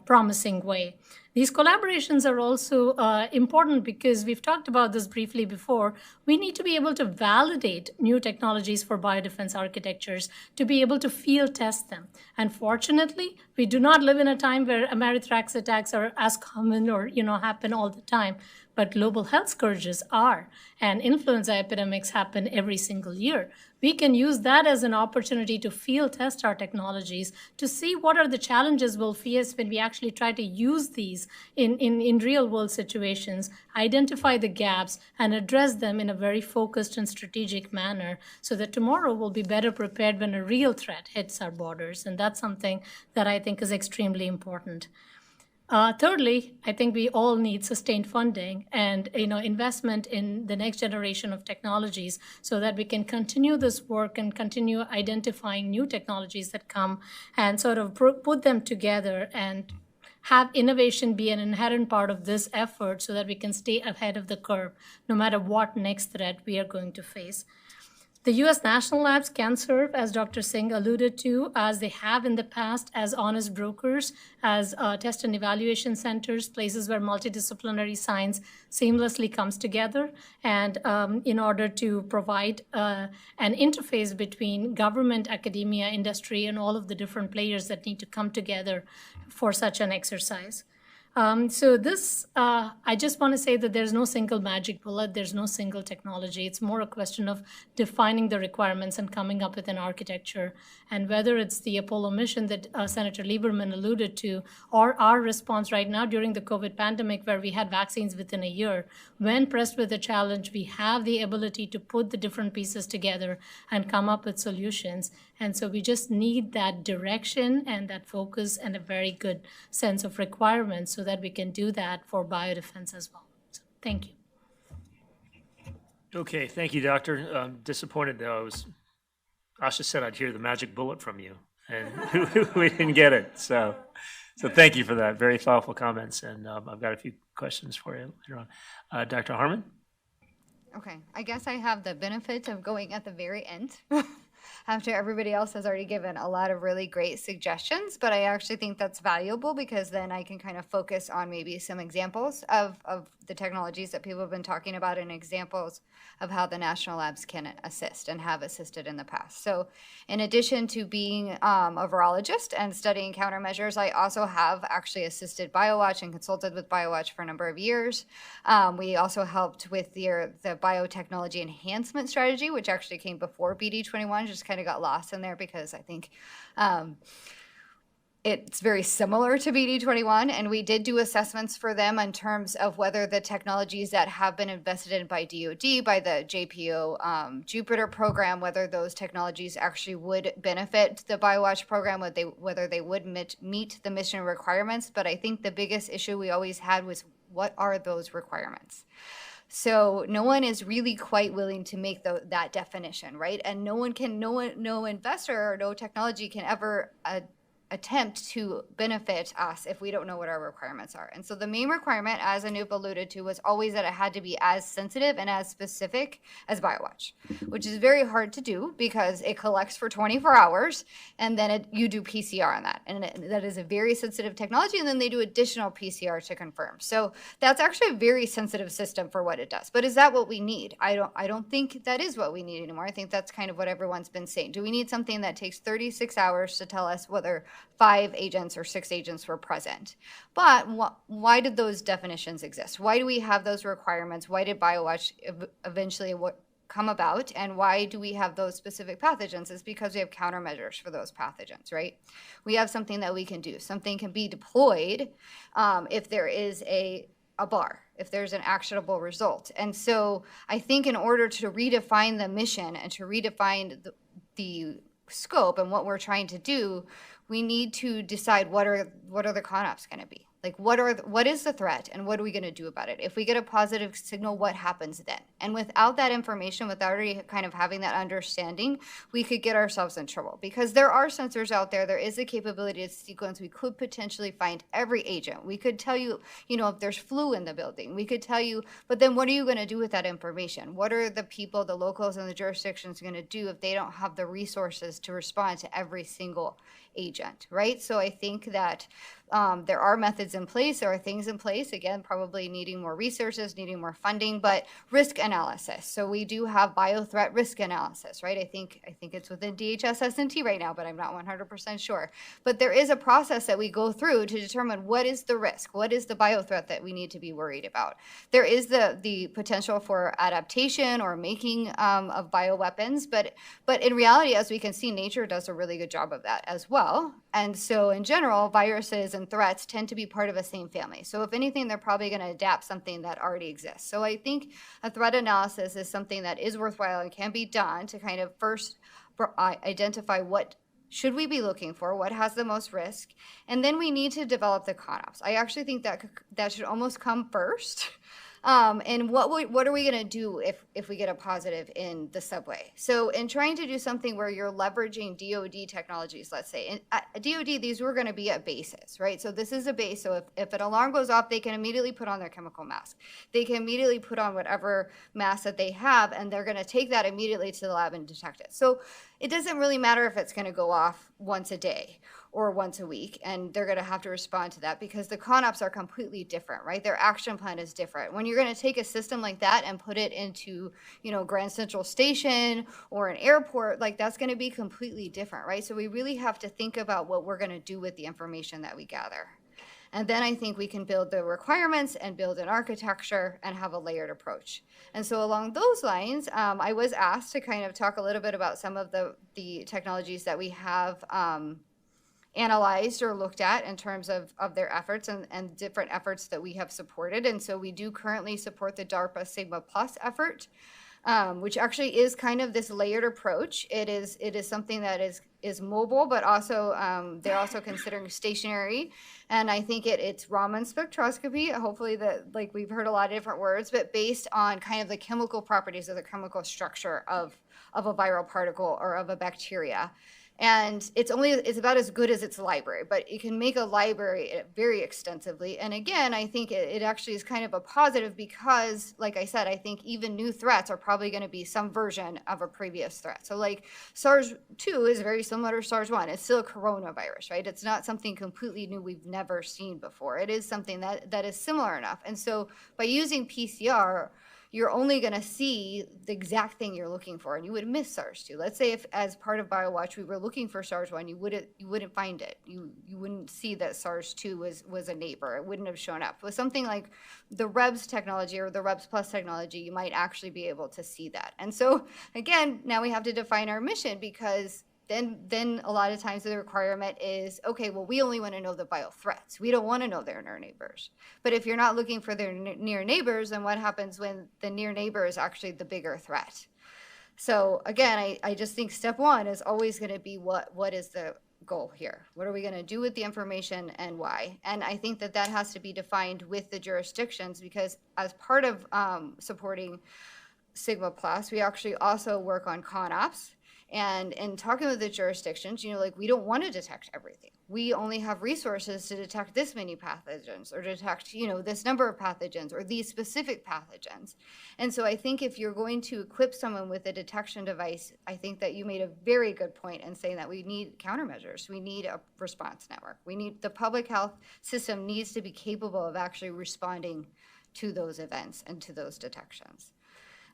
promising way. These collaborations are also important because we've talked about this briefly before. We need to be able to validate new technologies for biodefense architectures to be able to field test them. And fortunately, we do not live in a time where Amerithrax attacks are as common or happen all the time. But global health scourges are, and influenza epidemics happen every single year. We can use that as an opportunity to field test our technologies to see what are the challenges we'll face when we actually try to use these in real world situations, identify the gaps, and address them in a very focused and strategic manner so that tomorrow we'll be better prepared when a real threat hits our borders. And that's something that I think is extremely important. Thirdly, I think we all need sustained funding and investment in the next generation of technologies so that we can continue this work and continue identifying new technologies that come and sort of put them together and have innovation be an inherent part of this effort so that we can stay ahead of the curve no matter what next threat we are going to face. The U.S. national labs can serve, as Dr. Singh alluded to, as they have in the past, as honest brokers, as test and evaluation centers, places where multidisciplinary science seamlessly comes together, and in order to provide an interface between government, academia, industry, and all of the different players that need to come together for such an exercise. So this, I just want to say that there's no single magic bullet. There's no single technology. It's more a question of defining the requirements and coming up with an architecture. And whether it's the Apollo mission that Senator Lieberman alluded to, or our response right now during the COVID pandemic, where we had vaccines within a year, when pressed with a challenge, we have the ability to put the different pieces together and come up with solutions. And so we just need that direction and that focus and a very good sense of requirements so that we can do that for biodefense as well. So, thank you. Okay, thank you, Doctor. I'm disappointed though. Asha said I'd hear the magic bullet from you, and we didn't get it. So thank you for that. Very thoughtful comments, and I've got a few questions for you later on. Dr. Harmon? Okay, I guess I have the benefit of going at the very end after everybody else has already given a lot of really great suggestions, but I actually think that's valuable because then I can kind of focus on maybe some examples of the technologies that people have been talking about and examples of how the national labs can assist and have assisted in the past. So in addition to being a virologist and studying countermeasures, I also have actually assisted BioWatch and consulted with BioWatch for a number of years. We also helped with the biotechnology enhancement strategy, which actually came before BD21, just kind of got lost in there because I think it's very similar to BD21, and we did do assessments for them in terms of whether the technologies that have been invested in by DoD, by the JPO Jupiter program, whether those technologies actually would benefit the BioWatch program, whether they would meet the mission requirements. But I think the biggest issue we always had was, what are those requirements? So no one is really quite willing to make that definition, right? And no investor or no technology can ever attempt to benefit us if we don't know what our requirements are. And so the main requirement, as Anoop alluded to, was always that it had to be as sensitive and as specific as BioWatch, which is very hard to do because it collects for 24 hours and then you do PCR on that. And that is a very sensitive technology, and then they do additional PCR to confirm. So that's actually a very sensitive system for what it does. But is that what we need? I don't think that is what we need anymore. I think that's kind of what everyone's been saying. Do we need something that takes 36 hours to tell us whether 5 agents or 6 agents were present? But why did those definitions exist? Why do we have those requirements? Why did BioWatch eventually come about? And why do we have those specific pathogens? It's because we have countermeasures for those pathogens, right? We have something that we can do. Something can be deployed if there is a bar, if there's an actionable result. And so I think in order to redefine the mission and to redefine the scope and what we're trying to do, we need to decide what are the CONOPs going to be. Like, what is the threat and what are we going to do about it? If we get a positive signal, what happens then? And without that information, without already kind of having that understanding, we could get ourselves in trouble because there are sensors out there. There is a capability to sequence. We could potentially find every agent. We could tell you, if there's flu in the building. We could tell you, but then what are you going to do with that information? What are the people, the locals and the jurisdictions going to do if they don't have the resources to respond to every single agent, right? So I think that there are methods in place, there are things in place, again, probably needing more resources, needing more funding, but risk analysis. So we do have biothreat risk analysis, right? I think it's within DHS S&T right now, but I'm not 100% sure. But there is a process that we go through to determine what is the risk, what is the biothreat that we need to be worried about. There is the potential for adaptation or making of bioweapons, but in reality, as we can see, nature does a really good job of that as well. And so in general, viruses and threats tend to be part of a same family. So if anything, they're probably going to adapt something that already exists. So I think a threat analysis is something that is worthwhile and can be done to kind of first identify what should we be looking for, what has the most risk, and then we need to develop the CONOPs. I actually think that should almost come first. And what are we going to do if we get a positive in the subway? So in trying to do something where you're leveraging DoD technologies, let's say, at DoD, these were going to be at bases, right? So this is a base. So if an alarm goes off, they can immediately put on their chemical mask. They can immediately put on whatever mask that they have, and they're going to take that immediately to the lab and detect it. So it doesn't really matter if it's going to go off once a day or once a week, and they're going to have to respond to that because the CONOPs are completely different, right? Their action plan is different. When you're going to take a system like that and put it into, Grand Central Station or an airport, like that's going to be completely different, right? So we really have to think about what we're going to do with the information that we gather. And then I think we can build the requirements and build an architecture and have a layered approach. And so along those lines, I was asked to kind of talk a little bit about some of the technologies that we have analyzed or looked at in terms of their efforts and different efforts that we have supported. And so we do currently support the DARPA Sigma Plus effort, which actually is kind of this layered approach. It is something that is mobile, but also they're also considering stationary. And I think it's Raman spectroscopy. Hopefully that, like, we've heard a lot of different words, but based on kind of the chemical properties of the chemical structure of a viral particle or of a bacteria. And it's about as good as its library, but it can make a library very extensively. And again, I think it actually is kind of a positive because, like I said, I think even new threats are probably going to be some version of a previous threat. So like SARS-2 is very similar to SARS-1. It's still a coronavirus, right? It's not something completely new we've never seen before. It is something that is similar enough. And so by using PCR, you're only going to see the exact thing you're looking for, and you would miss SARS-2. Let's say if, as part of BioWatch, we were looking for SARS-1, you wouldn't find it. You wouldn't see that SARS-2 was a neighbor. It wouldn't have shown up. With something like the REBS technology or the REBS Plus technology, you might actually be able to see that. And so, again, now we have to define our mission because then a lot of times the requirement is, okay, well, we only want to know the bio threats. We don't want to know their near neighbors. But if you're not looking for their near neighbors, then what happens when the near neighbor is actually the bigger threat? So again, I just think step one is always going to be what is the goal here? What are we going to do with the information and why? And I think that has to be defined with the jurisdictions because as part of supporting Sigma Plus, we actually also work on CONOPS. And in talking with the jurisdictions, like we don't want to detect everything. We only have resources to detect this many pathogens or detect, this number of pathogens or these specific pathogens. And so I think if you're going to equip someone with a detection device, I think that you made a very good point in saying that we need countermeasures. We need a response network. The public health system needs to be capable of actually responding to those events and to those detections.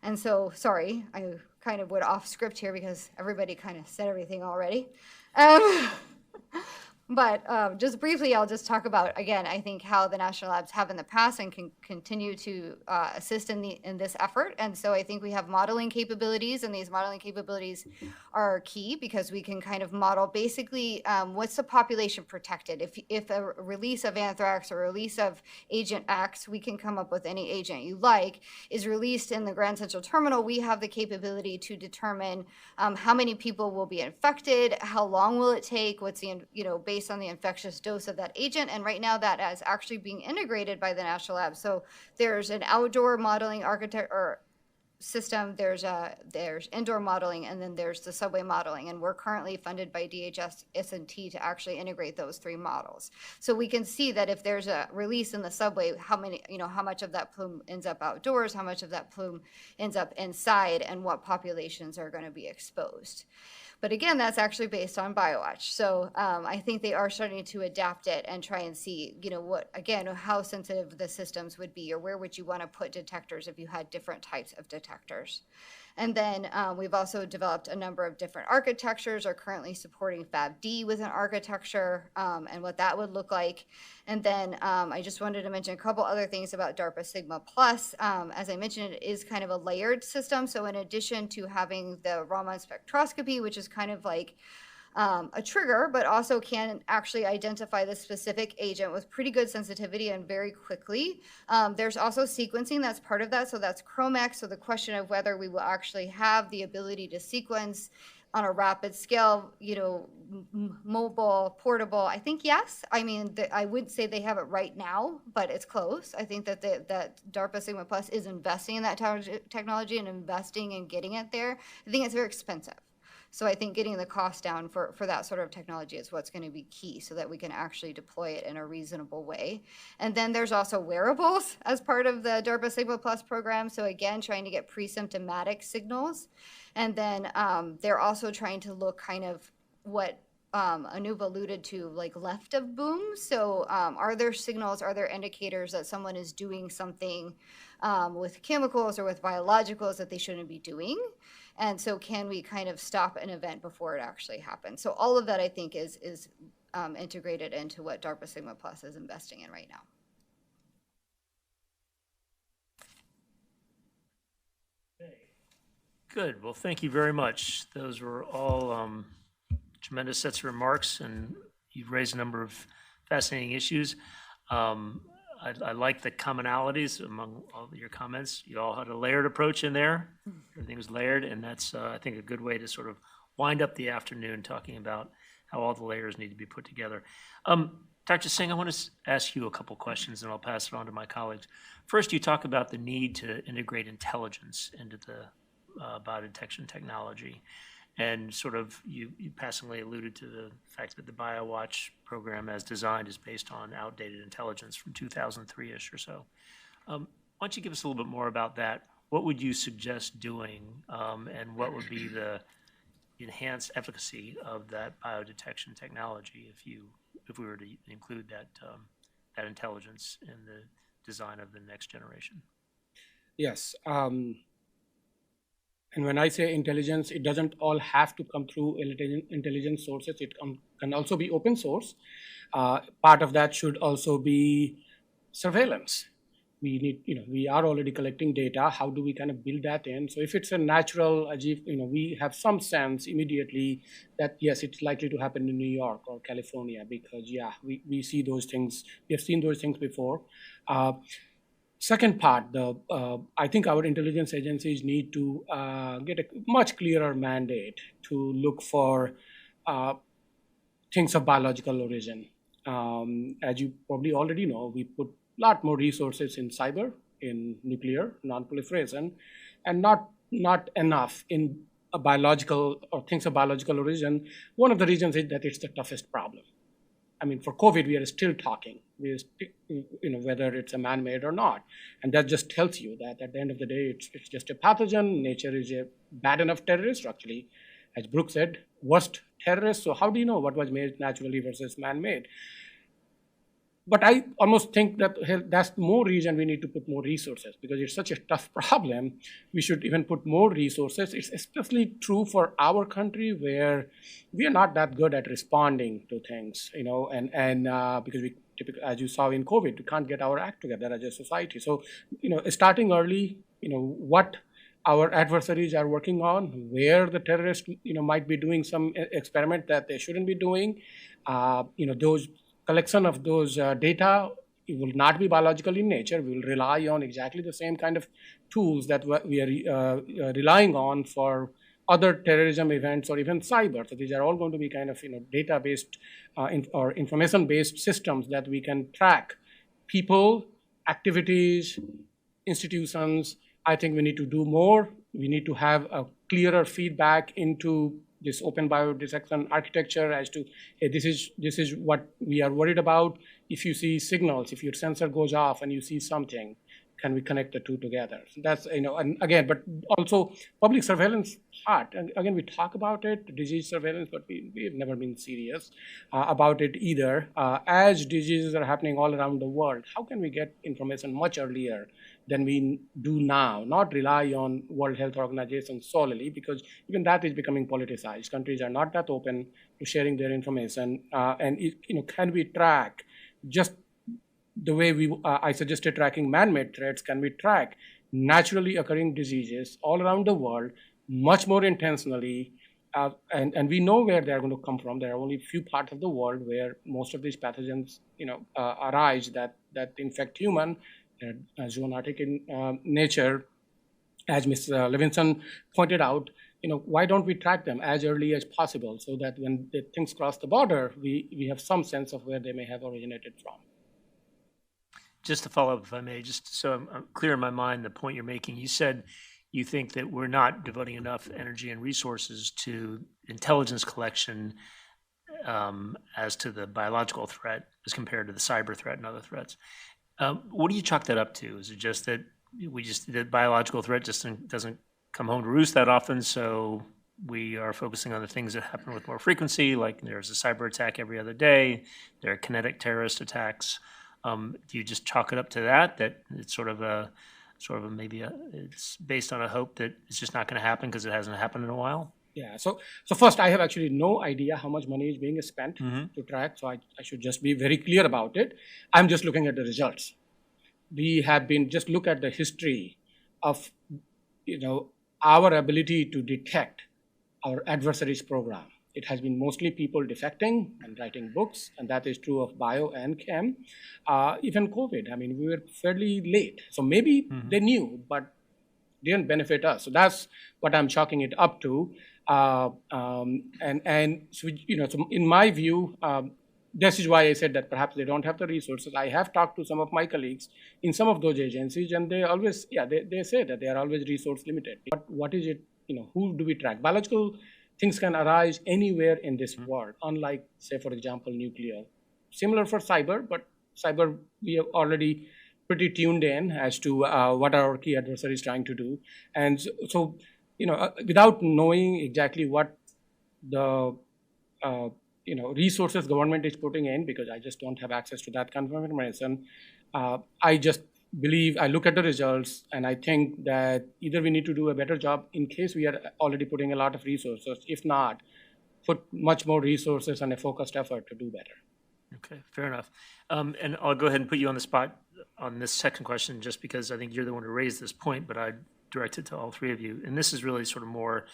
And so, sorry, I kind of went off script here because everybody kind of said everything already. But just briefly, I'll just talk about, again, I think how the national labs have in the past and can continue to assist in this effort. And so I think we have modeling capabilities, and these modeling capabilities are key because we can kind of model basically what's the population protected. If a release of anthrax or release of agent X, we can come up with any agent you like, is released in the Grand Central Terminal, we have the capability to determine how many people will be infected, how long will it take, what's the, based on the infectious dose of that agent. And right now that is actually being integrated by the National Lab. So there's an outdoor modeling system, there's indoor modeling, and then there's the subway modeling. And we're currently funded by DHS S&T to actually integrate those three models. So we can see that if there's a release in the subway, how much of that plume ends up outdoors, how much of that plume ends up inside, and what populations are going to be exposed. But again, that's actually based on BioWatch. So I think they are starting to adapt it and try and see, how sensitive the systems would be, or where would you want to put detectors if you had different types of detectors. And then we've also developed a number of different architectures, are currently supporting FAB-D with an architecture and what that would look like. And then I just wanted to mention a couple other things about DARPA Sigma Plus. As I mentioned, it is kind of a layered system. So in addition to having the Raman spectroscopy, which is kind of like a trigger, but also can actually identify the specific agent with pretty good sensitivity and very quickly. There's also sequencing that's part of that. So that's Chromex. So the question of whether we will actually have the ability to sequence on a rapid scale, mobile, portable, I think yes. I mean, I wouldn't say they have it right now, but it's close. I think that that DARPA Sigma Plus is investing in that technology and investing in getting it there. I think it's very expensive. So I think getting the cost down for that sort of technology is what's going to be key so that we can actually deploy it in a reasonable way. And then there's also wearables as part of the DARPA Sigma Plus program. So again, trying to get pre-symptomatic signals. And then they're also trying to look kind of what Anup alluded to, like left of boom. So are there signals, are there indicators that someone is doing something with chemicals or with biologicals that they shouldn't be doing? And so can we kind of stop an event before it actually happens? So all of that, I think, is integrated into what DARPA Sigma Plus is investing in right now. Good. Well, thank you very much. Those were all tremendous sets of remarks, and you've raised a number of fascinating issues. I like the commonalities among all of your comments. You all had a layered approach in there. Everything was layered, and that's, I think, a good way to sort of wind up the afternoon talking about how all the layers need to be put together. Dr. Singh, I want to ask you a couple questions, and I'll pass it on to my colleagues. First, you talk about the need to integrate intelligence into the biodetection technology. And sort of you passingly alluded to the fact that the BioWatch program as designed is based on outdated intelligence from 2003-ish or so. Why don't you give us a little bit more about that? What would you suggest doing, and what would be the enhanced efficacy of that biodetection technology if we were to include that intelligence in the design of the next generation? Yes. And when I say intelligence, it doesn't all have to come through intelligence sources. It can also be open source. Part of that should also be surveillance. We need, we are already collecting data. How do we kind of build that in? So if it's a natural, we have some sense immediately that, yes, it's likely to happen in New York or California because, yeah, we see those things. We have seen those things before. Second part, I think our intelligence agencies need to get a much clearer mandate to look for things of biological origin. As you probably already know, we put a lot more resources in cyber, in nuclear, non-proliferation, and not enough in a biological or things of biological origin. One of the reasons is that it's the toughest problem. I mean, for COVID, we are still talking, whether it's a man-made or not. And that just tells you that at the end of the day, it's just a pathogen. Nature is a bad enough terrorist, actually. As Brooke said, worst terrorist. So how do you know what was made naturally versus man-made? But I almost think that that's more reason we need to put more resources because it's such a tough problem. We should even put more resources. It's especially true for our country where we are not that good at responding to things, and because we typically, as you saw in COVID, we can't get our act together as a society. So, starting early, what our adversaries are working on, where the terrorists, might be doing some experiment that they shouldn't be doing, those collection of those data, it will not be biological in nature. We will rely on exactly the same kind of tools that we are relying on for other terrorism events or even cyber. So these are all going to be kind of data-based or information-based systems that we can track people, activities, institutions. I think we need to do more. We need to have a clearer feedback into this open biodetection architecture as to, hey, this is what we are worried about. If you see signals, if your sensor goes off and you see something, can we connect the two together? So that's, and again, but also public surveillance part. And again, we talk about it, disease surveillance, but we've never been serious about it either. As diseases are happening all around the world, how can we get information much earlier than we do now? Not rely on World Health Organization solely, because even that is becoming politicized. Countries are not that open to sharing their information. And can we track just the way I suggested tracking man-made threats? Can we track naturally occurring diseases all around the world much more intentionally? And we know where they're going to come from. There are only a few parts of the world where most of these pathogens, arise that infect human. They're zoonotic in nature. As Ms. Levinson pointed out, why don't we track them as early as possible so that when the things cross the border, we have some sense of where they may have originated from. Just to follow up, if I may, just so I'm clear in my mind the point you're making. You said you think that we're not devoting enough energy and resources to intelligence collection as to the biological threat as compared to the cyber threat and other threats. What do you chalk that up to? Is it just that the biological threat just doesn't come home to roost that often, so we are focusing on the things that happen with more frequency, like there's a cyber attack every other day, there are kinetic terrorist attacks? Do you just chalk it up to that it's it's based on a hope that it's just not going to happen because it hasn't happened in a while? Yeah. So first, I have actually no idea how much money is being spent to track. So I should just be very clear about it. I'm just looking at the results. We have been just look at the history of, our ability to detect our adversaries program. It has been mostly people defecting and writing books, and that is true of bio and chem. Even COVID, I mean, we were fairly late. So maybe they knew, but didn't benefit us. So that's what I'm chalking it up to. So, so in my view, this is why I said that perhaps they don't have the resources. I have talked to some of my colleagues in some of those agencies, and they always, they say that they are always resource limited. But what is it, who do we track? Biological things can arise anywhere in this world, unlike, say, for example, nuclear. Similar for cyber, but cyber, we are already pretty tuned in as to what our key adversary is trying to do. And so without knowing exactly what the resources government is putting in, because I just don't have access to that kind of information, I just believe, I look at the results and I think that either we need to do a better job in case we are already putting a lot of resources. If not, put much more resources and a focused effort to do better. Okay, fair enough. And I'll go ahead and put you on the spot on this second question, just because I think you're the one who raised this point, but I direct it to all three of you. And this is really sort of more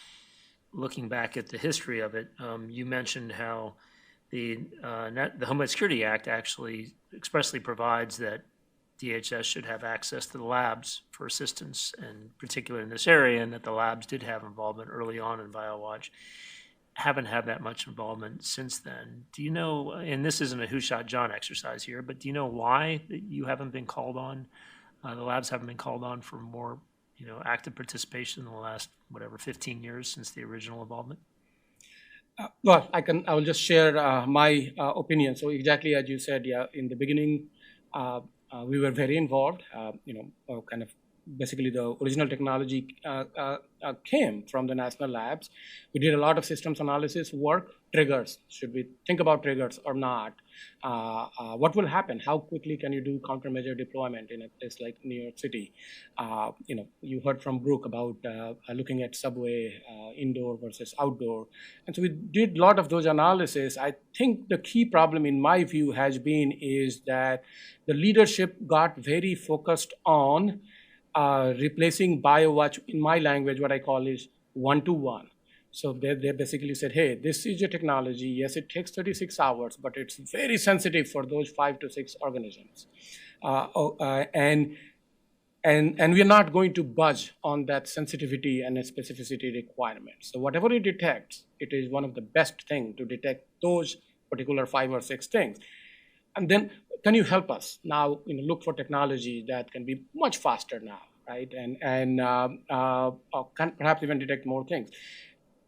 looking back at the history of it. You mentioned how the Homeland Security Act actually expressly provides that DHS should have access to the labs for assistance, and particularly in this area, and that the labs did have involvement early on in BioWatch. Haven't had that much involvement since then. Do you know, and this isn't a who shot John exercise here, but do you know why you haven't been called on, the labs haven't been called on for more, active participation in the last, 15 years since the original involvement? Well, I will just share my opinion. So exactly as you said, in the beginning, we were very involved, kind of basically the original technology came from the national labs. We did a lot of systems analysis work, triggers. Should we think about triggers or not? What will happen? How quickly can you do countermeasure deployment in a place like New York City? You heard from Brooke about looking at subway, indoor versus outdoor. And so we did a lot of those analysis. I think the key problem in my view has been is that the leadership got very focused on replacing BioWatch, in my language, what I call is one-to-one. So they basically said, hey, this is a technology. Yes, it takes 36 hours, but it's very sensitive for those 5 to 6 organisms. And we're not going to budge on that sensitivity and specificity requirement. So whatever it detects, it is one of the best things to detect those particular 5 or 6 things. And then, can you help us now look for technology that can be much faster now, right? And can perhaps even detect more things.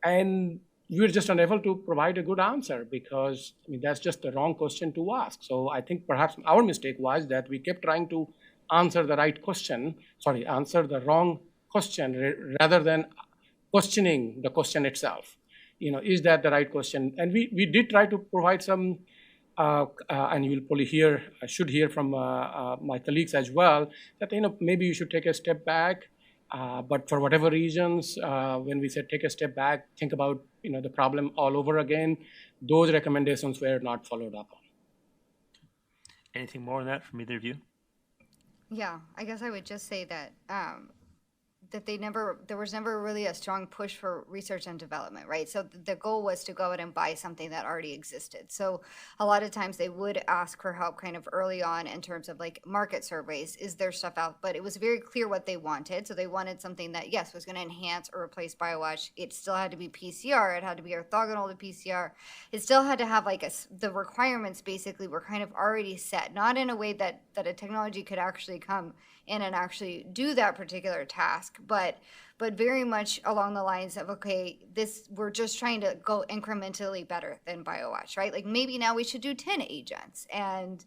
And we're just unable to provide a good answer because that's just the wrong question to ask. So I think perhaps our mistake was that we kept trying to answer the wrong question rather than questioning the question itself. Is that the right question? And we did try to provide some. And you will probably should hear from my colleagues as well, that maybe you should take a step back. But for whatever reasons, when we said take a step back, think about the problem all over again, those recommendations were not followed up on. Anything more on that from either of you? Yeah, I guess I would just say that there was never really a strong push for research and development, right? So the goal was to go out and buy something that already existed. So a lot of times they would ask for help kind of early on in terms of like market surveys, is there stuff out? But it was very clear what they wanted. So they wanted something that, yes, was going to enhance or replace BioWatch. It still had to be PCR. It had to be orthogonal to PCR. It still had to have the requirements basically were kind of already set, not in a way that a technology could actually come in and actually do that particular task, but very much along the lines of, okay, we're just trying to go incrementally better than BioWatch, right? Like maybe now we should do 10 agents and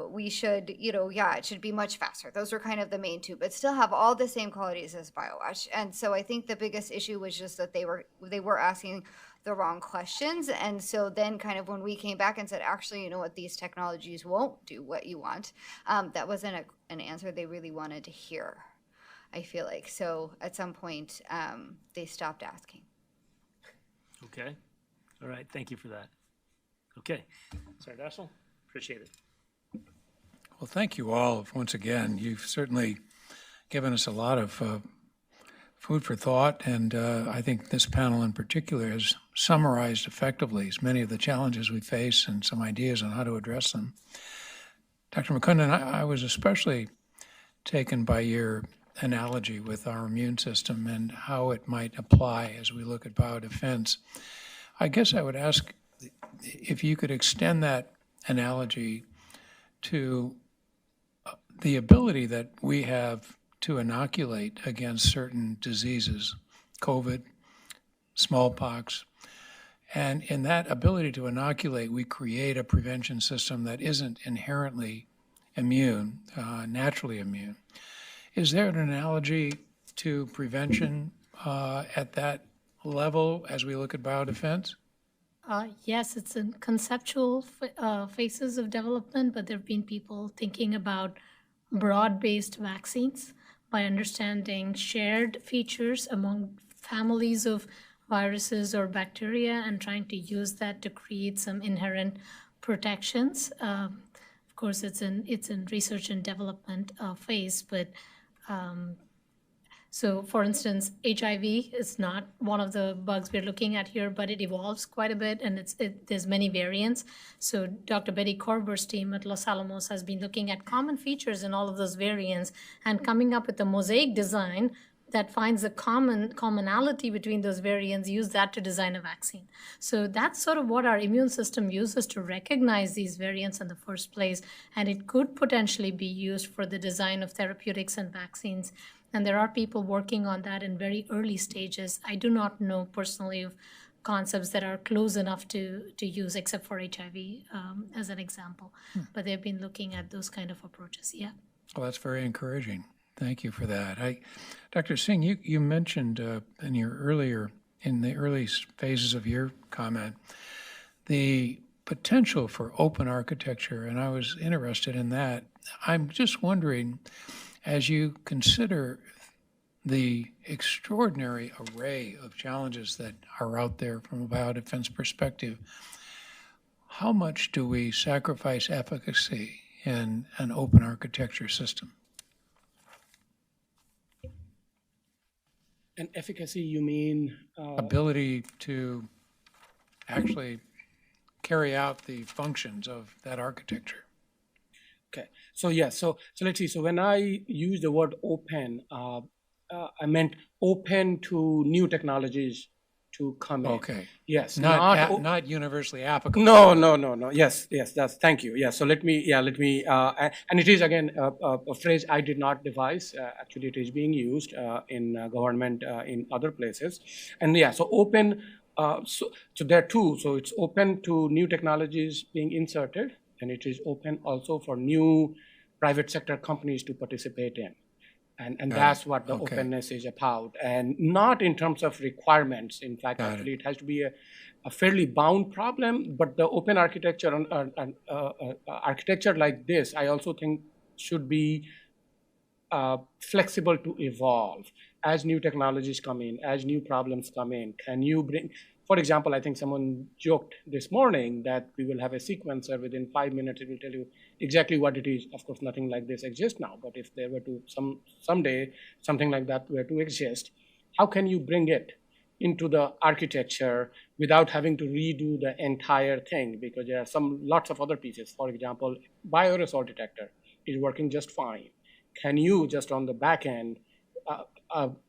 we should, it should be much faster. Those are kind of the main two, but still have all the same qualities as BioWatch. And so I think the biggest issue was just that they were asking the wrong questions. And so then kind of when we came back and said, actually, what, these technologies won't do what you want, that wasn't an answer they really wanted to hear, I feel like. So at some point, they stopped asking. Okay. All right. Thank you for that. Okay. Senator Dassel, appreciate it. Well, thank you all once again. You've certainly given us a lot of food for thought, and I think this panel in particular has summarized effectively many of the challenges we face and some ideas on how to address them. Dr. McCundon, I was especially taken by your analogy with our immune system and how it might apply as we look at biodefense. I guess I would ask if you could extend that analogy to the ability that we have to inoculate against certain diseases, COVID, smallpox, and in that ability to inoculate, we create a prevention system that isn't inherently immune, naturally immune. Is there an analogy to prevention at that level as we look at biodefense? Yes, it's in conceptual phases of development, but there have been people thinking about broad-based vaccines by understanding shared features among families of viruses or bacteria and trying to use that to create some inherent protections. Of course, it's in research and development phase, but so, for instance, HIV is not one of the bugs we're looking at here, but it evolves quite a bit, and there's many variants. So Dr. Betty Korber's team at Los Alamos has been looking at common features in all of those variants and coming up with a mosaic design that finds a commonality between those variants, use that to design a vaccine. So that's sort of what our immune system uses to recognize these variants in the first place, and it could potentially be used for the design of therapeutics and vaccines. And there are people working on that in very early stages. I do not know personally of concepts that are close enough to use, except for HIV as an example. But they've been looking at those kind of approaches, yeah. Well, that's very encouraging. Thank you for that. Dr. Singh, you mentioned in the early phases of your comment, the potential for open architecture, and I was interested in that. I'm just wondering, as you consider the extraordinary array of challenges that are out there from a biodefense perspective, how much do we sacrifice efficacy in an open architecture system? And efficacy, you mean? Ability to actually carry out the functions of that architecture. Okay, so yes, so let's see. So when I use the word open, I meant open to new technologies to come in. Okay. Yes. Not universally applicable. No. Yes. That's. Thank you. Yeah. So let me. And it is again a phrase I did not devise. Actually, it is being used in government in other places. And yeah. So open. So there are two. So it's open to new technologies being inserted, and it is open also for new private sector companies to participate in. And that's what the openness is about, and not in terms of requirements. In fact, actually, it has to be a fairly bound problem. But the open architecture and architecture like this, I also think, should be flexible to evolve as new technologies come in, as new problems come in. Can you bring, for example, I think someone joked this morning that we will have a sequencer within 5 minutes. It will tell you exactly what it is. Of course, nothing like this exists now. But if there were to someday something like that were to exist, how can you bring it into the architecture without having to redo the entire thing? Because there are lots of other pieces. For example, bioaerosol detector is working just fine. Can you just on the back end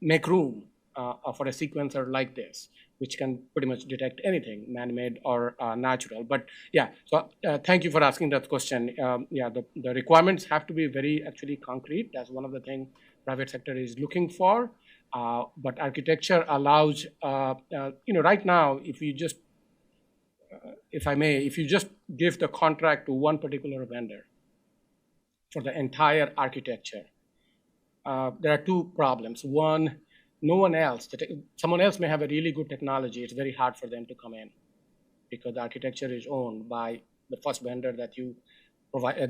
make room for a sequencer like this, which can pretty much detect anything, man-made or natural? But yeah, so thank you for asking that question. The requirements have to be very actually concrete. That's one of the things private sector is looking for. But architecture allows, right now, if you just, if you just give the contract to one particular vendor for the entire architecture, there are two problems. One, no one else, someone else may have a really good technology. It's very hard for them to come in because the architecture is owned by the first vendor that you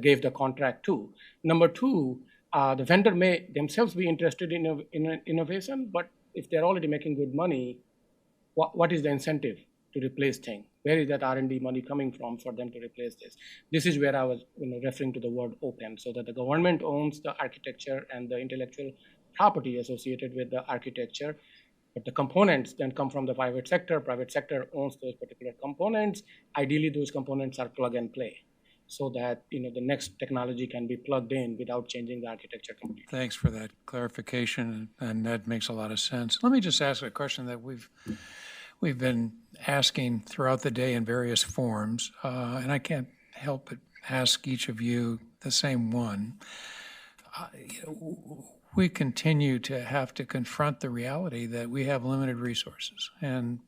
gave the contract to. Number two, the vendor may themselves be interested in innovation, but if they're already making good money, what is the incentive to replace things. Where is that R&D money coming from for them to replace this? This is where I was referring to the word open, so that the government owns the architecture and the intellectual property associated with the architecture, but the components then come from the private sector. Private sector owns those particular components. Ideally, those components are plug and play, so that the next technology can be plugged in without changing the architecture completely. Thanks for that clarification, and that makes a lot of sense. Let me just ask a question that we've been asking throughout the day in various forms, and I can't help but ask each of you the same one. We continue to have to confront the reality that we have limited resources, and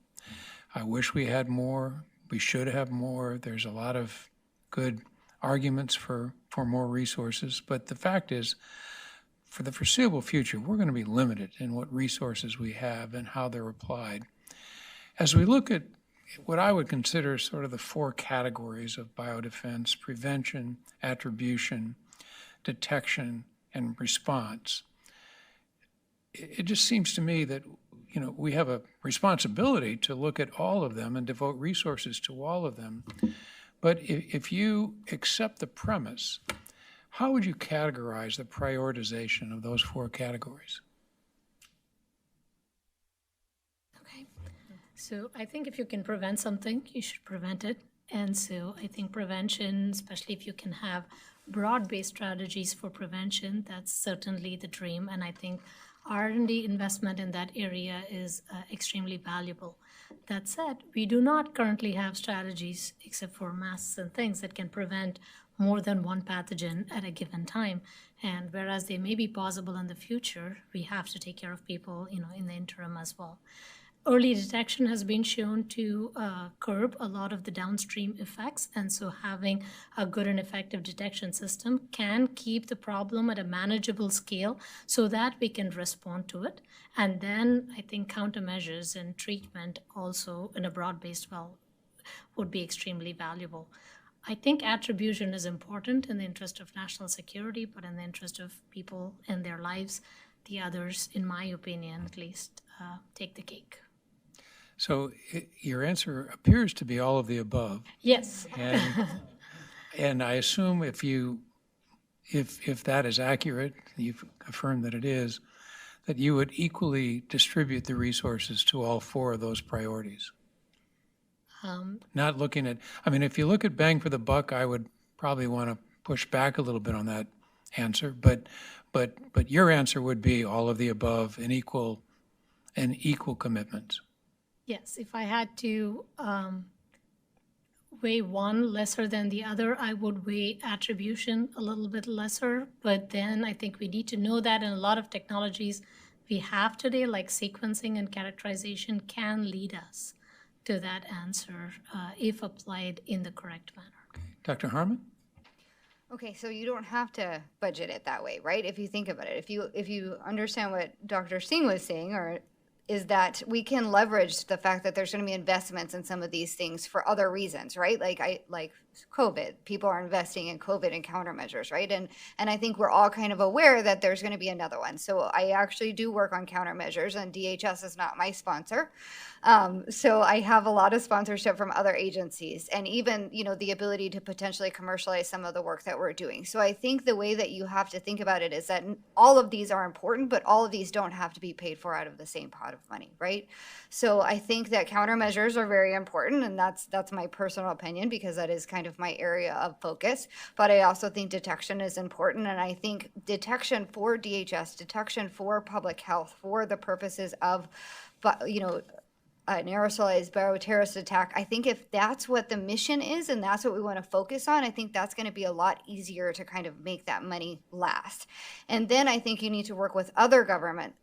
I wish we had more. We should have more. There's a lot of good arguments for more resources, but the fact is, for the foreseeable future, we're going to be limited in what resources we have and how they're applied. As we look at what I would consider sort of the four categories of biodefense: prevention, attribution, detection, and response, it just seems to me that we have a responsibility to look at all of them and devote resources to all of them. But if you accept the premise, how would you categorize the prioritization of those four categories? Okay. So I think if you can prevent something, you should prevent it. And so I think prevention, especially if you can have broad-based strategies for prevention, that's certainly the dream. And I think R&D investment in that area is extremely valuable. That said, we do not currently have strategies, except for masks and things, that can prevent more than one pathogen at a given time. And whereas they may be possible in the future, we have to take care of people, in the interim as well. Early detection has been shown to curb a lot of the downstream effects, and so having a good and effective detection system can keep the problem at a manageable scale so that we can respond to it. And then I think countermeasures and treatment also in a broad-based would be extremely valuable. I think attribution is important in the interest of national security, but in the interest of people and their lives, the others, in my opinion at least, take the cake. So your answer appears to be all of the above. Yes. And I assume if that is accurate, you've affirmed that it is, that you would equally distribute the resources to all four of those priorities. Not looking at, if you look at bang for the buck, I would probably want to push back a little bit on that answer, but your answer would be all of the above and equal commitments. Yes, if I had to weigh one lesser than the other, I would weigh attribution a little bit lesser. But then I think we need to know that in a lot of technologies we have today, like sequencing and characterization, can lead us to that answer if applied in the correct manner. Dr. Harmon? Okay, so you don't have to budget it that way, right? If you think about it, if you understand what Dr. Singh was saying, is that we can leverage the fact that there's going to be investments in some of these things for other reasons, right? Like COVID, people are investing in COVID and countermeasures, right? And I think we're all kind of aware that there's going to be another one. So I actually do work on countermeasures, and DHS is not my sponsor. So I have a lot of sponsorship from other agencies, and even, the ability to potentially commercialize some of the work that we're doing. So I think the way that you have to think about it is that all of these are important, but all of these don't have to be paid for out of the same pot of money, right? So I think that countermeasures are very important, and that's my personal opinion, because that is kind of my area of focus. But I also think detection is important, and I think detection for DHS, detection for public health, for the purposes of, an aerosolized bioterrorist attack, I think if that's what the mission is and that's what we want to focus on, I think that's going to be a lot easier to kind of make that money last. And then I think you need to work with other government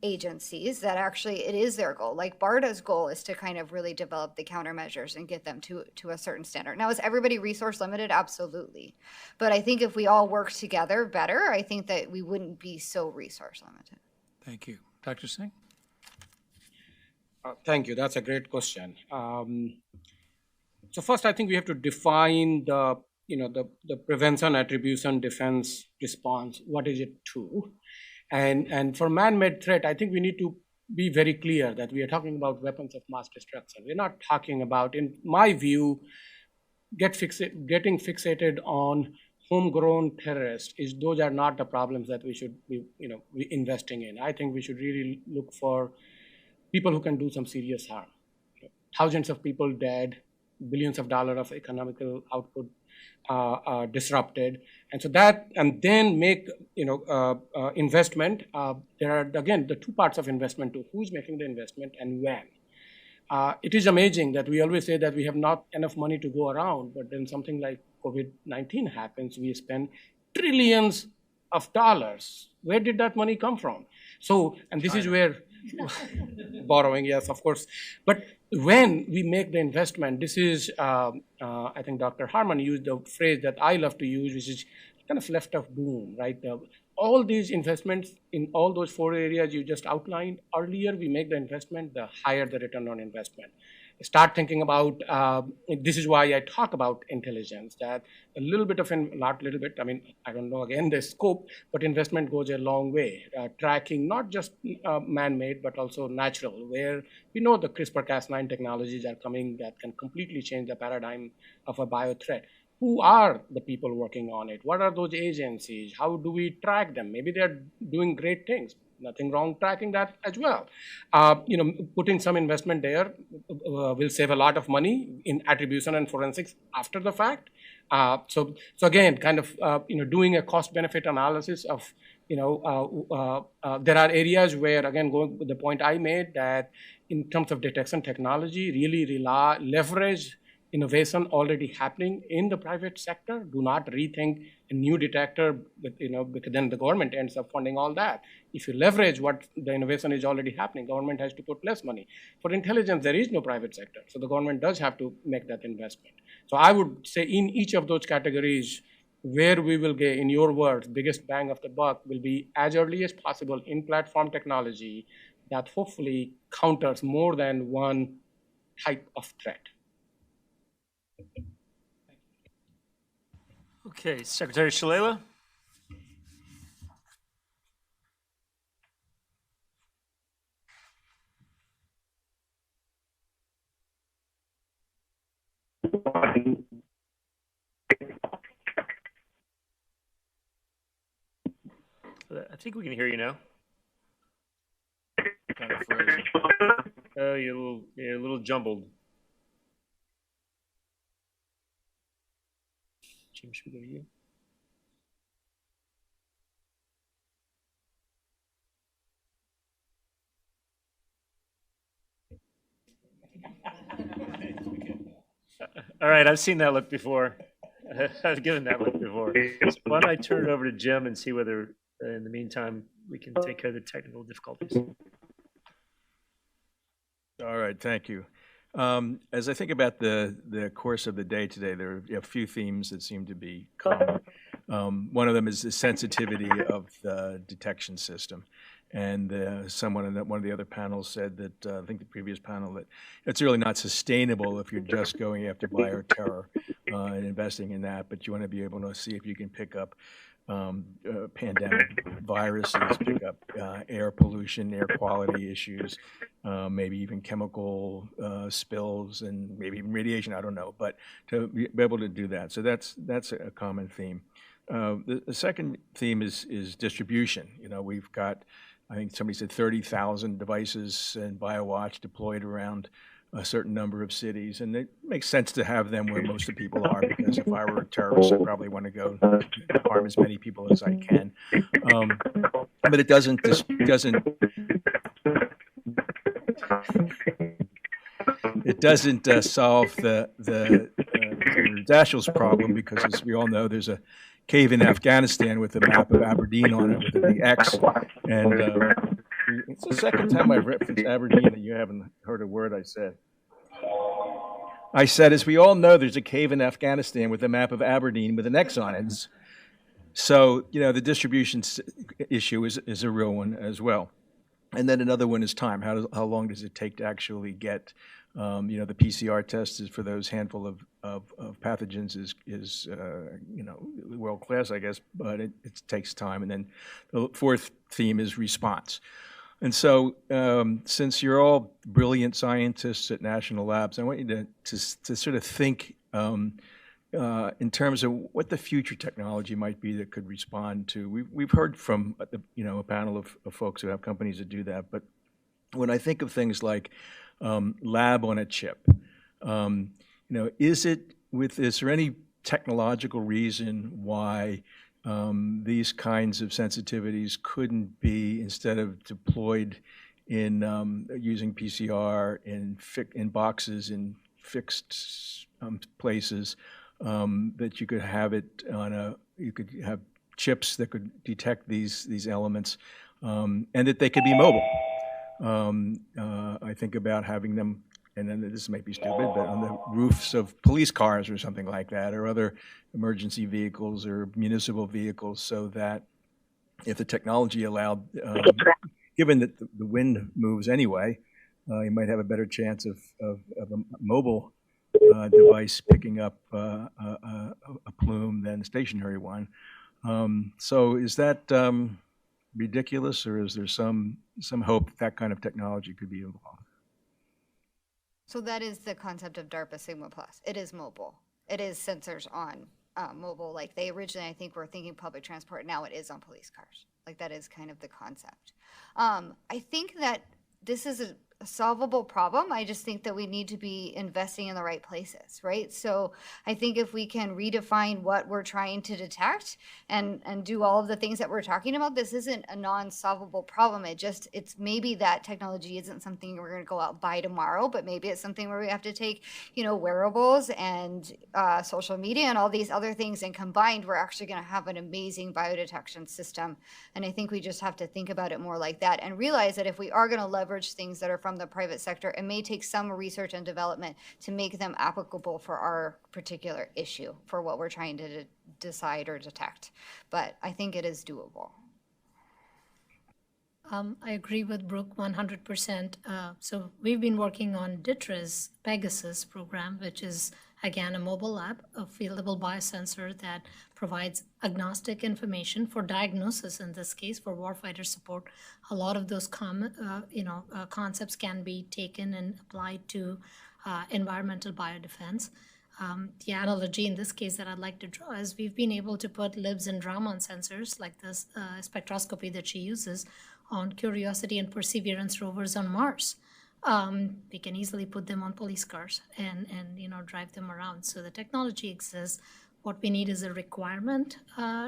agencies that actually it is their goal. Like BARDA's goal is to kind of really develop the countermeasures and get them to a certain standard. Now, is everybody resource limited? Absolutely. But I think if we all work together better, I think that we wouldn't be so resource limited. Thank you. Dr. Singh? Thank you. That's a great question. So first, I think we have to define the prevention, attribution, defense, response. What is it to? And for man-made threat, I think we need to be very clear that we are talking about weapons of mass destruction. We're not talking about, in my view, getting fixated on homegrown terrorists. Those are not the problems that we should be investing in. I think we should really look for people who can do some serious harm. Thousands of people dead, billions of dollars of economical output disrupted, and so that, and then make investment. There are again the two parts of investment: to who's making the investment and when. It is amazing that we always say that we have not enough money to go around, but then something like COVID-19 happens, we spend trillions of dollars. Where did that money come from? So, and this is where borrowing, yes, of course. But when we make the investment, this is, I think Dr. Harman used the phrase that I love to use, which is kind of left of boom, right? All these investments in all those 4 areas you just outlined, earlier we make the investment, the higher the return on investment. Start thinking about, this is why I talk about intelligence, that a little bit of, not little bit, I mean, I don't know again the scope, but investment goes a long way. Tracking not just man-made, but also natural, where we know the CRISPR-Cas9 technologies are coming that can completely change the paradigm of a bio threat. Who are the people working on it? What are those agencies? How do we track them? Maybe they're doing great things. Nothing wrong tracking that as well. Putting some investment there will save a lot of money in attribution and forensics after the fact. So again, kind of doing a cost-benefit analysis of there are areas where, again, going with the point I made, that in terms of detection technology, really leverage innovation already happening in the private sector. Do not rethink a new detector, because then the government ends up funding all that. If you leverage what the innovation is already happening, government has to put less money. For intelligence, there is no private sector, so the government does have to make that investment. So I would say in each of those categories, where we will get, in your words, biggest bang of the buck will be as early as possible in platform technology that hopefully counters more than one type of threat. Okay, Secretary Shalala. I think we can hear you now. Kind of frozen. Oh, you're a little jumbled. Jim, should we go to you? All right, I've seen that look before. I've given that look before. So why don't I turn it over to Jim and see whether, in the meantime, we can take care of the technical difficulties. All right, thank you. As I think about the course of the day today, there are a few themes that seem to be common. One of them is the sensitivity of the detection system. And someone in one of the other panels said that, I think the previous panel, that it's really not sustainable if you're just going after bioterror and investing in that, but you want to be able to see if you can pick up pandemic viruses, pick up air pollution, air quality issues, maybe even chemical spills, and maybe even radiation, I don't know, but to be able to do that. So that's a common theme. The second theme is distribution. We've got, I think somebody said 30,000 devices and BioWatch deployed around a certain number of cities, and it makes sense to have them where most of the people are, because if I were a terrorist, I probably want to go harm as many people as I can. But it doesn't solve the Dashiell's problem, because as we all know, there's a cave in Afghanistan with a map of Aberdeen on it with a big X, and it's the second time I've referenced Aberdeen and you haven't heard a word I said. I said, as we all know, there's a cave in Afghanistan with a map of Aberdeen with an X on it. So, the distribution issue is a real one as well. And then another one is time. How long does it take to actually get, the PCR test is for those handful of pathogens is world class, I guess, but it takes time. And then the fourth theme is response. And so, since you're all brilliant scientists at national labs, I want you to sort of think in terms of what the future technology might be that could respond to. We've heard from a panel of folks who have companies that do that, but when I think of things like lab on a chip, is there any technological reason why these kinds of sensitivities couldn't be, instead of deployed in using PCR in boxes in fixed places, that you could have it you could have chips that could detect these elements, and that they could be mobile. I think about having them, and then this may be stupid, but on the roofs of police cars or something like that, or other emergency vehicles or municipal vehicles, so that if the technology allowed, given that the wind moves anyway, you might have a better chance of a mobile device picking up a plume than a stationary one. So is that ridiculous, or is there some hope that kind of technology could be involved? So that is the concept of DARPA Sigma Plus. It is mobile. It is sensors on mobile. Like they originally, I think, were thinking public transport. Now it is on police cars. Like that is kind of the concept. I think that this is a solvable problem. I just think that we need to be investing in the right places, right? So I think if we can redefine what we're trying to detect and do all of the things that we're talking about, this isn't a non-solvable problem. It's maybe that technology isn't something we're going to go out and buy tomorrow, but maybe it's something where we have to take, wearables and social media and all these other things, and combined, we're actually going to have an amazing biodetection system. And I think we just have to think about it more like that and realize that if we are going to leverage things that are from the private sector, it may take some research and development to make them applicable for our particular issue, for what we're trying to decide or detect. But I think it is doable. I agree with Brooke 100%. So we've been working on DITRA's Pegasus program, which is, again, a mobile lab, a fieldable biosensor that provides agnostic information for diagnosis, in this case, for warfighter support. A lot of those concepts can be taken and applied to environmental biodefense. The analogy in this case that I'd like to draw is we've been able to put libs and Raman sensors, like this spectroscopy that she uses, on Curiosity and Perseverance rovers on Mars. We can easily put them on police cars and drive them around. So the technology exists. What we need is a requirement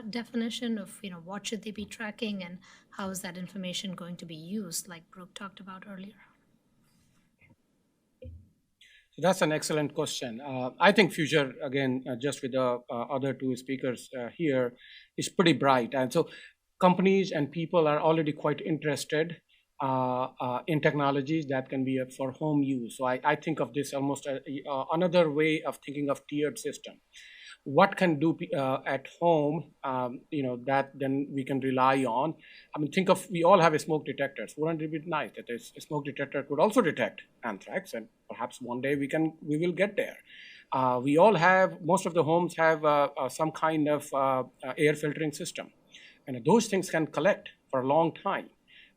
definition of what should they be tracking and how is that information going to be used, like Brooke talked about earlier. So that's an excellent question. I think future, again, just with the other two speakers here, is pretty bright. And so companies and people are already quite interested in technologies that can be for home use. So I think of this almost another way of thinking of tiered system. What can do at home, that then we can rely on. I mean, think of, we all have a smoke detectors. Wouldn't it be nice that a smoke detector could also detect anthrax, and perhaps one day we will get there. We all have, most of the homes have some kind of air filtering system. And those things can collect for a long time.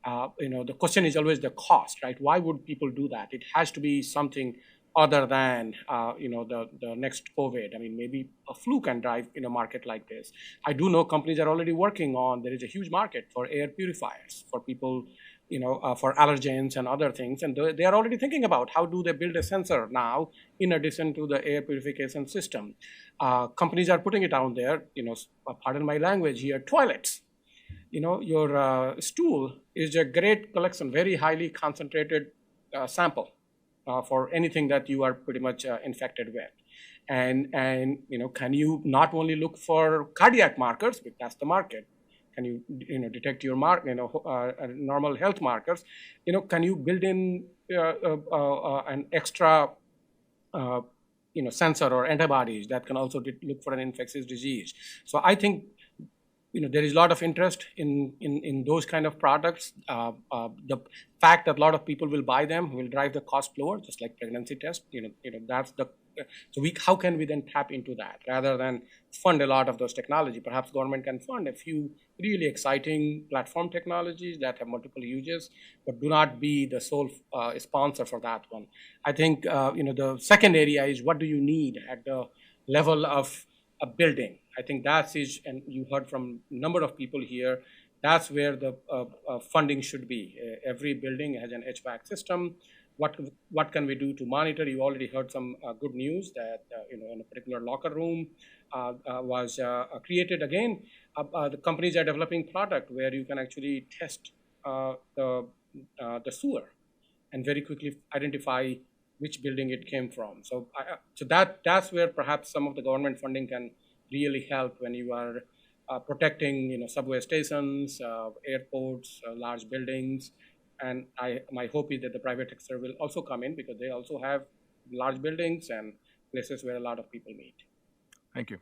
The question is always the cost, right? Why would people do that? It has to be something other than, the next COVID. I mean, maybe a flu can drive in a market like this. I do know companies are already working on, there is a huge market for air purifiers for people, for allergens and other things. And they are already thinking about how do they build a sensor now in addition to the air purification system. Companies are putting it out there, pardon my language here, toilets. Your stool is a great collection, very highly concentrated sample for anything that you are pretty much infected with. And can you not only look for cardiac markers, but that's the market. Can you, detect your normal health markers? Can you build in an extra, sensor or antibodies that can also look for an infectious disease? So I think there is a lot of interest in those kind of products. The fact that a lot of people will buy them will drive the cost lower, just like pregnancy test. That's the how can we then tap into that rather than fund a lot of those technology? Perhaps government can fund a few really exciting platform technologies that have multiple uses, but do not be the sole sponsor for that one. I think the second area is what do you need at the level of a building. I think that is, and you heard from a number of people here, that's where the funding should be. Every building has an HVAC system. What can we do to monitor? You already heard some good news that in a particular locker room was created again. The companies are developing product where you can actually test the sewer and very quickly identify which building it came from. So that's where perhaps some of the government funding can really help when you are protecting subway stations, airports, large buildings. And my hope is that the private sector will also come in because they also have large buildings and places where a lot of people meet. Thank you.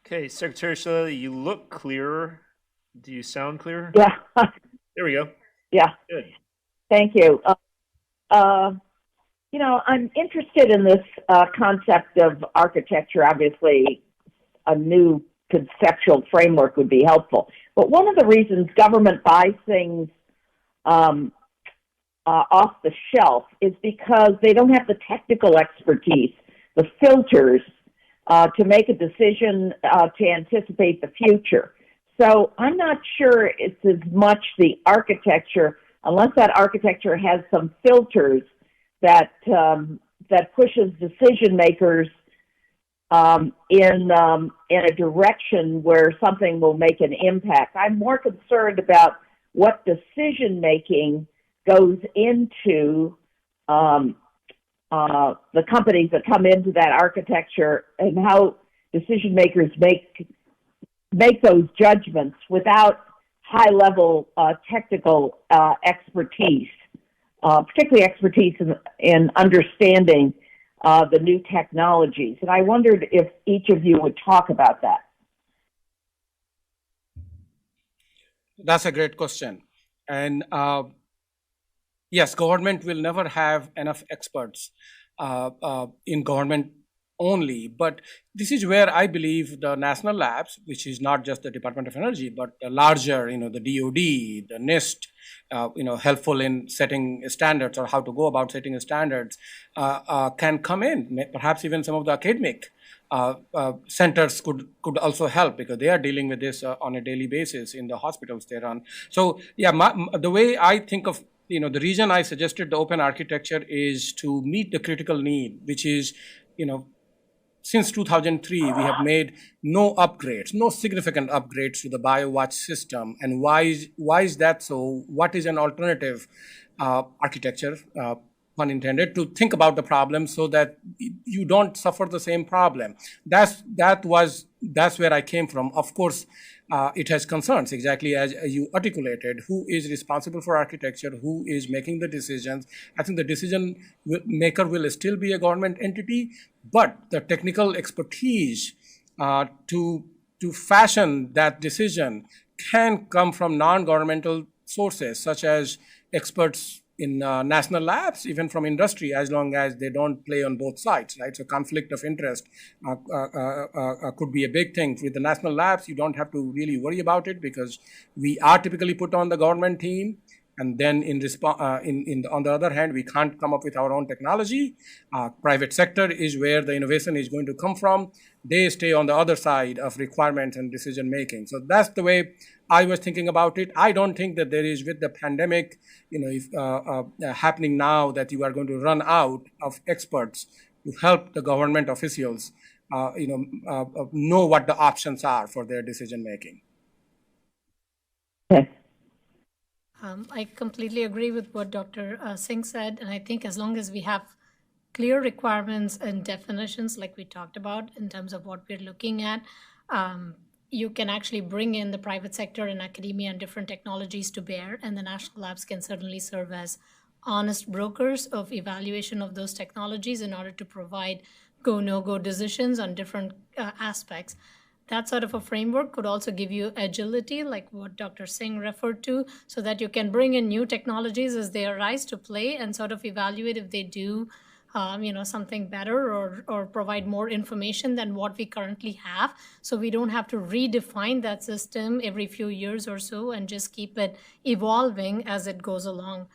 Okay, Secretary Shalala, you look clearer. Do you sound clearer? Yeah. There we go. Yeah. Good. Thank you. I'm interested in this concept of architecture. Obviously, a new conceptual framework would be helpful. But one of the reasons government buys things off the shelf is because they don't have the technical expertise, the filters, to make a decision to anticipate the future. So I'm not sure it's as much the architecture, unless that architecture has some filters that pushes decision makers in a direction where something will make an impact. I'm more concerned about what decision making goes into the companies that come into that architecture and how decision makers make those judgments without high-level technical expertise, particularly expertise in understanding the new technologies. And I wondered if each of you would talk about that. That's a great question. And yes, government will never have enough experts in government only, but this is where I believe the national labs, which is not just the Department of Energy, but the larger, the DOD, the NIST, helpful in setting standards or how to go about setting standards, can come in. Perhaps even some of the academic centers could also help because they are dealing with this on a daily basis in the hospitals they run. So yeah, the way I think of, the reason I suggested the open architecture is to meet the critical need, which is, since 2003, we have made no significant upgrades to the BioWatch system. And why is that so? What is an alternative architecture, pun intended, to think about the problem so that you don't suffer the same problem? That's where I came from. Of course, it has concerns, exactly as you articulated. Who is responsible for architecture? Who is making the decisions? I think the decision maker will still be a government entity, but the technical expertise to fashion that decision can come from non-governmental sources, such as experts in national labs, even from industry, as long as they don't play on both sides, right? So conflict of interest could be a big thing. With the national labs, you don't have to really worry about it because we are typically put on the government team. And then on the other hand, we can't come up with our own technology. Private sector is where the innovation is going to come from. They stay on the other side of requirements and decision making. So that's the way I was thinking about it. I don't think that there is, with the pandemic, happening now, that you are going to run out of experts to help the government officials, know what the options are for their decision making. Okay. I completely agree with what Dr. Singh said, and I think as long as we have clear requirements and definitions like we talked about in terms of what we're looking at, you can actually bring in the private sector and academia and different technologies to bear, and the national labs can certainly serve as honest brokers of evaluation of those technologies in order to provide go, no-go decisions on different aspects. that sort of a framework could also give you agility, like what Dr. Singh referred to, so that you can bring in new technologies as they arise to play and sort of evaluate if they do something better or provide more information than what we currently have. So we don't have to redefine that system every few years or so and just keep it evolving as it goes along.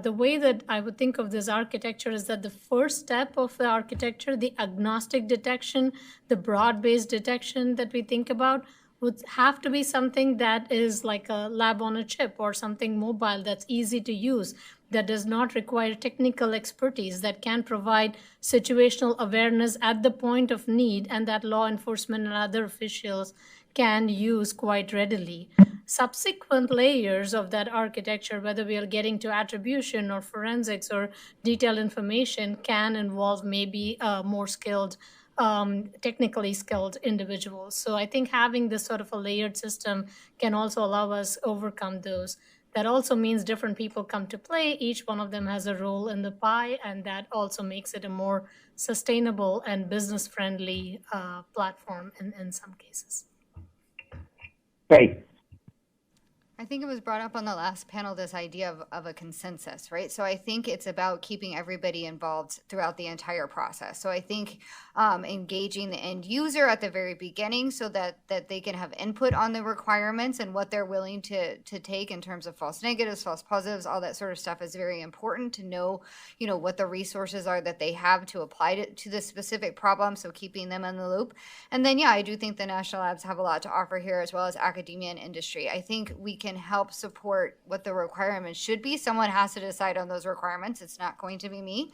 The way that I would think of this architecture is that the first step of the architecture, the agnostic detection, the broad-based detection that we think about, would have to be something that is like a lab on a chip or something mobile that's easy to use, that does not require technical expertise, that can provide situational awareness at the point of need, and that law enforcement and other officials can use quite readily. Subsequent layers of that architecture, whether we are getting to attribution or forensics or detailed information, can involve maybe more skilled, technically skilled individuals. So I think having this sort of a layered system can also allow us overcome those. That also means different people come to play. Each one of them has a role in the pie, and that also makes it a more sustainable and business-friendly platform in some cases. Great. I think it was brought up on the last panel, this idea of a consensus, right? So I think it's about keeping everybody involved throughout the entire process. So I think engaging the end user at the very beginning so that they can have input on the requirements and what they're willing to take in terms of false negatives, false positives, all that sort of stuff is very important to know, what the resources are that they have to apply to the specific problem. So keeping them in the loop. And then, I do think the national labs have a lot to offer here, as well as academia and industry. I think we can help support what the requirements should be. Someone has to decide on those requirements. It's not going to be me.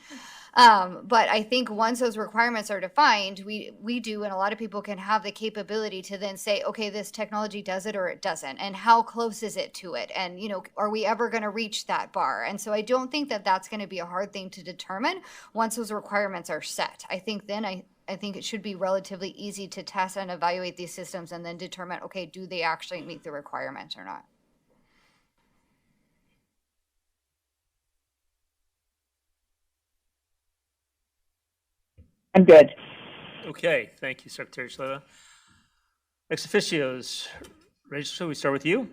But I think once those requirements are defined, we do, and a lot of people can have the capability to then say, okay, this technology does it or it doesn't, and how close is it to it? And, are we ever going to reach that bar? And so I don't think that that's going to be a hard thing to determine once those requirements are set. I think then I think it should be relatively easy to test and evaluate these systems and then determine, okay, do they actually meet the requirements or not? I'm good. Okay, thank you, Secretary Shalala. Ex officios, Rachel, we start with you.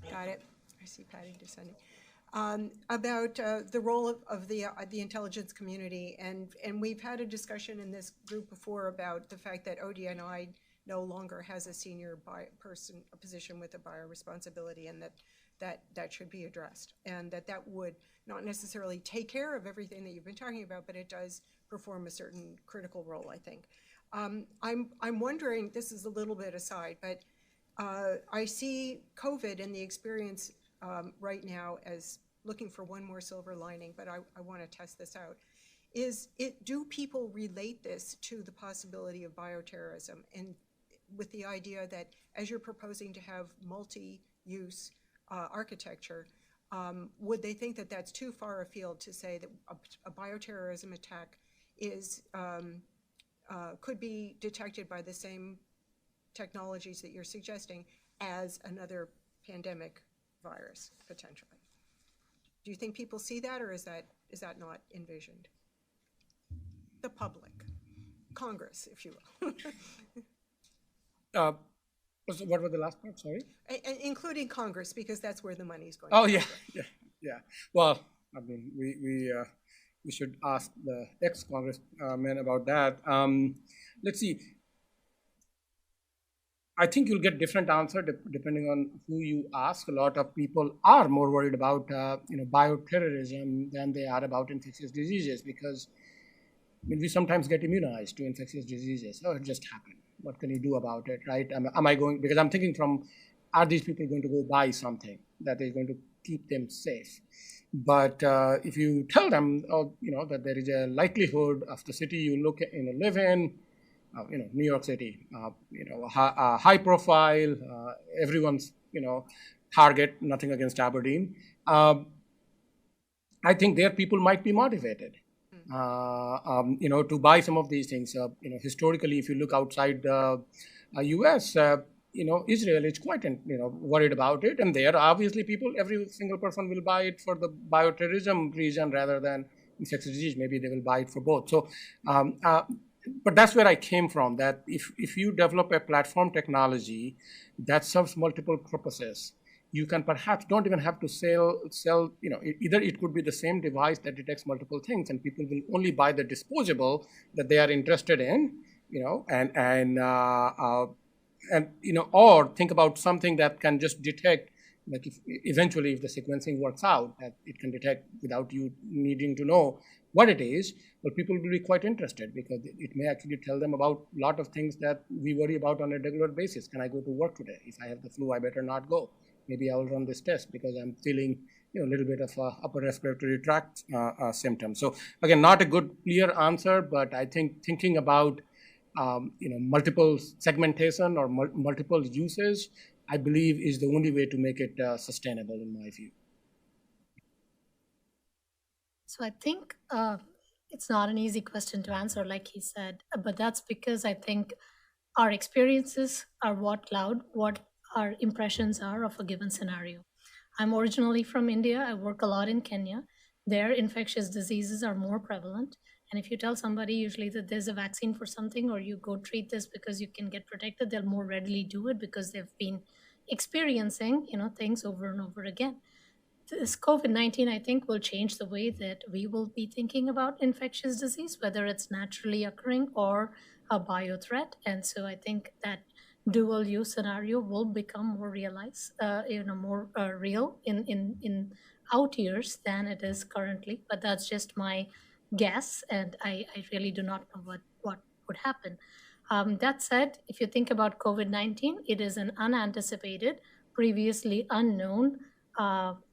Got it. I see Patty descending. About the role of the intelligence community, and we've had a discussion in this group before about the fact that ODNI no longer has a senior position with a bioresponsibility, and that should be addressed, and that would not necessarily take care of everything that you've been talking about, but it does perform a certain critical role, I think. I'm wondering, this is a little bit aside, but I see COVID and the experience right now as looking for one more silver lining, but I want to test this out. Do people relate this to the possibility of bioterrorism, and with the idea that as you're proposing to have multi-use architecture, would they think that that's too far afield to say that a bioterrorism attack could be detected by the same technologies that you're suggesting as another pandemic virus, potentially? Do you think people see that, or is that not envisioned? The public, Congress, if you will. What was the last part? Sorry. Including Congress, because that's where the money is going. Oh yeah. Well, I mean, we should ask the ex-congressman about that. Let's see. I think you'll get different answer depending on who you ask. A lot of people are more worried about bioterrorism than they are about infectious diseases, because we sometimes get immunized to infectious diseases. Oh, it just happened. What can you do about it, right? Am I going, because I'm thinking from, are these people going to go buy something that is going to keep them safe? But if you tell them, that there is a likelihood of the city you live in, New York City, high profile, everyone's, target, nothing against Aberdeen. I think there people might be motivated. to buy some of these things. Historically, if you look outside U.S., Israel is quite, worried about it. And there, obviously, every single person will buy it for the bioterrorism reason rather than infectious disease. Maybe they will buy it for both. So, but that's where I came from, that if you develop a platform technology that serves multiple purposes, you can perhaps don't even have to sell, either it could be the same device that detects multiple things and people will only buy the disposable that they are interested in, or think about something that can just detect, like if the sequencing works out, that it can detect without you needing to know what it is, but people will be quite interested because it may actually tell them about a lot of things that we worry about on a regular basis. Can I go to work today? If I have the flu, I better not go. Maybe I will run this test because I'm feeling a little bit of upper respiratory tract symptoms. So again, not a good clear answer, but I think thinking about multiple segmentation or multiple uses, I believe is the only way to make it sustainable in my view. So I think it's not an easy question to answer, like he said, but that's because I think our experiences are what cloud what our impressions are of a given scenario. I'm originally from India. I work a lot in Kenya. There, infectious diseases are more prevalent. And if you tell somebody usually that there's a vaccine for something or you go treat this because you can get protected, they'll more readily do it because they've been experiencing, things over and over again. This COVID-19, I think, will change the way that we will be thinking about infectious disease, whether it's naturally occurring or a bio threat. And so I think that dual use scenario will become more realized, more real in out years than it is currently. But that's just my guess, and I really do not know what would happen. That said, if you think about COVID-19, it is an unanticipated, previously unknown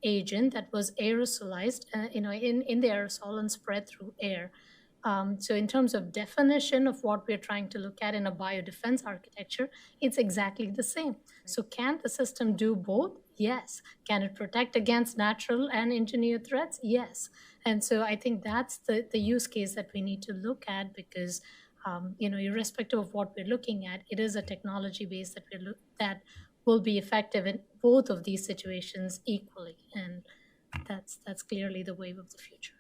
agent that was aerosolized, in the aerosol and spread through air. So in terms of definition of what we're trying to look at in a biodefense architecture, it's exactly the same. So can the system do both? Yes. Can it protect against natural and engineered threats? Yes. And so I think that's the use case that we need to look at because, irrespective of what we're looking at, it is a technology base that will be effective in both of these situations equally. And that's clearly the wave of the future.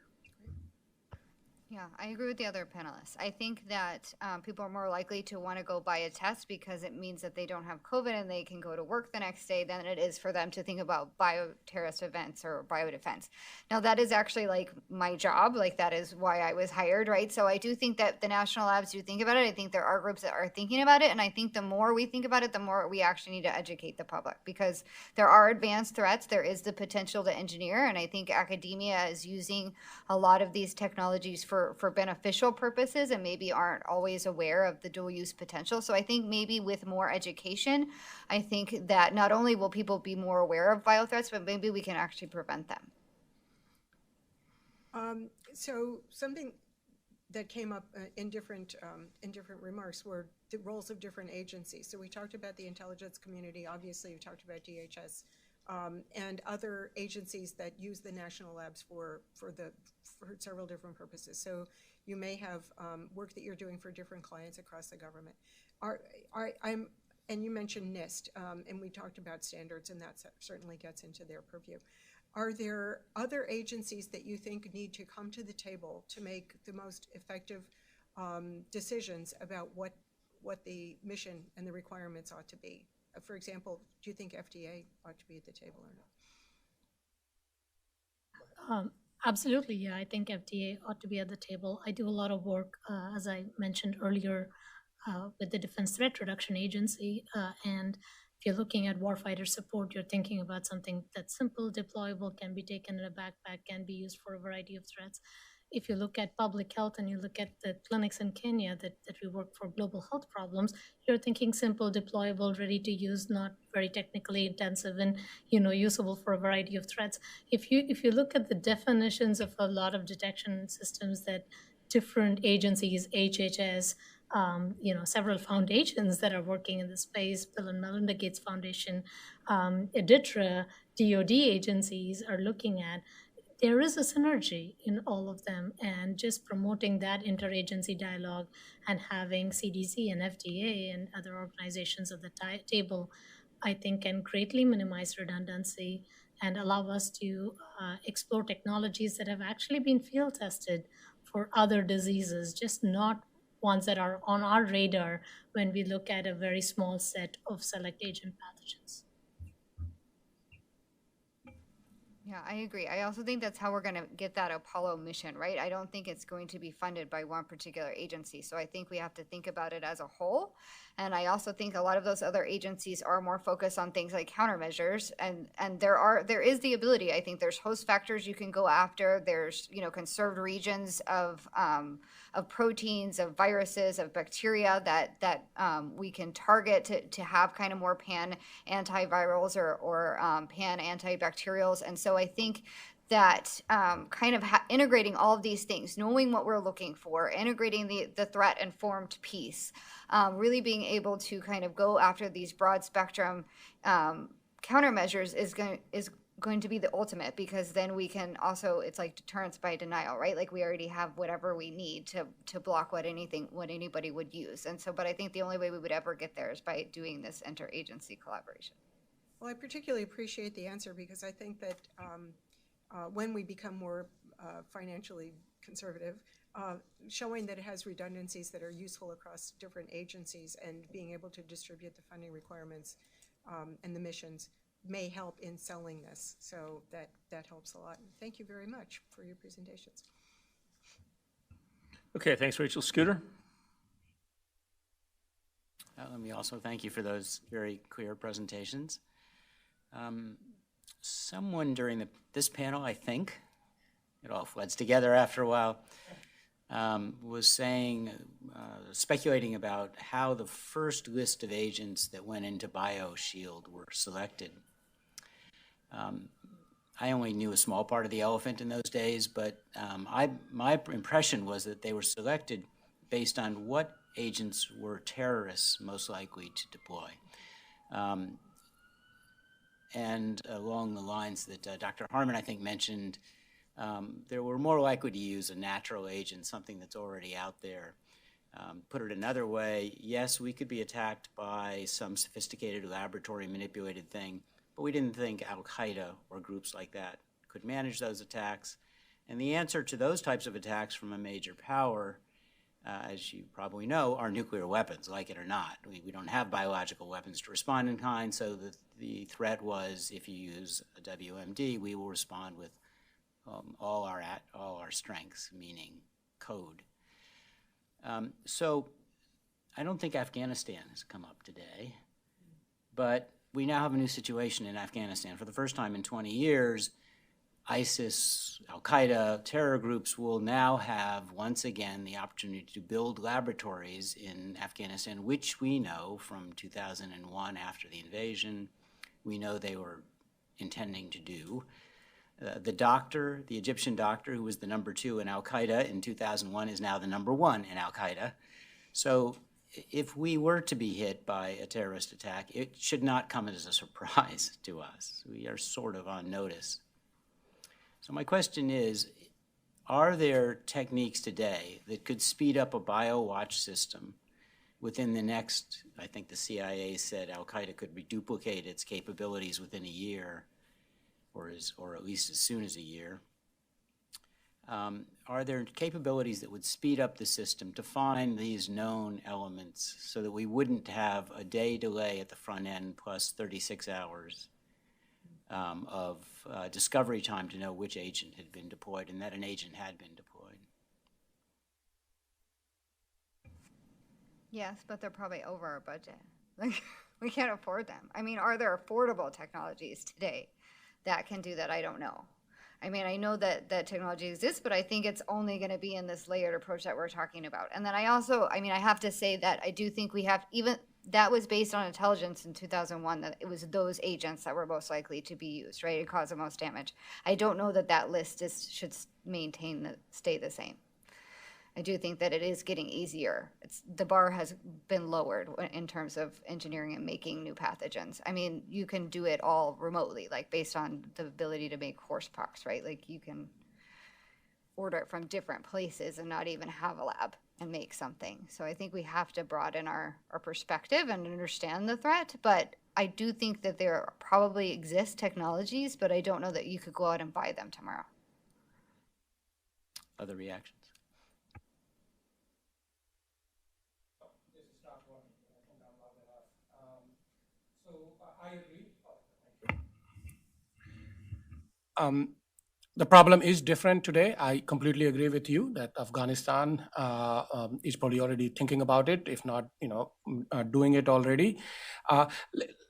Yeah, I agree with the other panelists. I think that people are more likely to want to go buy a test because it means that they don't have COVID and they can go to work the next day than it is for them to think about bioterrorist events or biodefense. Now, that is actually like my job. Like that is why I was hired, right? So I do think that the national labs do think about it. I think there are groups that are thinking about it. And I think the more we think about it, the more we actually need to educate the public because there are advanced threats. There is the potential to engineer. And I think academia is using a lot of these technologies for beneficial purposes and maybe aren't always aware of the dual use potential. So I think maybe with more education, I think that not only will people be more aware of bio threats, but maybe we can actually prevent them. So something that came up in different remarks were the roles of different agencies. So we talked about the intelligence community. Obviously, we talked about DHS. And other agencies that use the national labs for several different purposes. So you may have work that you're doing for different clients across the government. And you mentioned NIST, and we talked about standards, and that certainly gets into their purview. Are there other agencies that you think need to come to the table to make the most effective decisions about what the mission and the requirements ought to be? For example, do you think FDA ought to be at the table or not? Absolutely, yeah. I think FDA ought to be at the table. I do a lot of work, as I mentioned earlier, with the Defense Threat Reduction Agency. And if you're looking at warfighter support, you're thinking about something that's simple, deployable, can be taken in a backpack, can be used for a variety of threats. If you look at public health and you look at the clinics in Kenya that we work for global health problems, you're thinking simple, deployable, ready to use, not very technically intensive and usable for a variety of threats. If you look at the definitions of a lot of detection systems that different agencies, HHS, several foundations that are working in the space, Bill and Melinda Gates Foundation, EDITRA, DoD agencies are looking at, there is a synergy in all of them, and just promoting that interagency dialogue and having CDC and FDA and other organizations at the table, I think can greatly minimize redundancy and allow us to explore technologies that have actually been field tested for other diseases, just not ones that are on our radar when we look at a very small set of select agent pathogens. Yeah, I agree. I also think that's how we're going to get that Apollo mission, right? I don't think it's going to be funded by one particular agency. So I think we have to think about it as a whole. And I also think a lot of those other agencies are more focused on things like countermeasures. And there is the ability. I think there's host factors you can go after. There's, conserved regions of proteins, of viruses, of bacteria that we can target to have kind of more pan antivirals or pan antibacterials. And so I think that kind of integrating all of these things, knowing what we're looking for, integrating the threat-informed piece, really being able to kind of go after these broad spectrum countermeasures is going to be the ultimate, because then we can also, it's like deterrence by denial, right? Like we already have whatever we need to block what anybody would use. And so, but I think the only way we would ever get there is by doing this interagency collaboration. Well, I particularly appreciate the answer, because I think that when we become more financially conservative, showing that it has redundancies that are useful across different agencies and being able to distribute the funding requirements and the missions may help in selling this. So that helps a lot. Thank you very much for your presentations. Okay, thanks, Rachel. Scooter? Let me also thank you for those very clear presentations. Someone during this panel, I think, it all floods together after a while, was saying, speculating about how the first list of agents that went into BioShield were selected. I only knew a small part of the elephant in those days, but my impression was that they were selected based on what agents were terrorists most likely to deploy. And along the lines that Dr. Harmon, I think, mentioned, they were more likely to use a natural agent, something that's already out there. Put it another way, yes, we could be attacked by some sophisticated laboratory manipulated thing, but we didn't think Al-Qaeda or groups like that could manage those attacks. And the answer to those types of attacks from a major power, as you probably know, are nuclear weapons, like it or not. We don't have biological weapons to respond in kind, so the threat was, if you use a WMD, we will respond with all our strengths, meaning code. So I don't think Afghanistan has come up today, but we now have a new situation in Afghanistan. For the first time in 20 years, ISIS, Al-Qaeda, terror groups will now have, once again, the opportunity to build laboratories in Afghanistan, which we know from 2001 after the invasion, we know they were intending to do. The Egyptian doctor, who was the #2 in Al-Qaeda in 2001, is now the #1 in Al-Qaeda. So if we were to be hit by a terrorist attack, it should not come as a surprise to us. We are sort of on notice. So my question is, are there techniques today that could speed up a BioWatch system within the next, I think the CIA said Al-Qaeda could reduplicate its capabilities within a year, or at least as soon as a year. Are there capabilities that would speed up the system to find these known elements so that we wouldn't have a day delay at the front end plus 36 hours of discovery time to know which agent had been deployed and that an agent had been deployed? Yes, but they're probably over our budget. Like, we can't afford them. I mean, are there affordable technologies today that can do that? I don't know. I mean, I know that technology exists, but I think it's only going to be in this layered approach that we're talking about. And then I have to say that I do think we have, even that was based on intelligence in 2001, that it was those agents that were most likely to be used, right? It caused the most damage. I don't know that list should stay the same. I do think that it is getting easier. The bar has been lowered in terms of engineering and making new pathogens. I mean, you can do it all remotely, like based on the ability to make horsepox, right? Like you can order it from different places and not even have a lab and make something. So I think we have to broaden our perspective and understand the threat. But I do think that there probably exist technologies, but I don't know that you could go out and buy them tomorrow. Other reactions? I agree. The problem is different today. I completely agree with you that Afghanistan is probably already thinking about it, if not, doing it already.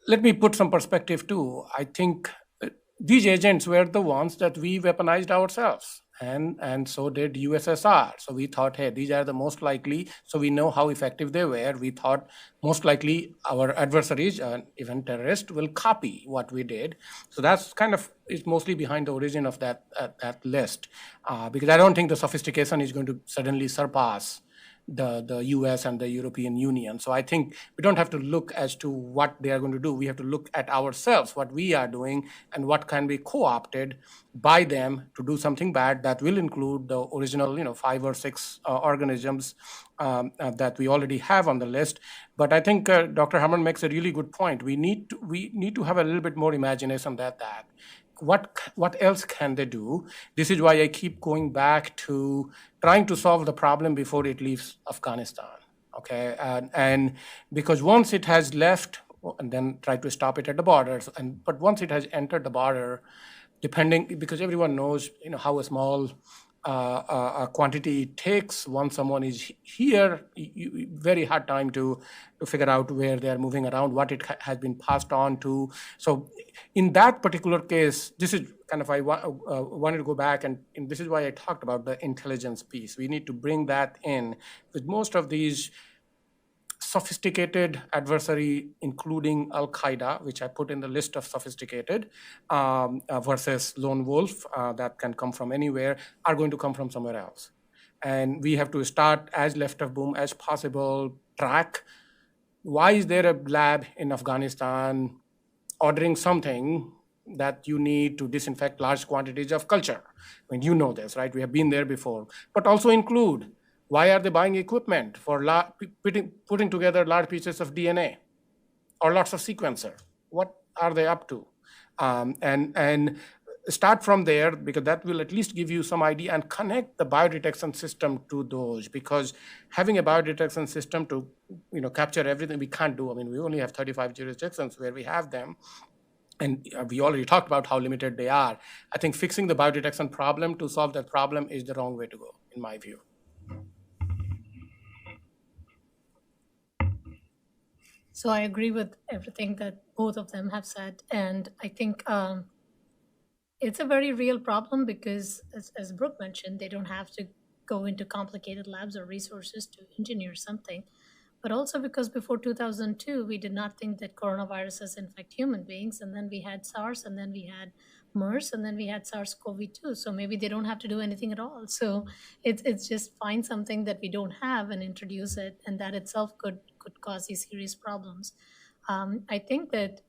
Let me put some perspective too. I think these agents were the ones that we weaponized ourselves. And so did USSR. So we thought, hey, these are the most likely, so we know how effective they were. We thought most likely our adversaries, even terrorists, will copy what we did. So that's kind of is mostly behind the origin of that list, because I don't think the sophistication is going to suddenly surpass the US and the European Union. So I think we don't have to look as to what they are going to do. We have to look at ourselves, what we are doing, and what can be co-opted by them to do something bad that will include the original, 5 or 6 organisms that we already have on the list. But I think Dr. Hammond makes a really good point. We need to have a little bit more imagination that what else can they do? This is why I keep going back to trying to solve the problem before it leaves Afghanistan, okay? And because once it has left, and then try to stop it at the borders, but once it has entered the border, because everyone knows, how a small quantity it takes once someone is here, very hard time to figure out where they are moving around, what it has been passed on to. So in that particular case, this is kind of, I wanted to go back, and this is why I talked about the intelligence piece. We need to bring that in with most of these sophisticated adversary, including Al-Qaeda, which I put in the list of sophisticated, versus lone wolf that can come from anywhere, are going to come from somewhere else. And we have to start as left of boom as possible, track why is there a lab in Afghanistan ordering something that you need to disinfect large quantities of culture. I mean, you know this, right? We have been there before. But also include, why are they buying equipment for putting together large pieces of DNA or lots of sequencer? What are they up to? And start from there, because that will at least give you some idea, and connect the biodetection system to those, because having a biodetection system to capture everything, we can't do. I mean, we only have 35 jurisdictions where we have them. And we already talked about how limited they are. I think fixing the biodetection problem to solve that problem is the wrong way to go, in my view. So I agree with everything that both of them have said. And I think it's a very real problem because, as Brooke mentioned, they don't have to go into complicated labs or resources to engineer something. But also because before 2002, we did not think that coronaviruses infect human beings. And then we had SARS, and then we had MERS, and then we had SARS-CoV-2. So maybe they don't have to do anything at all. So it's just find something that we don't have and introduce it. And that itself could cause these serious problems. I think that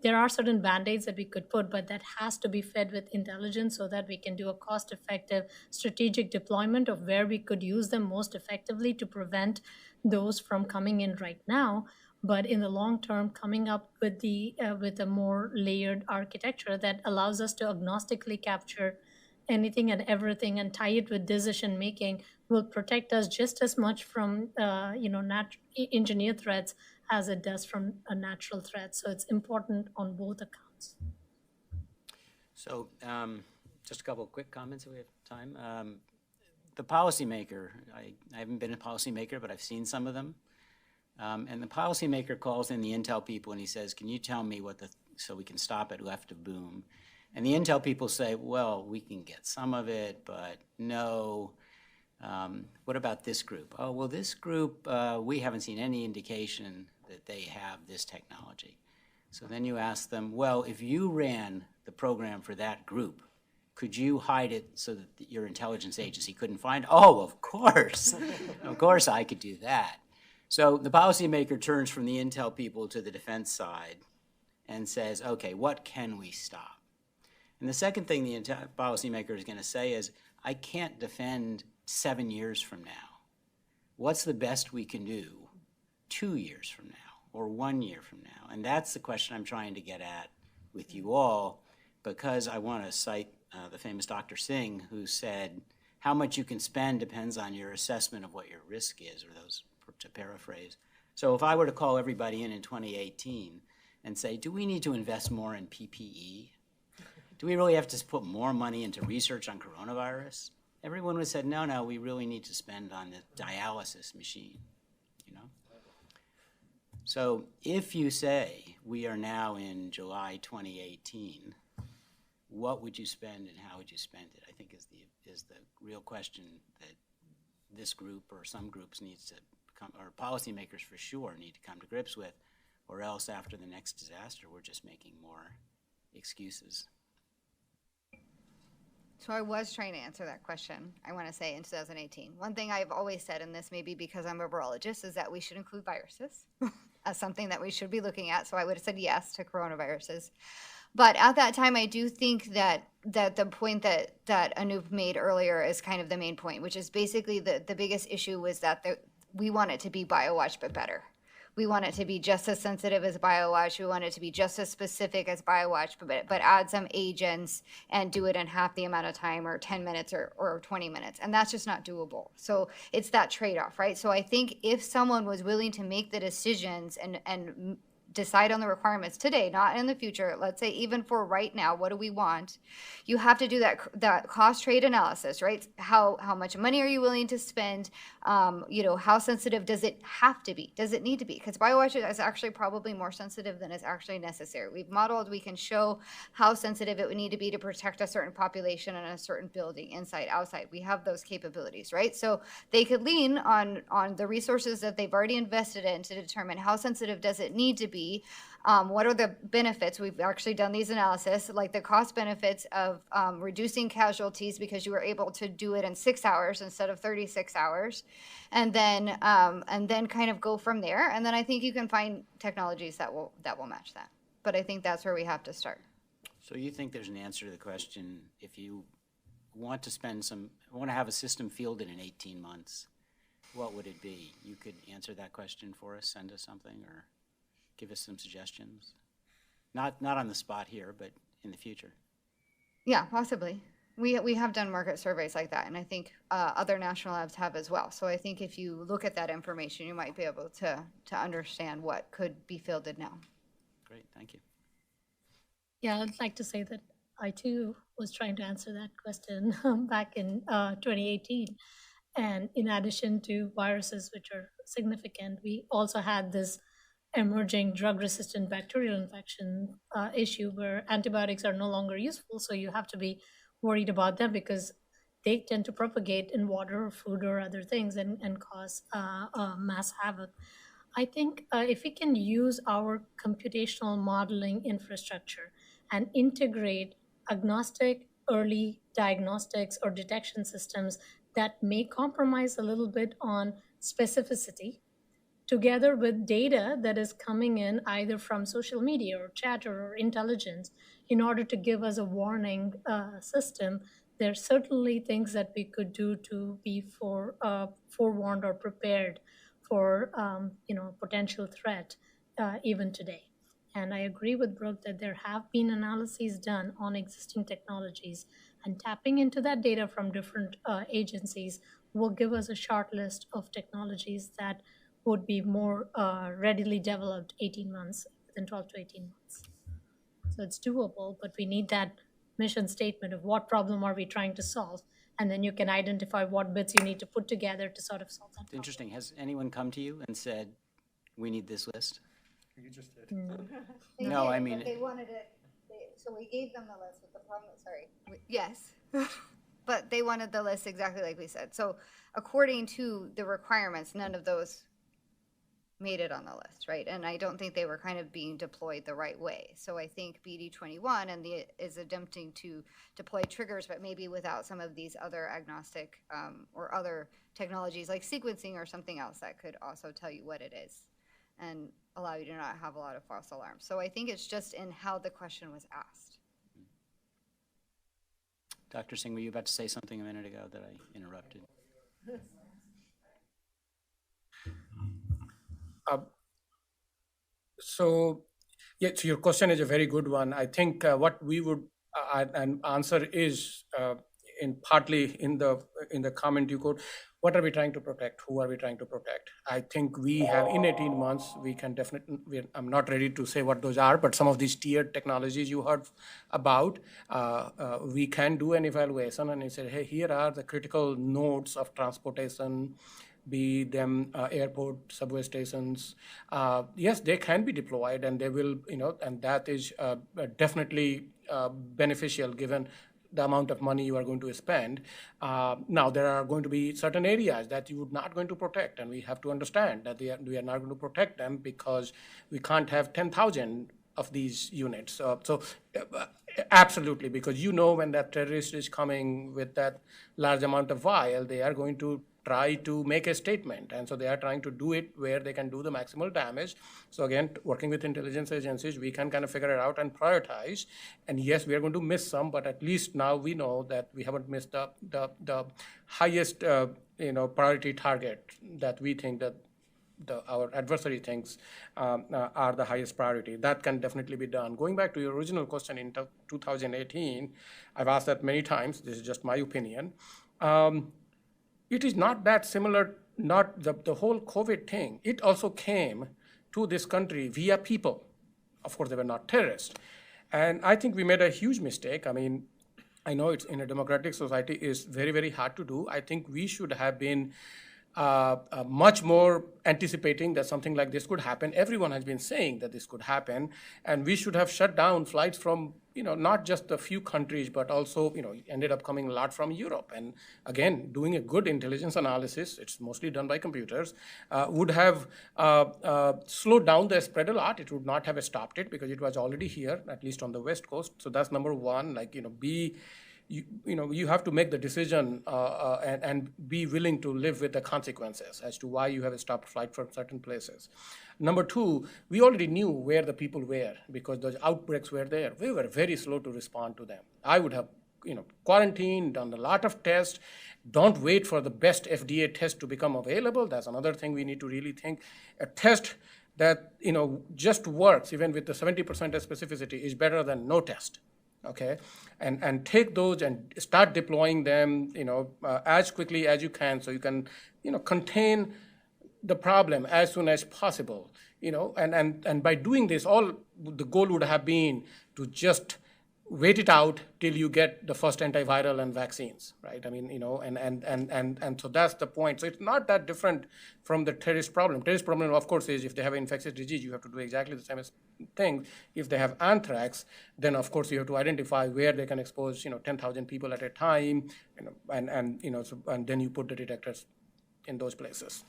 there are certain band-aids that we could put, but that has to be fed with intelligence so that we can do a cost-effective strategic deployment of where we could use them most effectively to prevent those from coming in right now. But in the long term, coming up with a more layered architecture that allows us to agnostically capture anything and everything and tie it with decision making will protect us just as much from engineered threats as it does from a natural threat. So it's important on both accounts. So just a couple of quick comments if we have time. The policymaker, I haven't been a policymaker, but I've seen some of them. And the policymaker calls in the Intel people and he says, can you tell me so we can stop it left of boom? And the Intel people say, well, we can get some of it, but no. What about this group? Oh, well, this group, we haven't seen any indication that they have this technology. So then you ask them, well, if you ran the program for that group Could you hide it so that your intelligence agency couldn't find it? Oh, of course. Of course I could do that. So the policymaker turns from the intel people to the defense side and says, okay, what can we stop? And the second thing the policymaker is going to say is, I can't defend 7 years from now. What's the best we can do 2 years from now or 1 year from now? And that's the question I'm trying to get at with you all, because I want to cite the famous Dr. Singh, who said, how much you can spend depends on your assessment of what your risk is, or those, to paraphrase. So if I were to call everybody in 2018 and say, do we need to invest more in PPE? Do we really have to put more money into research on coronavirus? Everyone would have said, no, we really need to spend on the dialysis machine, you know? So if you say we are now in July 2018, what would you spend and how would you spend it? I think is the real question that this group or some groups needs to come, or policymakers for sure need to come to grips with, or else after the next disaster, we're just making more excuses. So I was trying to answer that question, I want to say, in 2018. One thing I've always said, and this may be because I'm a virologist, is that we should include viruses as something that we should be looking at. So I would have said yes to coronaviruses. But at that time, I do think that the point that Anoop made earlier is kind of the main point, which is basically the biggest issue was that we want it to be BioWatch, but better. We want it to be just as sensitive as BioWatch. We want it to be just as specific as BioWatch, but add some agents and do it in half the amount of time, or 10 minutes or 20 minutes. And that's just not doable. So it's that trade-off, right? So I think if someone was willing to make the decisions and decide on the requirements today, not in the future, let's say even for right now, what do we want? You have to do that cost trade analysis, right? How much money are you willing to spend? How sensitive does it have to be? Does it need to be? Because BioWatch is actually probably more sensitive than is actually necessary. We've modeled, we can show how sensitive it would need to be to protect a certain population in a certain building, inside, outside. We have those capabilities, right? So they could lean on the resources that they've already invested in to determine how sensitive does it need to be. What are the benefits? We've actually done these analysis, like the cost benefits of reducing casualties because you were able to do it in 6 hours instead of 36 hours, and then kind of go from there. And then I think you can find technologies that will match that. But I think that's where we have to start. So you think there's an answer to the question, if you want to have a system fielded in 18 months, what would it be? You could answer that question for us, send us something, or give us some suggestions? Not on the spot here, but in the future. Yeah, possibly. We have done market surveys like that, and I think other national labs have as well. So I think if you look at that information, you might be able to understand what could be fielded now. Great, thank you. Yeah, I'd like to say that I too was trying to answer that question back in 2018. And in addition to viruses, which are significant, we also had this emerging drug-resistant bacterial infection issue where antibiotics are no longer useful. So you have to be worried about them because they tend to propagate in water or food or other things and cause mass havoc. I think if we can use our computational modeling infrastructure and integrate agnostic early diagnostics or detection systems that may compromise a little bit on specificity, together with data that is coming in either from social media or chatter or intelligence, in order to give us a warning system, there are certainly things that we could do to be forewarned or prepared for potential threat even today. And I agree with Brooke that there have been analyses done on existing technologies, and tapping into that data from different agencies will give us a short list of technologies that would be more readily developed within 12 to 18 months. So it's doable, but we need that mission statement of what problem are we trying to solve, and then you can identify what bits you need to put together to sort of solve that problem. Interesting. Has anyone come to you and said, we need this list? You just did. No, I mean, they wanted it, so we gave them the list with the problem. Yes. But they wanted the list exactly like we said. So according to the requirements, none of those made it on the list, right? And I don't think they were kind of being deployed the right way. So I think BD21 is attempting to deploy triggers, but maybe without some of these other agnostic or other technologies like sequencing or something else that could also tell you what it is and allow you to not have a lot of false alarms. So I think it's just in how the question was asked. Dr. Singh, were you about to say something a minute ago that I interrupted? So your question is a very good one. I think what we would an answer is in partly in the comment you quote. What are we trying to protect? Who are we trying to protect? I think we have in 18 months, we can definitely, I'm not ready to say what those are, but some of these tiered technologies you heard about, we can do an evaluation and say, hey, here are the critical nodes of transportation, be them airport, subway stations. Yes, they can be deployed and they will, and that is definitely beneficial given the amount of money you are going to spend. Now, there are going to be certain areas that you would not going to protect, and we have to understand that we are not going to protect them because we can't have 10,000 of these units. So absolutely, because when that terrorist is coming with that large amount of vial, they are going to try to make a statement. And so they are trying to do it where they can do the maximal damage. So again, working with intelligence agencies, we can kind of figure it out and prioritize. And yes, we are going to miss some, but at least now we know that we haven't missed the highest priority target that we think that our adversary thinks are the highest priority. That can definitely be done. Going back to your original question in 2018, I've asked that many times. This is just my opinion. It is not that similar, not the whole COVID thing. It also came to this country via people. Of course, they were not terrorists. And I think we made a huge mistake. I mean, I know it's in a democratic society is very, very hard to do. I think we should have been much more anticipating that something like this could happen. Everyone has been saying that this could happen, and we should have shut down flights from, not just a few countries, but also, ended up coming a lot from Europe. And again, doing a good intelligence analysis, it's mostly done by computers, would have slowed down the spread a lot. It would not have stopped it because it was already here, at least on the West Coast. So that's number one, you have to make the decision and be willing to live with the consequences as to why you have stopped flight from certain places. Number two, we already knew where the people were because those outbreaks were there. We were very slow to respond to them. I would have, quarantined, done a lot of tests. Don't wait for the best FDA test to become available. That's another thing we need to really think. A test that, just works, even with the 70% specificity, is better than no test. Okay, and take those and start deploying them, as quickly as you can, so you can, contain the problem as soon as possible, and by doing this, all the goal would have been to just wait it out till you get the first antiviral and vaccines, right? I mean, and so that's the point. So it's not that different from the terrorist problem. Terrorist problem, of course, is if they have an infectious disease, you have to do exactly the same thing. If they have anthrax, then of course you have to identify where they can expose, 10,000 people at a time, and then you put the detectors in those places.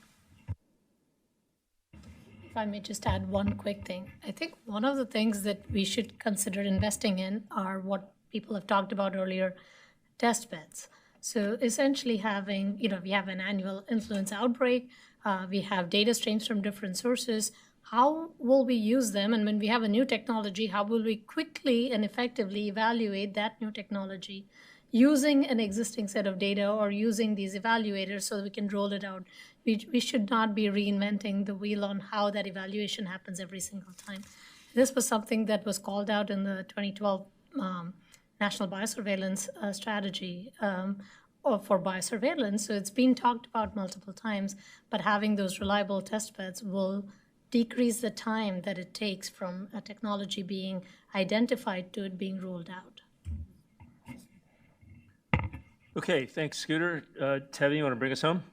If I may just add one quick thing. I think one of the things that we should consider investing in are what people have talked about earlier, test beds. So essentially having, we have an annual influenza outbreak, we have data streams from different sources. How will we use them? And when we have a new technology, how will we quickly and effectively evaluate that new technology using an existing set of data or using these evaluators so that we can roll it out? We should not be reinventing the wheel on how that evaluation happens every single time. This was something that was called out in the 2012 National Biosurveillance Strategy for biosurveillance. So it's been talked about multiple times, but having those reliable test beds will decrease the time that it takes from a technology being identified to it being rolled out. Okay, thanks, Scooter. Tevin, you want to bring us home?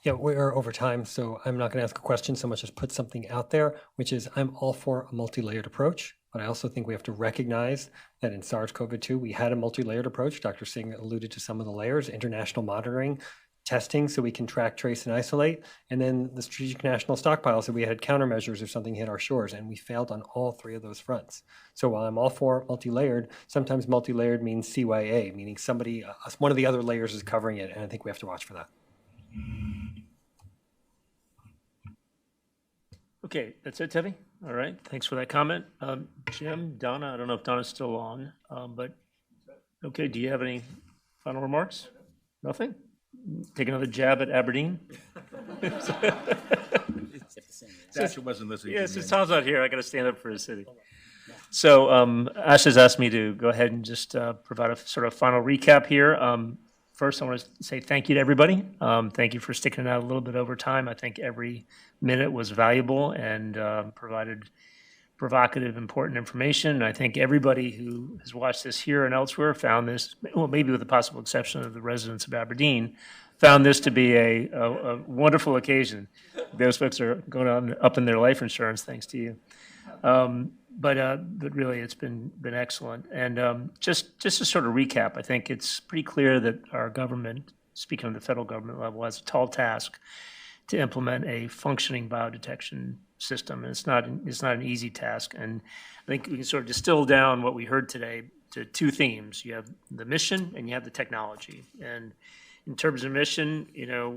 Yeah, we are over time, so I'm not going to ask a question so much as put something out there, which is I'm all for a multi-layered approach, but I also think we have to recognize that in SARS-CoV-2, we had a multi-layered approach. Dr. Singh alluded to some of the layers, international monitoring, testing so we can track, trace, and isolate, and then the strategic national stockpile so we had countermeasures if something hit our shores, and we failed on all three of those fronts. So while I'm all for multi-layered, sometimes multi-layered means CYA, meaning somebody, one of the other layers is covering it, and I think we have to watch for that. Okay, that's it, Tevi? All right, thanks for that comment. Jim, Donna, I don't know if Donna's still on, but, okay, do you have any final remarks? Nothing? Take another jab at Aberdeen? Thatcher wasn't listening to Yes, me. since Tom's not here, I got to stand up for his city. So Ash has asked me to go ahead and just provide a sort of final recap here. First, I want to say thank you to everybody. Thank you for sticking it out a little bit over time. I think every minute was valuable and provided provocative, important information. And I think everybody who has watched this here and elsewhere found this, well, maybe with the possible exception of the residents of Aberdeen, found this to be a wonderful occasion. Those folks are going on up in their life insurance thanks to you. But really, it's been excellent. And just to sort of recap, I think it's pretty clear that our government, speaking of the federal government level, has a tall task to implement a functioning biodetection system. And it's not an easy task. And I think we can sort of distill down what we heard today to two themes. You have the mission and you have the technology. And in terms of mission,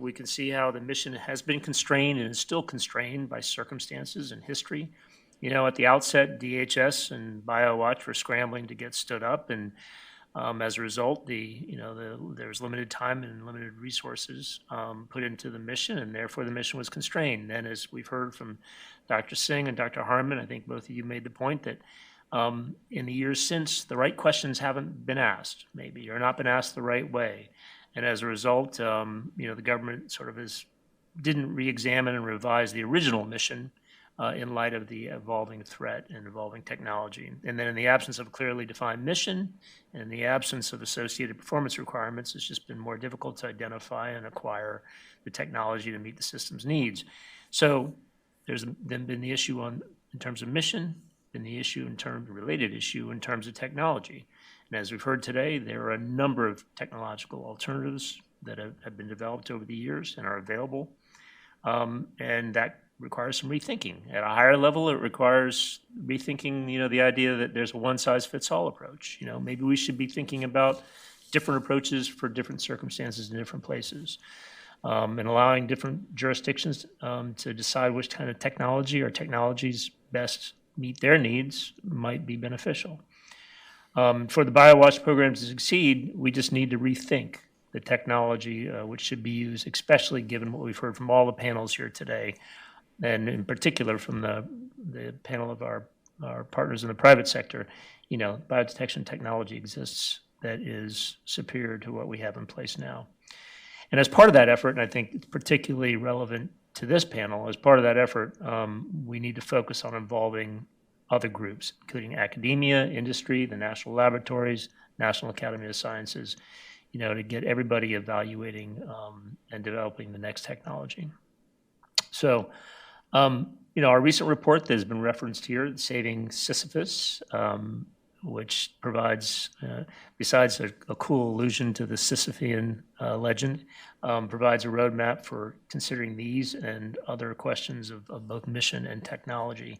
we can see how the mission has been constrained and is still constrained by circumstances and history. At the outset, DHS and BioWatch were scrambling to get stood up, and as a result, there's limited time and limited resources put into the mission, and therefore the mission was constrained. Then, as we've heard from Dr. Singh and Dr. Harmon, I think both of you made the point that in the years since, the right questions haven't been asked, maybe, or not been asked the right way, and as a result, the government sort of didn't re-examine and revise the original mission in light of the evolving threat and evolving technology. And then in the absence of a clearly defined mission and in the absence of associated performance requirements, it's just been more difficult to identify and acquire the technology to meet the system's needs. So there's then been the issue in terms of mission, been the related issue in terms of technology. And as we've heard today, there are a number of technological alternatives that have been developed over the years and are available. And that requires some rethinking. At a higher level, it requires rethinking, the idea that there's a one-size-fits-all approach. Maybe we should be thinking about different approaches for different circumstances in different places, and allowing different jurisdictions to decide which kind of technology or technologies best meet their needs might be beneficial. For the BioWatch program to succeed, we just need to rethink the technology which should be used, especially given what we've heard from all the panels here today, and in particular from the panel of our partners in the private sector. Biodetection technology exists that is superior to what we have in place now. And as part of that effort, and I think it's particularly relevant to this panel, as part of that effort, we need to focus on involving other groups, including academia, industry, the national laboratories, National Academy of Sciences, to get everybody evaluating and developing the next technology. So, our recent report that has been referenced here, Saving Sisyphus, which provides, besides a cool allusion to the Sisyphean legend, provides a roadmap for considering these and other questions of both mission and technology.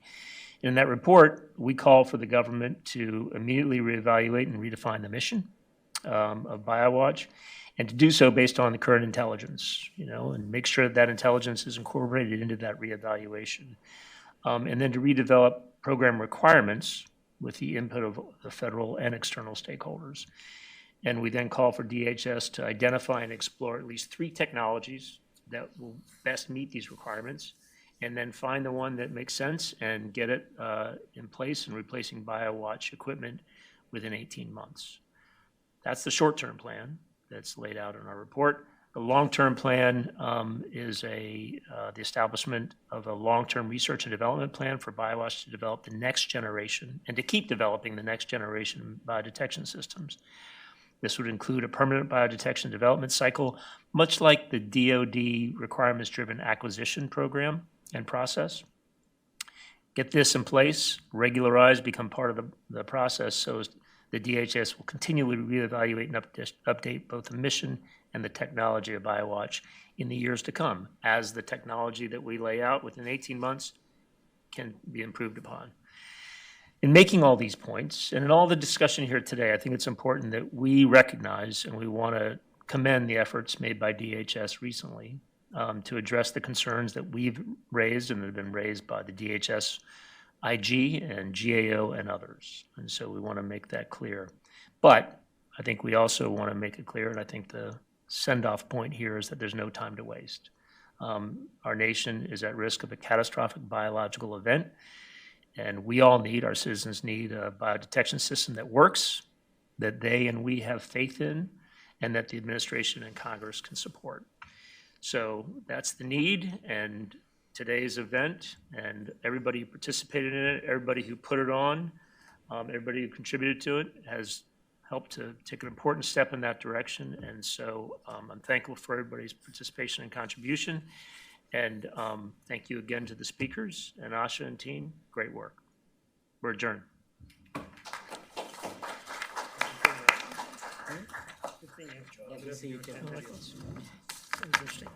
In that report, we call for the government to immediately reevaluate and redefine the mission of BioWatch, and to do so based on the current intelligence, and make sure that intelligence is incorporated into that reevaluation. And then to redevelop program requirements with the input of the federal and external stakeholders. And we then call for DHS to identify and explore at least 3 technologies that will best meet these requirements, and then find the one that makes sense and get it in place and replacing BioWatch equipment within 18 months. That's the short-term plan that's laid out in our report. The long-term plan is the establishment of a long-term research and development plan for BioWatch to develop the next generation and to keep developing the next generation biodetection systems. This would include a permanent biodetection development cycle, much like the DoD requirements-driven acquisition program and process. Get this in place, regularize, become part of the process so as The DHS will continually reevaluate and update both the mission and the technology of BioWatch in the years to come, as the technology that we lay out within 18 months can be improved upon. In making all these points, and in all the discussion here today, I think it's important that we recognize and we want to commend the efforts made by DHS recently to address the concerns that we've raised and that have been raised by the DHS IG and GAO and others. And so we want to make that clear. But I think we also want to make it clear, and I think the send-off point here is that there's no time to waste. Our nation is at risk of a catastrophic biological event, and we all need, our citizens need, a biodetection system that works, that they and we have faith in, and that the administration and Congress can support. So that's the need, and today's event, and everybody who participated in it, everybody who put it on, everybody who contributed to it has helped to take an important step in that direction. And so I'm thankful for everybody's participation and contribution. And thank you again to the speakers, and Asha and team, great work. We're adjourned. Good to see you, Joe. Interesting.